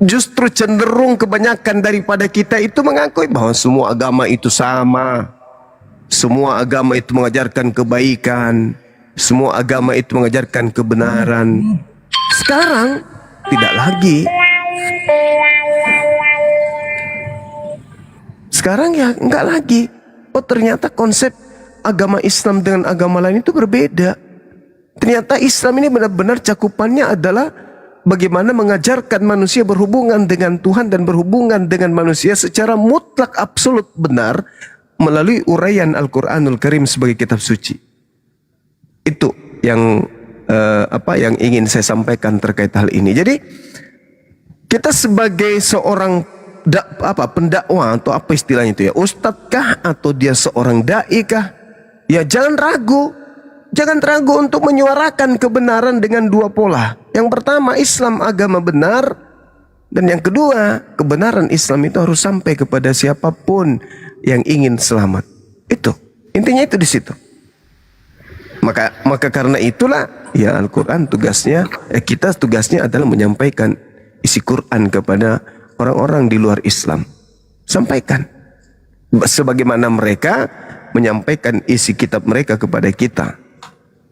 justru cenderung kebanyakan daripada kita itu mengakui bahwa semua agama itu sama. Semua agama itu mengajarkan kebaikan. Semua agama itu mengajarkan kebenaran. Sekarang tidak lagi. Sekarang ya enggak lagi. Oh ternyata konsep agama Islam dengan agama lain itu berbeda. Ternyata Islam ini benar-benar cakupannya adalah bagaimana mengajarkan manusia berhubungan dengan Tuhan dan berhubungan dengan manusia secara mutlak absolut benar melalui uraian Al-Quranul Karim sebagai kitab suci. Itu yang apa yang ingin saya sampaikan terkait hal ini. Jadi kita sebagai seorang pendakwah atau apa istilahnya itu ya, ustadzkah atau dia seorang dai kah? Ya jangan ragu. Jangan ragu untuk menyuarakan kebenaran dengan dua pola. Yang pertama, Islam agama benar, dan yang kedua, kebenaran Islam itu harus sampai kepada siapapun yang ingin selamat. Itu intinya, itu di situ. Maka karena itulah ya Al-Quran tugasnya, kita tugasnya adalah menyampaikan isi Quran kepada orang-orang di luar Islam. Sampaikan sebagaimana mereka menyampaikan isi kitab mereka kepada kita,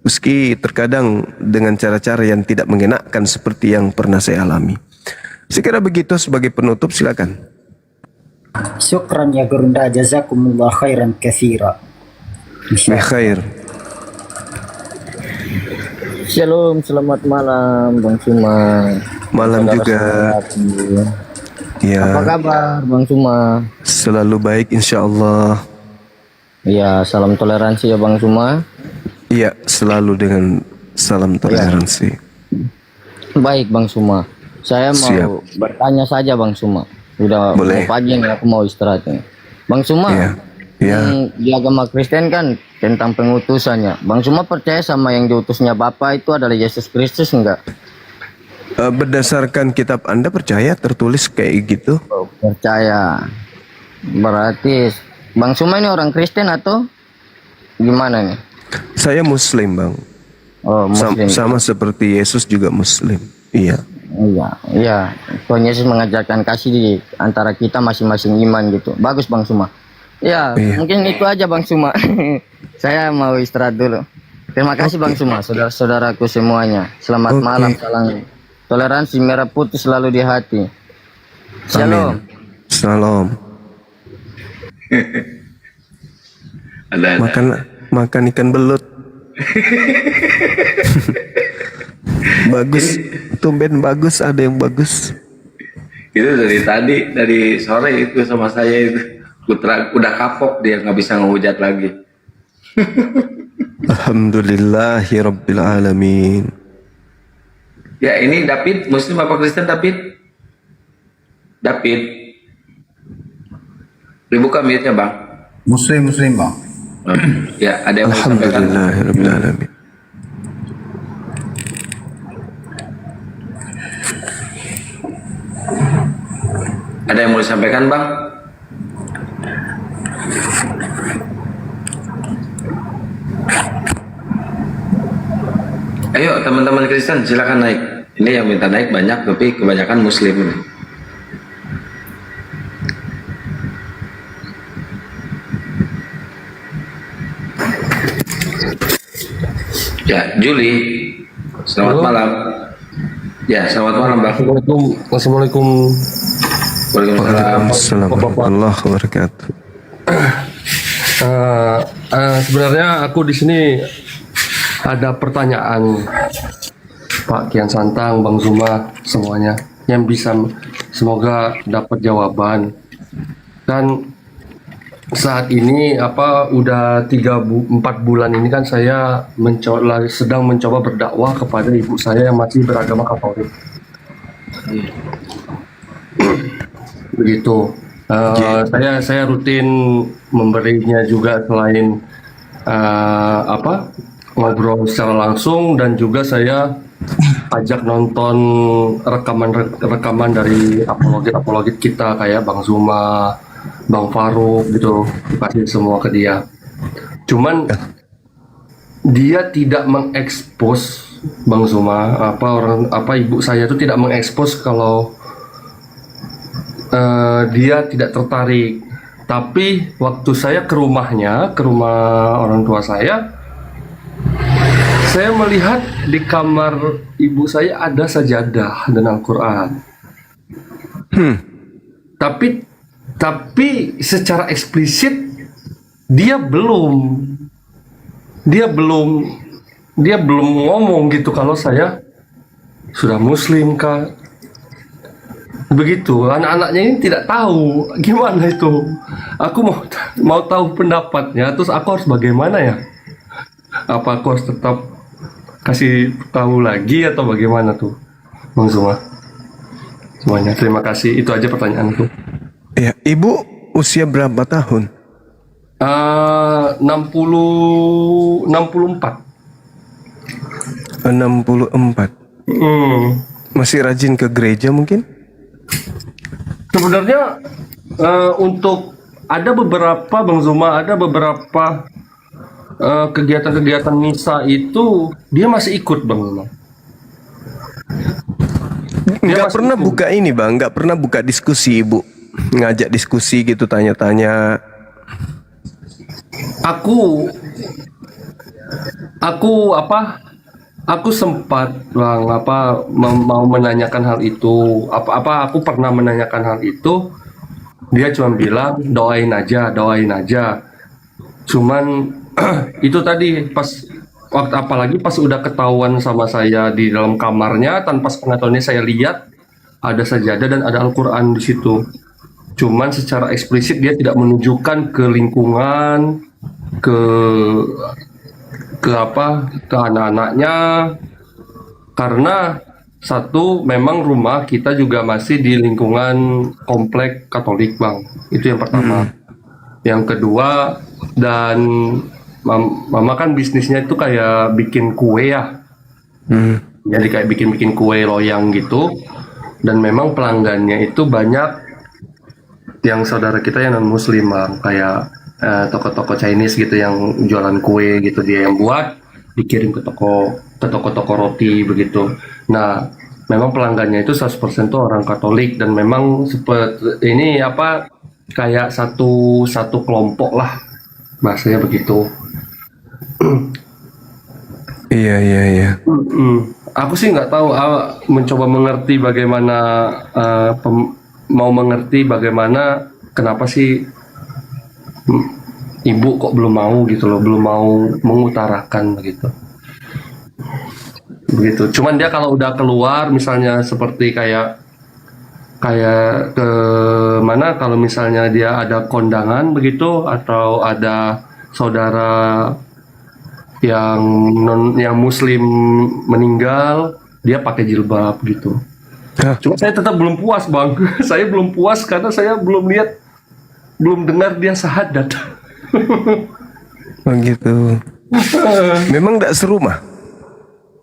meski terkadang dengan cara-cara yang tidak mengenakan seperti yang pernah saya alami. Sekira begitu sebagai penutup, silakan. Syukran ya Gurunda, jazakumullah khairan katsira. Khair. Shalom, selamat malam Bang Suma. Malam juga. Ya. Apa kabar Bang Suma? Selalu baik insya Allah. Ya, salam toleransi ya Bang Suma. Iya, selalu dengan salam toleransi. Baik Bang Suma. Saya mau bertanya saja Bang Suma. Udah mau pagi nih, aku mau istirahat nih. Bang Suma, di agama Kristen kan tentang pengutusannya. Bang Suma percaya sama yang diutusnya Bapa itu adalah Yesus Kristus enggak? Berdasarkan kitab Anda percaya tertulis kayak gitu? Oh, percaya. Berarti Bang Suma ini orang Kristen atau gimana nih? Saya Muslim Bang. Oh, Muslim. Sama seperti Yesus juga Muslim. Iya. Iya. Tuhan Yesus mengajarkan kasih di antara kita masing-masing iman gitu. Bagus Bang Suma. Ya, mungkin itu aja Bang Suma. Saya mau istirahat dulu. Terima kasih Bang Suma, saudara-saudaraku semuanya. Selamat malam, salam toleransi merah putih selalu di hati. Shalom. Salam. Makan ikan belut. Bagus, tumben bagus, ada yang bagus. Itu dari tadi, dari sore itu sama saya itu. Udah kapok dia, nggak bisa ngehujat lagi. Alhamdulillahirabbil alamin. Ya ini David, Muslim apa Kristen David? David. Dibuka mute-nya Bang. Muslim Bang. Ya ada yang mau disampaikan. Alhamdulillahirabbil alamin. Ada yang mau disampaikan Bang? Ayo teman-teman Kristen silakan naik. Ini yang minta naik banyak tapi kebanyakan Muslim. Ya Juli, selamat malam. Ya selamat malam Bang. Assalamualaikum. Waalaikumsalam warahmatullahi wabarakatuh. Sebenarnya aku di sini ada pertanyaan Pak Kian Santang, Bang Zuma, semuanya yang bisa semoga dapat jawaban. Dan saat ini udah 4 bulan ini kan saya sedang mencoba berdakwah kepada ibu saya yang masih beragama Katolik. Begitu. Saya rutin memberinya juga selain ngobrol secara langsung, dan juga saya ajak nonton rekaman dari apologit kita kayak Bang Zuma, Bang Faruk gitu, kasih semua ke dia. Cuman dia tidak mengekspos Bang Zuma, ibu saya itu tidak mengekspos kalau dia tidak tertarik. Tapi waktu saya ke rumah orang tua saya melihat di kamar ibu saya ada sajadah dan Al-Quran. Tapi secara eksplisit dia belum ngomong gitu kalau saya sudah Muslim kah. Begitu, anak-anaknya ini tidak tahu gimana itu. Aku mau tahu pendapatnya, terus aku harus bagaimana ya? Apa aku harus tetap kasih tahu lagi atau bagaimana tuh, Bang Zuma? Semuanya, terima kasih. Itu aja pertanyaanku. Ya, Ibu usia berapa tahun? 64. 64. Masih rajin ke gereja mungkin? Sebenarnya untuk ada beberapa, Bang Zuma, ada beberapa kegiatan-kegiatan misa itu dia masih ikut, Bang Zuma. Nggak pernah buka ini Bang, nggak pernah buka diskusi Ibu, ngajak diskusi gitu, tanya-tanya. Aku sempat Bang mau menanyakan hal itu. Aku pernah menanyakan hal itu. Dia cuma bilang doain aja. Cuman itu tadi apalagi pas udah ketahuan sama saya di dalam kamarnya, tanpa sepengetahuannya saya lihat ada sajadah dan ada Al-Qur'an di situ. Cuman secara eksplisit dia tidak menunjukkan ke lingkungan, ke anak-anaknya, karena satu, memang rumah kita juga masih di lingkungan komplek Katolik, Bang. Itu yang pertama. Yang kedua, dan mama kan bisnisnya itu kayak bikin kue ya. Jadi kayak bikin kue loyang gitu. Dan memang pelanggannya itu banyak yang saudara kita yang non muslim, Bang. Kayak toko-toko Chinese gitu yang jualan kue gitu, dia yang buat, dikirim ke toko-toko roti begitu. Nah, memang pelanggannya itu 100% tuh orang Katolik, dan memang seperti ini kayak satu kelompok lah, bahasanya begitu. Iya. Aku sih nggak tahu, mencoba mengerti bagaimana mau mengerti bagaimana kenapa sih ibu kok belum mau gitu loh, belum mau mengutarakan begitu. Cuman dia kalau udah keluar, misalnya seperti kayak ke mana, kalau misalnya dia ada kondangan begitu, atau ada saudara yang muslim meninggal, dia pakai jilbab gitu. Cuma saya tetap belum puas, Bang. Saya belum puas karena saya belum dengar dia syahadat. Begitu. Memang tidak serumah?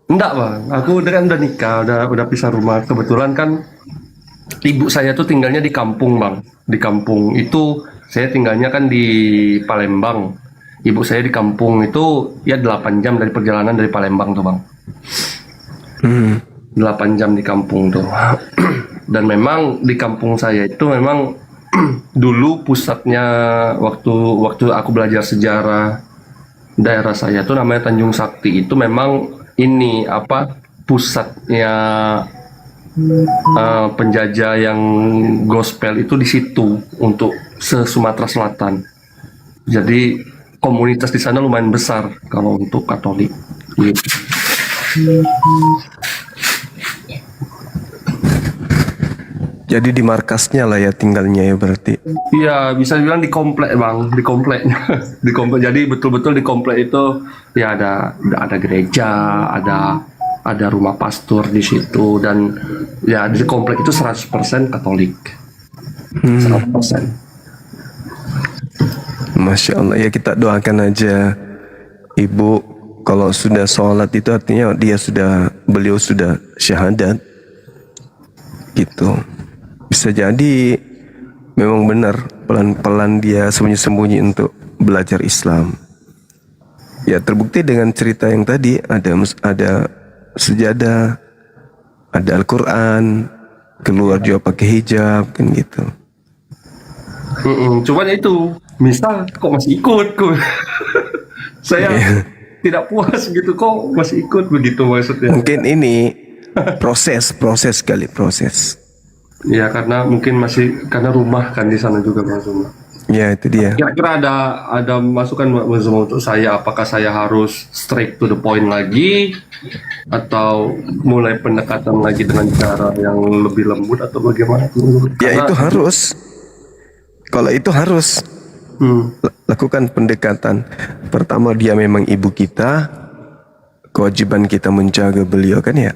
Enggak, Bang. Aku udah nikah, udah pisah rumah. Kebetulan kan ibu saya tuh tinggalnya di kampung, Bang. Di kampung itu saya tinggalnya kan di Palembang. Ibu saya di kampung itu ya 8 jam dari perjalanan dari Palembang tuh, Bang. 8 jam di kampung tuh. Dan memang di kampung saya itu memang dulu pusatnya, waktu aku belajar sejarah, daerah saya tuh namanya Tanjung Sakti, itu memang ini pusatnya penjajah yang gospel itu di situ untuk se-Sumatera Selatan. Jadi komunitas di sana lumayan besar kalau untuk Katolik. Gitu. Jadi di markasnya lah ya tinggalnya ya berarti? Iya, bisa dibilang di komplek, Bang, di kompleknya. Di komplek. Jadi betul-betul di komplek itu ya ada gereja, ada rumah pastor di situ, dan ya di komplek itu 100% Katolik. 100%. Masya Allah, ya kita doakan aja Ibu, kalau sudah sholat itu artinya beliau sudah syahadat gitu. Bisa jadi memang benar pelan-pelan dia sembunyi-sembunyi untuk belajar Islam. Ya terbukti dengan cerita yang tadi, ada sejadah, ada Al-Quran, keluar juga pakai hijab kan gitu. Cuman itu misal kok masih ikut kok. Saya tidak puas gitu, kok masih ikut begitu maksudnya. Mungkin ini proses kali. Ya karena mungkin karena rumah kan di sana juga, Bang Zuma. Ya itu dia. Kira-kira ada masukan Bang Zuma untuk saya, apakah saya harus straight to the point lagi atau mulai pendekatan lagi dengan cara yang lebih lembut atau bagaimana? Ya itu harus. Kalau itu harus lakukan pendekatan. Pertama dia memang ibu kita, kewajiban kita menjaga beliau kan ya.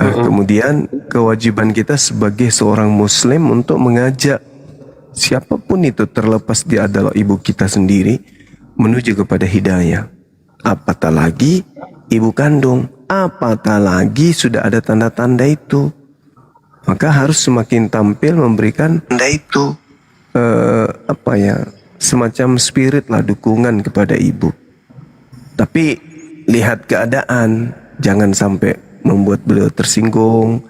Kemudian kewajiban kita sebagai seorang muslim untuk mengajak siapapun itu, terlepas dia adalah ibu kita sendiri, menuju kepada hidayah. Apatah lagi ibu kandung, apatah lagi sudah ada tanda-tanda itu. Maka harus semakin tampil memberikan tanda itu, semacam spirit lah, dukungan kepada ibu. Tapi lihat keadaan, jangan sampai membuat beliau tersinggung,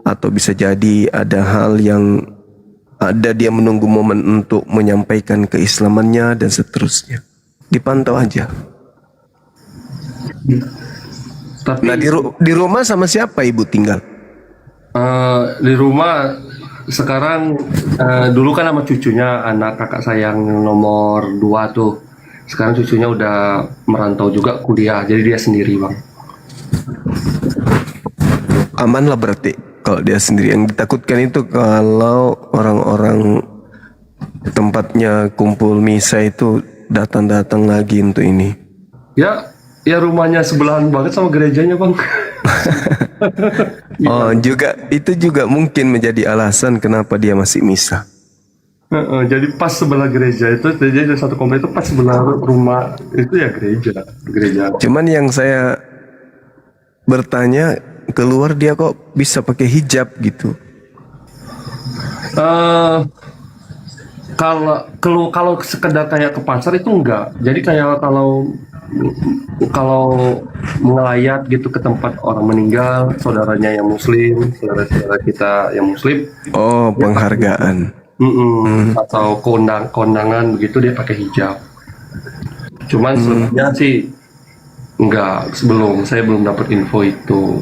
atau bisa jadi ada hal yang ada dia menunggu momen untuk menyampaikan keislamannya dan seterusnya. Dipantau aja. Tapi, nah di rumah sama siapa ibu tinggal? Di rumah sekarang dulu kan sama cucunya, anak kakak saya yang nomor 2 tuh. Sekarang cucunya udah merantau juga kuliah, jadi dia sendiri bang. Aman lah berarti kalau dia sendiri. Yang ditakutkan itu kalau orang-orang tempatnya kumpul misa itu datang-datang lagi untuk ini. Ya rumahnya sebelahan banget sama gerejanya bang. Oh itu juga mungkin menjadi alasan kenapa dia masih misa. Jadi pas sebelah gereja itu, jadi satu komplek itu pas sebelah rumah itu ya gereja. Cuman yang saya bertanya, keluar dia kok bisa pakai hijab gitu? Kalau sekedar kayak ke pasar itu enggak. Jadi kayak kalau melayat gitu ke tempat orang meninggal, saudaranya yang muslim, saudara-saudara kita yang muslim. Oh, penghargaan. Atau kondangan begitu dia pakai hijab. Cuman sebenarnya sih enggak, saya belum dapat info itu.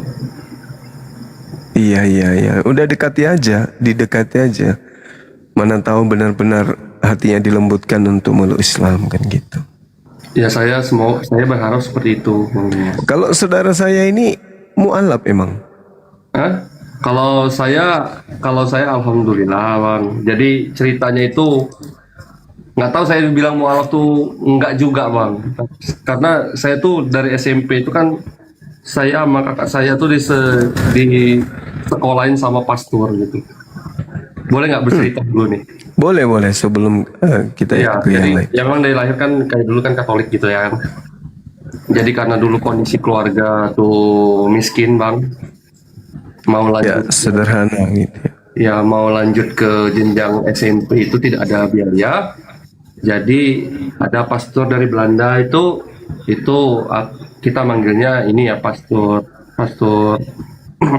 Iya. Udah didekati aja. Mana tahu benar-benar hatinya dilembutkan untuk meluk Islam kan gitu. Ya saya berharap seperti itu. Kalau saudara saya ini mu'alaf emang? Kalau saya alhamdulillah bang. Jadi ceritanya itu nggak tahu saya bilang mu'alaf tuh enggak juga bang. Karena saya tuh dari SMP itu kan saya sama kakak saya tuh di sekolahin sama pastor gitu. Boleh nggak bercerita dulu nih? Boleh sebelum kita ke yang lain. Ya memang dari lahir kan kayak dulu kan Katolik gitu ya. Jadi karena dulu kondisi keluarga tuh miskin bang. Mau lanjut sederhana gitu ya, mau lanjut ke jenjang SMP itu tidak ada biaya. Jadi ada pastor dari Belanda itu kita manggilnya ini ya pastor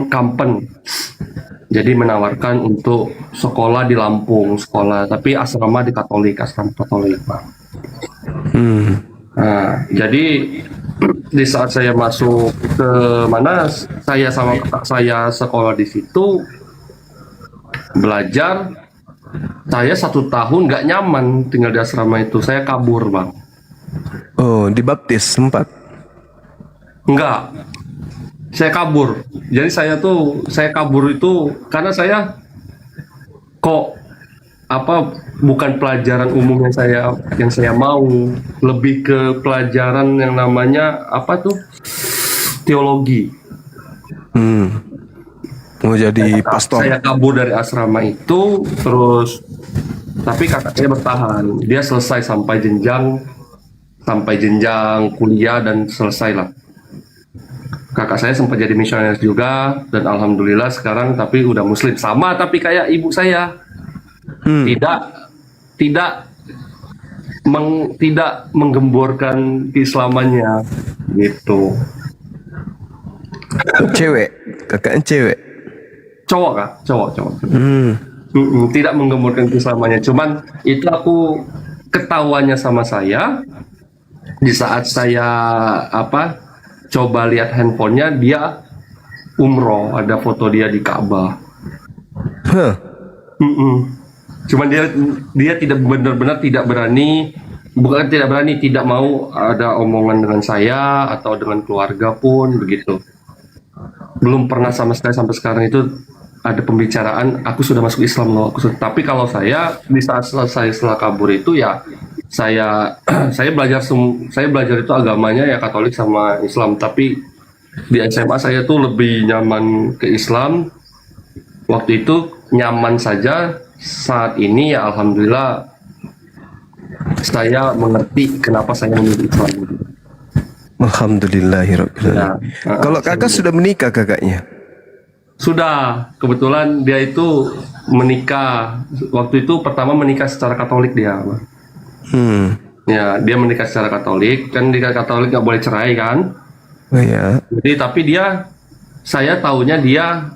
Kampen. Jadi menawarkan untuk sekolah di Lampung, tapi asrama asrama Katolik Pak. Nah, jadi di saat saya masuk ke mana, saya sama kakak saya sekolah di situ belajar. Saya 1 tahun nggak nyaman tinggal di asrama itu. Saya kabur bang. Oh, dibaptis sempat? Enggak. Saya kabur. Jadi saya kabur itu karena saya bukan pelajaran umum yang saya mau, lebih ke pelajaran yang namanya teologi. Mau jadi pastor. Saya kabur dari asrama itu, tapi kakak saya bertahan. Dia selesai sampai jenjang kuliah dan selesai lah. Kakak saya sempat jadi misionaris juga, dan alhamdulillah sekarang tapi udah muslim sama, tapi kayak ibu saya tidak menggemborkan keislamannya gitu. Kakaknya cewek? Cowok kak, cowok. Tidak menggemborkan keislamannya, cuman itu aku ketahuannya sama saya di saat saya coba lihat handphonenya, dia umroh, ada foto dia di Ka'bah. Cuman dia tidak benar-benar tidak mau ada omongan dengan saya atau dengan keluarga pun begitu. Belum pernah sama sekali sampai sekarang itu ada pembicaraan aku sudah masuk Islam loh. Tapi kalau saya di saat selesai setelah kabur itu ya saya belajar itu agamanya ya Katolik sama Islam, tapi di SMA saya tuh lebih nyaman ke Islam. Waktu itu nyaman saja, saat ini ya alhamdulillah saya mengerti kenapa saya memilih Islam. Alhamdulillahirrahmanirrahim. Ya, Kalau kakak sudah menikah kakaknya? sudah, kebetulan dia itu menikah. Waktu itu pertama menikah secara Katolik dia. Ya, dia menikah secara Katolik, kan di Katolik nggak boleh cerai kan. Oh ya. Jadi tapi saya tahunya dia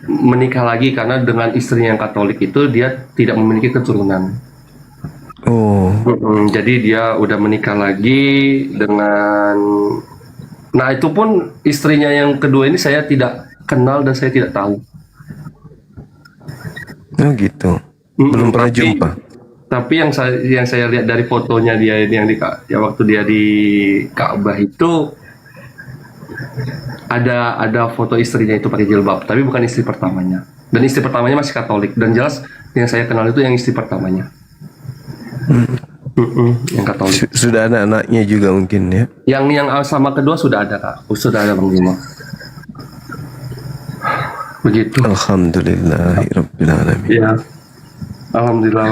menikah lagi karena dengan istrinya yang Katolik itu dia tidak memiliki keturunan. Oh. Jadi dia udah menikah lagi dengan, nah itu pun istrinya yang kedua ini saya tidak kenal dan saya tidak tahu. Oh gitu. Belum pernah jumpa. Tapi yang saya lihat dari fotonya dia ini yang waktu dia di Ka'bah itu ada foto istrinya itu pakai jilbab, tapi bukan istri pertamanya. Dan istri pertamanya masih Katolik, dan jelas yang saya kenal itu yang istri pertamanya. Yang Katolik. Sudah ada anaknya juga mungkin ya? Yang sama kedua sudah ada Kak, sudah ada Bang Zuma. Begitu. Alhamdulillahirabbil alamin. Ya. Alhamdulillah.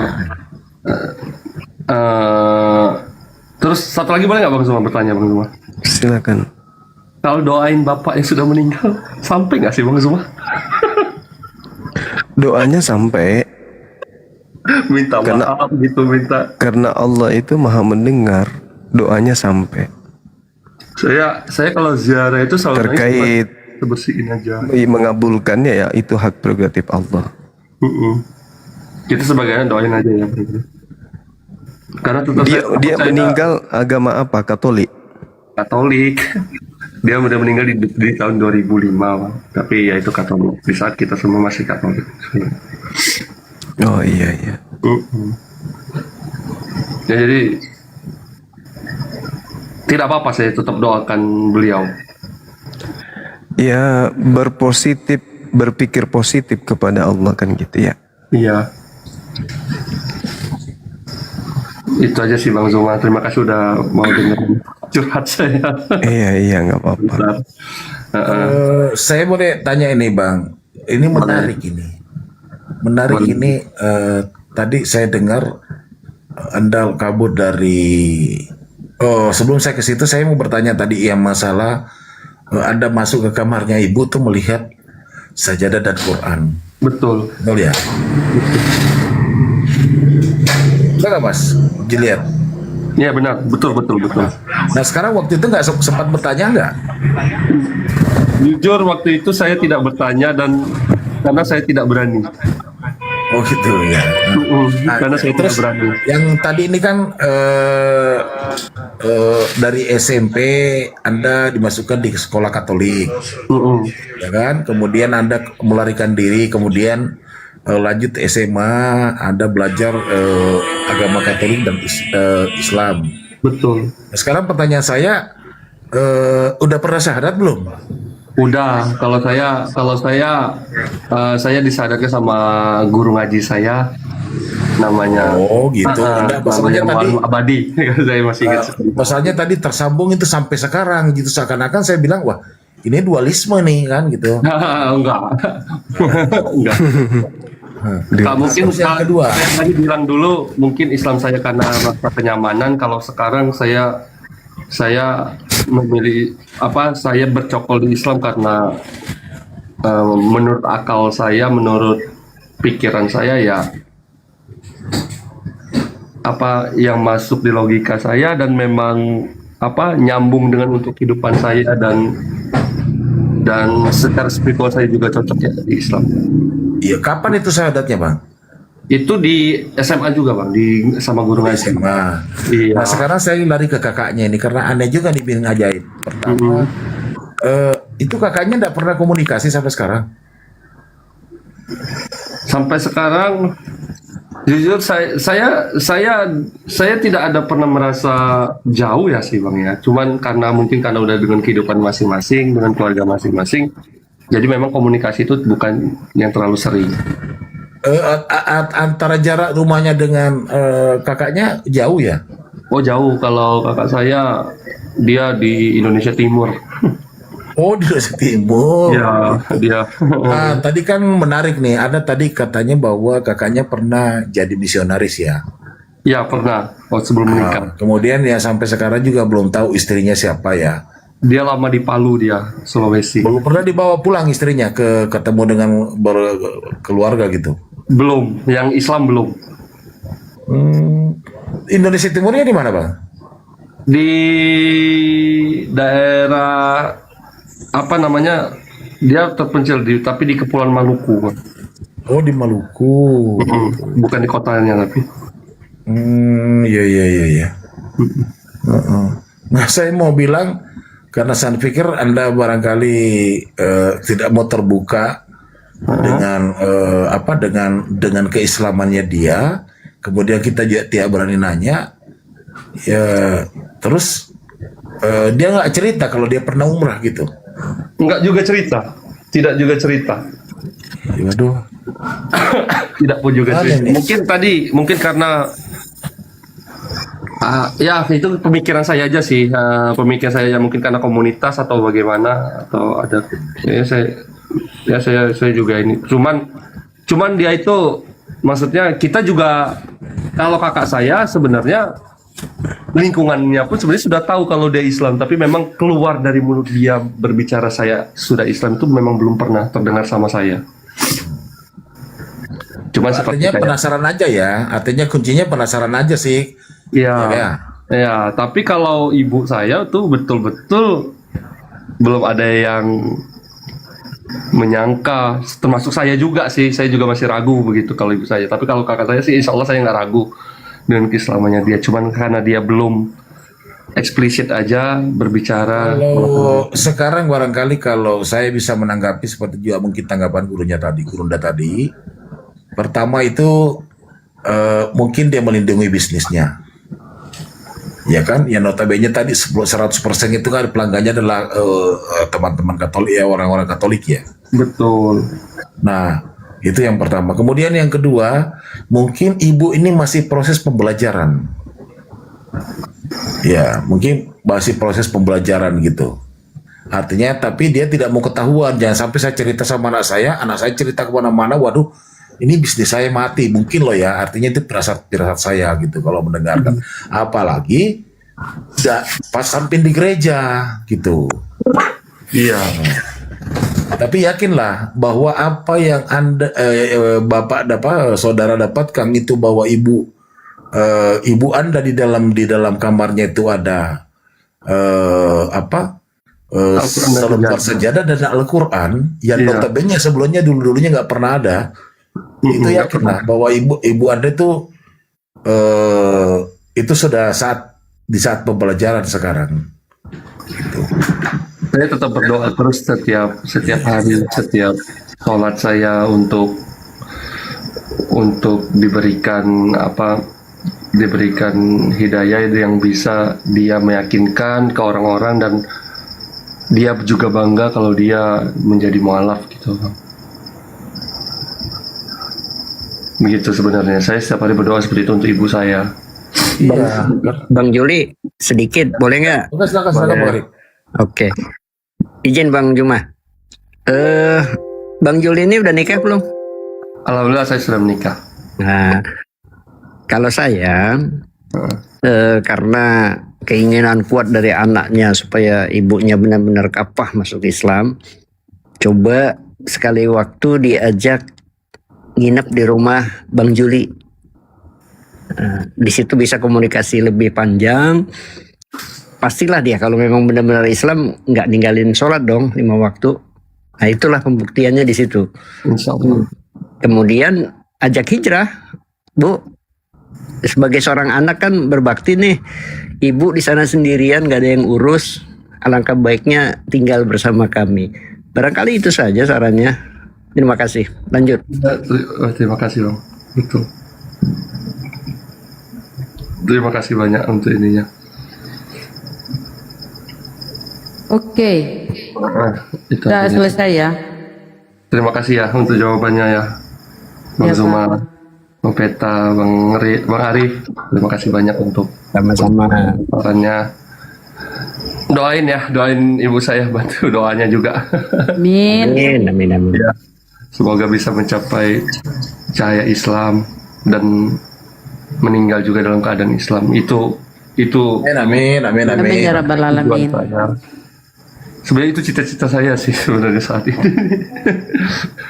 Terus satu lagi boleh nggak Bang Zuma bertanya Bang Zuma? Silakan. Kalau doain bapak yang sudah meninggal, sampai nggak sih Bang Zuma? Doanya sampai. Minta maaf gitu, minta. Karena Allah itu maha mendengar, doanya sampai. Saya kalau ziarah itu selalu terkait bersihin aja. Mengabulkannya ya itu hak prerogatif Allah. Kita sebagian doain aja ya. Karena tetap dia meninggal agama apa? Katolik. Katolik. Dia udah meninggal di tahun 2005, tapi ya itu Katolik. Di saat kita semua masih Katolik. Oh iya. Ya jadi tidak apa-apa, saya tetap doakan beliau. Ya berpikir positif kepada Allah kan gitu ya. Iya. Itu aja sih Bang Zuma. Terima kasih udah mau dengerin curhat saya. Iya nggak apa-apa. Saya boleh tanya ini Bang. Ini menarik ini. Tadi saya dengar Anda kabur dari. Oh, sebelum saya ke situ saya mau bertanya tadi yang masalah Anda masuk ke kamarnya ibu tuh melihat sajadah dan Quran. Betul. Betul ya. Enggak Mas, dilihat. Iya benar, betul. Nah sekarang waktu itu nggak sempat bertanya nggak? Jujur waktu itu saya tidak bertanya dan karena saya tidak berani. Oh gitu ya. Karena saya tidak berani. Yang tadi ini kan dari SMP Anda dimasukkan di sekolah Katolik, ya kan? Kemudian Anda melarikan diri, kemudian lanjut SMA, Anda belajar agama Katolik dan Islam. Betul. Nah, sekarang pertanyaan saya, udah pernah syahadat belum? Udah. Kalau saya disadarkan sama guru ngaji saya, namanya. Oh gitu. Masalahnya tadi abadi. Saya masih ingat. Masalahnya tadi tersambung itu sampai sekarang gitu, seakan-akan saya bilang wah ini dualisme nih kan gitu. Enggak. Mungkin yang kedua. Saya tadi bilang dulu mungkin Islam saya karena rasa kenyamanan. Kalau sekarang saya memilih saya bercokol di Islam karena menurut akal saya, menurut pikiran saya ya apa yang masuk di logika saya dan memang nyambung dengan untuk kehidupan saya dan secara spiritual saya juga cocok ya di Islam. Iya, kapan itu syahadatnya Bang? Itu di SMA juga Bang, sama guru ngaji. SMA. Iya. Nah sekarang saya lari ke kakaknya ini karena aneh juga nih bikin ngajaib. Pertama, itu kakaknya tidak pernah komunikasi sampai sekarang. Sampai sekarang, jujur saya tidak ada pernah merasa jauh ya sih Bang ya. Cuman mungkin karena udah dengan kehidupan masing-masing, dengan keluarga masing-masing. Jadi memang komunikasi itu bukan yang terlalu sering. Antara jarak rumahnya dengan kakaknya jauh ya? Oh jauh, kalau kakak saya dia di Indonesia Timur. Oh, di Indonesia Timur. Ya, dia. Nah, tadi kan menarik nih, ada tadi katanya bahwa kakaknya pernah jadi misionaris ya? Ya pernah, sebelum menikah. Kemudian ya sampai sekarang juga belum tahu istrinya siapa ya? Dia lama di Palu dia, Sulawesi. Belum pernah dibawa pulang istrinya ketemu dengan keluarga gitu? Belum, yang Islam belum. Indonesia Timurnya di mana Bang? Di daerah apa namanya? Dia terpencil tapi di Kepulauan Maluku. Oh di Maluku. Bukan di kotanya tapi. Iya. Nah saya mau bilang karena saya pikir Anda barangkali tidak mau terbuka dengan keislamannya dia, kemudian kita juga tidak berani nanya, ya terus dia nggak cerita kalau dia pernah umrah gitu. Enggak juga cerita, tidak juga cerita. Waduh. Tidak pun juga cerita. Mungkin karena ya itu pemikiran saya aja sih, pemikiran saya ya mungkin karena komunitas atau bagaimana atau ada saya juga ini. Cuman dia itu maksudnya kita juga kalau kakak saya sebenarnya lingkungannya pun sebenarnya sudah tahu kalau dia Islam, tapi memang keluar dari mulut dia berbicara saya sudah Islam itu memang belum pernah terdengar sama saya. Cuman artinya penasaran aja ya, artinya kuncinya penasaran aja sih. Ya, tapi kalau ibu saya tuh betul-betul belum ada yang menyangka, termasuk saya juga sih, saya juga masih ragu begitu kalau ibu saya. Tapi kalau kakak saya sih, insya Allah saya nggak ragu dengan keislamannya dia. Cuman karena dia belum eksplisit aja berbicara. Kalau sekarang barangkali kalau saya bisa menanggapi seperti juga mungkin tanggapan Gurunda tadi. Pertama itu mungkin dia melindungi bisnisnya. Ya kan, yang notabene tadi 100% itu kan pelanggannya adalah teman-teman Katolik ya, orang-orang Katolik ya. Betul. Nah, itu yang pertama. Kemudian yang kedua, mungkin ibu ini masih proses pembelajaran. Ya, mungkin masih proses pembelajaran gitu. Artinya, tapi dia tidak mau ketahuan. Jangan sampai saya cerita sama anak saya cerita kemana-mana, waduh, ini bisnis saya mati, mungkin loh ya, artinya itu firasat saya gitu kalau mendengarkan. Apalagi pas samping di gereja gitu. Iya. Tapi yakinlah bahwa apa yang Anda saudara dapatkan itu bahwa ibu Anda di dalam kamarnya itu ada selembar sajadah dan Al-Qur'an yang notabene sebelumnya dulunya nggak pernah ada. Itu yakinlah bahwa ibu Anda itu sudah di saat pembelajaran sekarang. Gitu. Saya tetap berdoa terus setiap hari, setiap sholat saya untuk diberikan hidayah yang bisa dia meyakinkan ke orang-orang dan dia juga bangga kalau dia menjadi mualaf gitu. Begitu sebenarnya. Saya setiap hari berdoa seperti itu untuk ibu saya. Bang Juli, sedikit boleh nggak? Silakan. Oke. Izin Bang Juma. Bang Juli ini udah nikah belum? Alhamdulillah saya sudah menikah. Nah, kalau saya karena keinginan kuat dari anaknya supaya ibunya benar-benar kafah masuk Islam, coba sekali waktu diajak nginep di rumah Bang Juli. Di situ bisa komunikasi lebih panjang. Pastilah dia kalau memang benar-benar Islam nggak ninggalin sholat dong 5 waktu. Nah itulah pembuktiannya di situ. Kemudian ajak hijrah, Bu. Sebagai seorang anak kan berbakti nih. Ibu di sana sendirian nggak ada yang urus. Alangkah baiknya tinggal bersama kami. Barangkali itu saja sarannya. Terima kasih. Lanjut. Terima kasih Bang. Betul. Terima kasih banyak untuk ininya. Oke. Itu Sudah selesai ya. Terima kasih ya untuk jawabannya ya. Bang Ya, Zuma, Bang Peta, Bang Arif. Terima kasih banyak untuk Sama-sama. sarannya. Doain ibu saya, bantu doanya juga. Amin. Amin. Ya, semoga bisa mencapai cahaya Islam dan meninggal juga dalam keadaan Islam. Itu Amin. Amin ya rabbal alamin. tujuan saya. Sebenarnya itu cita-cita saya sih sebenarnya saat ini.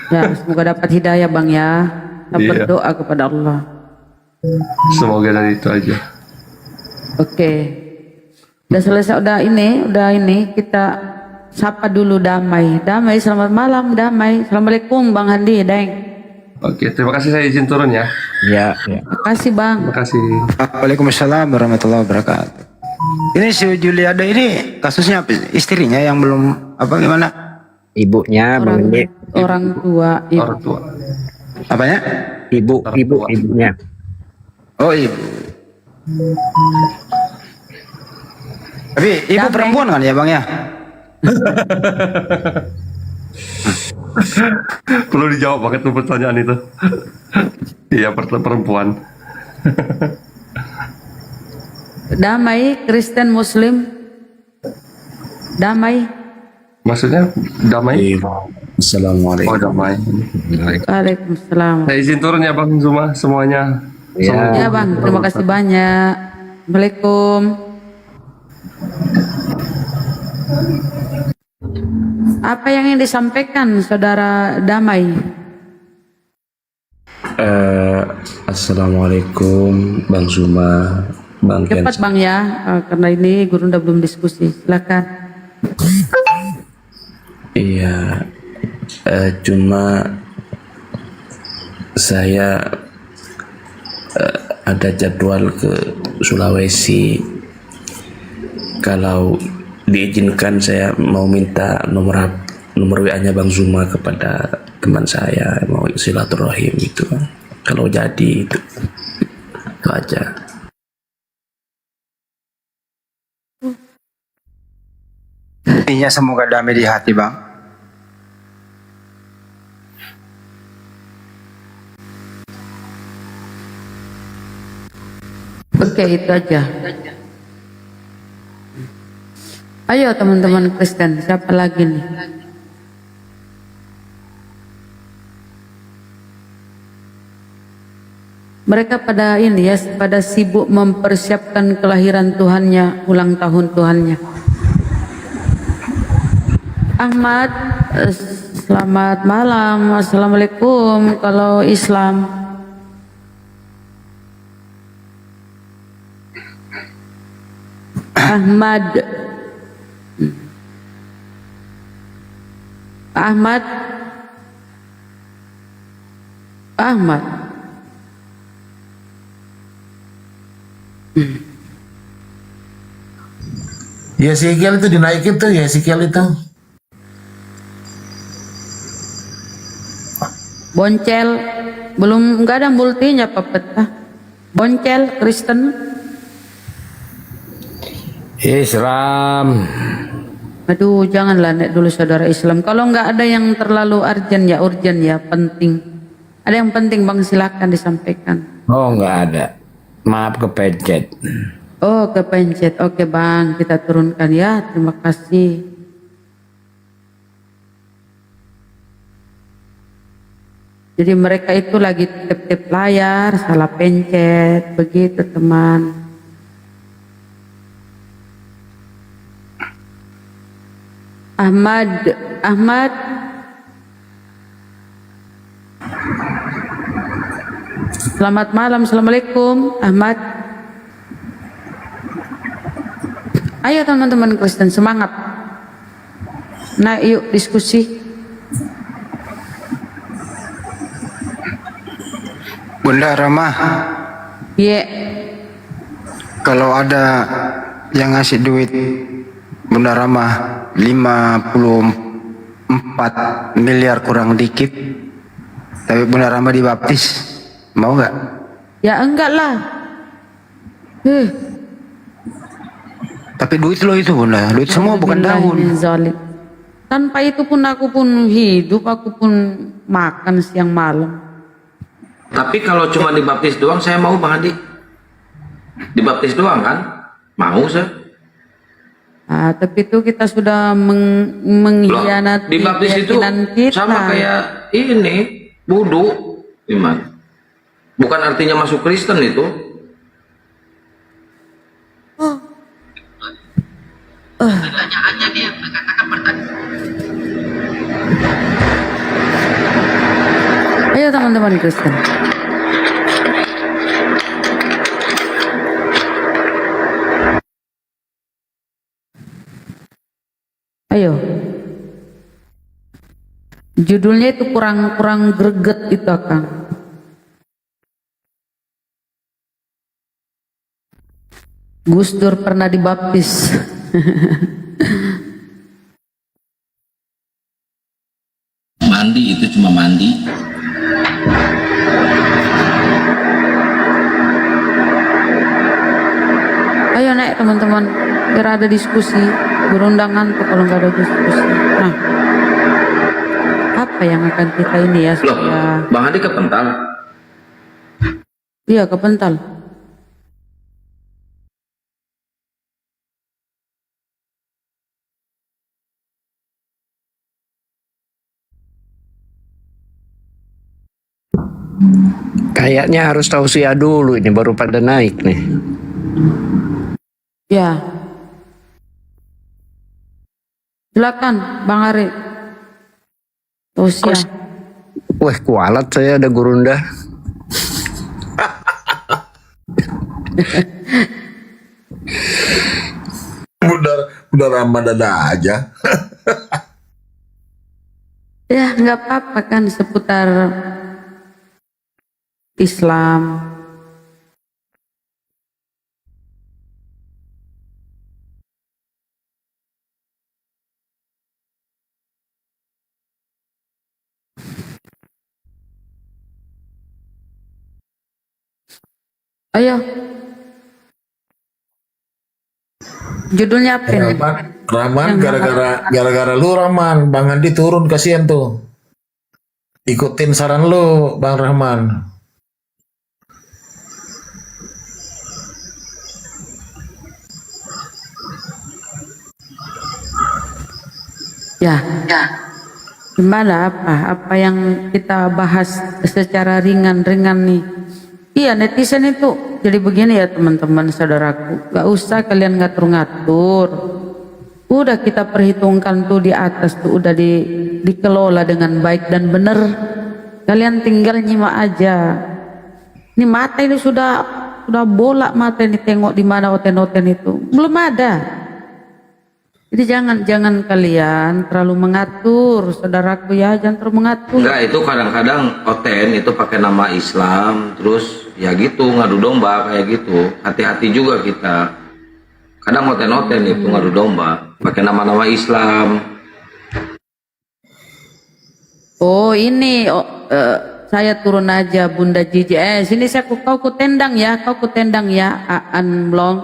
Ya, semoga dapat hidayah Bang ya. Kita Iya. berdoa kepada Allah. Semoga dari itu aja. Oke. Udah selesai, udah ini kita sapa dulu Damai. Damai, selamat malam Damai. Assalamualaikum Bang Handi, Deng. Oke, terima kasih, saya izin turun ya. Ya. Terima kasih Bang. Terima kasih. Waalaikumsalam warahmatullahi wabarakatuh. Ini si Juliada ini kasusnya apa? Istrinya yang belum apa gimana? Ibunya Orang tua. Orang tua. Apanya? Ibunya. Oh ibu. Tapi ibu perempuan kan ya Bang ya? Perlu dijawab banget tuh pertanyaan itu. Iya, perempuan. Damai, Kristen Muslim. Damai. Maksudnya damai? Assalamualaikum. Oh, damai. Waalaikumsalam. Saya izin turun ya Bang Zuma semuanya. Ya Bang, terima kasih banyak. Assalamualaikum. Apa yang ingin disampaikan Saudara Damai? Assalamualaikum Bang Zuma, Bang Cepat Bang ya, karena ini Gurunda belum diskusi. Silakan. Iya, cuma saya ada jadwal ke Sulawesi. Kalau diizinkan saya mau minta nomor WA-nya Bang Zuma kepada teman saya, mau silaturahim itu. Kalau jadi itu aja. Intinya semoga damai di hati Bang. Oke, itu aja. Ayo teman-teman Kristen, siapa lagi nih? Mereka pada ini ya, pada sibuk mempersiapkan kelahiran Tuhannya, ulang tahun Tuhannya. Ahmad, selamat malam. Assalamualaikum. Kalau Islam, Ahmad. Yeskiel itu dinaikin tuh, Yeskiel itu. Boncel, belum nggak ada multinya Pak Peta. Boncel Kristen. Islam. Aduh, janganlah nek dulu saudara Islam. Kalau nggak ada yang terlalu urgent ya, penting. Ada yang penting Bang, silakan disampaikan. Oh, nggak ada. Maaf kepencet. Oh, kepencet. Oke Bang, kita turunkan ya. Terima kasih. Jadi mereka itu lagi tap-tap layar, salah pencet, begitu teman. Ahmad. Selamat malam, assalamualaikum, Ahmad. Ayo teman-teman Kristen, semangat. Nah, yuk diskusi. Bunda Rama, kalau ada yang ngasih duit Bunda Rama 54 miliar kurang dikit, tapi Bunda Rama dibaptis, mau nggak? Ya enggak lah. Tapi duit lo itu Bunda, duit semua bukan daun. Tanpa itu pun aku pun hidup, aku pun makan siang malam. Tapi kalau cuma dibaptis doang, saya mau Bang Adi. Dibaptis doang kan? Mau saya. Tapi itu kita sudah mengkhianati Dibaptis itu keyakinan kita. sama kayak ini, wudu, iman. Bukan artinya masuk Kristen itu. Pertanyaannya dia mengatakan Ayo teman-teman Kristen. Ayo. Judulnya itu kurang greget itu Kang. Gus Dur pernah dibaptis. Mandi itu cuma mandi. Ayo naik teman-teman, biar ada diskusi. Berundangan tuh kalau nggak ada diskusi. Nah, apa yang akan kita ini ya? Loh, Bang Adi kepental. Iya, kepental. Kayaknya harus tausiah dulu ini baru pada naik nih. Ya. Silakan Bang Ari. Tausiah. Wah, kualat saya ada gurunda. Udah Ramadan aja. Ya, nggak apa-apa kan seputar Islam. Ayo. Judulnya apa ini? Rahman gara-gara lu Rahman, Bang Andi turun kasihan tuh. Ikutin saran lu Bang Rahman. Ya. Gimana apa yang kita bahas secara ringan-ringan nih? Iya, netizen itu jadi begini ya teman-teman saudaraku. Gak usah kalian ngatur-ngatur. Udah kita perhitungkan tuh di atas tuh udah dikelola dengan baik dan benar. Kalian tinggal nyimak aja. Ini mata ini sudah bolak mata ini, tengok di mana oten-oten itu. Belum ada. Jadi jangan kalian terlalu mengatur, saudaraku ya, jangan terlalu mengatur. Enggak, itu kadang-kadang oten itu pakai nama Islam, terus ya gitu ngadu domba kayak gitu. Hati-hati juga kita. Kadang oten-oten itu ngadu domba, pakai nama-nama Islam. Oh ini, saya turun aja Bunda Jiji. Sini kau ku tendang ya, Aan Blong.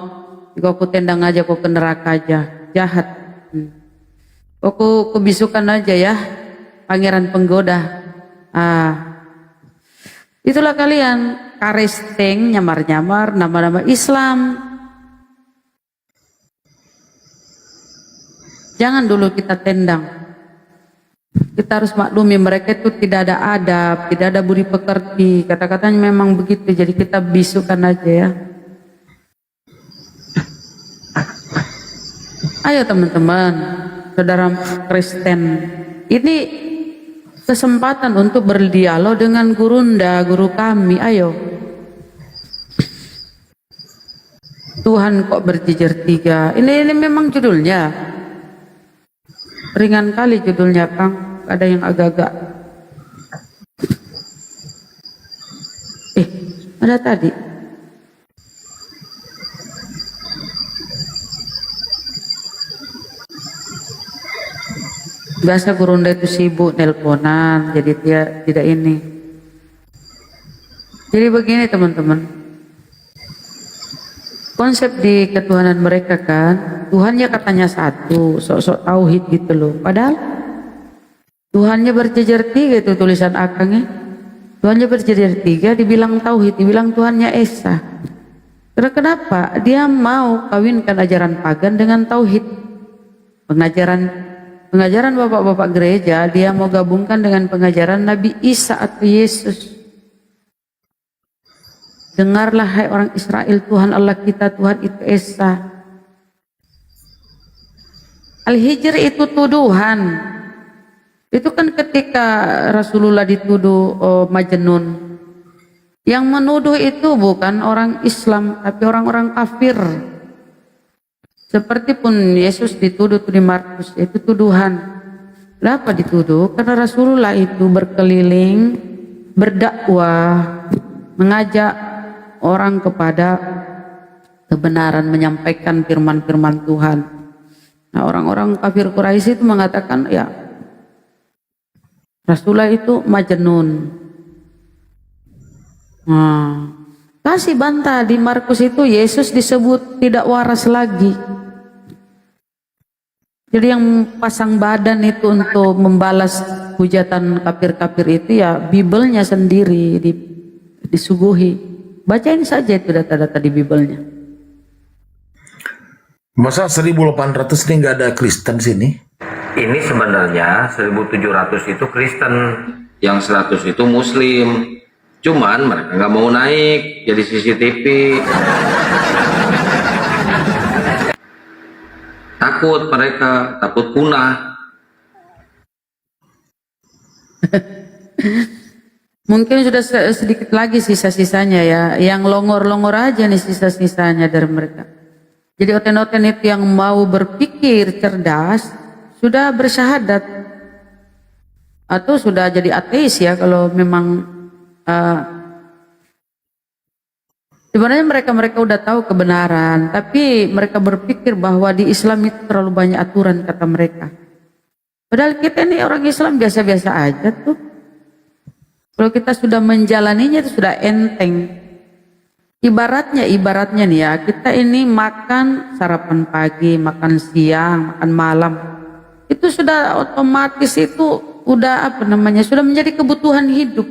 Kau ku tendang aja, kau ke neraka aja, jahat. Kau bisukan aja ya, pangeran penggoda. Itulah kalian, karesteng, nyamar-nyamar, nama-nama Islam. Jangan dulu kita tendang. Kita harus maklumi mereka itu tidak ada adab, tidak ada budi pekerti. Kata-katanya memang begitu, jadi kita bisukan aja ya. Ayo teman-teman, saudara Kristen, ini kesempatan untuk berdialog dengan gurunda, guru kami. Ayo. Tuhan kok berjejer tiga. Ini memang judulnya ringan kali judulnya, Kang. Ada yang agak-agak. Ada tadi. Biasa gurunda itu sibuk nelponan, jadi dia tidak ini. Jadi begini teman-teman, konsep di ketuhanan mereka kan, Tuhannya katanya satu, sok-sok tauhid gitu loh. Padahal Tuhannya berjejer tiga itu tulisan akangnya. Tuhannya berjadi tiga, dibilang tauhid, dibilang Tuhannya esa. Karena kenapa? Dia mau kawinkan ajaran pagan dengan tauhid. Pengajaran bapak-bapak gereja, dia mau gabungkan dengan pengajaran Nabi Isa atau Yesus. Dengarlah hai orang Israel, Tuhan Allah kita, Tuhan itu esa. Al-Hijr itu tuduhan. Itu kan ketika Rasulullah dituduh Majnun. Yang menuduh itu bukan orang Islam, tapi orang-orang kafir. Seperti pun Yesus dituduh di Markus, itu tuduhan. Kenapa dituduh? Karena Rasulullah itu berkeliling, berdakwah, mengajak orang kepada kebenaran, menyampaikan firman-firman Tuhan. Nah, orang-orang kafir Quraisy itu mengatakan, ya Rasulullah itu Majnun. Nah, kasih bantah di Markus itu Yesus disebut tidak waras lagi. Jadi yang pasang badan itu untuk membalas hujatan kafir-kafir itu ya Bibelnya sendiri disuguhi. Bacain saja itu data-data di Bibelnya. Masa 1800 ini nggak ada Kristen sini? Ini sebenarnya 1700 itu Kristen, yang 100 itu Muslim. Cuman mereka nggak mau naik jadi CCTV. Takut mereka, takut punah. Mungkin sudah sedikit lagi sisa-sisanya ya, yang longor-longor aja nih sisa-sisanya dari mereka. Jadi oten-oten itu yang mau berpikir cerdas sudah bersyahadat atau sudah jadi ateis ya kalau memang sebenarnya mereka udah tahu kebenaran, tapi mereka berpikir bahwa di Islam itu terlalu banyak aturan kata mereka. Padahal kita ini orang Islam biasa-biasa aja tuh. Kalau kita sudah menjalaninya itu sudah enteng. Ibaratnya nih ya, kita ini makan sarapan pagi, makan siang, makan malam. Itu sudah otomatis itu udah sudah menjadi kebutuhan hidup.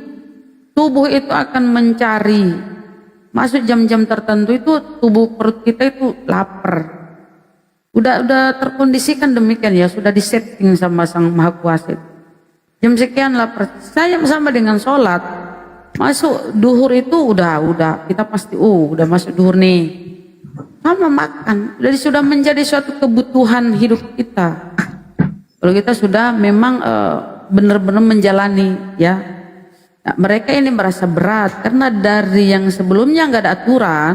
Tubuh itu akan mencari. Masuk jam-jam tertentu itu tubuh perut kita itu lapar. Udah terkondisikan demikian ya, sudah disetting sama Sang Maha Kuasa. Jam sekian lapar. Saya sama dengan sholat. Masuk duhur itu udah kita pasti udah masuk duhur nih. Sama makan. Jadi sudah menjadi suatu kebutuhan hidup kita. Kalau kita sudah memang benar-benar menjalani ya. Nah, mereka ini merasa berat karena dari yang sebelumnya nggak ada aturan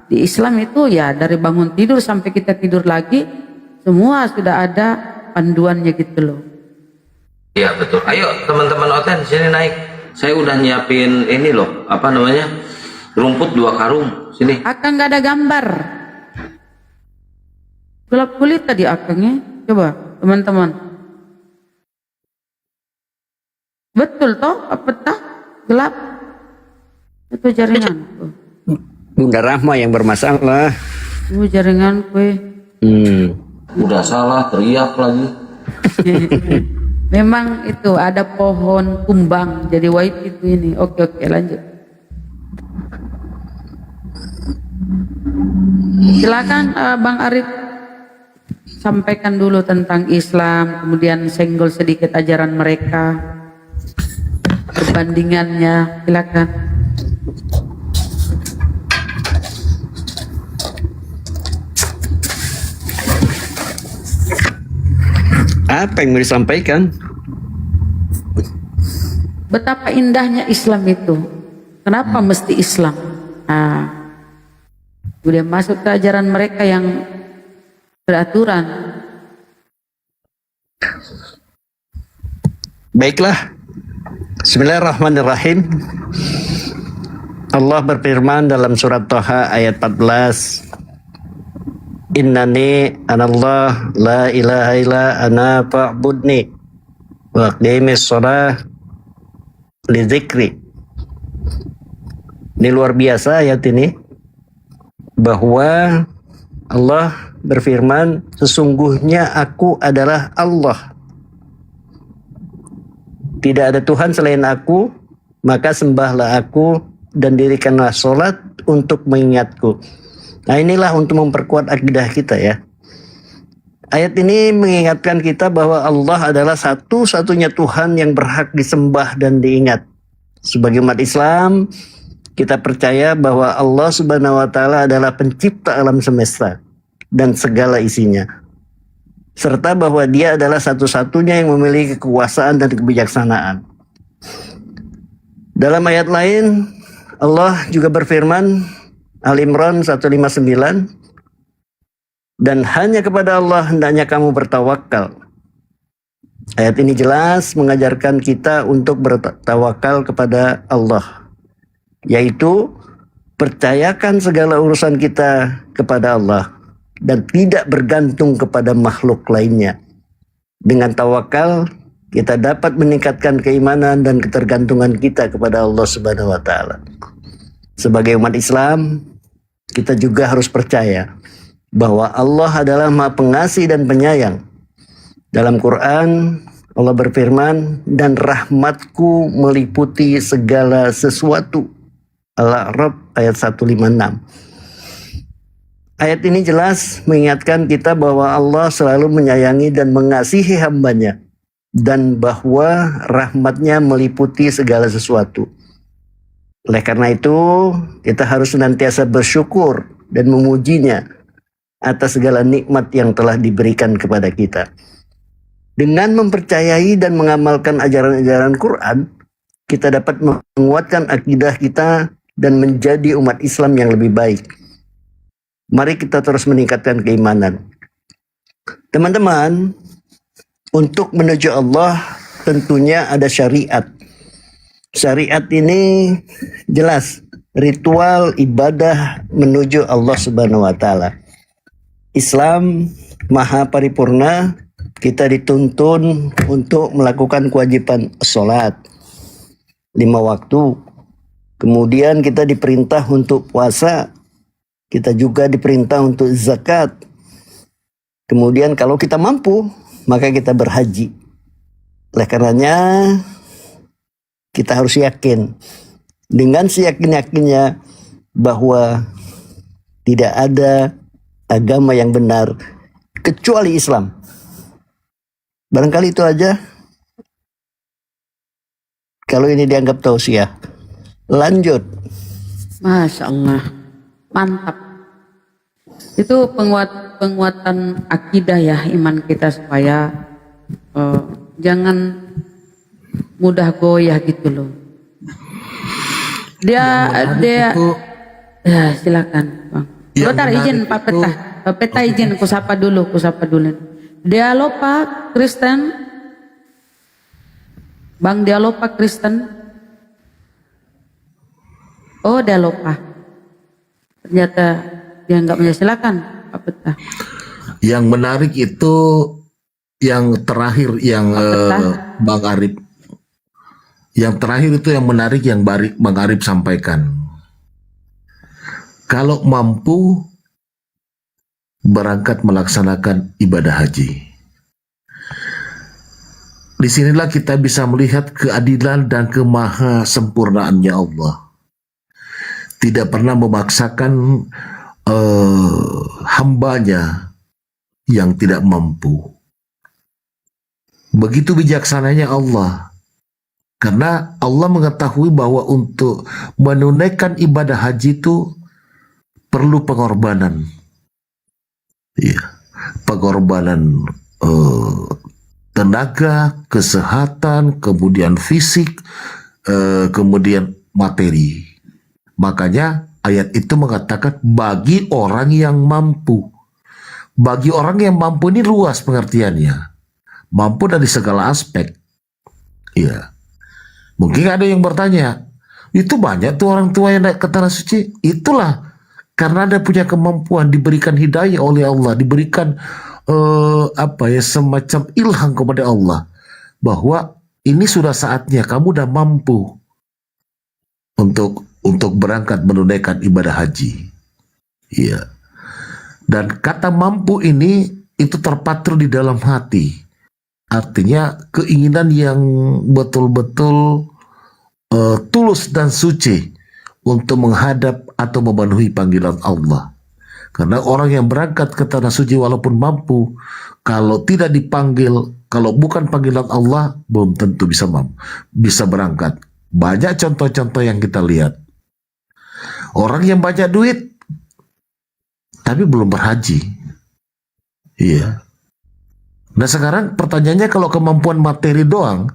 di Islam itu ya, dari bangun tidur sampai kita tidur lagi semua sudah ada panduannya gitu loh. Iya betul. Ayo teman-teman Oten sini naik. Saya udah nyiapin ini loh, rumput 2 karung. Sini. Akang nggak ada gambar. Gelap kulit tadi akangnya. Coba teman-teman. Betul toh? Apa tah? Gelap? Itu jaringan. Bunda Rahma yang bermasalah. Jaringan kue. Udah salah, teriak lagi. Memang itu ada pohon kumbang jadi white itu ini. Oke lanjut. Silakan Bang Arif sampaikan dulu tentang Islam, kemudian senggol sedikit ajaran mereka, perbandingannya. Silakan. Apa yang mau disampaikan? Betapa indahnya Islam itu. Kenapa mesti Islam? Udah masuk ke ajaran mereka yang beraturan. Baiklah. Bismillahirrahmanirrahim. Allah berfirman dalam surat Thaha ayat 14. Innani anallah la ilaha illa ana fa'budni wa aqimis shalah li dzikri. Ini luar biasa ayat ini, bahwa Allah berfirman, sesungguhnya aku adalah Allah. Tidak ada Tuhan selain aku, maka sembahlah aku dan dirikanlah sholat untuk mengingatku. Nah, inilah untuk memperkuat akidah kita ya. Ayat ini mengingatkan kita bahwa Allah adalah satu-satunya Tuhan yang berhak disembah dan diingat. Sebagai umat Islam, kita percaya bahwa Allah Subhanahu wa taala adalah pencipta alam semesta dan segala isinya. Serta bahwa Dia adalah satu-satunya yang memiliki kekuasaan dan kebijaksanaan. Dalam ayat lain, Allah juga berfirman, Al-Imran 159, dan hanya kepada Allah hendaknya kamu bertawakal. Ayat ini jelas mengajarkan kita untuk bertawakal kepada Allah, yaitu percayakan segala urusan kita kepada Allah dan tidak bergantung kepada makhluk lainnya. Dengan tawakal, kita dapat meningkatkan keimanan dan ketergantungan kita kepada Allah Subhanahu wa taala. Sebagai umat Islam, kita juga harus percaya bahwa Allah adalah Maha Pengasih dan Penyayang. Dalam Quran, Allah berfirman, dan rahmatku meliputi segala sesuatu. Al-A'raf ayat 156. Ayat ini jelas mengingatkan kita bahwa Allah selalu menyayangi dan mengasihi hambanya, dan bahwa rahmatnya meliputi segala sesuatu. Oleh karena itu, kita harus senantiasa bersyukur dan memujinya atas segala nikmat yang telah diberikan kepada kita. Dengan mempercayai dan mengamalkan ajaran-ajaran Quran, kita dapat menguatkan akidah kita dan menjadi umat Islam yang lebih baik. Mari kita terus meningkatkan keimanan. Teman-teman, untuk menuju Allah tentunya ada syariat. Syariat ini jelas ritual ibadah menuju Allah Subhanahu wa taala. Islam maha paripurna, kita dituntun untuk melakukan kewajiban sholat 5 waktu. Kemudian kita diperintah untuk puasa, kita juga diperintah untuk zakat. Kemudian kalau kita mampu, maka kita berhaji. Oleh karenanya, kita harus yakin dengan seyakin-yakinnya bahwa tidak ada agama yang benar kecuali Islam. Barangkali itu aja. Kalau ini dianggap tausiah. Lanjut. Masya Allah, mantap. Itu penguatan akidah ya, iman kita supaya jangan mudah goyah gitu loh. Ya silakan Bang. Bentar izin Pak Peta. Pak Peta izin ku sapa dulu. Dialopa Kristen. Bang Dialopa Kristen. Oh Dialopa. Ternyata dia enggak punya, silakan Pak Peta. Yang menarik itu yang terakhir yang Bang Arif. Yang terakhir itu yang menarik yang Bang Arif sampaikan. Kalau mampu berangkat melaksanakan ibadah haji. Disinilah kita bisa melihat keadilan dan kemahasempurnaannya Allah. Tidak pernah memaksakan hambanya yang tidak mampu. Begitu bijaksananya Allah. Karena Allah mengetahui bahwa untuk menunaikan ibadah haji itu perlu pengorbanan. Ya, pengorbanan tenaga, kesehatan, kemudian fisik, kemudian materi. Makanya ayat itu mengatakan bagi orang yang mampu. Bagi orang yang mampu ini luas pengertiannya. Mampu dari segala aspek. Ya. Mungkin ada yang bertanya, itu banyak tuh orang tua yang naik ke tanah suci. Itulah karena dia punya kemampuan, diberikan hidayah oleh Allah, diberikan semacam ilham kepada Allah bahwa ini sudah saatnya kamu udah mampu untuk berangkat menunaikan ibadah haji. Iya. Dan kata mampu ini itu terpatri di dalam hati. Artinya keinginan yang betul-betul tulus dan suci untuk menghadap atau memenuhi panggilan Allah. Karena orang yang berangkat ke tanah suci walaupun mampu, kalau tidak dipanggil, kalau bukan panggilan Allah, belum tentu bisa berangkat. Banyak contoh-contoh yang kita lihat. Orang yang banyak duit, tapi belum berhaji. Iya. Nah sekarang pertanyaannya, kalau kemampuan materi doang,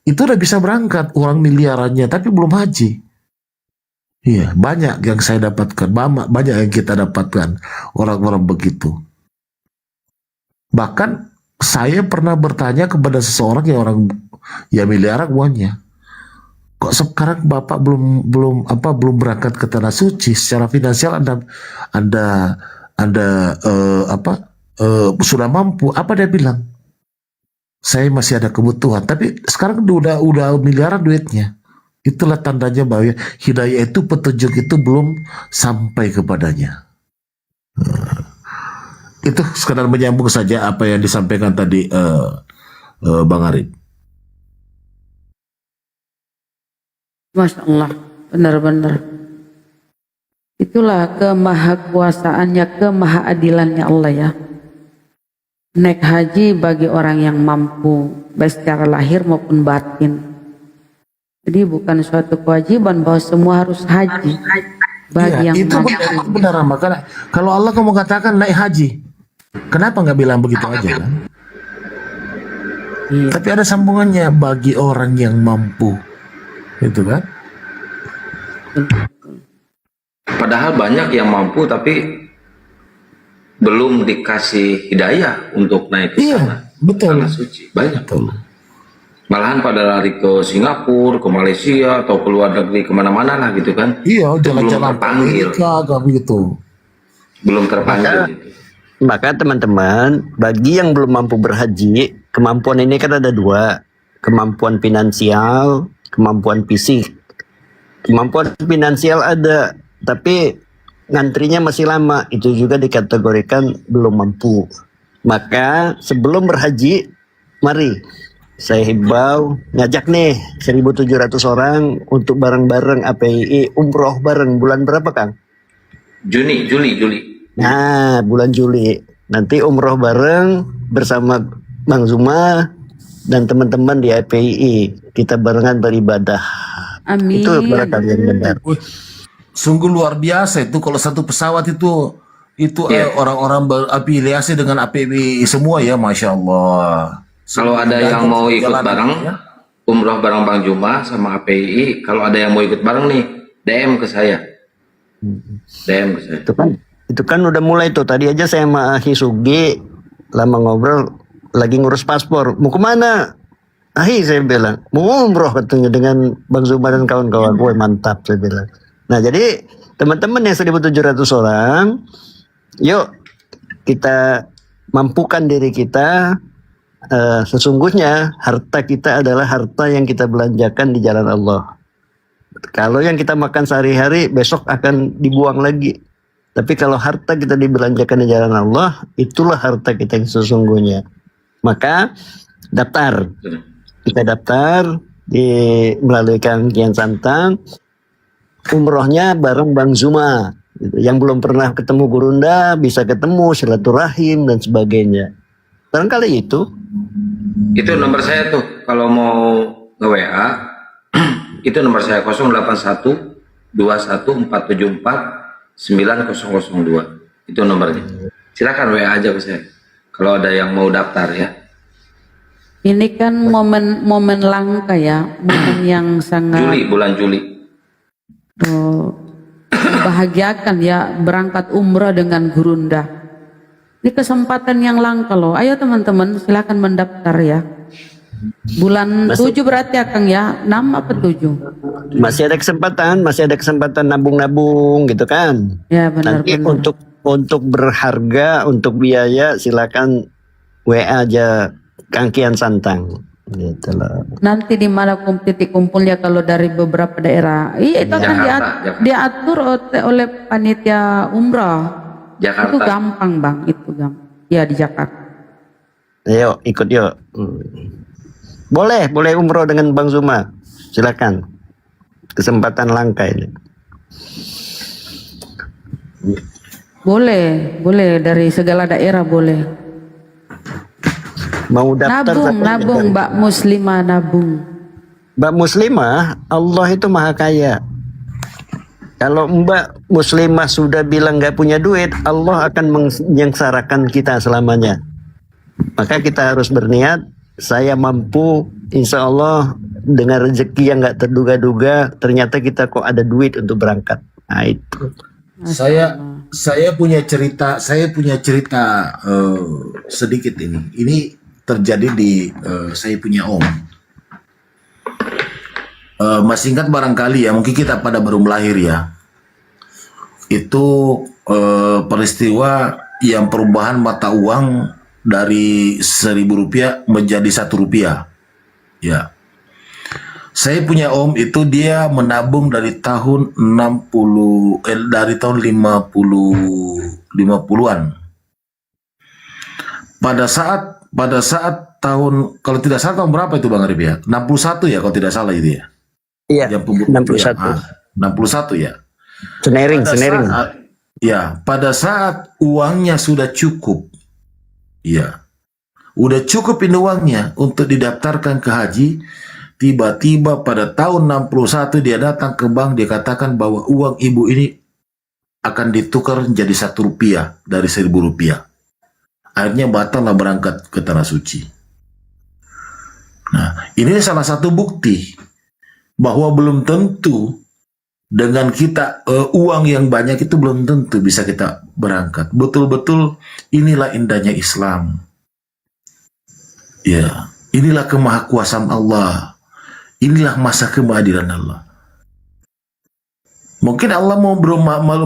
itu udah bisa berangkat, orang miliarannya, tapi belum haji. Iya, banyak yang saya dapatkan, banyak yang kita dapatkan orang-orang begitu. Bahkan saya pernah bertanya kepada seseorang yang orang ya miliaran uangnya, kok sekarang bapak belum berangkat ke tanah suci? Secara finansial anda sudah mampu? Apa dia bilang? Saya masih ada kebutuhan, tapi sekarang udah miliaran duitnya. Itulah tandanya bahwa hidayah itu, petunjuk itu belum sampai kepadanya. Itu sekadar menyambung saja apa yang disampaikan tadi Bang Arif. Masya Allah, benar-benar. Itulah kemahakuasaannya, kemahaadilannya Allah ya. Naik haji bagi orang yang mampu, baik secara lahir maupun batin. Jadi bukan suatu kewajiban bahwa semua harus haji bagi yang itu mampu. itu benar. Makanya kalau Allah kamu katakan naik haji, kenapa nggak bilang begitu aja kan? Iya. Tapi ada sambungannya, bagi orang yang mampu, itu kan? Padahal banyak yang mampu tapi belum dikasih hidayah untuk naik ke sana. Betul. Tanah suci. Banyak. Betul. Malahan pada lari ke Singapura, ke Malaysia, atau ke luar negeri, kemana-mana lah gitu kan. Iya, Itu belum jalan-jalan terpanggil. begitu. Belum terpanggil. Maka teman-teman, bagi yang belum mampu berhaji, kemampuan ini kan ada dua. Kemampuan finansial, kemampuan fisik. Kemampuan finansial ada, tapi ngantrinya masih lama. Itu juga dikategorikan belum mampu. Maka sebelum berhaji, mari saya himbau, ngajak nih 1.700 orang untuk bareng-bareng APII umroh bareng. Bulan berapa Kang? Juli. Nah, bulan Juli. Nanti umroh bareng bersama Bang Zuma dan teman-teman di APII. Kita barengan beribadah. Amin. Itu barangkali yang benar. Sungguh luar biasa itu kalau satu pesawat itu orang-orang berafiliasi dengan APII semua ya, Masya Allah. Kalau ada yang mau ikut bareng, umroh bareng Bang Juma sama APII, kalau ada yang mau ikut bareng nih, DM ke saya. DM ke saya. Itu kan udah mulai tuh. Tadi aja saya sama Hisugi lama ngobrol, lagi ngurus paspor. Mau kemana? Saya bilang, mau umroh katanya dengan Bang Zuma dan kawan-kawan. Woi mantap, saya bilang. Nah jadi teman-teman yang 1.700 orang, yuk kita mampukan diri kita. Sesungguhnya harta kita adalah harta yang kita belanjakan di jalan Allah. Kalau yang kita makan sehari-hari besok akan dibuang lagi. Tapi kalau harta kita dibelanjakan di jalan Allah, itulah harta kita yang sesungguhnya. Maka daftar. Kita daftar melalui Kang Kian Santang, umrohnya bareng Bang Zuma. Yang belum pernah ketemu Gurunda bisa ketemu, silaturahim dan sebagainya. Barangkali itu nomor saya tuh, kalau mau nge-WA itu nomor saya 081 21 474 9002. Itu nomornya. Silakan WA aja ke saya kalau ada yang mau daftar ya. Ini kan momen langka ya, momen yang sangat bulan Juli. membahagiakan ya, berangkat umrah dengan Gurunda. Ini kesempatan yang langka loh. Ayo teman-teman silakan mendaftar ya. Bulan 7 berarti ya Kang ya, 6 apa 7? Masih ada kesempatan nabung-nabung gitu kan. Ya benar. Nanti untuk berharga, untuk biaya silakan WA aja Kang Kian Santang. Gitu loh. Nanti di mana titik kumpulnya kalau dari beberapa daerah? Iya itu akan diatur oleh panitia umrah. Jakarta. Itu gampang Bang, itu gampang. Ya di Jakarta. Ayo ikut yuk. Boleh umroh dengan Bang Zuma. Silakan. kesempatan langka ini. Boleh dari segala daerah boleh. Mau daftar Nabung Mbak Muslimah nabung. Mbak Muslimah, Allah itu maha kaya. Kalau Mbak Muslimah sudah bilang nggak punya duit, Allah akan menyengsarakan kita selamanya. Maka kita harus berniat, saya mampu, insya Allah dengan rezeki yang nggak terduga-duga, ternyata kita kok ada duit untuk berangkat. Nah itu. Saya punya cerita sedikit ini. Ini terjadi di saya punya om. Masih ingat barangkali ya, mungkin kita pada baru melahir ya. Itu peristiwa yang perubahan mata uang dari Rp1.000 menjadi Rp1. Ya. Saya punya om itu dia menabung dari tahun 50-an. Pada saat tahun, kalau tidak salah tahun berapa itu Bang Arif ya? 61 ya kalau tidak salah itu ya. Iya, 61. 61 ya. Senering. Ya, pada saat uangnya sudah cukup. Ya. Udah cukup ini uangnya untuk didaftarkan ke haji. Tiba-tiba pada tahun 61 dia datang ke bank, dia katakan bahwa uang ibu ini akan ditukar menjadi Rp1 dari Rp1.000. Akhirnya batallah berangkat ke Tanah Suci. Nah, ini salah satu bukti bahwa belum tentu dengan kita uang yang banyak itu belum tentu bisa kita berangkat. Betul-betul inilah indahnya Islam. Ya, inilah kemahakuasaan Allah. Inilah masa keadilan Allah. Mungkin Allah mau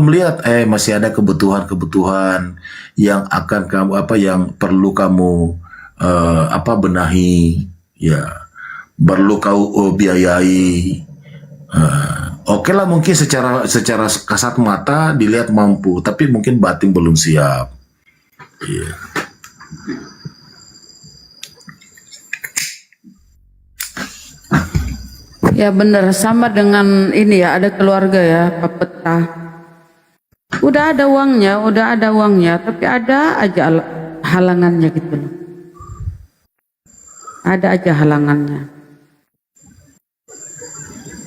melihat masih ada kebutuhan-kebutuhan yang akan kamu yang perlu kamu benahi, ya. Perlu kau biayai. Oke lah, mungkin secara kasat mata dilihat mampu, tapi mungkin batin belum siap. Iya. Ya benar, sama dengan ini ya, ada keluarga ya, Pak Petah. Udah ada uangnya, tapi ada aja halangannya gitu loh. Ada aja halangannya.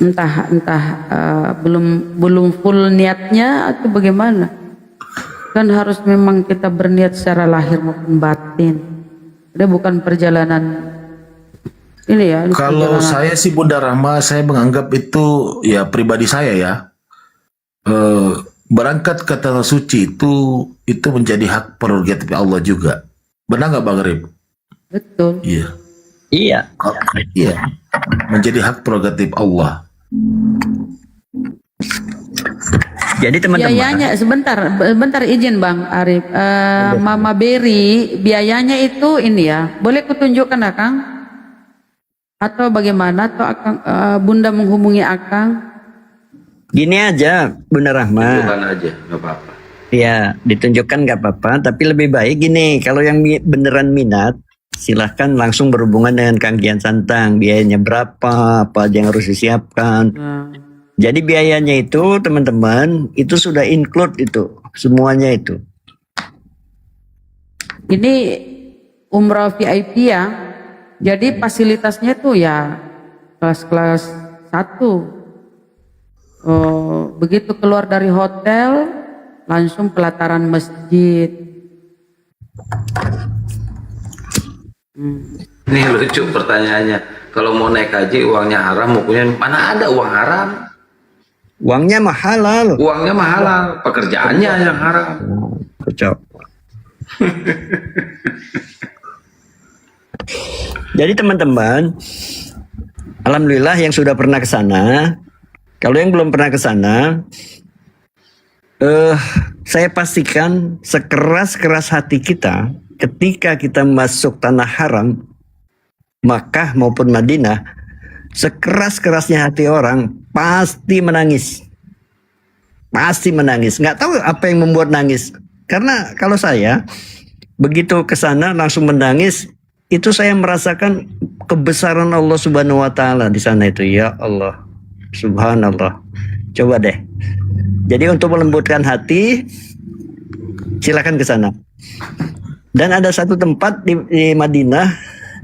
Entah belum full niatnya atau bagaimana. Kan harus memang kita berniat secara lahir maupun batin. Dia bukan perjalanan ini ya. Kalau saya sih Bunda Rahma, saya menganggap itu ya pribadi saya ya. Berangkat ke Tanah Suci itu menjadi hak prerogatif Allah juga. Benar nggak Bang Rib? Betul. Iya. Iya. Iya. Menjadi hak prerogatif Allah. Jadi teman-teman. Biayanya sebentar izin Bang Arif. Mama Berry biayanya itu ini ya. Boleh kutunjukkan Akang? Atau bagaimana? Atau Akang, Bunda menghubungi Akang? Gini aja Bunda Rahma. Tunjukkan aja, nggak apa-apa. Ya, ditunjukkan nggak apa-apa. Tapi lebih baik gini, kalau yang beneran minat, silahkan langsung berhubungan dengan Kang Kian Santang. Biayanya berapa, apa aja yang harus disiapkan. Jadi biayanya itu teman-teman, itu sudah include itu, semuanya itu. Ini umrah VIP ya. Jadi fasilitasnya tuh ya kelas-kelas 1. Begitu keluar dari hotel langsung pelataran masjid. Ini lucu pertanyaannya. Kalau mau naik haji uangnya haram, mau punya mana ada uang haram? Uangnya mah halal. Uangnya mah halal, pekerjaannya yang haram. Kocok. Jadi teman-teman, alhamdulillah yang sudah pernah ke sana. Kalau yang belum pernah ke sana, saya pastikan sekeras-keras hati kita ketika kita masuk tanah haram, Makkah maupun Madinah, sekeras-kerasnya hati orang pasti menangis. Pasti menangis. Nggak tahu apa yang membuat nangis. Karena kalau saya begitu ke sana langsung menangis, itu saya merasakan kebesaran Allah Subhanahu wa taala di sana itu. Ya Allah. Subhanallah. Coba deh. Jadi untuk melembutkan hati, silakan ke sana. Dan ada satu tempat di Madinah,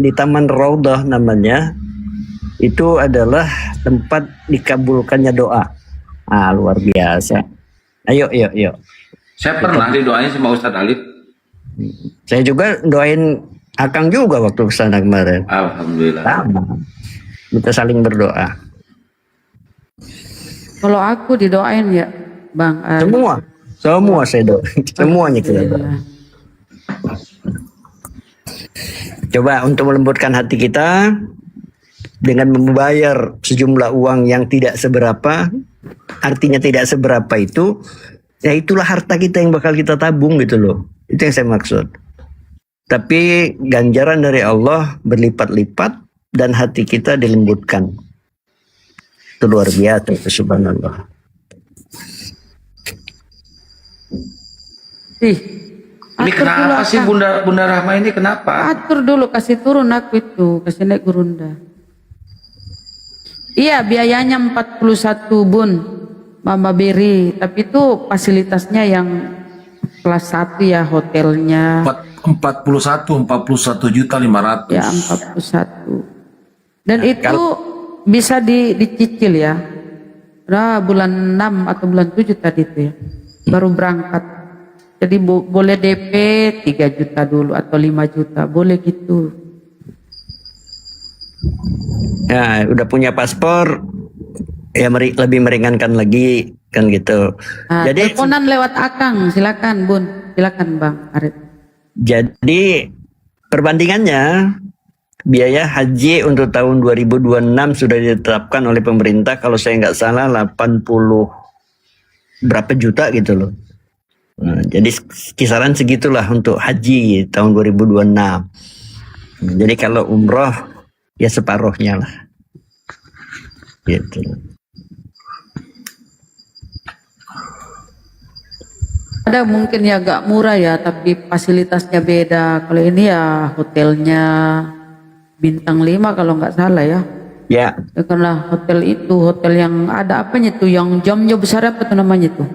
di Taman Raudhah namanya, itu adalah tempat dikabulkannya doa. Luar biasa. Ayo. Saya pernah didoain sama Ustadz Alif. Saya juga doain Akang juga waktu kesana kemarin. Alhamdulillah. Sama. Kita saling berdoa. Kalau aku didoain ya, Bang. Semua saya doain. Semuanya kita doain. Coba untuk melembutkan hati kita dengan membayar sejumlah uang yang tidak seberapa, artinya tidak seberapa itu, ya itulah harta kita yang bakal kita tabung gitu loh. Itu yang saya maksud. Tapi ganjaran dari Allah berlipat-lipat dan hati kita dilembutkan. Itu luar biasa, subhanallah. Ini kenapa sih Bunda Rahma ini kenapa? Atur dulu, kasih turun aku itu, kasih naik gurunda. Iya, biayanya 41 Bun, Mama Beri, tapi itu fasilitasnya yang kelas 1 ya, hotelnya. 41 juta 500. Ya, 41. Dan itu bisa dicicil ya. Nah, bulan 6 atau bulan 7 tadi itu ya. Baru berangkat. Jadi boleh DP 3 juta dulu atau 5 juta, boleh gitu. Nah, udah punya paspor, ya lebih meringankan lagi kan gitu. Jadi teleponan lewat Akang, silakan Bun, silakan Bang Arif. Jadi perbandingannya biaya haji untuk tahun 2026 sudah ditetapkan oleh pemerintah kalau saya nggak salah 80 berapa juta gitu loh. Nah, jadi kisaran segitulah untuk haji tahun 2026. Jadi kalau umroh ya separuhnya lah. Gitu. Ada mungkin ya agak murah ya, tapi fasilitasnya beda. Kalau ini ya hotelnya bintang 5 kalau nggak salah ya. Ya. Karena hotel itu hotel yang ada apanya tuh, yang jamnya besar apa tuh namanya tuh?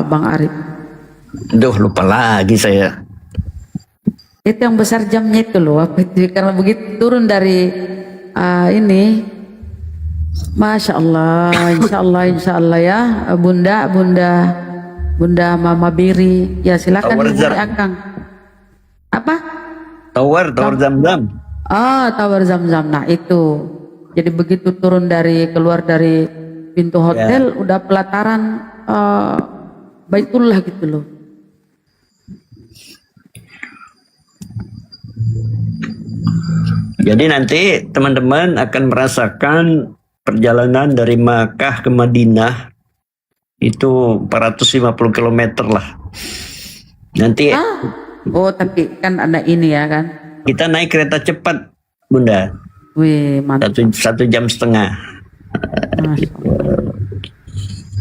Bang Arif. Duh, lupa lagi saya. Itu yang besar jamnya itu loh, apa itu? Karena begitu turun dari ini. Masya Allah, insya Allah ya, Bunda Mama Biri, ya silakan hubungi Akang. Apa? Tower Zam-Zam. Tower Zam-Zam. Nah itu, jadi begitu keluar dari pintu hotel, udah pelataran Baitullah gitu loh. Jadi nanti teman-teman akan merasakan perjalanan dari Makkah ke Madinah itu 450 km lah. Nanti tapi kan ada ini ya kan. Kita naik kereta cepat, Bunda. Wih, mantap. 1,5 jam.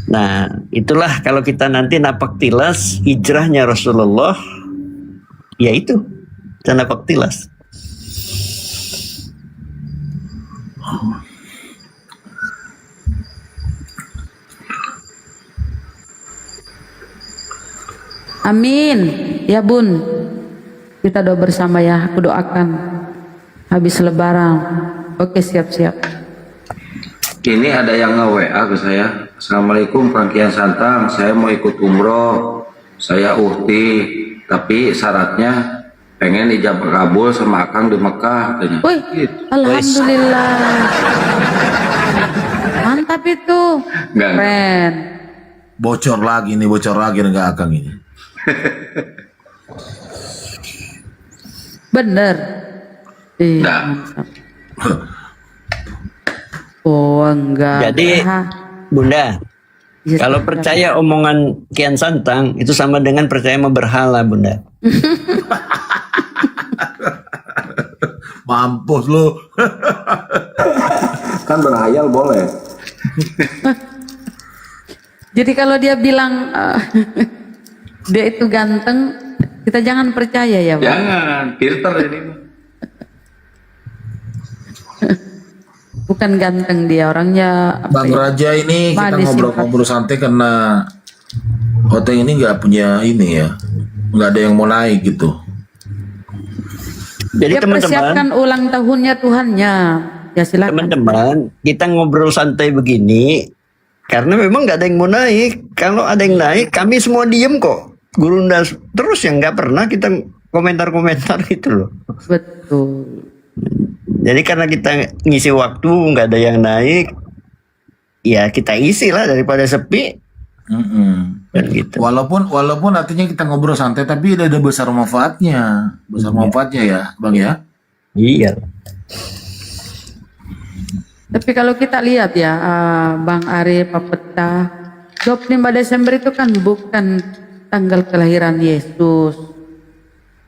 Nah, itulah kalau kita nanti napak tilas hijrahnya Rasulullah, yaitu napak tilas. Amin. Ya Bun, kita doa bersama ya. Aku doakan habis lebaran. Oke, siap-siap. Ini ada yang nge-WA ke saya. Assalamualaikum Kang Kian Santang, saya mau ikut umroh. Saya uhti, tapi syaratnya pengen ijabah kabul sama Akang di Mekah katanya. Wih, alhamdulillah. Mantap itu. Keren. Bocor lagi enggak Akang ini. Bener. Mantap. Oh enggak. Jadi Bunda, kalau percaya omongan Kian Santang itu sama dengan percaya sama berhala, Bunda. Mampus lu. Kan berhayal boleh. Jadi kalau dia bilang dia itu ganteng, kita jangan percaya ya, Bang. Jangan, filter ini. Bukan ganteng dia, orangnya apa Bang ya? Raja ini kita Manis, ngobrol-ngobrol santai karena Oteng ini nggak punya ini ya, nggak ada yang mau naik gitu. Jadi Dia persiapkan ulang tahunnya Tuhannya. Ya silakan. teman-teman, kita ngobrol santai begini karena memang nggak ada yang mau naik. Kalau ada yang naik, kami semua diem kok. Gurunda terus yang nggak pernah kita komentar-komentar gitu loh. Betul. Jadi karena kita ngisi waktu nggak ada yang naik, ya kita isi lah daripada sepi. Dan gitu. Walaupun artinya kita ngobrol santai, tapi ada besar manfaatnya, ya, Bang ya. Iya. Tapi kalau kita lihat ya, Bang Ari, Pak Peta, 25 Desember itu kan bukan tanggal kelahiran Yesus.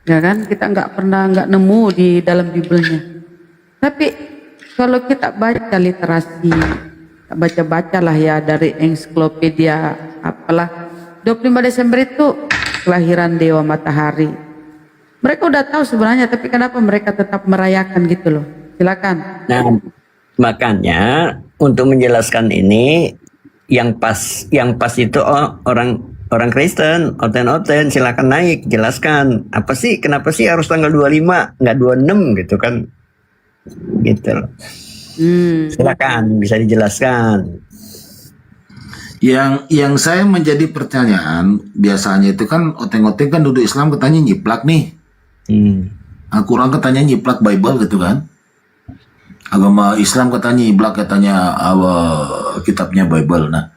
Ya kan? Kita nggak nemu di dalam Bibelnya. Tapi kalau kita baca literasi, baca-baca lah ya dari ensiklopedia apalah, 25 Desember itu kelahiran Dewa Matahari. Mereka udah tahu sebenarnya, tapi kenapa mereka tetap merayakan gitu loh? Silakan. Nah, makanya untuk menjelaskan ini yang pas itu orang Kristen, oten silakan naik, jelaskan apa sih, kenapa sih harus tanggal 25 nggak 26 gitu kan, gitu loh. Silakan bisa dijelaskan. Yang saya menjadi pertanyaan biasanya itu kan oteng-oteng kan duduk Islam katanya nyiplak nih. Al-Quran katanya nyiplak Bible gitu kan. Agama Islam katanya nyiplak katanya kitabnya Bible. Nah,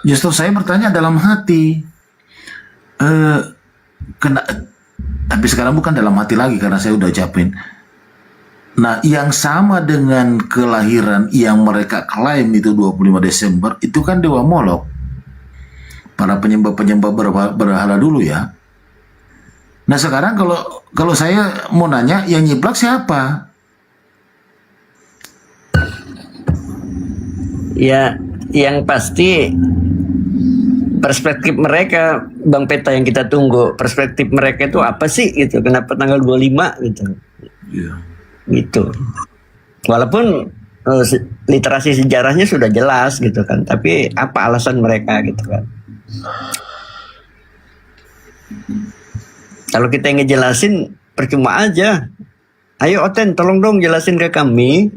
justru saya bertanya dalam hati. Tapi sekarang bukan dalam hati lagi karena saya udah ucapin. Nah, yang sama dengan kelahiran yang mereka klaim itu 25 Desember, itu kan Dewa Molok. Para penyembah-penyembah berhala dulu ya. Nah, sekarang kalau saya mau nanya, yang nyiplak siapa? Ya, yang pasti perspektif mereka, Bang Peta, yang kita tunggu. Perspektif mereka itu apa sih gitu? Kenapa tanggal 25 gitu? Iya. Gitu. Walaupun literasi sejarahnya sudah jelas gitu kan, tapi apa alasan mereka gitu kan? Kalau kita yang ngejelasin percuma aja. Ayo Oten, tolong dong jelasin ke kami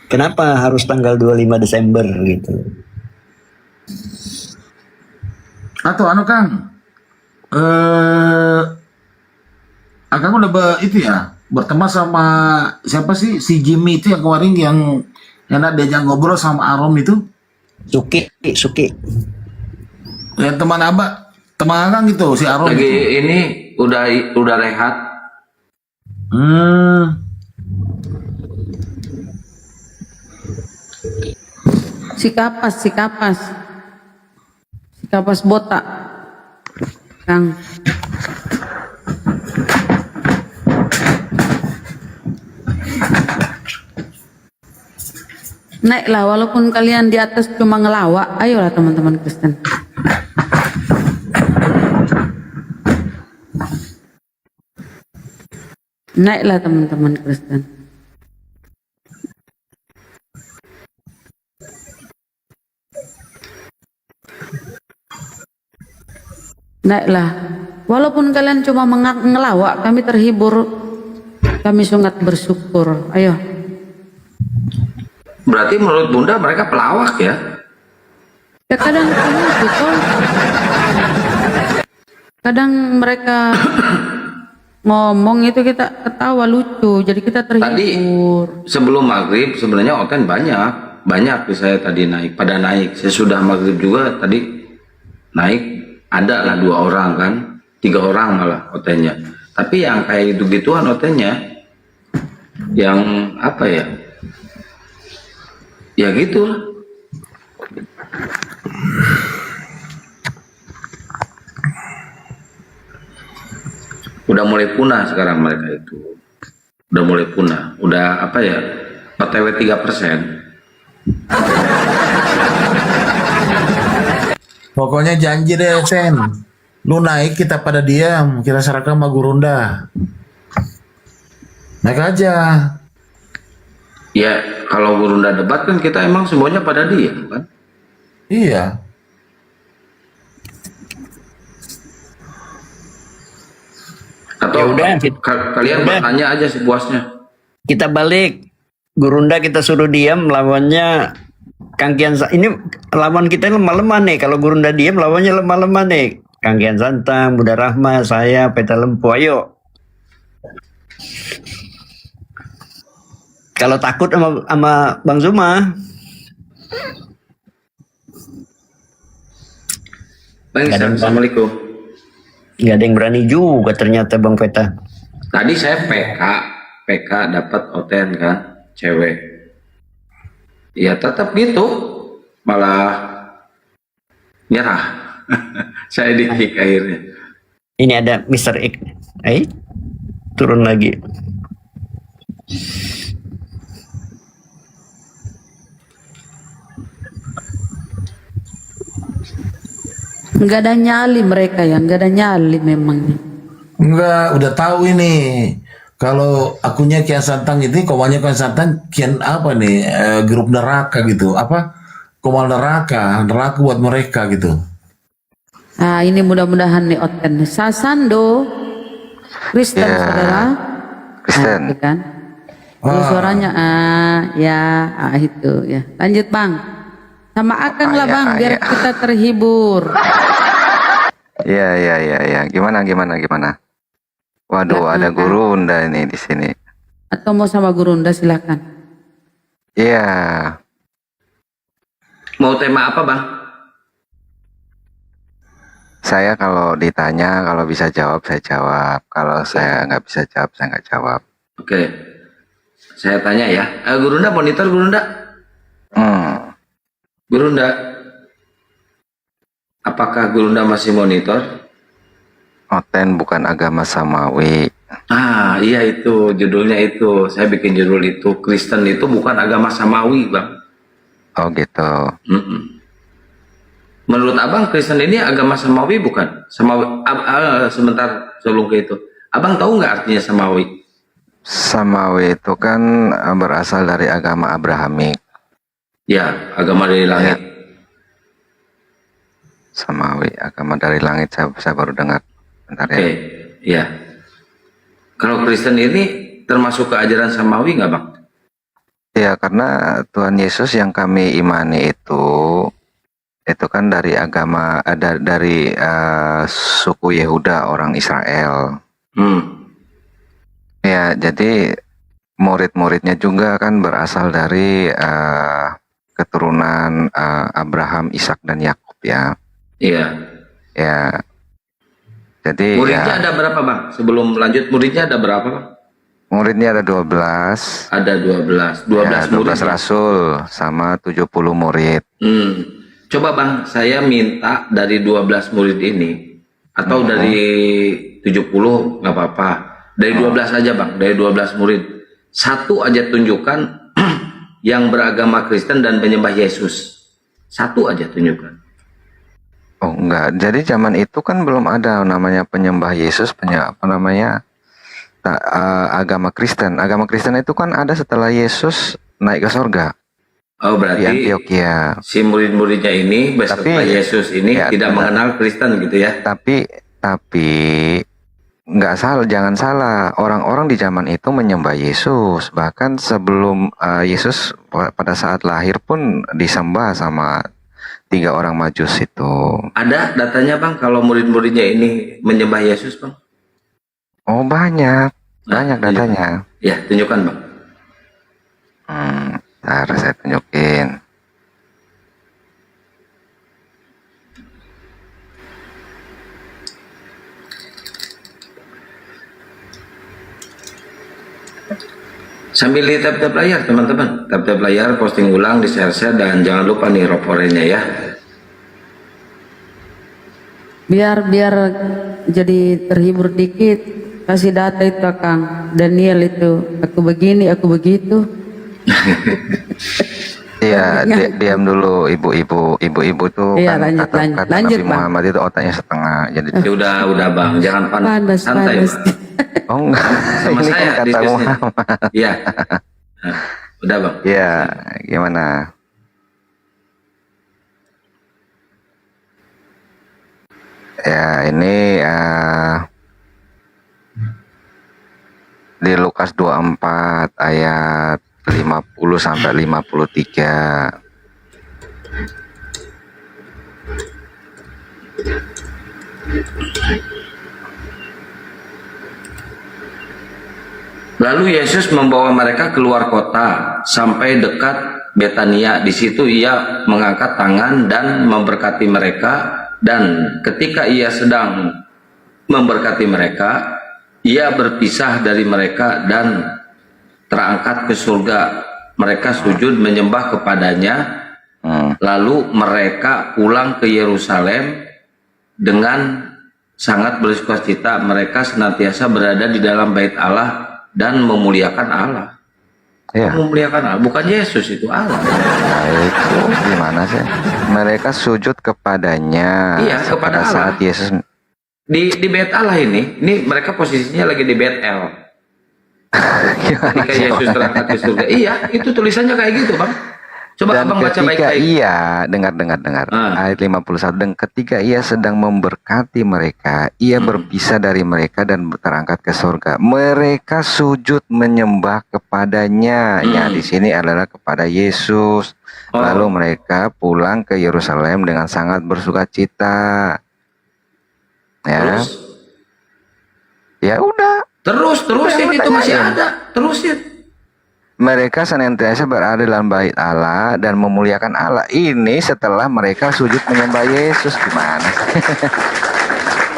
kenapa harus tanggal 25 Desember gitu. Atau Kang, Akang udah itu ya, berteman sama siapa sih, si Jimmy itu yang kemarin yang enak diajak ngobrol sama Arom itu? Suki. Yang teman Abah, teman Akang gitu, si Arom Lagi itu. ini udah rehat. Si kapas botak, Kang. Naiklah, walaupun kalian di atas cuma ngelawak, ayolah teman-teman Kristen. Naiklah teman-teman Kristen. Naiklah, walaupun kalian cuma ngelawak, kami terhibur, kami sangat bersyukur. Ayo. Berarti menurut Bunda mereka pelawak ya? Ya kadang gitu, kadang mereka ngomong itu kita ketawa lucu, jadi kita terhibur. Sebelum maghrib sebenarnya Oten banyak saya tadi naik, pada naik. Sesudah maghrib juga tadi naik, ada lah 2 orang kan, 3 orang malah Otennya. Tapi yang kayak gitu-gituan Otennya, yang apa ya? Ya gitu lah. Udah mulai punah sekarang mereka itu. Udah mulai punah. Udah apa ya? OTW 3%. Pokoknya janji deh, Sen. Lu naik, kita pada diam. Kita serahkan sama Gurunda. Naik aja. Ya, kalau Gurunda debat kan kita emang semuanya pada diam kan? Iya. Atau kalian bertanya aja sepuasnya. Kita balik. Gurunda kita suruh diam, lawannya Kang Kian ini lawan kita lemah-lemah nih. Kalau Gurunda diam, lawannya lemah-lemah nih. Kang Kian Santang, Buddha Rahma, saya, Peta Lempu, ayo. Kalau takut sama Bang Zuma. Bang, assalamualaikum. Nggak ada yang berani juga ternyata Bang Peta. Tadi saya PK dapat Oten kan, cewek. Ya tetap gitu, malah nyerah. Saya di-kick akhirnya. Ini ada Mr. X. Turun lagi. Nggak ada nyali mereka ya, nggak ada nyali memang. Enggak, udah tahu ini. Kalau akunya Kian Santang itu, komanya Kian Santang, Kian apa nih, grup neraka gitu. Apa? Komal neraka buat mereka gitu. Nah ini mudah-mudahan nih Oten. Sasando, Kristen saudara. Kristen. Nah, kan? Suaranya, itu ya. Lanjut Bang. Sama Akang lah Bang, biar kita terhibur. Iya. Gimana? Waduh, ada Gurunda ini di sini. Atau mau sama Gurunda silakan. Iya. Mau tema apa Bang? Saya kalau ditanya, kalau bisa jawab, saya jawab. Kalau saya nggak bisa jawab, saya nggak jawab. Oke. Saya tanya ya. Gurunda monitor Gurunda? Gurunda. Apakah Gurunda masih monitor? Oten bukan agama samawi. Iya itu judulnya itu. Saya bikin judul itu. Kristen itu bukan agama samawi, Bang. Oh gitu. Menurut Abang Kristen ini agama samawi bukan? Samawi. Sebentar sebelum ke itu. Abang tahu nggak artinya samawi? Samawi itu kan berasal dari agama Abrahamik. Ya, agama dari langit. Samawi, agama dari langit. Saya baru dengar. Bentar ya. Iya. Kalau Kristen ini termasuk ke ajaran samawi nggak Bang? Ya, karena Tuhan Yesus yang kami imani itu kan dari agama dari suku Yehuda, orang Israel. Ya, jadi murid-muridnya juga kan berasal dari keturunan Abraham, Ishak dan Yakub ya. Iya. Ya. Jadi muridnya ada berapa Bang? Sebelum lanjut muridnya ada berapa Bang? Muridnya ada 12. Ada 12. 12 12 rasul sama 70 murid. Coba Bang, saya minta dari 12 murid ini atau dari 70 nggak apa-apa. Dari 12 aja Bang, dari 12 murid. Satu aja tunjukkan yang beragama Kristen dan penyembah Yesus. Satu aja tunjukkan. Oh enggak, jadi zaman itu kan belum ada namanya penyembah Yesus, agama Kristen. Agama Kristen itu kan ada setelah Yesus naik ke surga. Oh berarti di Antioquia. Si murid-muridnya ini beserta Yesus ini tidak mengenal Kristen gitu ya? Tapi nggak salah, jangan salah. Orang-orang di zaman itu menyembah Yesus. Bahkan sebelum Yesus pada saat lahir pun disembah sama 3 orang Majus itu. Ada datanya Bang kalau murid-muridnya ini menyembah Yesus Bang? Oh banyak datanya. Ya tunjukkan Bang. Ntar saya tunjukin. Sambil di tap-tap layar teman-teman, tap-tap layar, posting ulang, di share-share, dan jangan lupa nih roporenya ya. Biar jadi terhibur dikit, kasih data itu Kang Daniel itu, aku begini, aku begitu. Iya, diam dulu ibu-ibu tuh iya, kan lanjut Nabi Bang. Muhammad itu otaknya setengah. Jadi udah Bang, jangan panas, santai Bang. Oh enggak, Sama ini saya kan kata diskusinya. Muhammad. Iya. Udah Bang. Ya, gimana? Ya, ini di Lukas 24 ayat 50 sampai 53. Lalu Yesus membawa mereka keluar kota sampai dekat Betania. Di situ ia mengangkat tangan dan memberkati mereka. Dan ketika ia sedang memberkati mereka, ia berpisah dari mereka dan terangkat ke surga. Mereka sujud menyembah kepadanya. Lalu mereka pulang ke Yerusalem dengan sangat bersukacita. Mereka senantiasa berada di dalam bait Allah dan memuliakan Allah. Ya. Memuliakan Allah, bukan Yesus, itu Allah. Nah, itu gimana sih? Mereka sujud kepadanya. Iya, kepada Allah. Saat Yesus di bait Allah ini mereka posisinya lagi di bait El. Ketika Yesus terangkat ke surga. Iya, itu tulisannya kayak gitu, Bang. Coba dan Abang baca ketika baik-baik. ia dengar ayat 51, dan ketika ia sedang memberkati mereka, ia berpisah dari mereka dan terangkat ke surga. Mereka sujud menyembah kepadanya. Ya, di sini adalah kepada Yesus. Lalu mereka pulang ke Yerusalem dengan sangat bersukacita. Ya. Ya udah. Terusin itu masih ada. Terusin. Mereka senantiasa berada dalam bait Allah dan memuliakan Allah. Ini setelah mereka sujud menyembah Yesus. Gimana?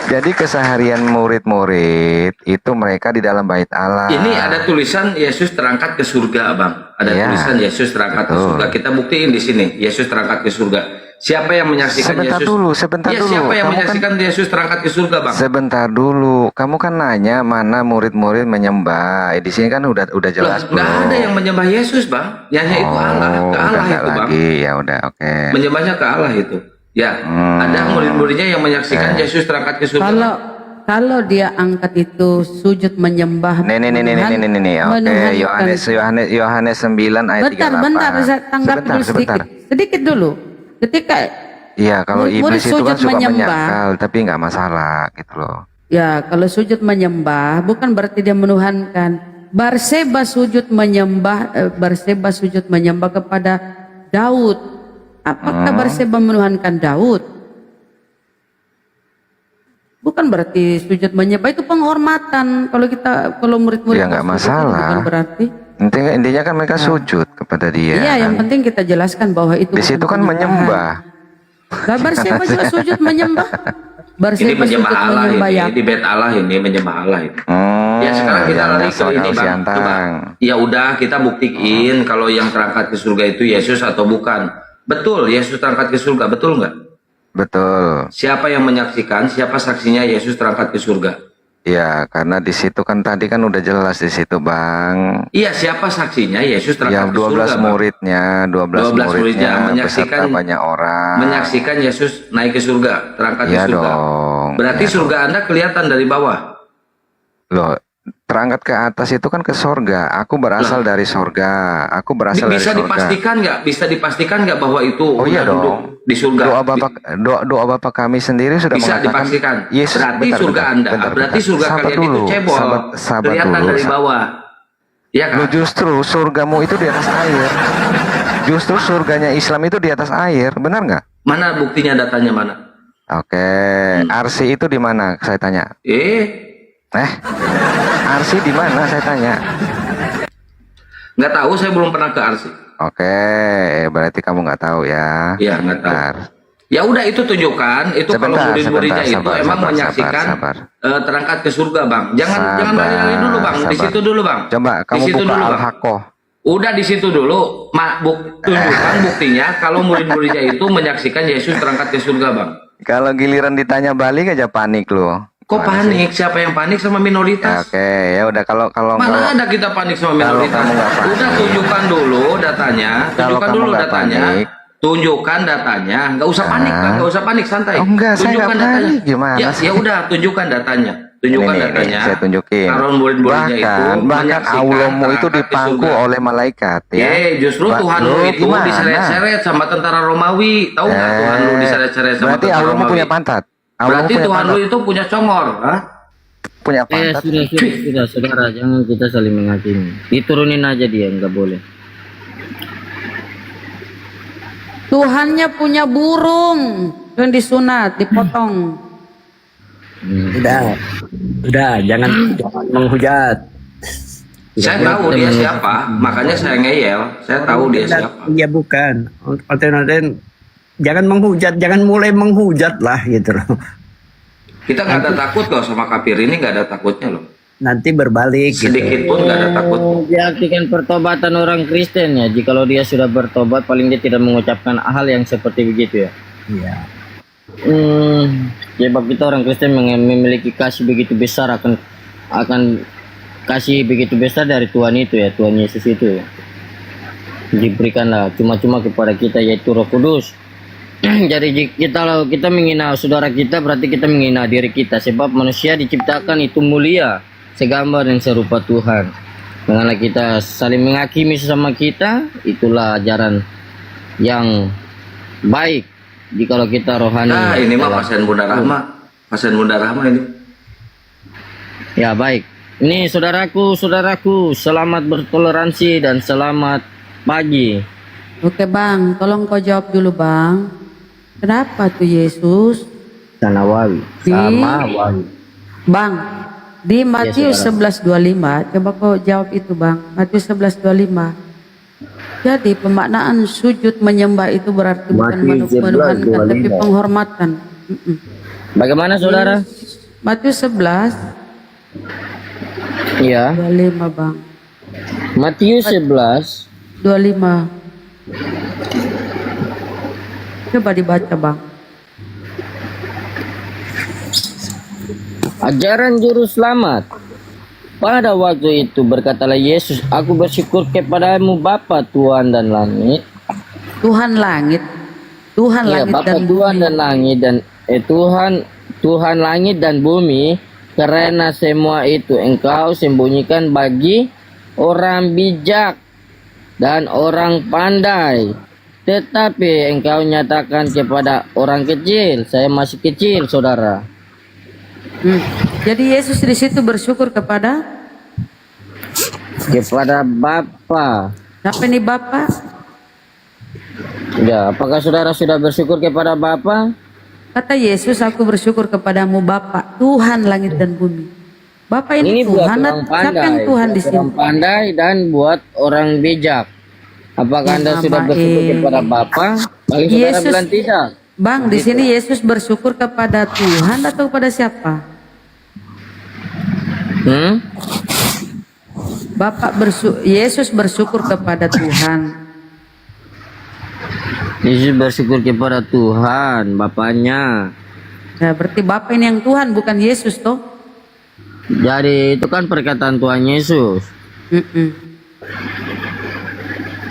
Jadi keseharian murid-murid itu mereka di dalam bait Allah. Ini ada tulisan Yesus terangkat ke surga, Bang. Ada tulisan Yesus terangkat ke surga. Kita buktiin di sini. Yesus terangkat ke surga. Siapa yang menyaksikan Sebentar Yesus? dulu. Siapa yang menyaksikan Yesus terangkat ke surga, Bang? Sebentar dulu. Kamu kan nanya mana murid-murid menyembah. Di sini kan udah jelas. Nggak ada yang menyembah Yesus, Bang. Yang itu Allah, ke Allah itu, Bang. Ya udah, oke. Menyembahnya ke Allah itu. Ya, ada murid-muridnya yang menyaksikan Yesus terangkat ke surga. Kalau dia angkat itu sujud menyembah. Nih. Oke, Yohanes 9 ayat 38. Bentar, saya tanggap dulu sedikit dulu. Ketika kalau murid iblis itu kan sujud suka menyembah, menyangkal, tapi nggak masalah gitu loh. Ya, kalau sujud menyembah bukan berarti dia menuhankan. Barseba sujud menyembah kepada Daud. Apakah Barseba menuhankan Daud? Bukan berarti sujud menyembah itu penghormatan. Kalau murid-murid ya nggak masalah. Bukan berarti. Intinya kan mereka sujud kepada dia. Iya, kan? yang penting kita jelaskan bahwa itu di situ kan menyembah. Barseba juga sujud menyembah. Ini menyembah Allah ini, di bait Allah ini menyembah Allah itu. Ya sekarang kita lari ke ini, Bang. Coba. Ya udah kita buktiin kalau yang terangkat ke surga itu Yesus atau bukan. Betul, Yesus terangkat ke surga, betul nggak? Betul. Siapa yang menyaksikan? Siapa saksinya Yesus terangkat ke surga? Ya, karena di situ kan tadi kan udah jelas di situ, Bang. Iya, siapa saksinya Yesus terangkat ke surga? 12 muridnya, 12 muridnya menyaksikan banyak orang. Menyaksikan Yesus naik ke surga, terangkat ke surga. Dong. Berarti surga Anda kelihatan dari bawah. Loh, terangkat ke atas itu kan ke surga. Aku berasal dari surga. Aku berasal dari surga. Bisa dipastikan nggak bahwa itu duduk di surga? Doa Bapa kami sendiri sudah bisa mengatakan. Dipastikan. Yesus, berarti surga Anda, berarti surga kalian itu cebol, kelihatan dari bawah. Ya kan? Justru surgamu itu di atas air. Justru surganya Islam itu di atas air, benar nggak? Mana buktinya, datanya mana? Oke, Arsi itu di mana? Saya tanya. Arsi di mana? Saya tanya. Nggak tahu, saya belum pernah ke Arsi. Oke, berarti kamu nggak tahu ya? Iya, nggak tahu. Ya udah, itu tunjukkan itu kalau murid-muridnya itu emang menyaksikan terangkat ke surga, Bang. Jangan balik dulu, Bang. Di situ dulu, Bang. Coba kamu buka Al-Haqqah. Udah di situ dulu, tunjukkan buktinya kalau murid-muridnya itu menyaksikan Yesus terangkat ke surga, Bang. Kalau giliran ditanya balik aja panik loh. Kok panik? Siapa yang panik sama minoritas? Oke, ya udah kalau mana ada kita panik sama minoritas? Udah tunjukkan dulu datanya, tunjukkan datanya, nggak usah panik, Bang, nggak usah panik, santai. Enggak, tunjukkan saya datanya. Gimana? Ya udah, tunjukkan datanya. Tunjukkan Ini nih, datanya. saya tunjukin. Taruhan bulan-bulannya itu Bahkan menyaksikan Allahmu itu terangkat di dipangku surga. oleh malaikat ya. Justru Tuhanmu Lu itu gimana? diseret-seret sama tentara Romawi. Tahu nggak Tuhan lu diseret-seret sama Berarti tentara Allahmu Romawi? punya pantat. Allahmu Berarti punya Tuhan pantat. lu itu punya congor, hah? Punya pantat. Sudah, saudara, jangan kita saling menghakimi. Diturunin aja dia, nggak boleh. Tuhannya punya burung yang disunat, dipotong. Udah, jangan menghujat. Saya tahu dia siapa, makanya saya ngeyel. Saya tahu dia siapa. Iya bukan. Oten jangan menghujat, jangan mulai menghujat lah gitu loh. Kita nggak ada takut loh sama kafir ini, nggak ada takutnya loh. Nanti berbalik. Sedikit pun nggak ada takut. Diartikan pertobatan orang Kristen ya. Jikalau dia sudah bertobat, paling dia tidak mengucapkan hal yang seperti begitu ya. Iya. Sebab kita orang Kristen memiliki kasih begitu besar akan kasih begitu besar dari Tuhan itu ya, Tuhan Yesus itu ya. Diberikanlah cuma-cuma kepada kita yaitu Roh Kudus. Jadi kita menghina saudara kita, berarti kita menghina diri kita, sebab manusia diciptakan itu mulia segambar dan serupa Tuhan. Dengan kita saling menghakimi sesama kita, itulah ajaran yang baik. Jikalau kita rohani. Nah, ini mah pasien Bunda Rahma. Pasien Bunda Rahma ini. Ya, baik. Ini saudaraku, selamat bertoleransi dan selamat pagi. Oke bang, tolong kau jawab dulu bang. Kenapa tuh Yesus? Sanawawi. Samawawi. Bang, di Matius Ya, 11:25, coba kau jawab itu bang. Matius 11:25. Jadi pemaknaan sujud menyembah itu berarti bukan menuhankan tapi penghormatan. Bagaimana saudara? Matius 11. Iya. 25 bang. Matius 11. 25. Coba dibaca bang. Ajaran juru selamat. Pada waktu itu berkatalah Yesus, aku bersyukur kepadamu Bapa Tuhan dan langit. Tuhan langit. Tuhan Ya, langit Bapa dan Tuhan bumi. dan langit dan Tuhan langit dan bumi, karena semua itu engkau sembunyikan bagi orang bijak dan orang pandai, tetapi engkau nyatakan kepada orang kecil. Saya masih kecil, saudara. Jadi Yesus di situ bersyukur kepada Bapa. Siapa ini Bapa? Ya, apakah saudara sudah bersyukur kepada Bapa? Kata Yesus, aku bersyukur kepadamu Bapa, Tuhan langit dan bumi. Bapa ini buat Tuhan, orang siapa yang Tuhan di buat sini? orang pandai dan buat orang bijak. Apakah Anda sudah bersyukur kepada Bapa? Paling saudara Yesus, bilang tidak. Bang, di sini Yesus bersyukur kepada Tuhan atau kepada siapa? Yesus bersyukur kepada Tuhan. Yesus bersyukur kepada Tuhan, Bapaknya. Ya, berarti Bapa ini yang Tuhan, bukan Yesus toh? Jadi itu kan perkataan Tuhan Yesus.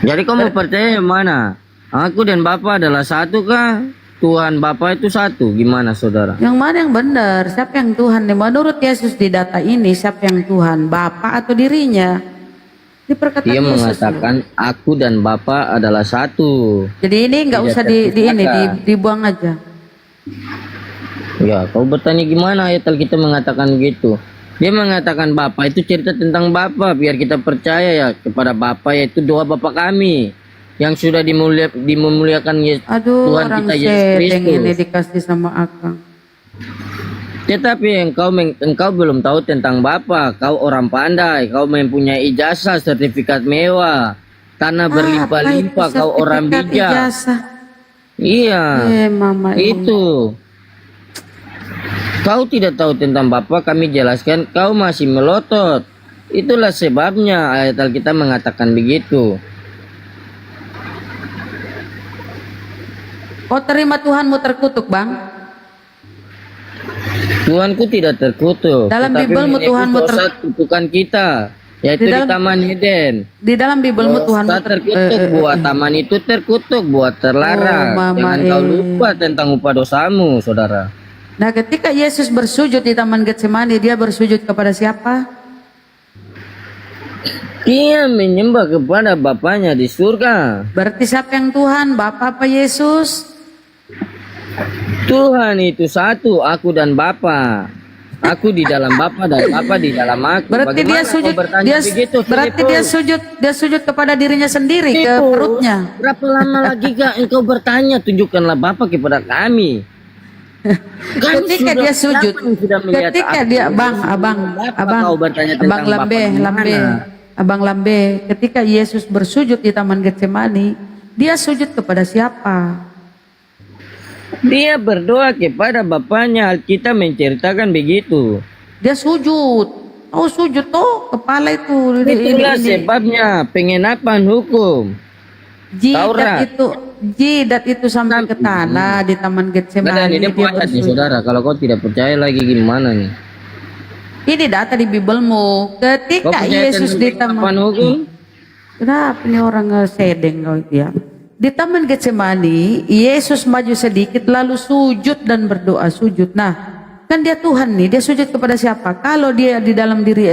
Jadi kamu percaya yang mana? Aku dan Bapa adalah satu kah? Tuhan Bapa itu satu, gimana saudara? Yang mana yang benar? Siapa yang Tuhan? Menurut Yesus di data ini, siapa yang Tuhan? Bapa atau dirinya? Di perkataan Dia Yesus mengatakan aku dan Bapa adalah satu. Jadi ini nggak Tidak usah dibuang aja. Ya, kau bertanya gimana ayat Alkitab mengatakan begitu? Dia mengatakan Bapa itu cerita tentang Bapa, biar kita percaya ya kepada Bapa, yaitu doa Bapa kami yang sudah dimuliakan Aduh, Tuhan orang kita Yesus sedeng ini Kristus. dikasih sama Akang. Tetapi engkau belum tahu tentang Bapa. Kau orang pandai, kau mempunyai ijazah, sertifikat mewah, tanah berlimpah-limpah, kau orang sertifikat bijak. ijazah? Iya, Mama itu. Kau tidak tahu tentang Bapa, kami jelaskan, kau masih melotot. Itulah sebabnya ayat Alkitab mengatakan begitu. Kau terima Tuhanmu terkutuk, Bang? Tuhanku tidak terkutuk. Dalam tetapi Bibelmu menebus Tuhanmu dosa kutukan kita, yaitu di Taman Eden. Di dalam Bibelmu Tuhanmu terkutuk buat taman itu terkutuk buat terlarang. Oh, Mama, Jangan kau lupa tentang upah dosamu, saudara. Nah, ketika Yesus bersujud di Taman Getsemani, dia bersujud kepada siapa? Dia menyembah kepada Bapaknya di surga. Berarti siapa yang Tuhan? Bapa apa Yesus? Tuhan itu satu, aku dan Bapa. Aku di dalam Bapa dan Bapa di dalam aku. Berarti Bagaimana dia sujud, kau bertanya dia, begitu, berarti Filipus? dia sujud kepada dirinya sendiri, ke Filipus, perutnya. berapa lama lagi kak engkau bertanya, tunjukkanlah Bapa kepada kami. Ketika dia sujud, ketika dia abang Lambe, ketika Yesus bersujud di Taman Getsemani, dia sujud kepada siapa? Dia berdoa kepada Bapaknya. Alkitab menceritakan begitu. Dia sujud. Oh, sujud tuh kepala itu. Itulah sebabnya pengenapan hukum Taurat. Jidat itu sampai ke tanah di Taman Getsemani. Ini ayat nih saudara. Kalau kau tidak percaya lagi gimana nih? Ini data di Bibelmu. Ketika Yesus di Taman hukum. Kenapa ini orang sedeng kau itu ya? Di Taman Getsemani, Yesus maju sedikit lalu sujud dan berdoa sujud. Nah, kan dia Tuhan nih, dia sujud kepada siapa? Kalau dia di dalam diri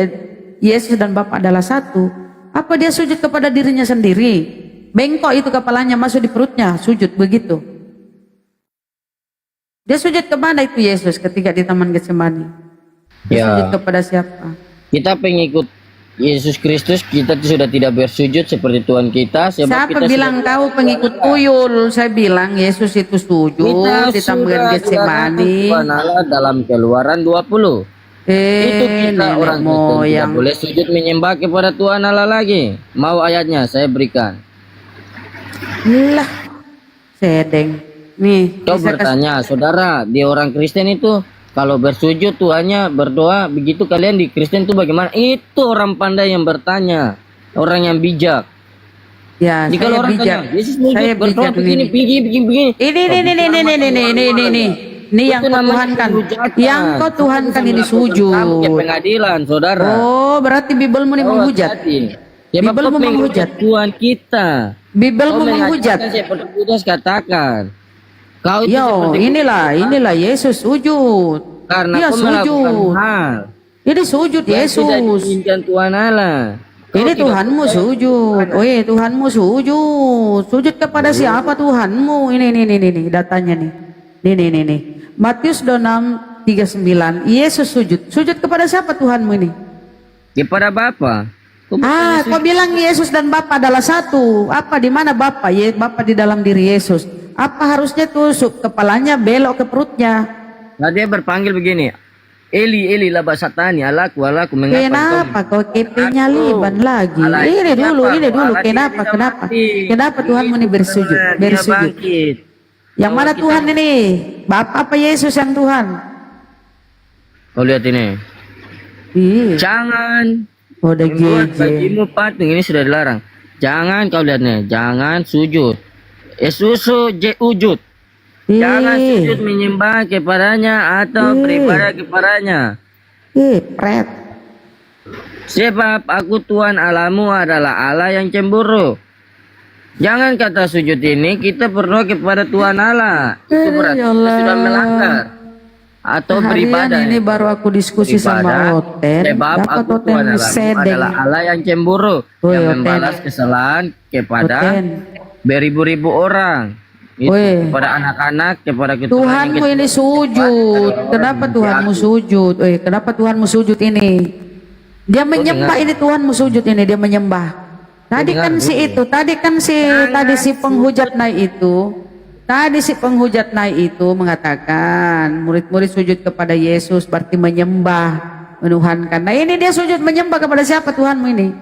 Yesus dan Bapa adalah satu, apa dia sujud kepada dirinya sendiri? Bengkok itu kepalanya masuk di perutnya, sujud begitu. Dia sujud kemana itu Yesus ketika di Taman Getsemani? Dia sujud kepada siapa? Kita pengikut Yesus Kristus, kita sudah tidak bersujud seperti Tuhan kita. Siapa bilang kau pengikut tuyul? Saya bilang Yesus itu sujud di Taman Getsemani. Dalam Keluaran 20. Itu kita orang Kristen tidak boleh sujud menyembah kepada Tuhan Allah lagi. Mau ayatnya saya berikan. Lah, sedeng. Nih, kau bertanya, saudara, di orang Kristen itu kalau bersujud Tuhannya berdoa, begitu kalian di Kristen itu bagaimana? Itu orang pandai yang bertanya, orang yang bijak. Ya, jika saya orang bijak. Tanya, Yesus Saya berdoa bijak begini, begini. Ini yang kau tuhankan. Yang kau tuhankan ini sujud. Pengadilan, saudara. Oh, berarti Bibelmu ini menghujat. Bibelmu menghujat Tuhan kita. Bibelmu menghujat. Seperti Yudas katakan. Kau itu inilah Yesus sujud. Karena dia sujud. Ini sujud Yesus. Tuhan Allah. Ini Tuhanmu sujud. Oh iya, Tuhanmu sujud. Sujud kepada siapa Tuhanmu? Ini datanya nih. Nih. Matius 6:39. Yesus sujud. Sujud kepada siapa Tuhanmu ini? Kepada Bapa. Kau bilang Yesus dan Bapa adalah satu. Apa di mana Bapa? Bapa di dalam diri Yesus. Apa harusnya tusuk kepalanya belok ke perutnya? Nah, dia berpanggil begini. Eli laba satani, alaku kenapa kau kepenya liban lagi? Ini dulu. Kenapa Tuhanmu ini bersujud? Yang mana Tuhan ini? Bapa apa Yesus yang Tuhan? Kau lihat ini. Jangan membuat bagimu patung, ini sudah dilarang. Jangan, kau lihat nih, jangan sujud. Yesusu ujud. Jangan sujud menyembah kepadanya atau beribadah kepadanya. Pret. Sebab aku Tuhan Allahmu adalah Allah yang cemburu. Jangan kata sujud ini kita berdoa kepada Tuhan Allah. Itu berarti kita sudah melanggar. Atau beribadah. Ini baru aku diskusi sama Oten. Sebab aku Tuhan Allahmu adalah Allah yang cemburu. Yang membalas kesalahan kepada beribu-ribu orang. Kepada anak-anak, kepada Tuhanmu ini sujud. Kenapa Tuhanmu sujud? Kenapa Tuhanmu sujud ini? Dia menyembah ini Tuhanmu sujud ini, dia menyembah. Tadi si penghujat naik itu mengatakan murid-murid sujud kepada Yesus berarti menyembah, menuhankan. Nah, ini dia sujud menyembah kepada siapa Tuhanmu ini?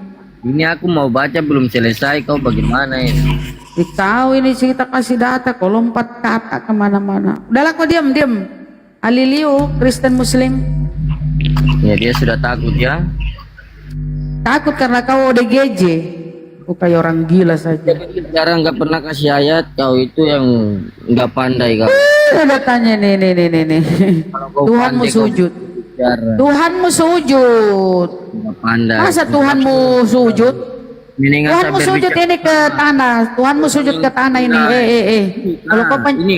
Ini aku mau baca belum selesai, kau bagaimana ini? Kau ini kita kasih data, kau lompat kata kemana-mana. Udahlah kau diam. Aliliu, Kristen Muslim. Ya dia sudah takut ya. Takut karena kau ODGJ. Kau kayak orang gila saja. Sekarang nggak pernah kasih ayat, kau itu yang nggak pandai kau. Ada tanya nih. Tuhanmu sujud. Tuhanmu sujud. Pandai. Masa Tuhanmu sujud? Tuhanmu sujud ini ke tanah. Tuhanmu sujud ke tanah ini.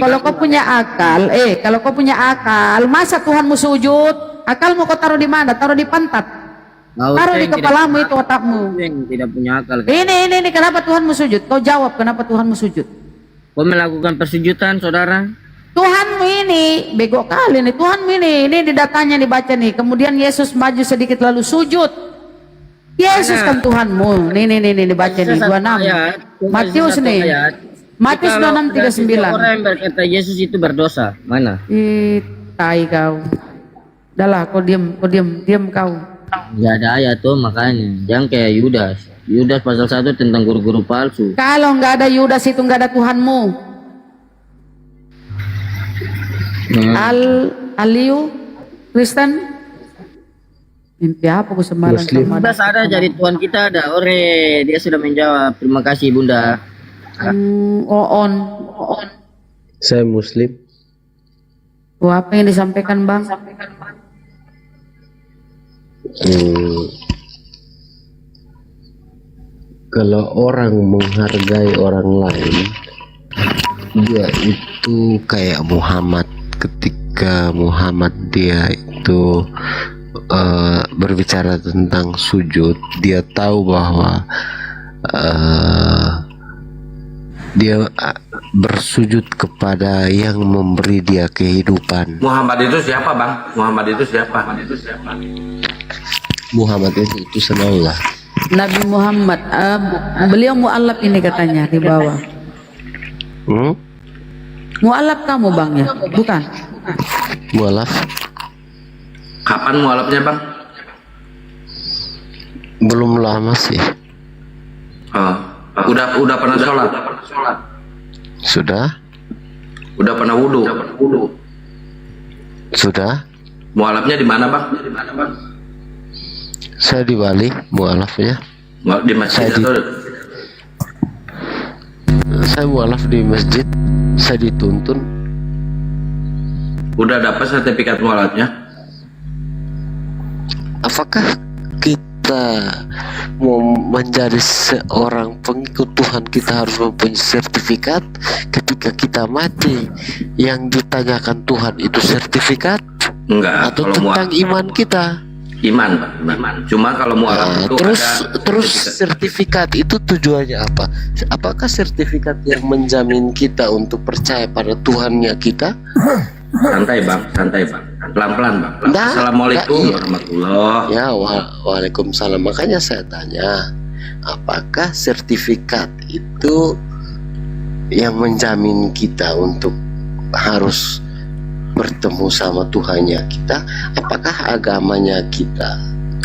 Kalau kau punya akal, kalau kau punya akal, masa Tuhanmu sujud? Akalmu kau taruh di mana? Taruh di pantat. Taruh di kepalamu itu otakmu. Tidak punya akal. Ini kenapa Tuhanmu sujud? Kau jawab kenapa Tuhanmu sujud? Kau melakukan persujudan, saudara? Tuhanmu ini bego kali nih. Tuhanmu ini di datanya dibaca nih. Kemudian Yesus maju sedikit lalu sujud. Yesus kan Tuhanmu. Nih dibaca nih 26. Matius nih. Matius 26:39. Orang yang berkata Yesus itu berdosa, mana? Tai kau. Udahlah, kau diam kau. Gak ada ayat tuh makanya. Jangan kayak Yudas. Yudas pasal 1 tentang guru-guru palsu. Kalau nggak ada Yudas itu nggak ada Tuhanmu. Aliu Kristen. Mimpi apa ku semalam? Yudas ada jadi Tuhan kita ada. Ore, dia sudah menjawab. Terima kasih Bunda. On. Saya Muslim. Apa yang disampaikan Bang? Kalau orang menghargai orang lain, dia itu kayak Muhammad. Ketika Muhammad dia itu berbicara tentang sujud, dia tahu bahwa dia bersujud kepada yang memberi dia kehidupan. Muhammad itu siapa, Bang? Muhammad itu siapa? Muhammad itu utusan Allah. Nabi Muhammad, beliau mu'alaf ini katanya di bawah. Mu'alaf kamu Bang ya? Bukan? Mu'alaf. Kapan mu'alafnya, Bang? Belum lama sih. Udah pernah sholat? Sudah. Udah pernah wudhu? Sudah. Mu'alafnya di mana, Bang? Saya di Bali, mu'alafnya. Di masjid atau? Saya mu'alaf di masjid. Saya dituntun. Udah dapat sertifikat mu'alafnya? Apakah kita mau menjadi seorang pengikut Tuhan kita harus mempunyai sertifikat? Ketika kita mati, yang ditanyakan Tuhan itu sertifikat? Enggak. Atau tentang iman kita? Iman, Pak. Cuma kalau mu'alaf itu terus sertifikat itu tujuannya apa? Apakah sertifikat yang menjamin kita untuk percaya pada Tuhannya kita? Santai, Bang. Pelan-pelan, Bang. Assalamualaikum warahmatullahi. Ya, waalaikumsalam. Makanya saya tanya, apakah sertifikat itu yang menjamin kita untuk harus bertemu sama Tuhannya kita? Apakah agamanya kita?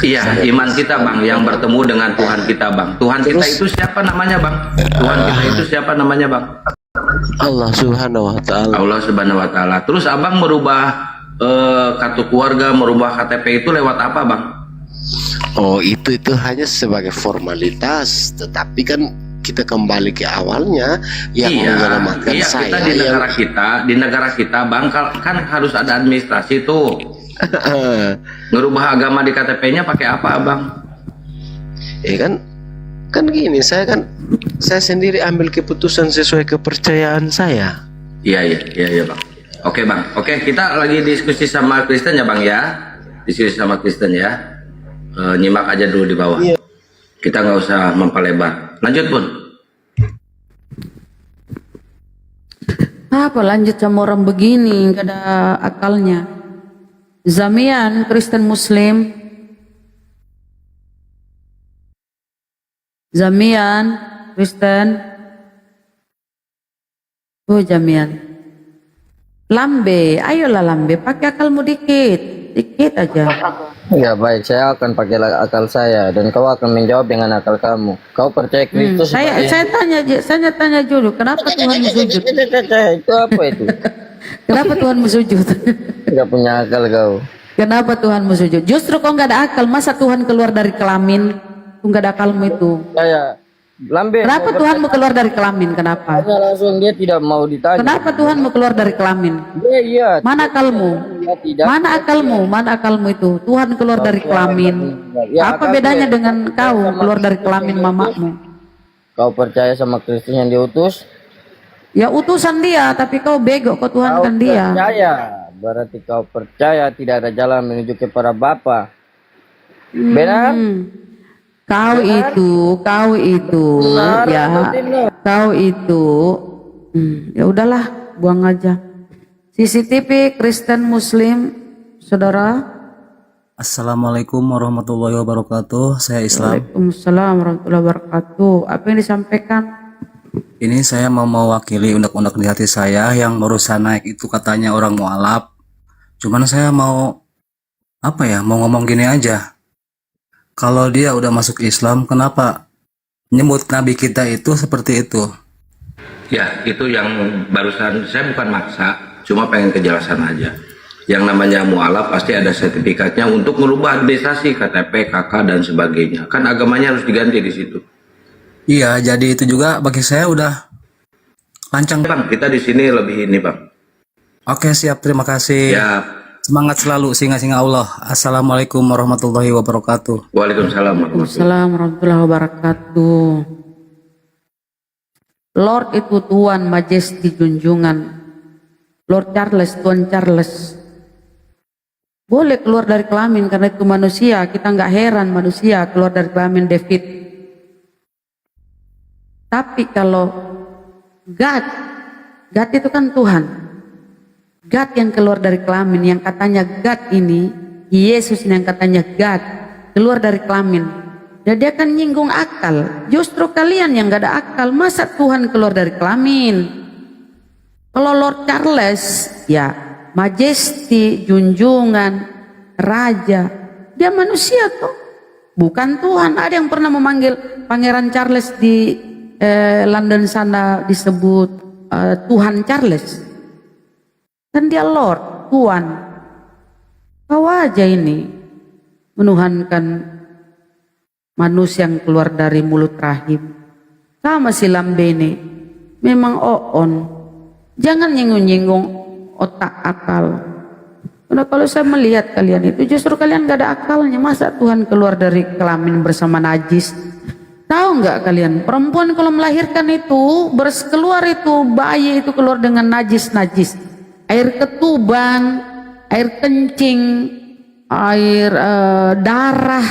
Iya, iman kita, Bang, yang bertemu dengan Tuhan kita, Bang. Tuhan kita itu siapa namanya, Bang? Tuhan kita itu siapa namanya, Bang? Allah Subhanahu wa Ta'ala. Allah Subhanahu wa Ta'ala. Terus Abang merubah kartu keluarga, merubah KTP itu lewat apa, Bang? Oh, itu hanya sebagai formalitas, tetapi kan kita kembali ke awalnya yang menyelamatkan saya. Kita di negara kita, Bang, kan harus ada administrasi tuh. Ngerubah agama di KTP-nya pakai apa, Bang? Kan gini, saya sendiri ambil keputusan sesuai kepercayaan saya. Iya, Bang. Oke, Bang. Oke, kita lagi diskusi sama Kristen ya, Bang ya. Diskusi sama Kristen ya. Nyimak aja dulu di bawah. Iya. Kita nggak usah mempelebar. Lanjut, Bun. Apa lanjut sama orang begini, nggak ada akalnya. Zamian, Kristen Muslim. Zamian, Kristen. Oh, Jamian. Lambe, ayolah Lambe, pakai akalmu dikit aja. Ya baik, saya akan pakai akal saya dan kau akan menjawab dengan akal kamu. Kau percaya Kristus? Saya tanya dulu, kenapa Tuhan sujud? Itu apa itu? Kenapa Tuhan sujud? Tidak punya akal kau. Kenapa Tuhan sujud? Justru kau nggak ada akal, masa Tuhan keluar dari kelamin? Tuh nggak ada akalmu itu. Lambe. Kenapa Tuhan mau keluar dari kelamin? Kenapa? Langsung dia tidak mau ditanya. Kenapa Tuhan mau keluar dari kelamin? Iya. Mana akalmu? tidak. Mana akalmu? Mana akalmu itu? Tuhan keluar dari kelamin. Ya, Apa bedanya dengan kau keluar dari kelamin mamamu? Kau percaya sama Kristus yang diutus? Ya utusan dia, tapi kau bego, kau Tuhan kan dia. Percaya, berarti kau percaya tidak ada jalan menuju kepada Bapa. Benar? Kau itu, Benar, ya, kau itu, ya udahlah, buang aja. CCTV Kristen Muslim, saudara. Assalamualaikum warahmatullahi wabarakatuh. Saya Islam. Waalaikumsalam warahmatullahi wabarakatuh. Apa yang disampaikan? Ini saya mau mewakili unek-unek di hati saya yang barusan naik itu katanya orang mualaf. Cuman saya mau mau ngomong gini aja. Kalau dia udah masuk Islam, kenapa nyebut Nabi kita itu seperti itu? Ya, itu yang barusan saya bukan maksa, cuma pengen kejelasan aja. Yang namanya mualaf pasti ada sertifikatnya untuk merubah administrasi, KTP, KK dan sebagainya. Kan agamanya harus diganti di situ. Iya, jadi itu juga bagi saya udah lancang. Bang, kita di sini lebih ini, Bang. Oke, siap, terima kasih. Ya. Semangat selalu, singa-singa Allah. Assalamualaikum warahmatullahi wabarakatuh. Waalaikumsalam warahmatullahi wabarakatuh. Lord itu Tuan, Majesty, junjungan. Lord Charles, Tuan Charles. Boleh keluar dari kelamin karena itu manusia. Kita nggak heran manusia keluar dari kelamin David. Tapi kalau God itu kan Tuhan. God yang keluar dari kelamin, yang katanya God ini, Yesus yang katanya God, keluar dari kelamin. Dan dia akan nyinggung akal. Justru kalian yang gak ada akal, masa Tuhan keluar dari kelamin? Kalau Lord Charles, ya Majesty, junjungan, raja, dia manusia tuh, bukan Tuhan. Ada yang pernah memanggil Pangeran Charles di London sana disebut Tuhan Charles, kan dia Lord, Tuhan. Kau aja ini menuhankan manusia yang keluar dari mulut rahim. Sama si Lambene, memang oon. Jangan nyinggung-nyinggung otak akal. Karena kalau saya melihat kalian itu justru kalian gak ada akalnya. Masa Tuhan keluar dari kelamin bersama najis? Tahu nggak kalian, perempuan kalau melahirkan itu keluar itu bayi itu keluar dengan najis-najis, air ketuban, air kencing, air darah,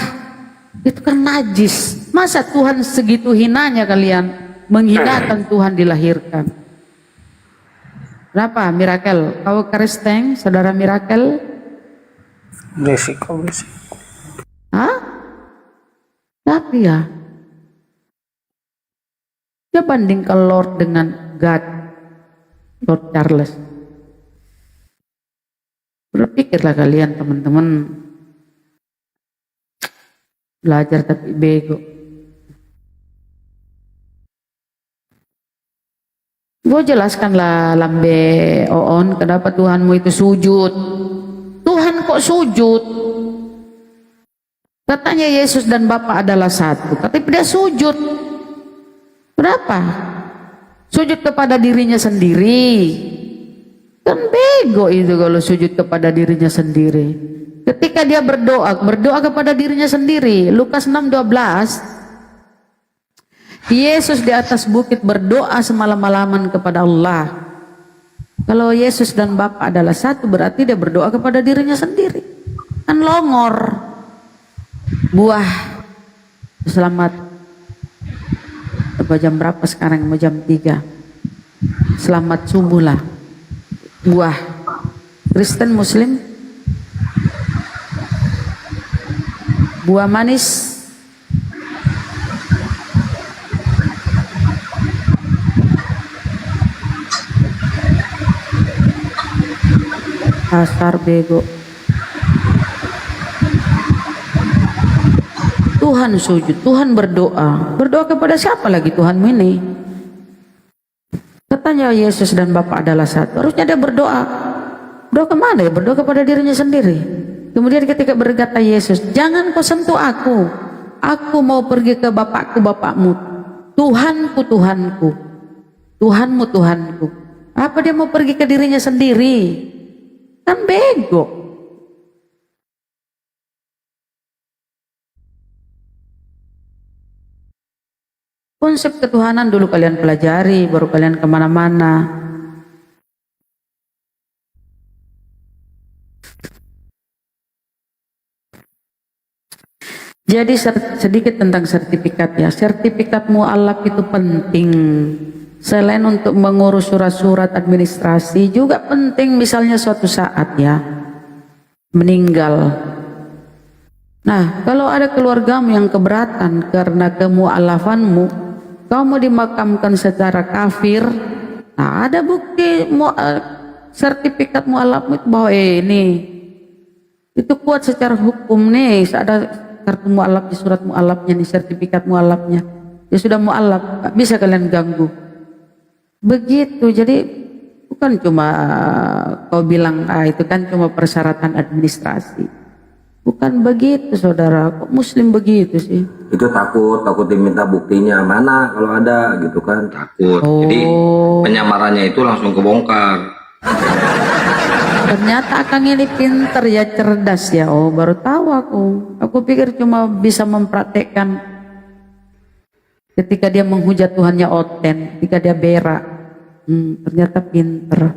itu kan najis. Masa Tuhan segitu hinanya kalian menghinakan Tuhan dilahirkan? Kenapa Miracle? Kau Kristen, saudara Miracle? Berisiko. Hah? Tapi ya, dia bandingkan Lord dengan God, Lord Charles. Berpikirlah kalian teman-teman. Belajar tapi bego. Gue jelaskanlah lambe oon kenapa Tuhanmu itu sujud. Tuhan kok sujud? Katanya Yesus dan Bapa adalah satu, tapi dia sujud. Kenapa? Sujud kepada dirinya sendiri. Kan bego itu kalau sujud kepada dirinya sendiri. Ketika dia berdoa kepada dirinya sendiri. Lukas 6:12. Yesus di atas bukit berdoa semalam-malaman kepada Allah. Kalau Yesus dan Bapa adalah satu, berarti dia berdoa kepada dirinya sendiri. Kan longor. Buah. Selamat. Jam berapa sekarang? Mau jam 3. Selamat subuh lah. Buah Kristen Muslim, buah manis, dasar bego. Tuhan sujud, Tuhan berdoa. Berdoa kepada siapa lagi Tuhanmu ini? Katanya Yesus dan Bapa adalah satu. Harusnya dia berdoa. Berdoa kemana ya? Berdoa kepada dirinya sendiri. Kemudian ketika berkata Yesus, jangan kau sentuh aku. Aku mau pergi ke Bapakku, Bapakmu. Tuhanku, Tuhanku. Tuhanmu, Tuhanku. Apa dia mau pergi ke dirinya sendiri? Kan bego. Konsep ketuhanan dulu kalian pelajari, baru kalian kemana-mana. Jadi sedikit tentang sertifikat ya. Sertifikat mu'alaf itu penting. Selain untuk mengurus surat-surat administrasi juga penting, misalnya suatu saat ya meninggal. Nah, kalau ada keluargamu yang keberatan karena kemu'alafanmu, kau mau dimakamkan secara kafir, nah ada bukti sertifikat mu'alafmu itu bahwa ini itu kuat secara hukum nih, ada kartu mu'alaf di surat mu'alafnya nih, sertifikat mu'alafnya. Ya sudah mu'alaf, gak bisa kalian ganggu. Begitu, jadi bukan cuma kau bilang itu kan cuma persyaratan administrasi. Bukan begitu saudara, kok muslim begitu sih? Itu takut diminta buktinya mana kalau ada gitu kan, takut. Jadi penyamarannya itu langsung kebongkar. Ternyata Akang ini pinter ya, cerdas ya. Oh, baru tahu aku. Aku pikir cuma bisa mempraktekkan ketika dia menghujat Tuhannya oten, ketika dia berak. Ternyata pinter.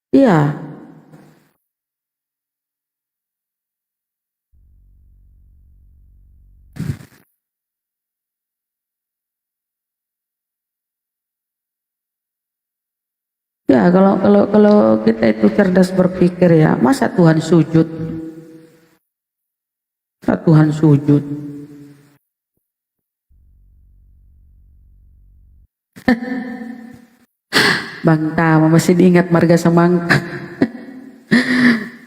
Iya. Ya, kalau kita itu cerdas berpikir ya, masa Tuhan sujud? Masa Tuhan sujud? Bang Tama masih diingat marga semangka.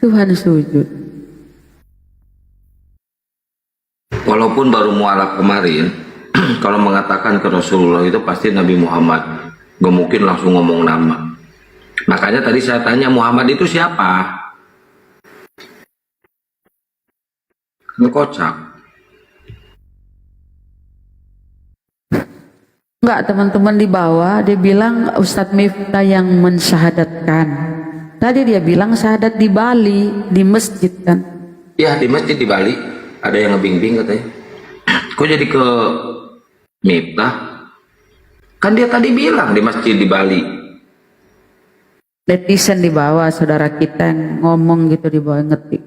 Tuhan sujud. Walaupun baru mualaf kemarin, kalau mengatakan ke Rasulullah itu pasti Nabi Muhammad. Gak mungkin langsung ngomong nama. Makanya tadi saya tanya, Muhammad itu siapa? Ini kocak. Enggak, teman-teman di bawah dia bilang Ustadz Miftah yang mensyahadatkan. Tadi dia bilang syahadat di Bali, di masjid kan? Ya, di masjid di Bali. Ada yang ngebimbing katanya. Kok jadi ke Miftah? Kan dia tadi bilang di masjid di Bali. Netizen di bawah, saudara kita yang ngomong gitu di bawah, ngetik.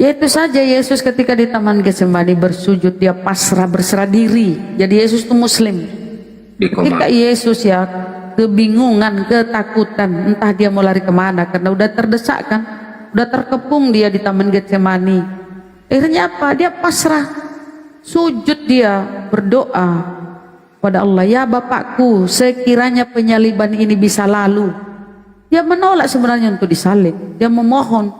Ya itu saja, Yesus ketika di Taman Getsemani bersujud, dia pasrah, berserah diri. Jadi Yesus itu muslim. Ketika Yesus ya kebingungan, ketakutan, entah dia mau lari kemana karena udah terdesak kan, udah terkepung dia di Taman Getsemani. Akhirnya apa? Dia pasrah, sujud, dia berdoa pada Allah, ya Bapakku, sekiranya penyaliban ini bisa lalu. Dia menolak sebenarnya untuk disalib, dia memohon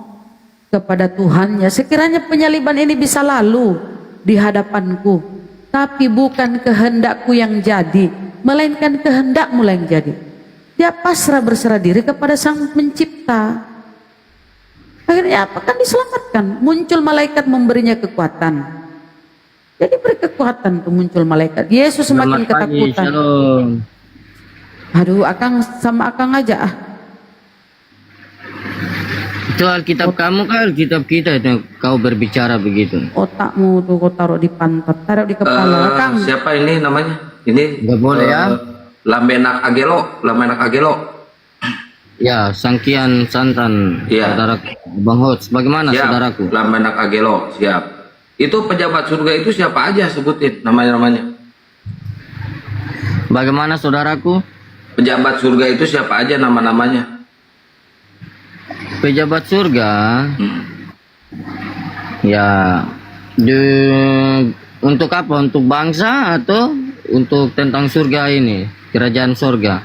kepada Tuhannya, sekiranya penyaliban ini bisa lalu di hadapanku, tapi bukan kehendakku yang jadi, melainkan kehendakmu yang jadi. Dia pasrah, berserah diri kepada Sang Pencipta. Akhirnya apa? Kan diselamatkan, muncul malaikat memberinya kekuatan. Jadi beri kekuatan tuh, muncul malaikat. Yesus semakin ketakutan. Aduh, Akang sama Akang aja ah. Itu Alkitab kamu kan, Alkitab kita itu kau berbicara begitu. Otakmu tuh kau taruh di pantat, taruh di kepala. Akang. Siapa ini namanya? Ini nggak boleh ya. Lambenak Agelo. Ya, Sangkian Santan, ya. Saudara Bang Hots. Bagaimana ya, saudaraku? Lambenak Agelo, siap. Itu pejabat surga itu siapa aja, sebutin namanya. Bagaimana saudaraku? Pejabat surga itu siapa aja nama-namanya? Pejabat surga, ya, untuk apa? Untuk bangsa atau untuk tentang surga ini, kerajaan surga?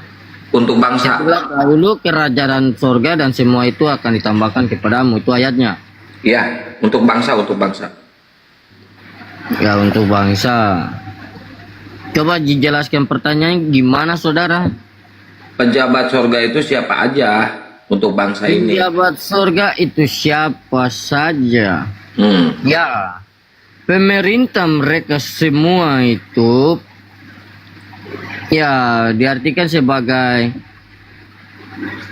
Untuk bangsa. Dahulu kerajaan surga dan semua itu akan ditambahkan kepadamu, itu ayatnya. Ya, untuk bangsa. Ya, untuk bangsa. Coba dijelaskan pertanyaan gimana saudara? Pejabat surga itu siapa aja untuk bangsa ini? Pejabat surga itu siapa saja. Ya. pemerintah mereka semua itu ya diartikan sebagai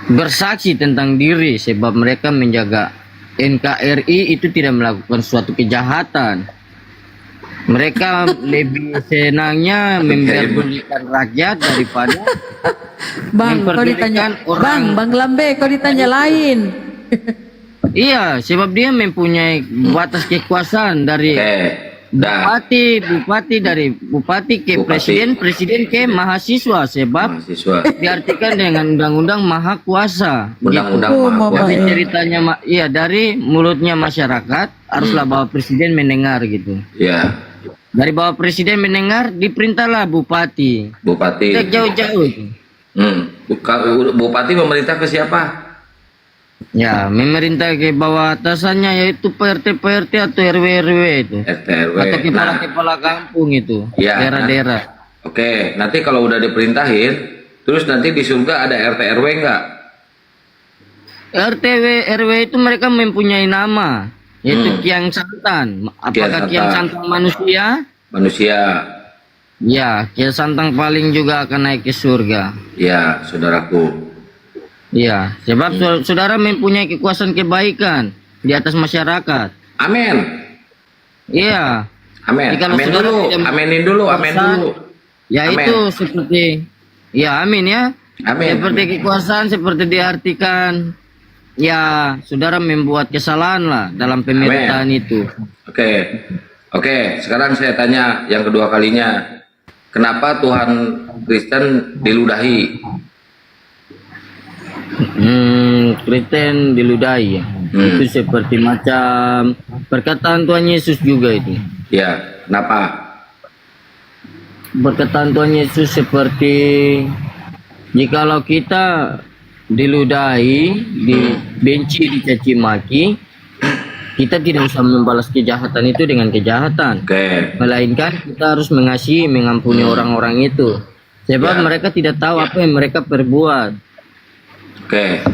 bersaksi tentang diri, sebab mereka menjaga NKRI itu tidak melakukan suatu kejahatan. Mereka lebih senangnya memperdulikan rakyat daripada Bang, kau ditanya orang. Bang Lambe, kau ditanya lain. Iya, sebab dia mempunyai batas kekuasaan dari bupati dari bupati ke presiden ke mahasiswa, sebab diartikan dengan undang-undang maha kuasa. Undang-undang maha kuasa. Jadi ceritanya iya dari mulutnya masyarakat haruslah bahwa presiden mendengar gitu. Iya. Dari bawah presiden mendengar, diperintahlah bupati. Bupati. Jauh-jauh itu. Bupati memerintah ke siapa? Ya, memerintah ke bawah atasannya yaitu PRT atau RW itu. RT/RW. Atau kepala-kepala kampung itu. Ya, Daerah-daerah. Oke, nanti kalau udah diperintahin, terus nanti di surga ada RT/RW enggak? RW itu mereka mempunyai nama, yaitu Kiang Santan. Apakah Kiang Santan manusia? Manusia. Ya, Kiang Santan paling juga akan naik ke surga. Ya, saudaraku. Iya, sebab saudara mempunyai kekuasaan kebaikan di atas masyarakat. Amin. Iya. Amin. Amin dulu. Aminin dulu. Amin dulu. Ya amin. Itu seperti, ya amin ya. Amin. Seperti kekuasaan seperti diartikan, ya saudara membuat kesalahan lah dalam pemerintahan itu. Oke. Sekarang saya tanya yang kedua kalinya, kenapa Tuhan Kristen diludahi? Kristen diludahi ya. Itu seperti macam perkataan Tuhan Yesus juga itu. Ya, kenapa? Perkataan Tuhan Yesus seperti jikalau kita diludahi, dibenci, dicaci maki, kita tidak usah membalas kejahatan itu dengan kejahatan. Melainkan kita harus mengasihi, mengampuni orang-orang itu. Sebab mereka tidak tahu apa yang mereka perbuat.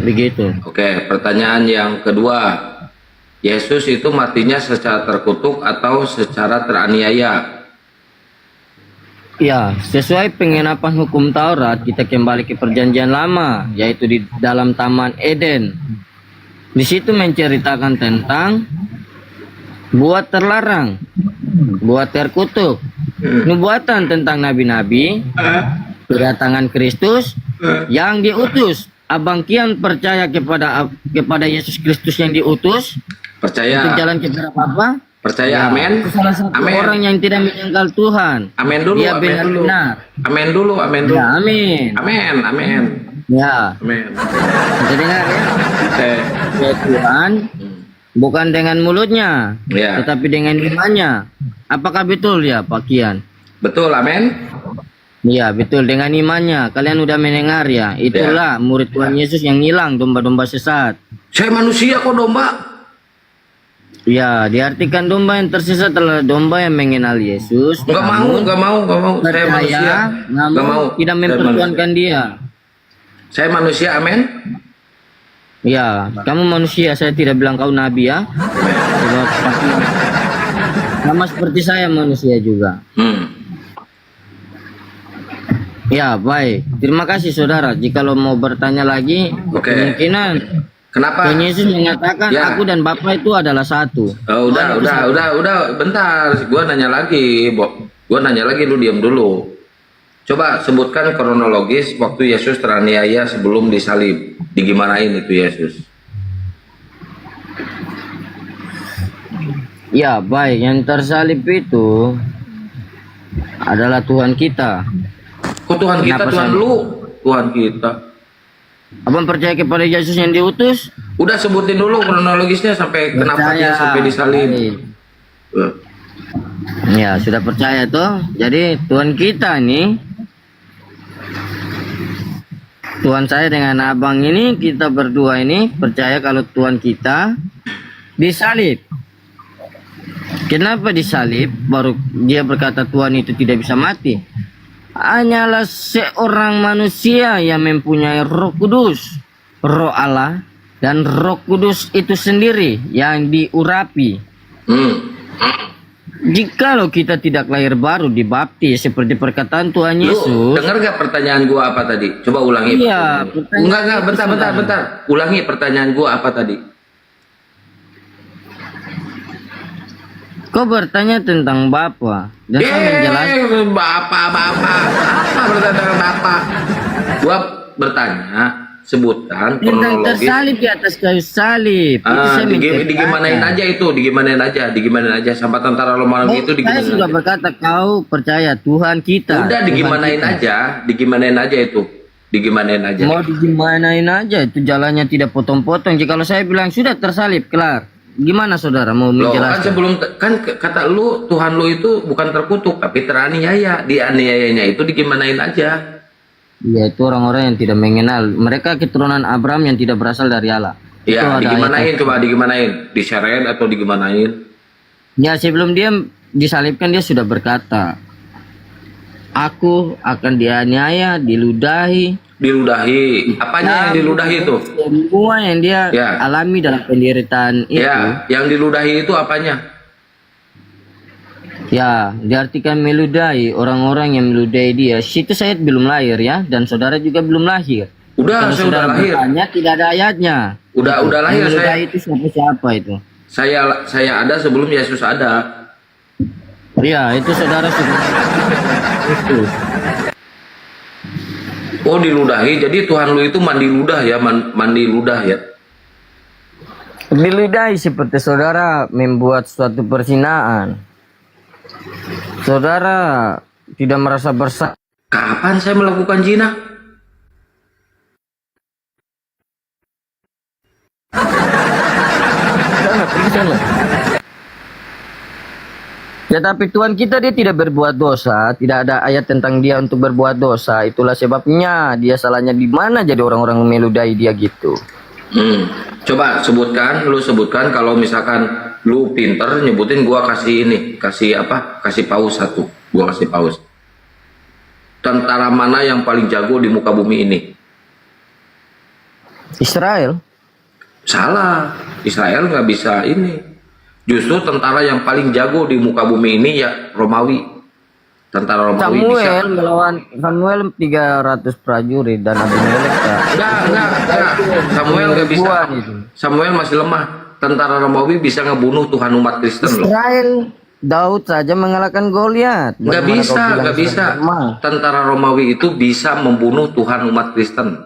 Begitu. Pertanyaan yang kedua, Yesus itu matinya secara terkutuk atau secara teraniaya? Ya, sesuai pengenapan hukum Taurat, kita kembali ke perjanjian lama, yaitu di dalam Taman Eden. Di situ menceritakan tentang buat terlarang, buat terkutuk, nubuatan tentang nabi-nabi, kedatangan Kristus yang diutus. Abang Kian percaya kepada Yesus Kristus yang diutus? Percaya. Untuk jalan kepada Bapa? Percaya, amin. Salah satu orang yang tidak menyangkal Tuhan. Amin dulu, Dia benar-benar. Amin dulu. Ya, amin. Amin. Ya. Amin. Bisa dengar ya? Ya Tuhan, bukan dengan mulutnya, tetapi dengan imannya. Apakah betul ya Pak Kian? Betul, amin. Ya betul, dengan imannya. Kalian udah mendengar ya. Itulah murid Tuhan Yesus yang hilang, domba-domba sesat. Saya manusia kok domba. Ya, diartikan domba yang tersesat adalah domba yang mengenal Yesus. Enggak mau. Saya manusia. Enggak mau. Tidak mempertuhankan dia. Saya manusia, amin. Ya, kamu manusia. Saya tidak bilang kau nabi ya. Sama seperti saya manusia juga. Ya, baik. Terima kasih saudara. Jika lo mau bertanya lagi, kemungkinan kenapa Tuhan Yesus mengatakan aku dan Bapa itu adalah satu. Udah, bentar. Gua nanya lagi, lu diam dulu. Coba sebutkan kronologis waktu Yesus teraniaya sebelum disalib. Digimanain itu Yesus? Ya, baik. Yang tersalib itu adalah Tuhan kita. Kok Tuhan kita? Tuhan lu? Tuhan kita. Abang percaya kepada Yesus yang diutus? Udah sebutin dulu kronologisnya sampai kenapa dia sampai disalib. Ya, sudah percaya tuh. Jadi Tuhan kita nih, Tuhan saya dengan abang ini, kita berdua ini percaya kalau Tuhan kita disalib. Kenapa disalib? Baru dia berkata Tuhan itu tidak bisa mati. Hanyalah seorang manusia yang mempunyai Roh Kudus, Roh Allah, dan Roh Kudus itu sendiri yang diurapi. Jikalau kita tidak lahir baru dibaptis seperti perkataan Tuhan Lu Yesus. dengar gak pertanyaan gua apa tadi? Coba ulangi. Iya, Enggak, bentar. Ulangi pertanyaan gua apa tadi? Kau bertanya tentang Bapa dan saya menjelaskan. Bapak. Apa bertanya tentang Bapak? Gua bertanya, sebutkan Tentang kronologis. tersalib di atas kayu salib. Itu saya Digimanain aja sampai tentara Romawi itu Saya digimanain sudah aja. berkata kau percaya Tuhan kita. Udah Tuhan digimanain kita. aja itu. Digimanain aja. Mau digimanain aja itu jalannya tidak potong-potong. Jikalau saya bilang sudah tersalib kelar, gimana saudara mau Loh, kan menjelaskan? sebelum kata lu Tuhan lu itu bukan terkutuk tapi teraniaya. Dianiayanya itu digimanain aja. Ya itu orang-orang yang tidak mengenal. Mereka keturunan Abraham yang tidak berasal dari Allah. Itu Ya, ada digimanain ayatnya. coba digimanain. Diseret atau digimanain? Ya sebelum dia disalibkan dia sudah berkata, aku akan dianiaya, diludahi. Apanya yang diludahi itu? Semua yang dia Ya. alami dalam penderitaan itu. Ya, yang diludahi itu apanya? Ya, diartikan meludahi orang-orang yang meludahi dia. Situ saya belum lahir ya, dan saudara juga belum lahir. Udah, Kalau saya saudara udah lahir. bertanya, tidak ada ayatnya. Udah lahir Yang meludahi saya. itu siapa itu? Saya ada sebelum Yesus ada. Ya, itu saudara sudah. Itu. Oh, diludahi. Jadi Tuhan lu itu mandi ludah ya, mandi ludah ya. Diludahi seperti saudara membuat suatu perzinaan. Saudara tidak merasa bersalah. Kapan saya melakukan zina? Ya tapi Tuhan kita dia tidak berbuat dosa, tidak ada ayat tentang dia untuk berbuat dosa. Itulah sebabnya dia salahnya di mana jadi orang-orang meludahi dia gitu. Coba lu sebutkan kalau misalkan lu pinter nyebutin gua kasih paus satu. Gua kasih paus. Tentara mana yang paling jago di muka bumi ini? Israel. Salah. Israel nggak bisa ini. Justru tentara yang paling jago di muka bumi ini ya Romawi. Tentara Romawi bisa. Samuel 300 prajurit dan Abimelek Enggak. Samuel nggak bisa. Samuel masih lemah. Tentara Romawi bisa ngebunuh Tuhan umat Kristen loh. Israel Daud saja mengalahkan Goliat. Nggak bisa. Tentara Romawi itu bisa membunuh Tuhan umat Kristen.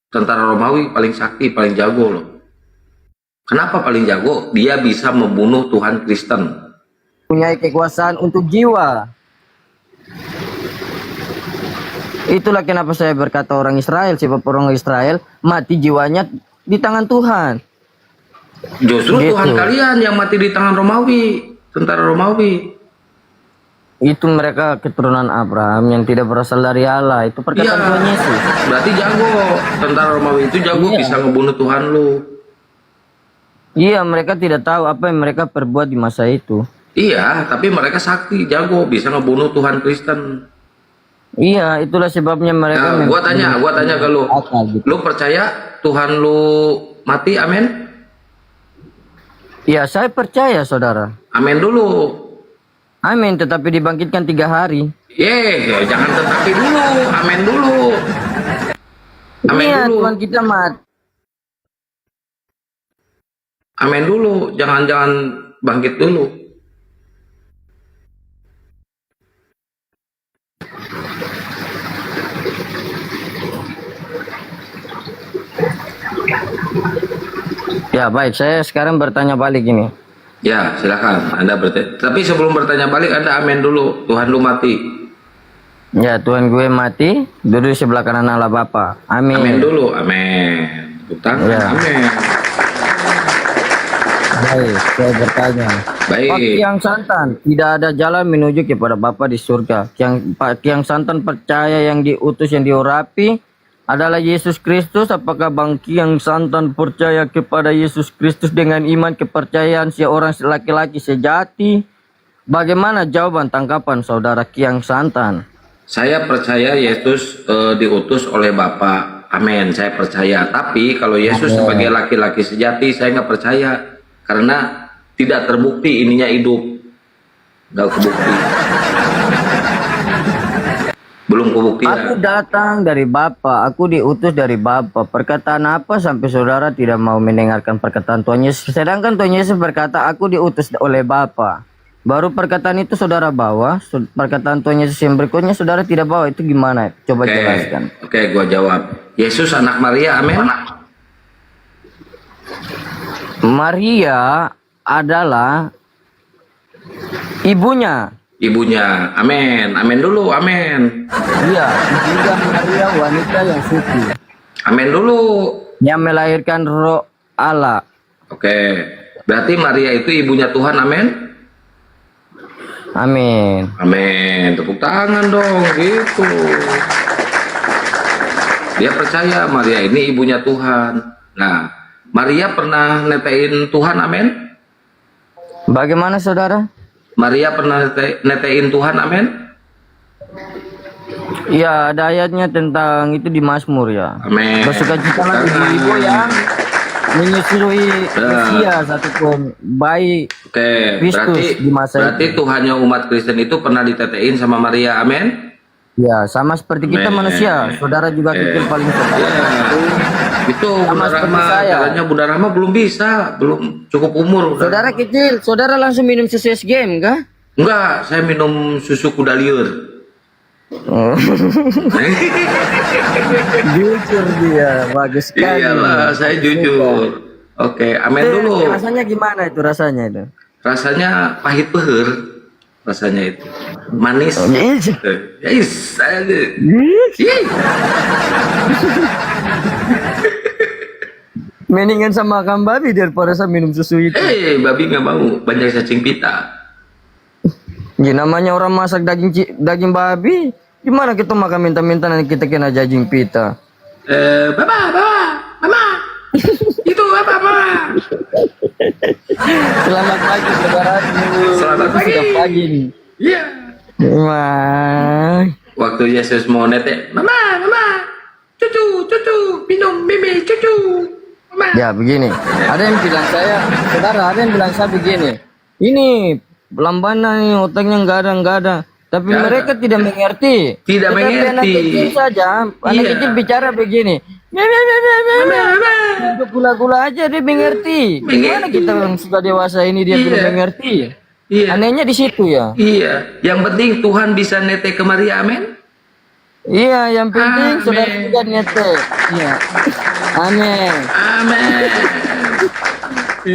Tentara Romawi paling sakti, paling jago loh. Kenapa paling jago? Dia bisa membunuh Tuhan Kristen. Punya kekuasaan untuk jiwa. Itulah kenapa saya berkata orang Israel, sebab orang Israel mati jiwanya di tangan Tuhan. Justru Gitu. Tuhan kalian yang mati di tangan Romawi, tentara Romawi. Itu mereka keturunan Abraham yang tidak berasal dari Allah. Itu perkataan Tuhan Yesus. Berarti jago. Tentara Romawi itu jago, bisa ngebunuh Tuhan lu. Iya, mereka tidak tahu apa yang mereka perbuat di masa itu. Iya, tapi mereka sakti, jago, bisa ngebunuh Tuhan Kristen. Iya, itulah sebabnya mereka. Nah, gua tanya ke lu. Lu percaya Tuhan lu mati? Amin. Iya, saya percaya, saudara. Amin dulu. Amin, tetapi dibangkitkan 3 hari. Jangan tetapi dulu. Amin dulu. Amin Iya, dulu. Tuhan kita mati. Amin dulu. Jangan bangkit dulu. Ya, baik. Saya sekarang bertanya balik ini. Ya, silakan. Anda bertanya. Tapi sebelum bertanya balik, Anda amin dulu. Tuhan lu mati. Ya, Tuhan gue mati, duduk di sebelah kanan Allah Bapa. Amin. Amin dulu. Amin. Tepuk tangan. Ya. Amin. Baik, saya bertanya. Baik. Pak Kiang Santan, tidak ada jalan menuju kepada Bapa di surga. Pak Kiang Santan percaya yang diutus, yang diurapi adalah Yesus Kristus. Apakah Bang Kiang Santan percaya kepada Yesus Kristus dengan iman kepercayaan seorang laki-laki sejati? Bagaimana jawaban tangkapan saudara Kiang Santan? Saya percaya Yesus diutus oleh Bapa. Amin. Saya percaya. Tapi kalau Yesus sebagai laki-laki sejati, saya nggak percaya. Karena tidak terbukti ininya hidup. Nggak kebukti. Belum kebukti. Aku datang dari Bapa, aku diutus dari Bapa. Perkataan apa sampai saudara tidak mau mendengarkan perkataan Tuhan Yesus? Sedangkan Tuhan Yesus berkata, aku diutus oleh Bapa. Baru perkataan itu saudara bawa, perkataan Tuhan Yesus yang berikutnya saudara tidak bawa. Itu gimana? Coba jelaskan. Oke, gua jawab. Yesus anak Maria, amin. Maria adalah ibunya. Ibunya, amin. Amin dulu, amin. Iya, juga Maria wanita yang suci. Amin dulu. Yang melahirkan roh Allah. Oke, berarti Maria itu ibunya Tuhan, amin. Amin. Amin. Tepuk tangan dong, gitu. Dia percaya Maria ini ibunya Tuhan. Nah, Maria pernah netein Tuhan, amin. Bagaimana saudara? Maria pernah netein Tuhan, amin. Iya, ada ayatnya tentang itu di Mazmur ya. Amin. Bersukacitalah ibu-ibu yang menyusui Mesia satupun bayi Oke, Kristus di masa berarti Tuhannya umat Kristen itu pernah ditetein sama Maria, amin. Ya, sama seperti kita Amin. manusia. Saudara juga kecil paling saudara. Itu Sama Bunda seperti Rahma, saya. caranya Bunda Rahma belum bisa, belum cukup umur. Saudara kecil, saudara langsung minum susu SGM kah? Enggak, saya minum susu kuda liur. Oh. Jujur dia, bagus sekali. Iyalah, saya jujur. Oke, amin dulu. Rasanya gimana itu rasanya itu? Rasanya pahit peher. Rasanya itu manis. Yes, Mendingan sama makan babi daripada saya minum susu itu. Babi nggak mau, banyak cacing pita. Ya, namanya orang masak daging babi, gimana kita makan minta-minta nanti kita kena daging pita? Mama, itu apa, Mama? Selamat pagi saudaraku. Selamat pagi. Sudah pagi nih. Iya. Wah. Waktu Yesus mau netek, Mama, cucu, minum mimi, cucu. Mama. Ya begini, ada yang bilang saya, saudara, ada yang bilang saya begini, ini lambanan nih otaknya nggak ada, tapi Nggak mereka tidak mengerti. Tidak Tetapi mengerti. Anak kecil saja, anak Iya. kecil bicara begini, gula-gula aja dia mengerti. Gimana kita yang sudah dewasa ini dia Iya. tidak mengerti? Iya. Anehnya di situ ya. Iya, yang penting Tuhan bisa netek ke Maria, amin. Iya, yang penting Amin. saudara juga nyetek. Iya. Amin. Amin.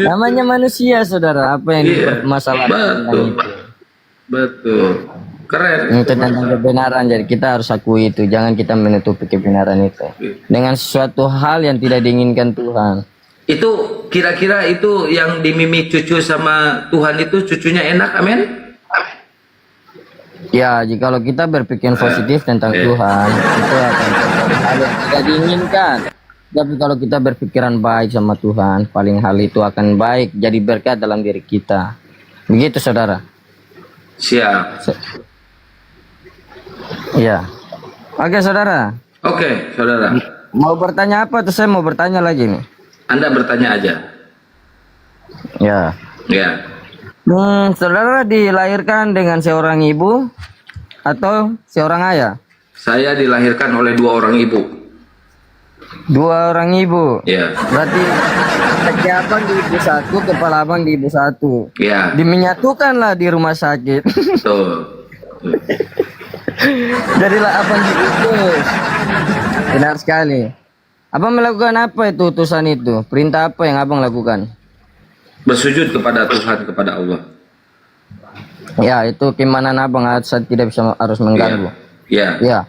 Namanya manusia, saudara. Apa yang dipermasalahkan? Betul. Keren. Itu tentang kebenaran, jadi kita harus akui itu. Jangan kita menutupi kebenaran itu dengan sesuatu hal yang tidak diinginkan Tuhan. Itu kira-kira itu yang dimimik cucu sama Tuhan itu cucunya enak, amin. Ya, jikalau kita berpikir positif tentang Tuhan, itu akan terjadi hal yang tidak diinginkan. Tapi kalau kita berpikiran baik sama Tuhan, paling hal itu akan baik, jadi berkat dalam diri kita. Begitu, saudara. Siap. Iya. Oke, saudara. Oke, saudara. Mau bertanya apa? Atau saya mau bertanya lagi nih? Anda bertanya aja. Ya. Ya. Saudara dilahirkan dengan seorang ibu atau seorang ayah? Saya dilahirkan oleh dua orang ibu. Dua orang ibu. Ya. Berarti kaki abang di ibu satu, kepala abang di ibu satu. Ya. Dimenyatukanlah di rumah sakit. Betul. Jadilah abang diutus. Benar sekali. Abang melakukan apa itu utusan itu? Perintah apa yang abang lakukan? Bersujud kepada Tuhan, kepada Allah. Ya, itu keimanan abang saat tidak bisa harus mengganggu. Ya. Ya.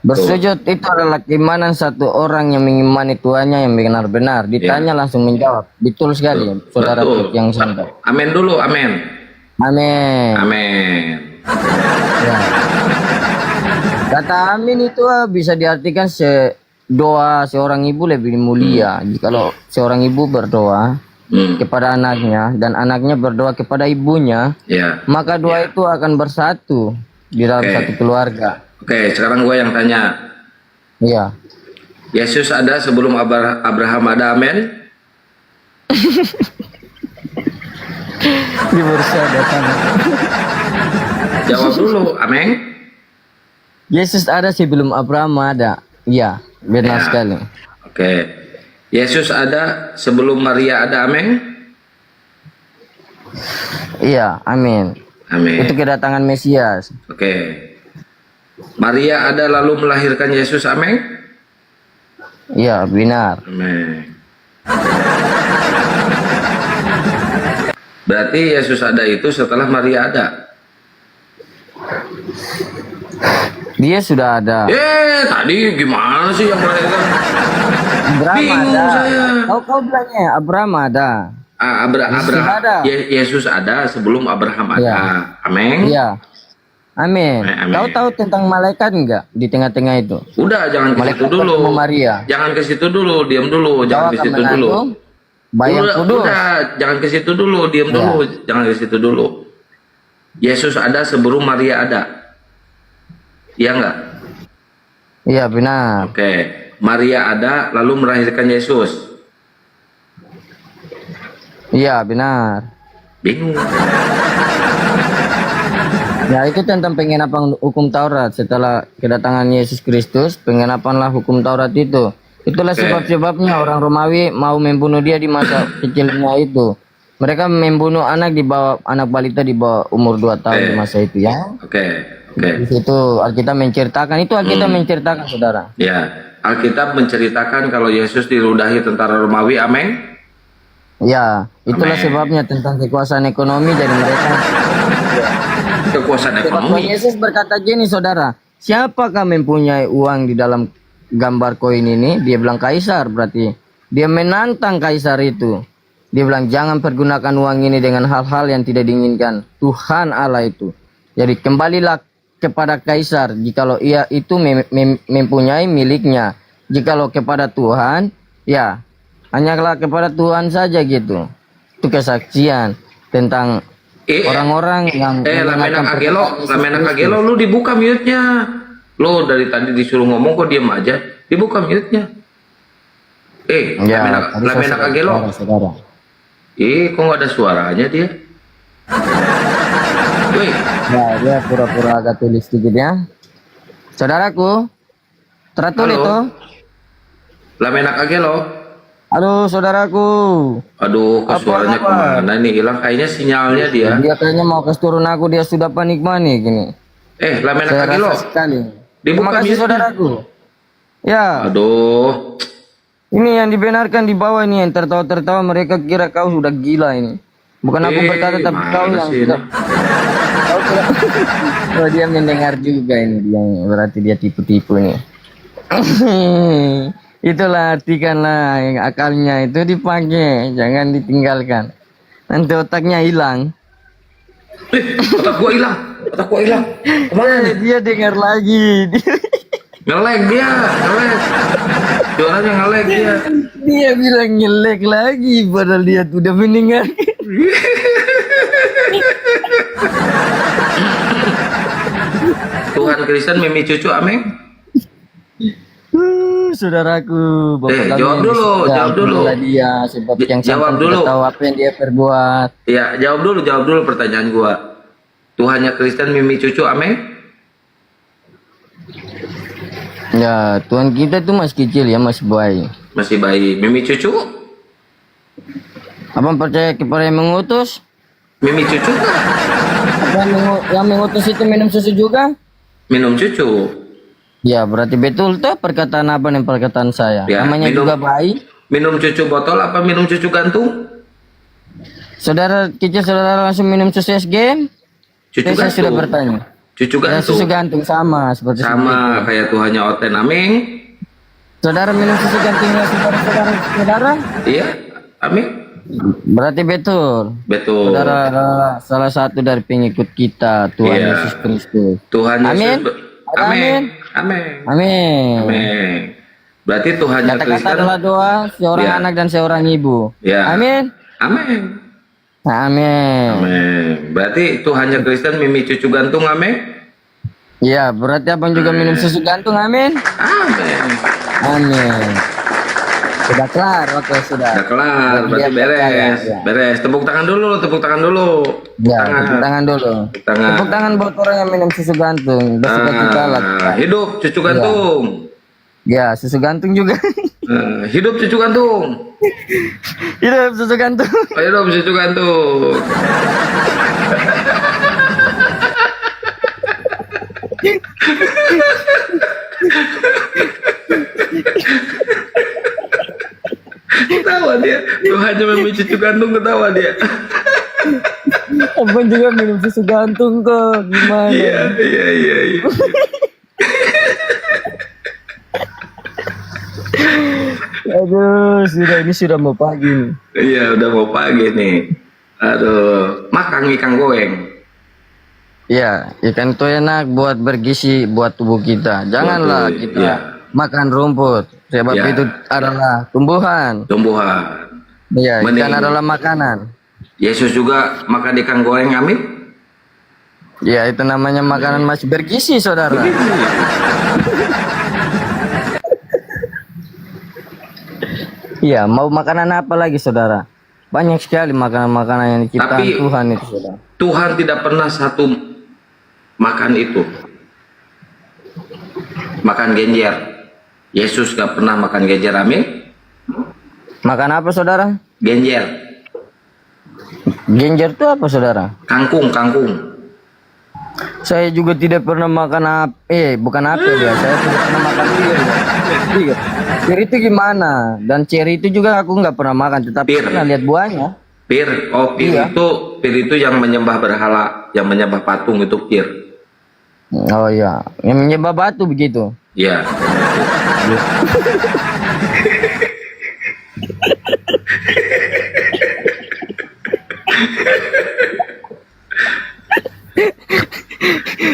Bersujud itu adalah keimanan satu orang yang mengimani Tuhannya yang benar-benar. Ditanya langsung menjawab. Betul sekali, saudara yang sendiri. Amin dulu, amin. Amin. Amin. Ya. Kata amin itu bisa diartikan doa seorang ibu lebih mulia. Kalau seorang ibu berdoa kepada anaknya dan anaknya berdoa kepada ibunya, maka doa itu akan bersatu di dalam satu keluarga. Oke, sekarang gue yang tanya. Iya. Yesus ada sebelum Abraham ada, amin? Di bursa ada sana. Jawab dulu, Ameng. Yesus ada sebelum Abraham ada. Iya, benar Ya. sekali. Oke. Yesus ada sebelum Maria ada, Ameng? Iya, amin. Amin. Itu kedatangan Mesias. Oke. Maria ada lalu melahirkan Yesus, Ameng? Iya, benar. Amin. Berarti Yesus ada itu setelah Maria ada. Dia sudah ada. Tadi gimana sih yang melahirkan? Abraham Bingung ada. saya. Kau bilangnya Abraham ada. Abraham, ada. Yesus ada sebelum Abraham ada. Iya. Amin. Iya. Amin. Amin. Kau tahu tentang malaikat enggak di tengah-tengah itu? Udah, jangan ke situ Malaikat dulu. ketemu Maria. Jangan ke situ dulu, diam dulu, jangan ke situ dulu. Bayang kudus. Udah, jangan ke situ dulu, diam Ya. dulu, jangan ke situ dulu. Yesus ada sebelum Maria ada. Iya enggak? Iya, benar. Oke. Maria ada lalu melahirkan Yesus. Iya, benar. Bingung. Ya, itu tentang pengenapan hukum Taurat. Setelah kedatangan Yesus Kristus, pengenapanlah hukum Taurat itu. Itulah Oke. sebab-sebabnya orang Romawi mau membunuh dia di masa kecilnya itu. Mereka membunuh anak balita di bawah umur 2 tahun di masa itu ya. Oke. Di situ Alkitab menceritakan, itu Alkitab menceritakan, saudara. Ya, Alkitab menceritakan kalau Yesus diludahi tentara Romawi, amin. Ya, itulah Amin. sebabnya tentang kekuasaan ekonomi dari mereka. Kekuasaan Sebab Tuhan ekonomi. Yesus berkata gini, saudara, siapakah mempunyai uang di dalam gambar koin ini? Dia bilang Kaisar, berarti dia menantang Kaisar itu. Dia bilang jangan pergunakan uang ini dengan hal-hal yang tidak diinginkan Tuhan Allah itu. Jadi kembalilah kepada Kaisar jikalau ia itu mempunyai miliknya. Jikalau kepada Tuhan, ya hanyalah kepada Tuhan saja gitu. Itu kesaksian tentang orang-orang yang Lamenak Agelo, lu dibuka mute-nya. Lu dari tadi disuruh ngomong kok diem aja. Dibuka mute-nya. Lamenak Agelo. Saudara. Kok nggak ada suaranya dia? Wih, Ya, dia pura-pura agak tulis sedikit ya. Saudaraku, teratur Halo. itu. Lamenak Agelo. Aduh, saudaraku. Aduh, kok suaranya kemana nih? Hilang kayaknya sinyalnya dia. Dia kayaknya mau ke turun aku, dia sudah panik-panik gini. Lamenak Saya Agelo. rasa sekali. Dibuka Terima kasih mute-nya. saudaraku. Ya. Aduh. Ini yang dibenarkan di bawah ini, yang tertawa-tertawa mereka kira kau sudah gila ini. Bukan aku berkata tapi kau mana yang sih sudah. Kau sudah. Oh, dia mendengar juga ini, dia berarti dia tipu-tipu nih. Itulah artikanlah yang akalnya itu dipakai, jangan ditinggalkan. Nanti otaknya hilang. Otak gua hilang. Kemana? Dia dengar lagi. Ngelag dia, ngelag. Suaranya ngelag dia. Dia bilang ngelek lagi, padahal dia sudah mendengar. Tuhan Kristen mimi cucu ameng. Saudaraku, Bapak kami jawab yang dulu, disedap, jawab dulu. bela dia sebab yang Jawab sampai dulu. tidak tahu apa yang dia perbuat. Ya, jawab dulu pertanyaan gua. Tuhannya Kristen mimi cucu ameng? Ya, Tuhan kita tuh masih kecil ya, masih bayi. Masih bayi. Mimi cucu? Abang percaya kepada yang mengutus? Mimi cucu kah? Apa yang mengutus itu minum susu juga? Minum cucu. Ya, berarti betul tuh perkataan abang dan perkataan saya. Ya, Namanya minum- juga bayi. Minum cucu botol apa minum cucu gantung? Saudara kecil, saudara langsung minum susu SGM? Cucu Saya sudah gantung. bertanya. Cucu Ya, gantung. susu gantung sama seperti Sama kayak Tuhannya Oten ameng. Saudara minum susu gantungnya saudara? Iya, ameng. Berarti betul. Betul. Saudara adalah salah satu dari pengikut kita, Tuhan Iya. Yesus Kristus. Tuhan Yesus. Amin. Amin. Amin. Amin. Amin. Berarti Tuhannya Kata-kata Kristen. adalah doa seorang Ya. anak dan seorang ibu. Ya. Amin. Amin. Amin. Amin. Berarti Tuhannya Kristen mimi cucu gantung amin. Ya, berarti abang juga minum susu gantung. Amin. Amin. Amin. Sudah kelar, oke sudah. Udah kelar, berarti beres. Ya. Beres. Tepuk tangan dulu, tepuk tangan dulu. Ya, tepuk tangan dulu. tangan. Tepuk tangan buat orang yang minum susu gantung. Bersuka cita lah. Hidup cucu gantung. Ya, susu gantung juga. Hidup cucu gantung. Hidup susu gantung. Hidup cucu gantung. Ketawa dia. Tuhannya memang cucu gantung, ketawa dia. Abang juga minum susu gantung kok. Gimana? Iya. Aduh, ini sudah mau pagi nih. Iya, udah mau pagi nih. Aduh, makan ikan goreng. Ya, ikan itu enak buat bergizi buat tubuh kita. Janganlah kita makan rumput. Sebab itu adalah tumbuhan. Iya, ikan adalah makanan. Yesus juga makan ikan goreng, amin. Ya, itu namanya makanan masih bergizi, saudara. Iya, mau makanan apa lagi, saudara? Banyak sekali makanan-makanan yang diciptakan Tuhan itu, saudara. Tuhan tidak pernah satu makan itu. Makan genjer. Yesus gak pernah makan genjer, amin. Makan apa, saudara? Genjer. Genjer itu apa, saudara? Kangkung. Saya juga tidak pernah makan bukan apel ya. Saya tidak pernah makan pir. Pir itu gimana? Dan ceri itu juga aku nggak pernah makan, tetapi pernah lihat buahnya. Pir itu yang menyembah berhala, yang menyembah patung itu pir. Oh iya, yang menyembah batu begitu. Iya.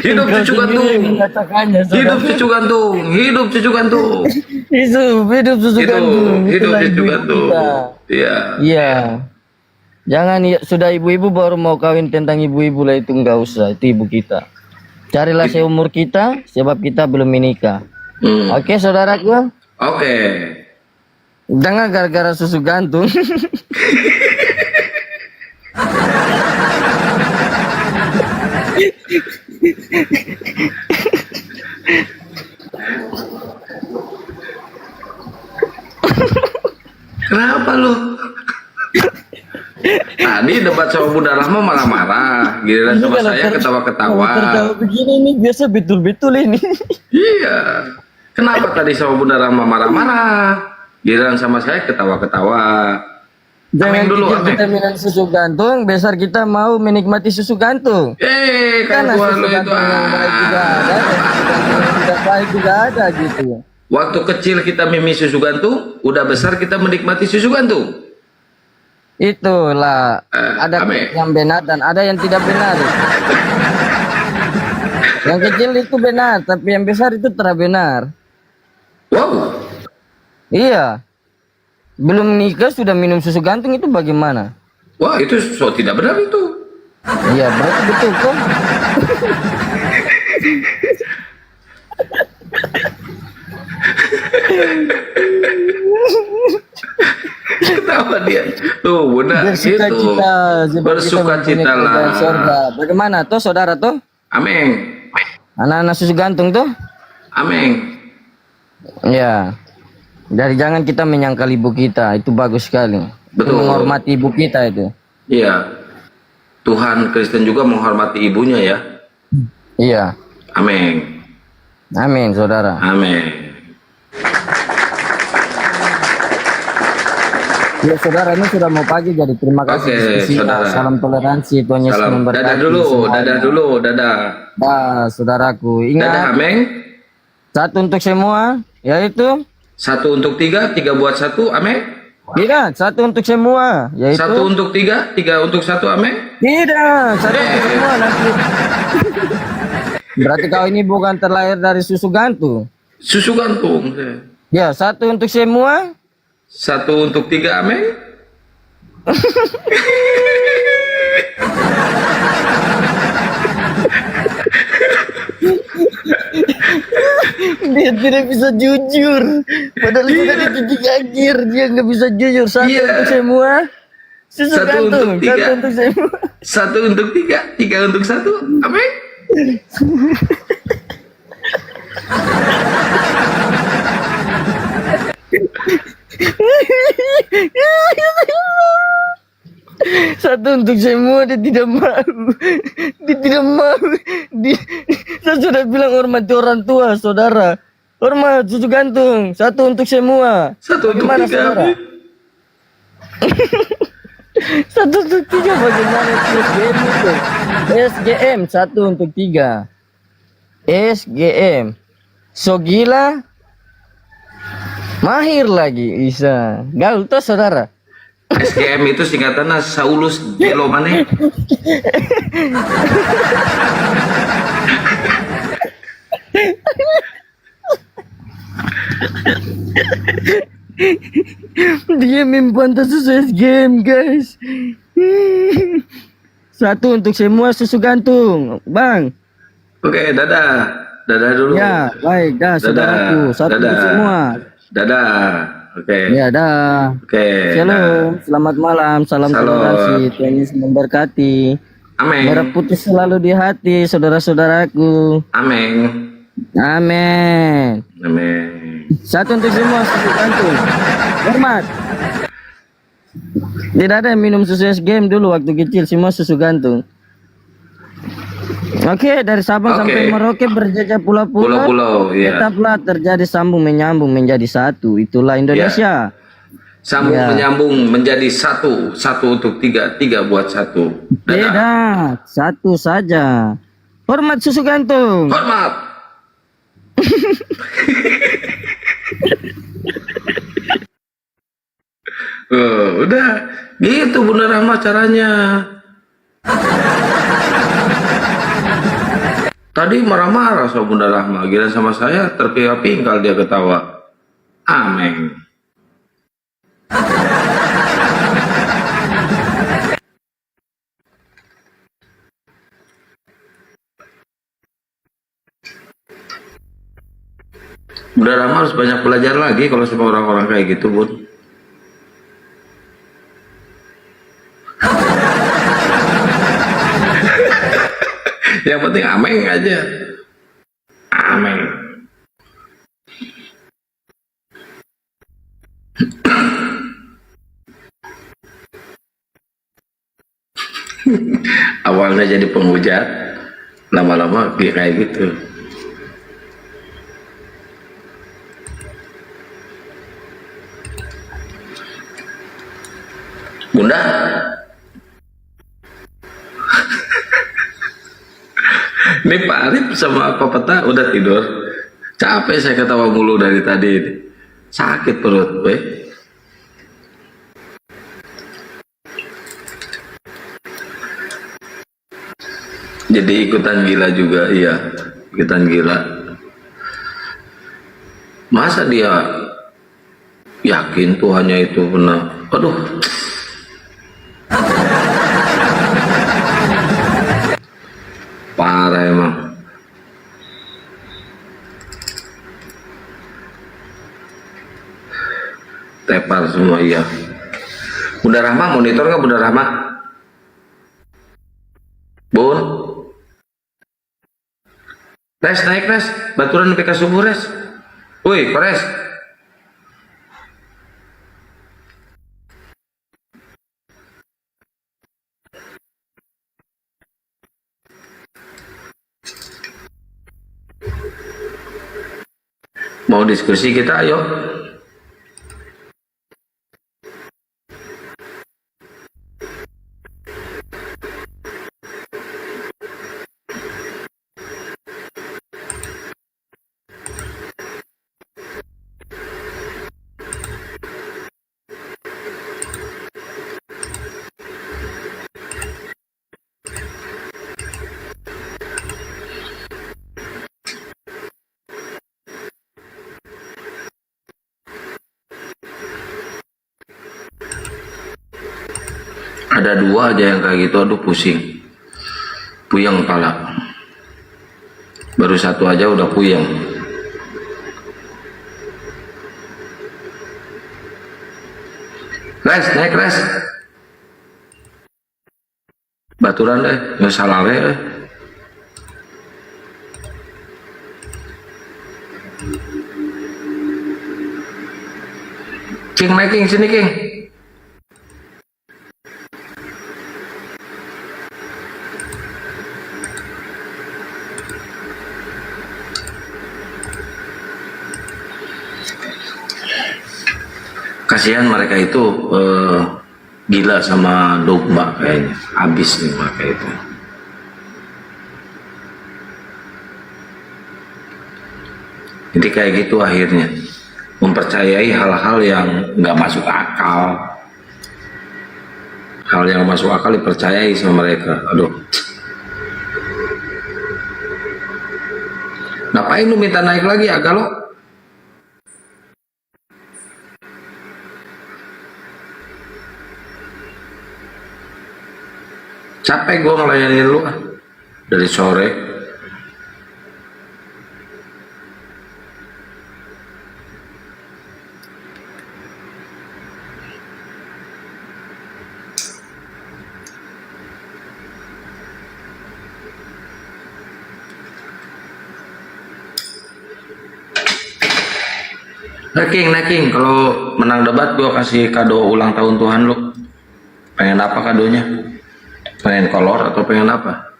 Hidup cucu gantung. Hidup cucu gantung. Hidup cucu gantung. Hidup susu gantung. Hidup cucu gantung. Iya. Jangan sudah ibu-ibu baru mau kawin tentang ibu-ibu lah, itu enggak usah, itu ibu kita. Carilah seumur kita sebab kita belum menikah. Oke, saudaraku. Oke. Jangan gara-gara susu gantung. Kenapa lu? Tadi debat sama Bunda Rahma malah marah, giliran sama saya ketawa-ketawa. Tertawa begini nih biasa betul-betul ini. Iya. Kenapa tadi sama Bunda Rahma marah-marah, giliran sama saya ketawa-ketawa. Jangan dulu kita minum susu gantung, besar kita mau menikmati susu gantung. Karena susu gantung yang baik juga ada, tidak baik juga ada gitu. Waktu kecil kita mimi susu gantung, udah besar kita menikmati susu gantung. Itulah ada yang benar dan ada yang tidak benar. Yang kecil itu benar, tapi yang besar itu tidak benar. Wow. Iya. Belum nikah sudah minum susu gantung itu bagaimana? Wah, itu tidak benar itu. Iya, berarti betul kok. Ketawa dia. Tuh, Bunda, bersukacita lah. Bagaimana tuh, saudara tuh? Amin. Anak-anak susu gantung tuh? Amin. Ya. Dari jangan kita menyangkal ibu kita, itu bagus sekali. Betul. Menghormati ibu kita itu. Iya. Tuhan Kristen juga menghormati ibunya ya. Iya. Amin. Amin, saudara. Amin. Ya, saudara, ini sudah mau pagi, jadi terima kasih. Oke, saudara. Salam toleransi, Tuhan Yesus memberkati. Dadah dulu. Nah, saudaraku, ingat. Dadah, Ameng. Satu untuk semua, yaitu 1 untuk 3, 3 buat 1, Ameng. Tidak, 1 untuk semua, yaitu 1 untuk 3, 3 untuk 1, Ameng. Tidak, 1 untuk semua nanti. Berarti kau ini bukan terlahir dari susu gantung. Susu gantung. Ya, 1 untuk semua. 1 untuk 3, Ameng. Dia tidak bisa jujur. Padahal sudah di titik akhir dia nggak bisa jujur. Satu untuk semua. Susu gantung. Satu untuk semua. Satu untuk tiga, tiga untuk satu. Apa? Satu untuk semua, dia tidak mau. Dia tidak mau. Saya sudah bilang hormati orang tua, saudara. Hormat susu gantung. Satu untuk semua. Satu untuk bagaimana, tiga. saudara? Satu untuk tiga bagaimana SGM itu? SGM satu untuk tiga. SGM. So gila. Mahir lagi Isa. Gaul tuh saudara. SGM itu singkatannya Saulus Gelo Mane. Dia membantah susu SGM guys. Satu untuk semua susu gantung Bang. Oke, dadah. Dadah dulu. Ya baik dah saudaraku. Satu untuk semua. Dadah. Oke. Ya dah. Oke. Shalom. Selamat malam. Salam toleransi. Tuhan Yesus memberkati. Amin. Merah putih selalu di hati saudara-saudaraku. Amin. Amin. Amin. Satu untuk semua susu gantung. Hormat. Tidak ada yang minum susu SGM dulu waktu kecil, semua susu gantung. Oke, dari Sabang sampai Merauke berjajah pulau-pulau. Pulau-pulau, iya. Tetaplah terjadi sambung menyambung menjadi satu. Itulah Indonesia. Sambung menyambung menjadi satu. Satu untuk tiga, tiga buat satu. Beda, satu saja. Hormat susu gantung. Hormat. Udah gitu Bunda Rahma caranya. Tadi marah-marah sama Bunda Rahma, gila sama saya terpinggal dia ketawa. Amin. Bunda Rahma harus banyak belajar lagi kalau sama orang-orang kayak gitu, Bun. Yang penting ameng aja. Ameng. Awalnya jadi penghujat, lama-lama kayak gitu. Bunda, ini Pak Arif sama Pak Peta udah tidur. Capek saya ketawa mulu dari tadi ini. Sakit perut, weh. Jadi ikutan gila juga, iya. Ikutan gila. Masa dia yakin Tuhannya itu benar? Aduh. Parah emang. Tepar semua, iya. Bunda Rahma monitor nggak Bunda Rahma? Bun? Res, naik res. Baturan PK subuh res. Woi, kores. Mau diskusi kita, ayo. Ada dua aja yang kayak gitu, aduh pusing, puyeng kepala. Baru satu aja udah puyeng. naik res. Baturan nggak salah King naik King, sini King. Kasihan mereka itu gila sama domba kayaknya, habis nih mereka itu. Jadi kayak gitu akhirnya, mempercayai hal-hal yang nggak masuk akal. Hal yang masuk akal dipercayai sama mereka. Aduh. Ngapain lu minta naik lagi agak lo? Capek gue ngelayanin lu dari sore. King, kalau menang debat gue kasih kado ulang tahun Tuhan lu. Pengen apa kadonya? Pengen kolor atau pengen apa?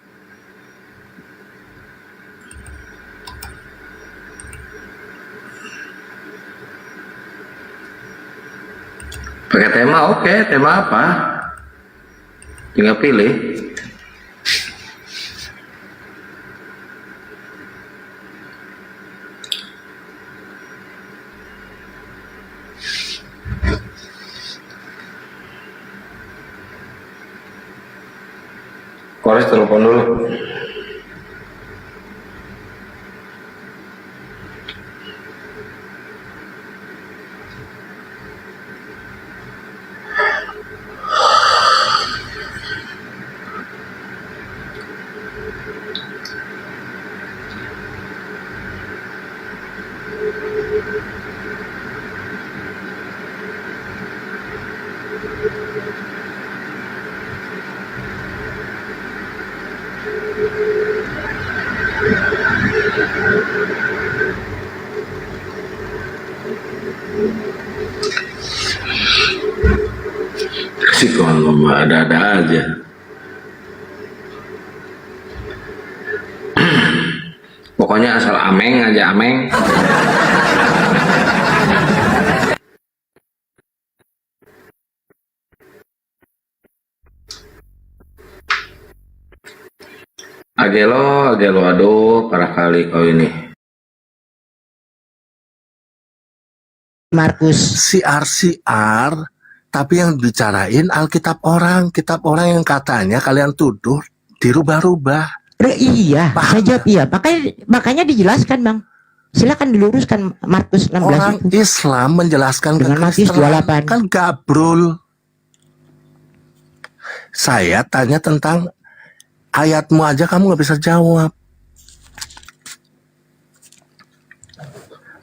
Pakai tema, oke. Tema apa? Tinggal pilih. Kores telepon dulu. Kasih kawan mama ada-ada aja. Pokoknya asal ameng aja, ameng. Agelo, aduh, parah kali kau ini. Markus. Siar, tapi yang bicarain Alkitab orang, kitab orang yang katanya kalian tuduh dirubah-rubah. Iya, saya jawab iya. Makanya dijelaskan, Bang. Silakan diluruskan Markus 16 Orang itu. Islam menjelaskan dengan Markus 28. kan gabrul. Saya tanya tentang ayatmu aja kamu nggak bisa jawab.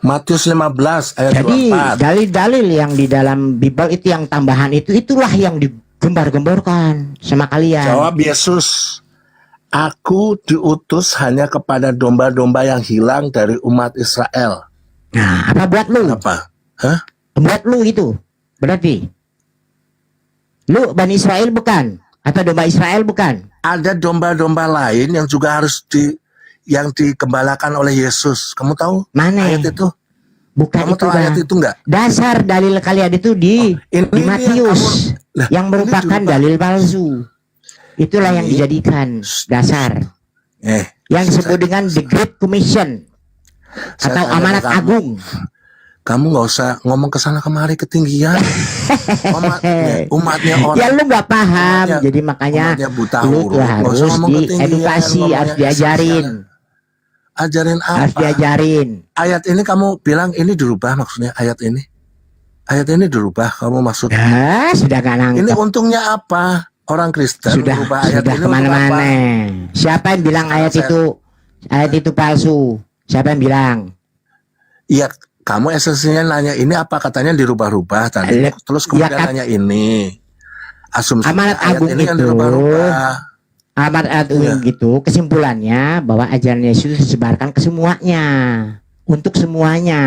Matius 15 ayat Jadi 24. dalil-dalil yang di dalam Bible itu yang tambahan itulah yang digembar-gemborkan sama kalian. Jawab Yesus, aku diutus hanya kepada domba-domba yang hilang dari umat Israel. Nah, apa buat lu? Apa? Hah? Buat lu itu. Berarti lu Bani Israel bukan? Atau domba Israel bukan? Ada domba-domba lain yang juga harus yang digembalakan oleh Yesus. Kamu tahu? Mana ayat itu? Bukan Kamu itu, tahu ayat Bang. itu enggak? Dasar dalil kalian itu di Matius yang merupakan dalil palsu. Itulah yang dijadikan dasar. Yang disebut dengan The Great Commission atau amanat agung. Kamu nggak usah ngomong kesana kemari ketinggian. Umatnya orang. Ya lu nggak paham, jadi makanya lu tuh harus diedukasi, harus diajarin. Ajarin apa? Harus diajarin. Ayat ini kamu bilang ini dirubah maksudnya ayat ini. Ayat ini dirubah kamu maksud? Sudah gak nangkep. Ini untungnya apa? Orang Kristen merubah ayat sudah ini kemana-mana. Siapa yang bilang ayat itu palsu? Siapa yang bilang? Iya, kamu esensinya nanya ini apa, katanya dirubah-rubah tadi. Terus kemudian nanya ini. Asumsi Amanat ayat Agung ini yang itu, dirubah-rubah. Amanat Agung gitu, kesimpulannya bahwa ajaran Yesus disebarkan ke semuanya, untuk semuanya.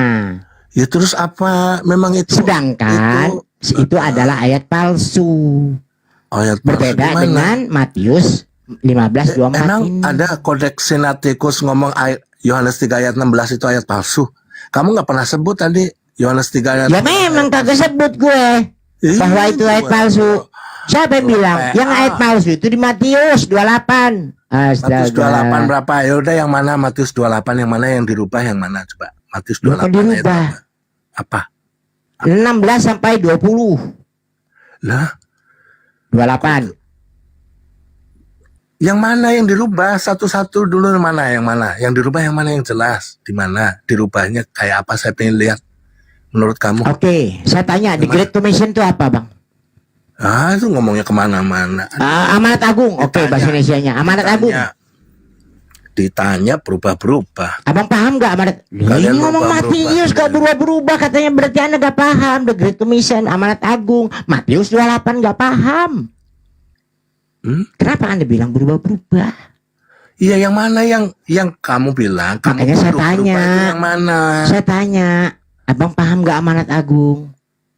Ya terus apa? Memang itu. Sedangkan itu adalah ayat palsu. Ayat palsu Berbeda gimana? dengan Matius 15:24 Emang ini. ada kodeks Sinaiticus ngomong Yohanes 3 ayat 16 itu ayat palsu? Kamu nggak pernah sebut tadi Yohanes 3 ayat Ya memang kagak sebut gue bahwa itu ayat palsu. Siapa yang bilang? Yang ayat palsu itu di Matius 28. Matius 28 Astaga. berapa? Ya udah, yang mana Matius 28, yang mana yang dirubah, yang mana coba? Matius 28 Bukan ayat dirubah. apa? 16 sampai 20. Lah, 28. yang mana yang dirubah? Satu-satu dulu, yang mana? Yang mana? Yang dirubah yang mana yang jelas? Di mana? Dirubahnya kayak apa? Saya pengen lihat. Menurut kamu? Oke, saya tanya, The Great Commission itu apa, Bang? Ah, itu ngomongnya kemana-mana. Amanat Agung. Oke, bahasa Indonesianya. Amanat Agung. Ditanya berubah-berubah. Abang paham gak amanat? Ini ngomong Matius gak berubah-berubah, katanya berarti Anda gak paham. The Great Commission, Amanat Agung, Matius 28 gak paham. Kenapa Anda bilang berubah-berubah? Iya, yang mana yang kamu bilang? Kamu Makanya saya tanya. itu yang mana? Saya tanya, Abang paham gak Amanat Agung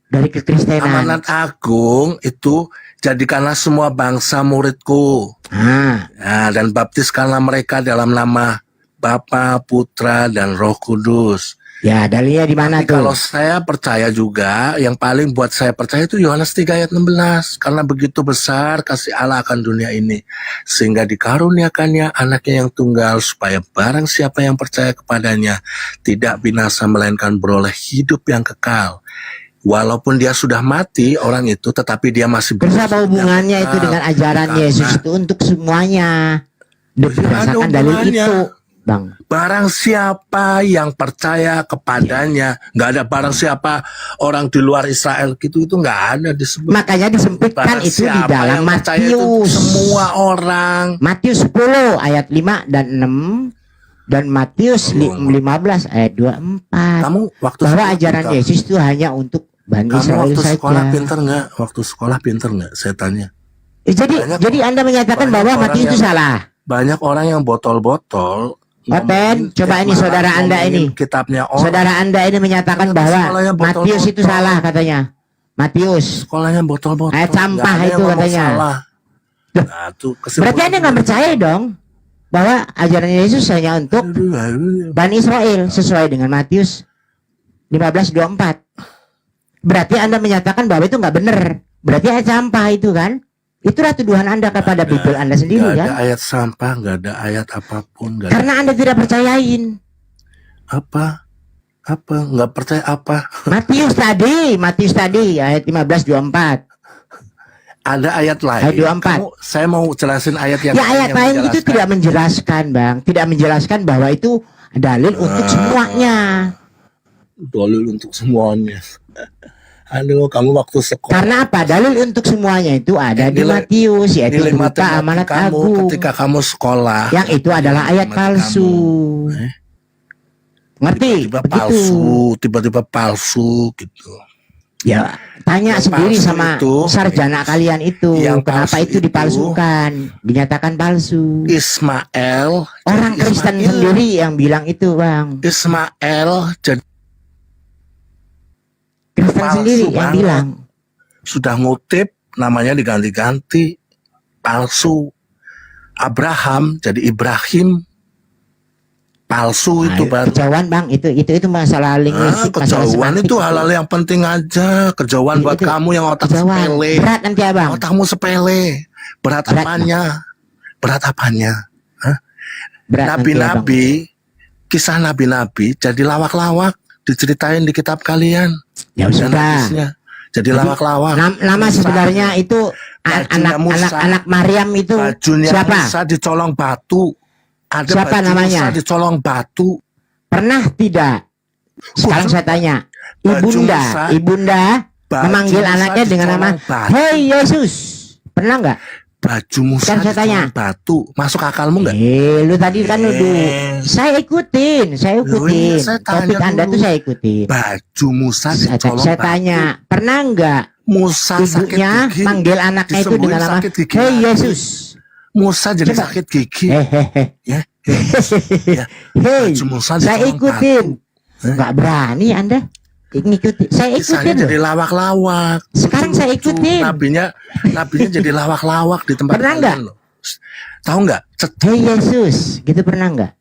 dari kekristenan? Amanat Agung itu jadikanlah semua bangsa muridku. Nah, dan baptiskanlah mereka dalam nama Bapa, Putra, dan Roh Kudus. Ya, dalilnya di mana tuh? Kalau saya percaya juga, yang paling buat saya percaya itu Yohanes 3 ayat 16. Karena begitu besar kasih Allah akan dunia ini, sehingga dikaruniakannya anaknya yang tunggal, supaya barang siapa yang percaya kepadanya tidak binasa melainkan beroleh hidup yang kekal. Walaupun dia sudah mati orang itu, tetapi dia masih Terus apa hubungannya itu dengan ajaran Yesus itu untuk semuanya? Berdasarkan dalil itu, Bang. Barang siapa yang percaya kepadanya, nggak ada barang siapa orang di luar Israel gitu, itu nggak ada disebut. Makanya disempitkan Barang itu di siapa dalam yang percaya itu Matius. semua orang. Matius 10 ayat 5 dan 6 dan Matius 15 ayat 24. Kamu waktu bahwa sekolah ajaran pintar. Yesus itu hanya untuk Bani Kamu Israel waktu saja. sekolah pinter nggak? Waktu sekolah pinter nggak? Saya tanya. Jadi Anda menyatakan bahwa orang Matius itu yang- salah. Banyak orang yang botol-botol. Oten, coba ini saudara Anda ini. Kitabnya orang. Saudara Anda ini menyatakan bahwa sekolahnya botol-botol. Matius itu salah katanya. Matius. Sekolahnya botol-botol. Ayat sampah Nggak ada yang itu ngomong katanya. salah. Nah, tuh Berarti Anda nggak percaya dong bahwa ajaran Yesus hanya untuk Bani Israel sesuai dengan Matius 15:24. Berarti Anda menyatakan bahwa itu nggak benar. Berarti ayat sampah itu kan? Itulah tuduhan Anda kepada Bible Anda sendiri Nggak kan? ada ayat sampah, nggak ada ayat apapun. Nggak ada. Karena Anda tidak percayain. Apa? Apa? Nggak percaya apa? Matius tadi ayat 15:24. Ada ayat lain. Ayat 24. Saya mau jelasin ayat yang Ya ayat lain itu menjelaskan. tidak menjelaskan, Bang. Tidak menjelaskan bahwa itu dalil untuk semuanya. Dalil untuk semuanya. Aduh, kamu waktu sekolah. Karena apa? Dalil untuk semuanya itu ada di Nilai- Matius, yaitu nilai berupa matematika amanat kamu agung. ketika kamu sekolah. Yang itu adalah ayat palsu. Ngerti? Tiba-tiba Begitu. tiba-tiba palsu gitu. Ya, tanya Yang sendiri palsu sama itu, sarjana kalian itu. yang Kenapa palsu itu dipalsukan? Dinyatakan palsu. Ismael. Orang jadi Kristen Ismail- sendiri yang bilang itu, Bang. Ismael jadi Kristen palsu sendiri yang banget. bilang. Sudah ngutip, namanya diganti-ganti, palsu. Abraham jadi Ibrahim, palsu itu baru. Kejauhan, Bang, itu masalah linguistik, masalah Kejauhan semantik. itu hal-hal yang penting aja. Kejauhan buat Itu kamu yang otak kejauhan. sepele. Berat nanti, Abang. Otakmu sepele. Berat apanya? Berat apanya? Hah? Berat nanti, Nabi-nabi, kisah nabi-nabi jadi lawak-lawak, diceritain di kitab kalian. Ya Dan sudah. hadisnya jadi lawak-lawak. Nama sebenarnya itu anak Maryam itu Bajunya siapa? Musa dicolong batu. Ada Siapa baju namanya? Musa dicolong batu. Pernah tidak? Sekarang saya tanya, Baju Musa- ibunda baju memanggil Musa anaknya dengan nama dicolong batu. Hei Yesus. Pernah nggak? Bajumu Kan saya tanya. batu, masuk akalmu nggak? Lu tadi kan nuduh. Saya ikutin. Saya Topik tanya Anda dulu. tuh saya ikutin. Baju Musa dicolong Saya batu. tanya, pernah nggak Musa sakit ibunya gigi, manggil anaknya itu disembuhin dengan nama sakit gigi Hei lagi. Yesus? Musa jadi Coba. sakit gigi. Ya. Ya. Hei, Baju Musa saya dicolong ikutin. batu. Nggak berani Anda ngikutin. Saya Kisahnya ikutin jadi loh. lawak-lawak. Sekarang saya Lucu. ikutin. Nabinya jadi lawak-lawak di tempat Pernah kalian nggak? loh. Tahu nggak? Hei Yesus, gitu pernah nggak?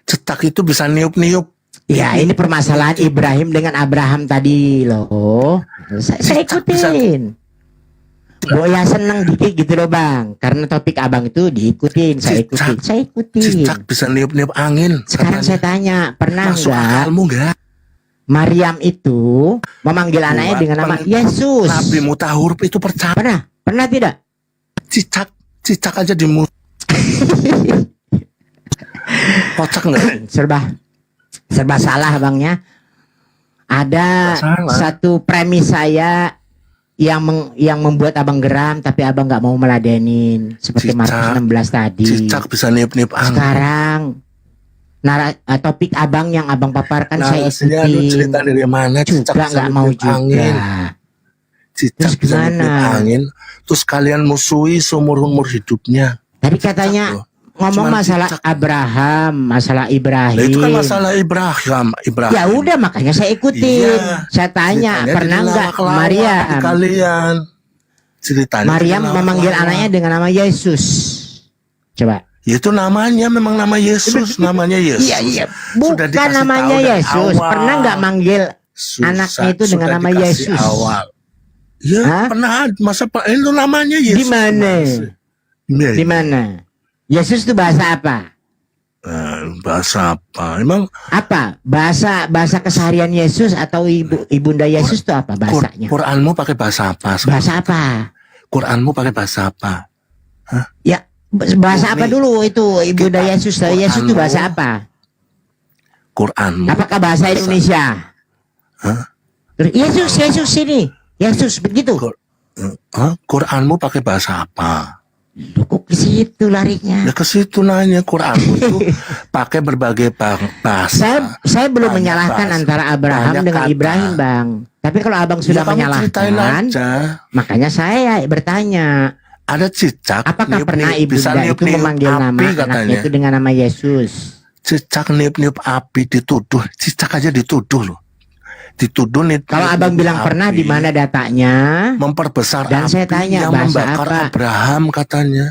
Cetak itu bisa niup-niup. Ya ini permasalahan Ibrahim dengan Abraham tadi loh. Saya ikutin. Boya seneng dikit gitu loh bang. Karena topik abang itu diikutin. Saya ikutin. Cicak bisa niup-niup angin. Sekarang saya tanya, pernah Masuk nggak akalmu nggak? Maryam itu memanggil anaknya Buat dengan nama Yesus? Nabi Mutahurub itu percaya. Pernah tidak? Cicak aja di mulut. Kocak nggak? Serba salah bangnya. Ada Salah. satu premis saya yang membuat abang geram, tapi abang nggak mau meladenin seperti Markus 16 tadi. Cicak bisa niup-niup angin. Sekarang topik abang yang abang paparkan saya Narasinya lu ikutin. cerita dari mana? Cicak Juga bisa nggak mau niup juga. angin. Cicak Terus bisa gimana? niup angin. Terus kalian musuhi seumur-umur hidupnya. Tadi katanya ngomong Cuman masalah Abraham, masalah Ibrahim. Nah, itu kan masalah Ibrahim. Ya udah makanya saya ikutin. Iya. Saya tanya, Ceritanya pernah jadi nggak lawak-lawak di Maryam? kalian ceritanya Maryam jadi memanggil lawak-lawak. anaknya dengan nama Yesus. Coba. Itu namanya memang nama Yesus, namanya Yesus. Iya. Sudah Bukan dikasih namanya tahu dari Yesus. awal. Pernah nggak manggil Susah, anaknya itu sudah dengan nama dikasih Yesus? Awal. Ya pernah. Masa Pak itu namanya Yesus. Di mana? Iya. Di mana? Yesus itu bahasa apa? Bahasa apa? Emang Apa? Bahasa keseharian Yesus atau ibunda Yesus itu apa bahasanya? Quranmu pakai bahasa apa? Bahasa apa? Quranmu pakai bahasa apa? Ya, bahasa apa dulu itu ibunda Yesus? Yesus itu bahasa apa? Quranmu. Apakah bahasa Indonesia? Terus, Yesus ini. Yesus begitu. Quranmu pakai bahasa apa? Kok ke situ larinya? Ya ke situ nanya. Quranmu itu pakai berbagai bahasa. Saya belum Banyak menyalahkan bahasa. antara Abraham Banyak dengan kata. Ibrahim, Bang. Tapi kalau abang sudah Ya, kamu ceritain menyalahkan, aja. makanya saya bertanya. Ada cicak. Apakah niup-niup, pernah bisa ibunda itu niup-niup memanggil api nama anaknya katanya. itu dengan nama Yesus? Cicak niup-niup api dituduh. Cicak aja dituduh loh. Dituduh nih. Kalau abang bilang pernah, di mana datanya? Memperbesar Dan api saya tanya, yang bahasa membakar apa? Abraham katanya.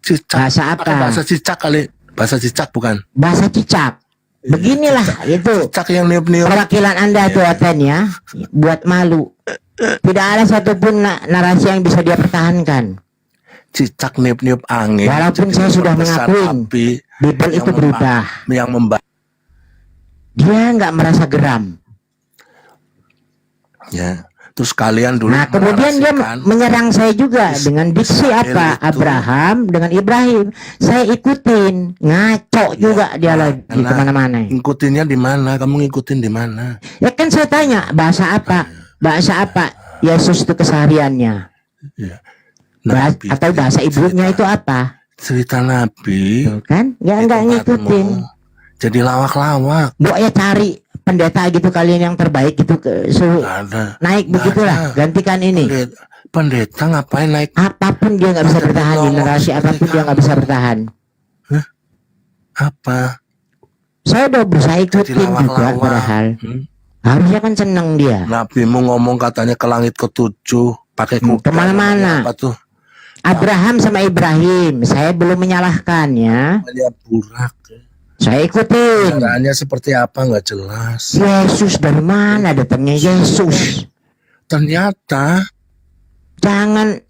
Cicak. Bahasa apa? Pakai bahasa cicak kali. Bahasa cicak bukan? Bahasa cicak. Beginilah itu. Cicak yang niup-niup. Perwakilan Anda tuh Oten ya, buat malu. Tidak ada satupun narasi yang bisa dia pertahankan. Cicak niup-niup angin. Walaupun Jadi saya sudah memperbesar mengakuin api Bible yang itu berubah. Yang membakar. Dia nggak merasa geram. Ya. Terus kalian dulu. Nah kemudian dia menyerang saya juga dengan diksi apa? itu. Abraham dengan Ibrahim. Saya ikutin, ngaco juga dia lagi kemana-mana. Ngikutinnya di mana? Kamu ngikutin di mana? Ya kan saya tanya bahasa apa? Bahasa apa? Yesus itu kesehariannya. Ya. Atau bahasa ibunya itu apa? Cerita Nabi. Tuh kan? Ya nggak ngikutin. Jadi lawak-lawak. Bu ya cari pendeta gitu kalian yang terbaik gitu ke suruh Ada. naik begitulah, gantikan ini. Pendeta ngapain naik? Apapun dia nggak bisa bertahan di narasi apapun dia nggak bisa bertahan. Apa? Saya udah berusaha ikutin juga lawak-lawak. padahal. Harusnya kan seneng dia. Nabimu ngomong katanya ke langit ketujuh pakai kuda. Kemana-mana. Apa tuh? Abraham sama Ibrahim, saya belum menyalahkan ya. Namanya burak. Saya ikutin. Caranya seperti apa nggak jelas. Yesus dari mana datangnya Yesus? Ternyata Jangan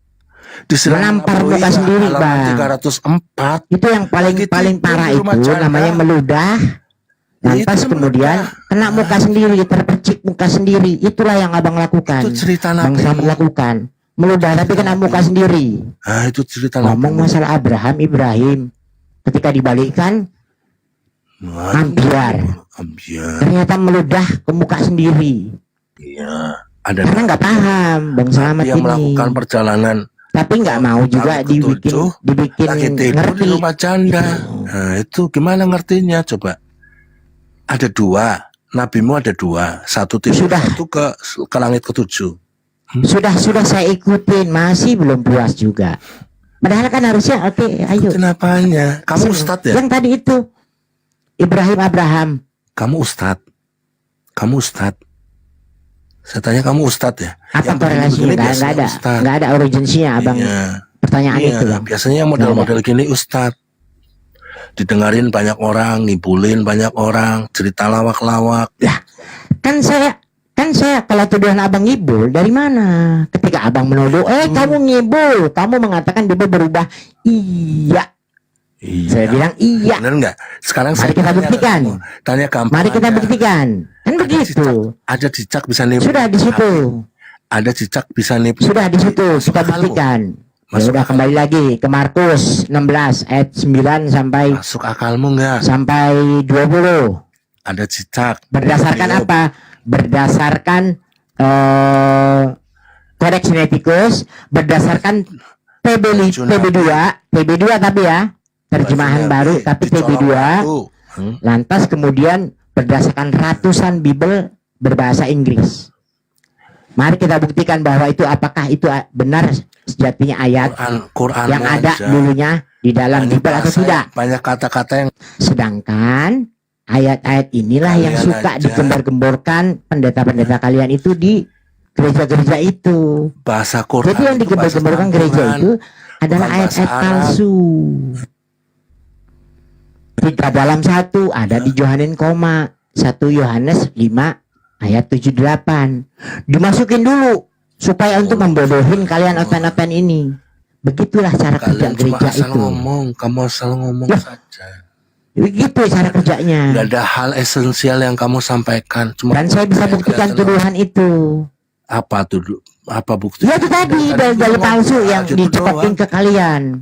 menampar muka sendiri, Bang. 304. Itu yang paling parah itu rumah itu janda. namanya meludah. Lantas kemudian kena muka sendiri, terpercik muka sendiri. Itulah yang abang lakukan. Itu cerita Bang Nabi. Slamet lakukan. Meludah tapi kena muka sendiri. Ah itu cerita Ngomong masalah Abraham, Ibrahim. Ketika dibalikkan, ambiar. Ternyata meludah ke muka sendiri. Iya. Ada Karena nggak paham Bang Slamet yang ini. melakukan perjalanan Tapi nggak mau juga dibikin lagi tidur ngerti. di rumah janda. Nah, itu gimana ngertinya coba? Ada dua, nabimu ada dua, satu tidur, satu ke langit ketujuh. Sudah saya ikutin, masih belum puas juga. Padahal kan harusnya oke, ayo. Kenapanya? Kamu ustadz ya? Yang tadi itu Ibrahim Abraham. Kamu ustadz. Saya tanya kamu ustadz ya? Apa korelasinya? Nggak ada urgensinya abang. Pertanyaan itu bang. Biasanya yang model-model gini ustadz. Didengarin banyak orang, ngibulin banyak orang, cerita lawak-lawak. Ya, kan saya kalau tuduhan abang ngibul dari mana? Ketika abang menuduh, kamu ngibul, kamu mengatakan dia berubah. Iya. Saya bilang iya. Benar nggak? Sekarang mari kita buktikan. Tanya gampang. Mari kita buktikan. Kan begitu. Ada cicak bisa nipu. Sudah di situ. Ada cicak bisa nipu. Sudah di situ. Kita buktikan. Ya udah kembali lagi ke Markus 16 ayat 9 sampai masuk akalmu nggak? Sampai 20. Ada cicak. Berdasarkan apa? Berdasarkan kodeks sinetikus, berdasarkan PB2 tapi ya, terjemahan baru tapi PB2. Lantas kemudian berdasarkan ratusan Bible berbahasa Inggris. Mari kita buktikan bahwa itu apakah itu benar sejatinya ayat Quran yang ada dulunya di dalam Bible atau tidak. Banyak kata-kata yang sedangkan ayat-ayat inilah yang suka digembar-gemborkan pendeta-pendeta kalian itu di gereja-gereja itu. Bahasa Quran. Jadi yang digembar-gemborkan gereja itu adalah ayat-ayat palsu. Tidak dalam satu, ada di Johanin koma 1 Yohanes 5 ayat 78. Dimasukin dulu supaya untuk membodohin kalian otan-otan ini. Begitulah cara kerja gereja itu. Kamu asal ngomong saja. Begitu cara kerjanya. Gak ada hal esensial yang kamu sampaikan. Dan saya bisa buktikan tuduhan itu. Apa tuduh? Apa bukti? Ya itu tadi dalil palsu yang dicekokin ke kalian.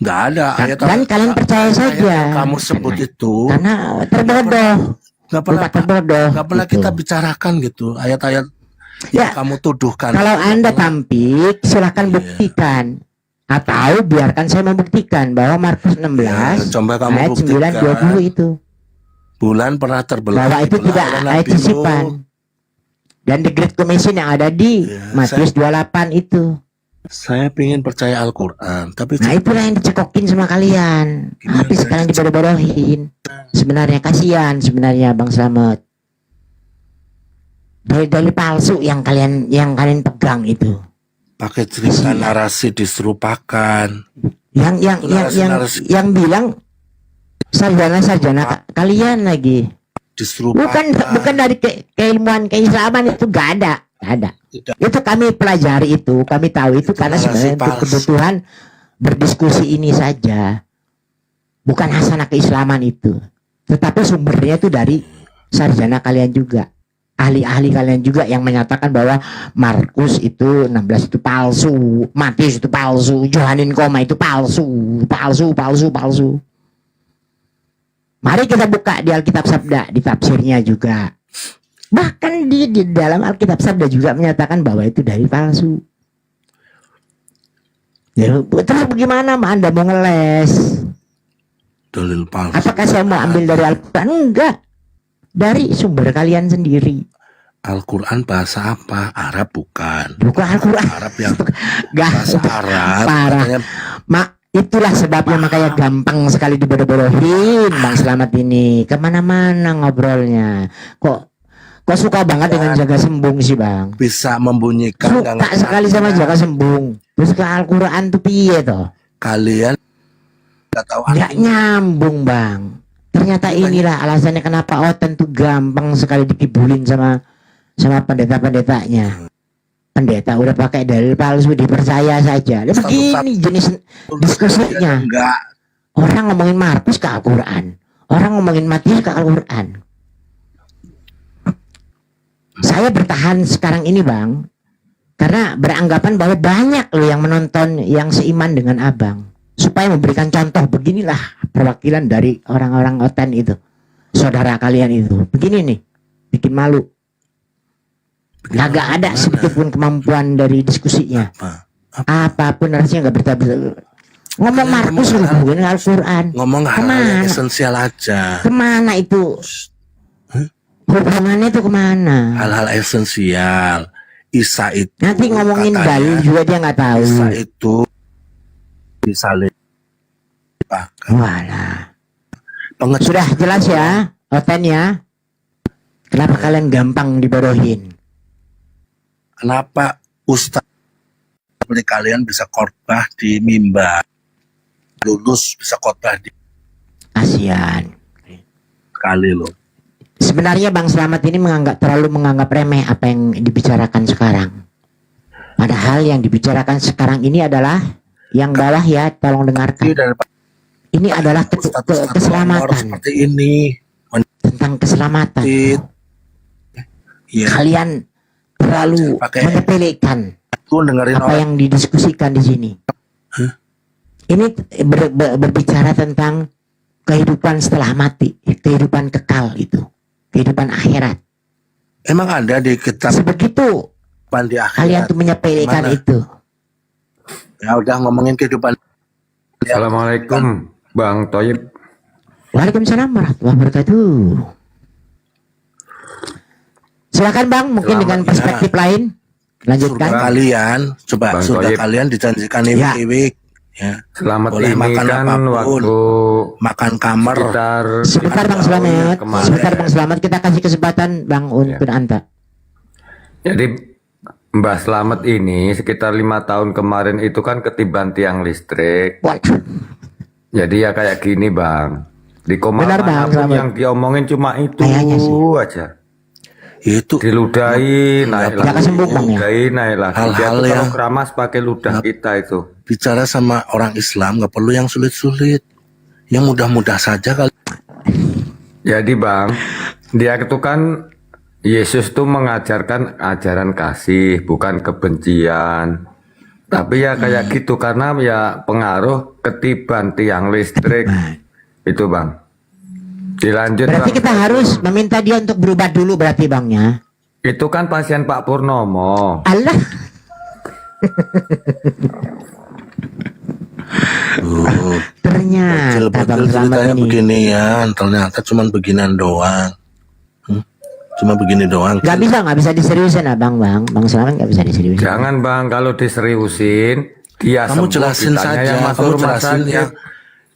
Nggak ada. Dan kalian percaya saja. Kamu sebut itu. Karena terbodoh. Nggak pernah kita bicarakan gitu. Ayat-ayat yang kamu tuduhkan. Kalau Anda tampik, silahkan buktikan. Atau biarkan saya membuktikan bahwa Markus 16 coba kamu ayat 9 20 itu. Bulan pernah terbelah. Bahwa itu tidak ayat sisipan. Dan the Great Commission yang ada di Matius 28 itu. Saya ingin percaya Al-Quran, tapi nah itulah yang dicekokin sama kalian. Habis kalian dibodoh-bodohin. Sebenarnya kasihan sebenarnya Bang Slamet. Dalil palsu yang kalian pegang itu. Pakai cerita narasi diserupakan. Yang bilang sarjana kalian lagi. Bukan dari keilmuan keislaman itu gak ada. Itu kami pelajari itu, kami tahu itu karena sebenarnya untuk kebutuhan berdiskusi ini saja. Bukan hasanah keislaman itu. Tetapi sumbernya itu dari sarjana kalian juga. Ahli-ahli kalian juga yang menyatakan bahwa Markus itu 16 itu palsu, Matius itu palsu, Yohanin koma itu palsu. Mari kita buka di Alkitab Sabda, di tafsirnya juga. Bahkan di dalam Alkitab Sabda juga menyatakan bahwa itu dari palsu. Ya, terus bagaimana Anda mau ngeles? Dalil palsu. Apakah saya mau ambil dari Al-Quran? Enggak. Dari sumber kalian sendiri. Al-Quran bahasa apa? Arab bukan. Bukan Al-Quran. Arab yang bahasa Arab. Parah. Itulah sebabnya makanya gampang sekali dibodoh-bodohin Bang Slamet ini. Kemana-mana ngobrolnya. Kok suka banget dengan jaga sembung sih Bang? Bisa membunyikan. Suka sekali sama jaga sembung. Terus ke Al-Quran tuh piye toh? Kalian nggak nyambung Bang. Ternyata inilah alasannya kenapa Oten tuh gampang sekali dikibulin sama pendeta-pendetanya. Pendeta udah pakai dalil palsu dipercaya saja. Begini jenis diskusinya. Orang ngomongin Markus ke Al-Quran, orang ngomongin Matius ke Al-Quran. Saya bertahan sekarang ini Bang, karena beranggapan bahwa banyak loh yang menonton yang seiman dengan Abang. Supaya memberikan contoh, beginilah perwakilan dari orang-orang Oten itu, saudara kalian itu. Begini nih, bikin malu. Kagak ada sedikit pun kemampuan dari diskusinya. apapun rasanya nggak bertabrakan. Ngomong Markus hubungin Al-Quran. Ngomong hal-hal yang esensial aja. Kemana itu? Hubungannya itu kemana? Hal-hal esensial. Isa itu Nanti ngomongin dalil juga dia nggak tahu. Isa itu disalib. Walah. Sudah jelas ya, Oten ya. Kenapa kalian gampang dibodohin? Kenapa Ustaz seperti kalian bisa khotbah di mimbar, lulus bisa khotbah di Kasihan. kali loh. Sebenarnya Bang Slamet ini terlalu menganggap remeh apa yang dibicarakan sekarang. Padahal yang dibicarakan sekarang ini adalah yang bawah ya, tolong dengarkan. Ini adalah keselamatan. Seperti ini. Tentang keselamatan. Ya. Kalian terlalu menyepelekan apa yang didiskusikan di sini. Ini berbicara tentang kehidupan setelah mati, kehidupan kekal itu, kehidupan akhirat. Emang ada di kitab sebegitu di akhirat. Kalian tuh menyepelekan itu. Ya udah ngomongin kehidupan. Assalamualaikum Bang Toyib. Waalaikumsalam warahmatullahi wabarakatuh. Silakan Bang, mungkin dengan perspektif lain. Lanjutkan. Surga kalian, coba Bang surga Toyib. kalian dijanjikan iwik-iwik. Ya. Selamat boleh ini makan kan apapun, waktu makan kamar. Sebentar Bang Slamet, sebentar Bang Slamet, kita kasih kesempatan Bang untuk Anta. Jadi Mbah Slamet ini sekitar 5 tahun kemarin itu kan ketiban tiang listrik. Jadi ya kayak gini Bang. Di Komal Benar, Bang, manapun Slamet. yang diomongin cuma itu aja. Itu diludahi naik Jangan lagi, sembuh, Bang, ya. diludahi naik lagi. Hal-hal Dia tuh kalau yang- keramas pakai ludah kita itu. Bicara sama orang Islam nggak perlu yang sulit-sulit, yang mudah-mudah saja kali. Jadi Bang, dia itu kan Yesus tuh mengajarkan ajaran kasih, bukan kebencian. Tapi ya kayak gitu karena ya pengaruh ketiban tiang listrik itu Bang. Dilanjut Berarti Bang. kita harus meminta dia untuk berobat dulu berarti Bangnya. Itu kan pasien Pak Purnomo. Allah. Ternyata Bang Betul Slamet ceritanya ini. beginian, ternyata cuma beginian doang. Cuma begini doang. Gak bisa diseriusin Bang Slamet gak bisa diseriusin. Jangan Bang, kalau diseriusin dia Kamu sembuh, jelasin ditanya saja, yang masuk kamu rumah jelasin sakit.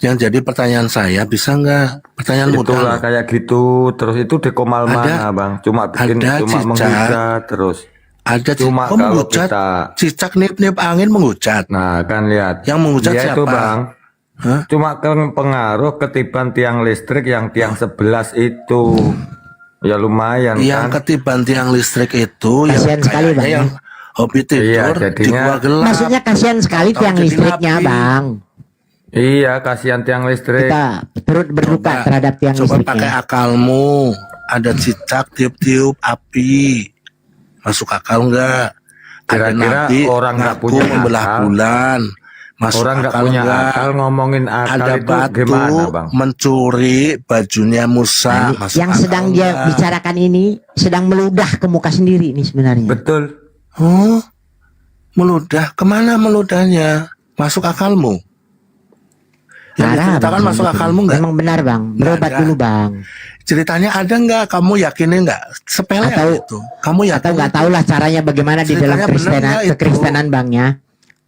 yang jadi pertanyaan saya bisa nggak? Pertanyaan mudah. Itulah kayak gitu. Terus itu di Komal Ada- mana Bang? Cuma bikin ada cuma cicak. menghujat terus. Ada Cuma kok kalau menghujat? kita Cicak nip-nip angin menghujat. Nah kan lihat. Yang menghujat Dia itu siapa? Bang. Cuma kan pengaruh ketiban tiang listrik yang tiang 11 itu. Ya lumayan Yang kan. ketiban tiang listrik itu Kasihan sekali, Bang, yang hobi tidur Iya, di jadinya- gua gelap. Maksudnya kasihan sekali Tahu tiang jadi listriknya napi. Bang. Iya, kasihan tiang listrik. Kita turut berduka terhadap tiang Coba pakai listriknya. akalmu. Ada cicak tiup-tiup api. Masuk akal nggak? Ada Kira-kira nabi orang nggak ngaku punya membelah akal. bulan. Masuk Orang nggak akal punya nggak? akal ngomongin akal Ada itu batu gimana Bang? mencuri bajunya Musa. Nah, Masuk yang akal sedang dia nggak? bicarakan ini sedang meludah ke muka sendiri ini sebenarnya. Betul. Oh, meludah. Kemana meludahnya? Masuk akalmu? Yang Parah, diceritakan Bang, masuk betul. akalmu nggak? Memang benar Bang. Berobat ada. dulu Bang. Ceritanya ada nggak? Kamu yakinin nggak? Sepele Atau- itu. Kamu yakin? Atau nggak tahu lah caranya bagaimana di dalam Ceritanya benar nggak itu? kekristenan Bangnya.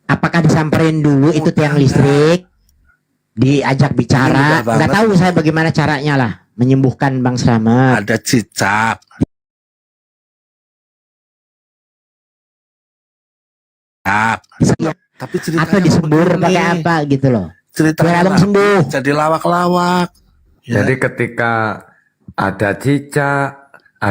Apakah disamperin dulu itu tiang listrik, diajak Ini bicara? mudah Nggak banget. tahu saya bagaimana caranya lah menyembuhkan Bang Slamet. Ada cicak. Tapi ceritanya Atau disembur begini. pakai apa gitu loh. Ceritanya Biar abang nabi sembuh. jadi lawak-lawak. Ya. Jadi ketika ada cicak,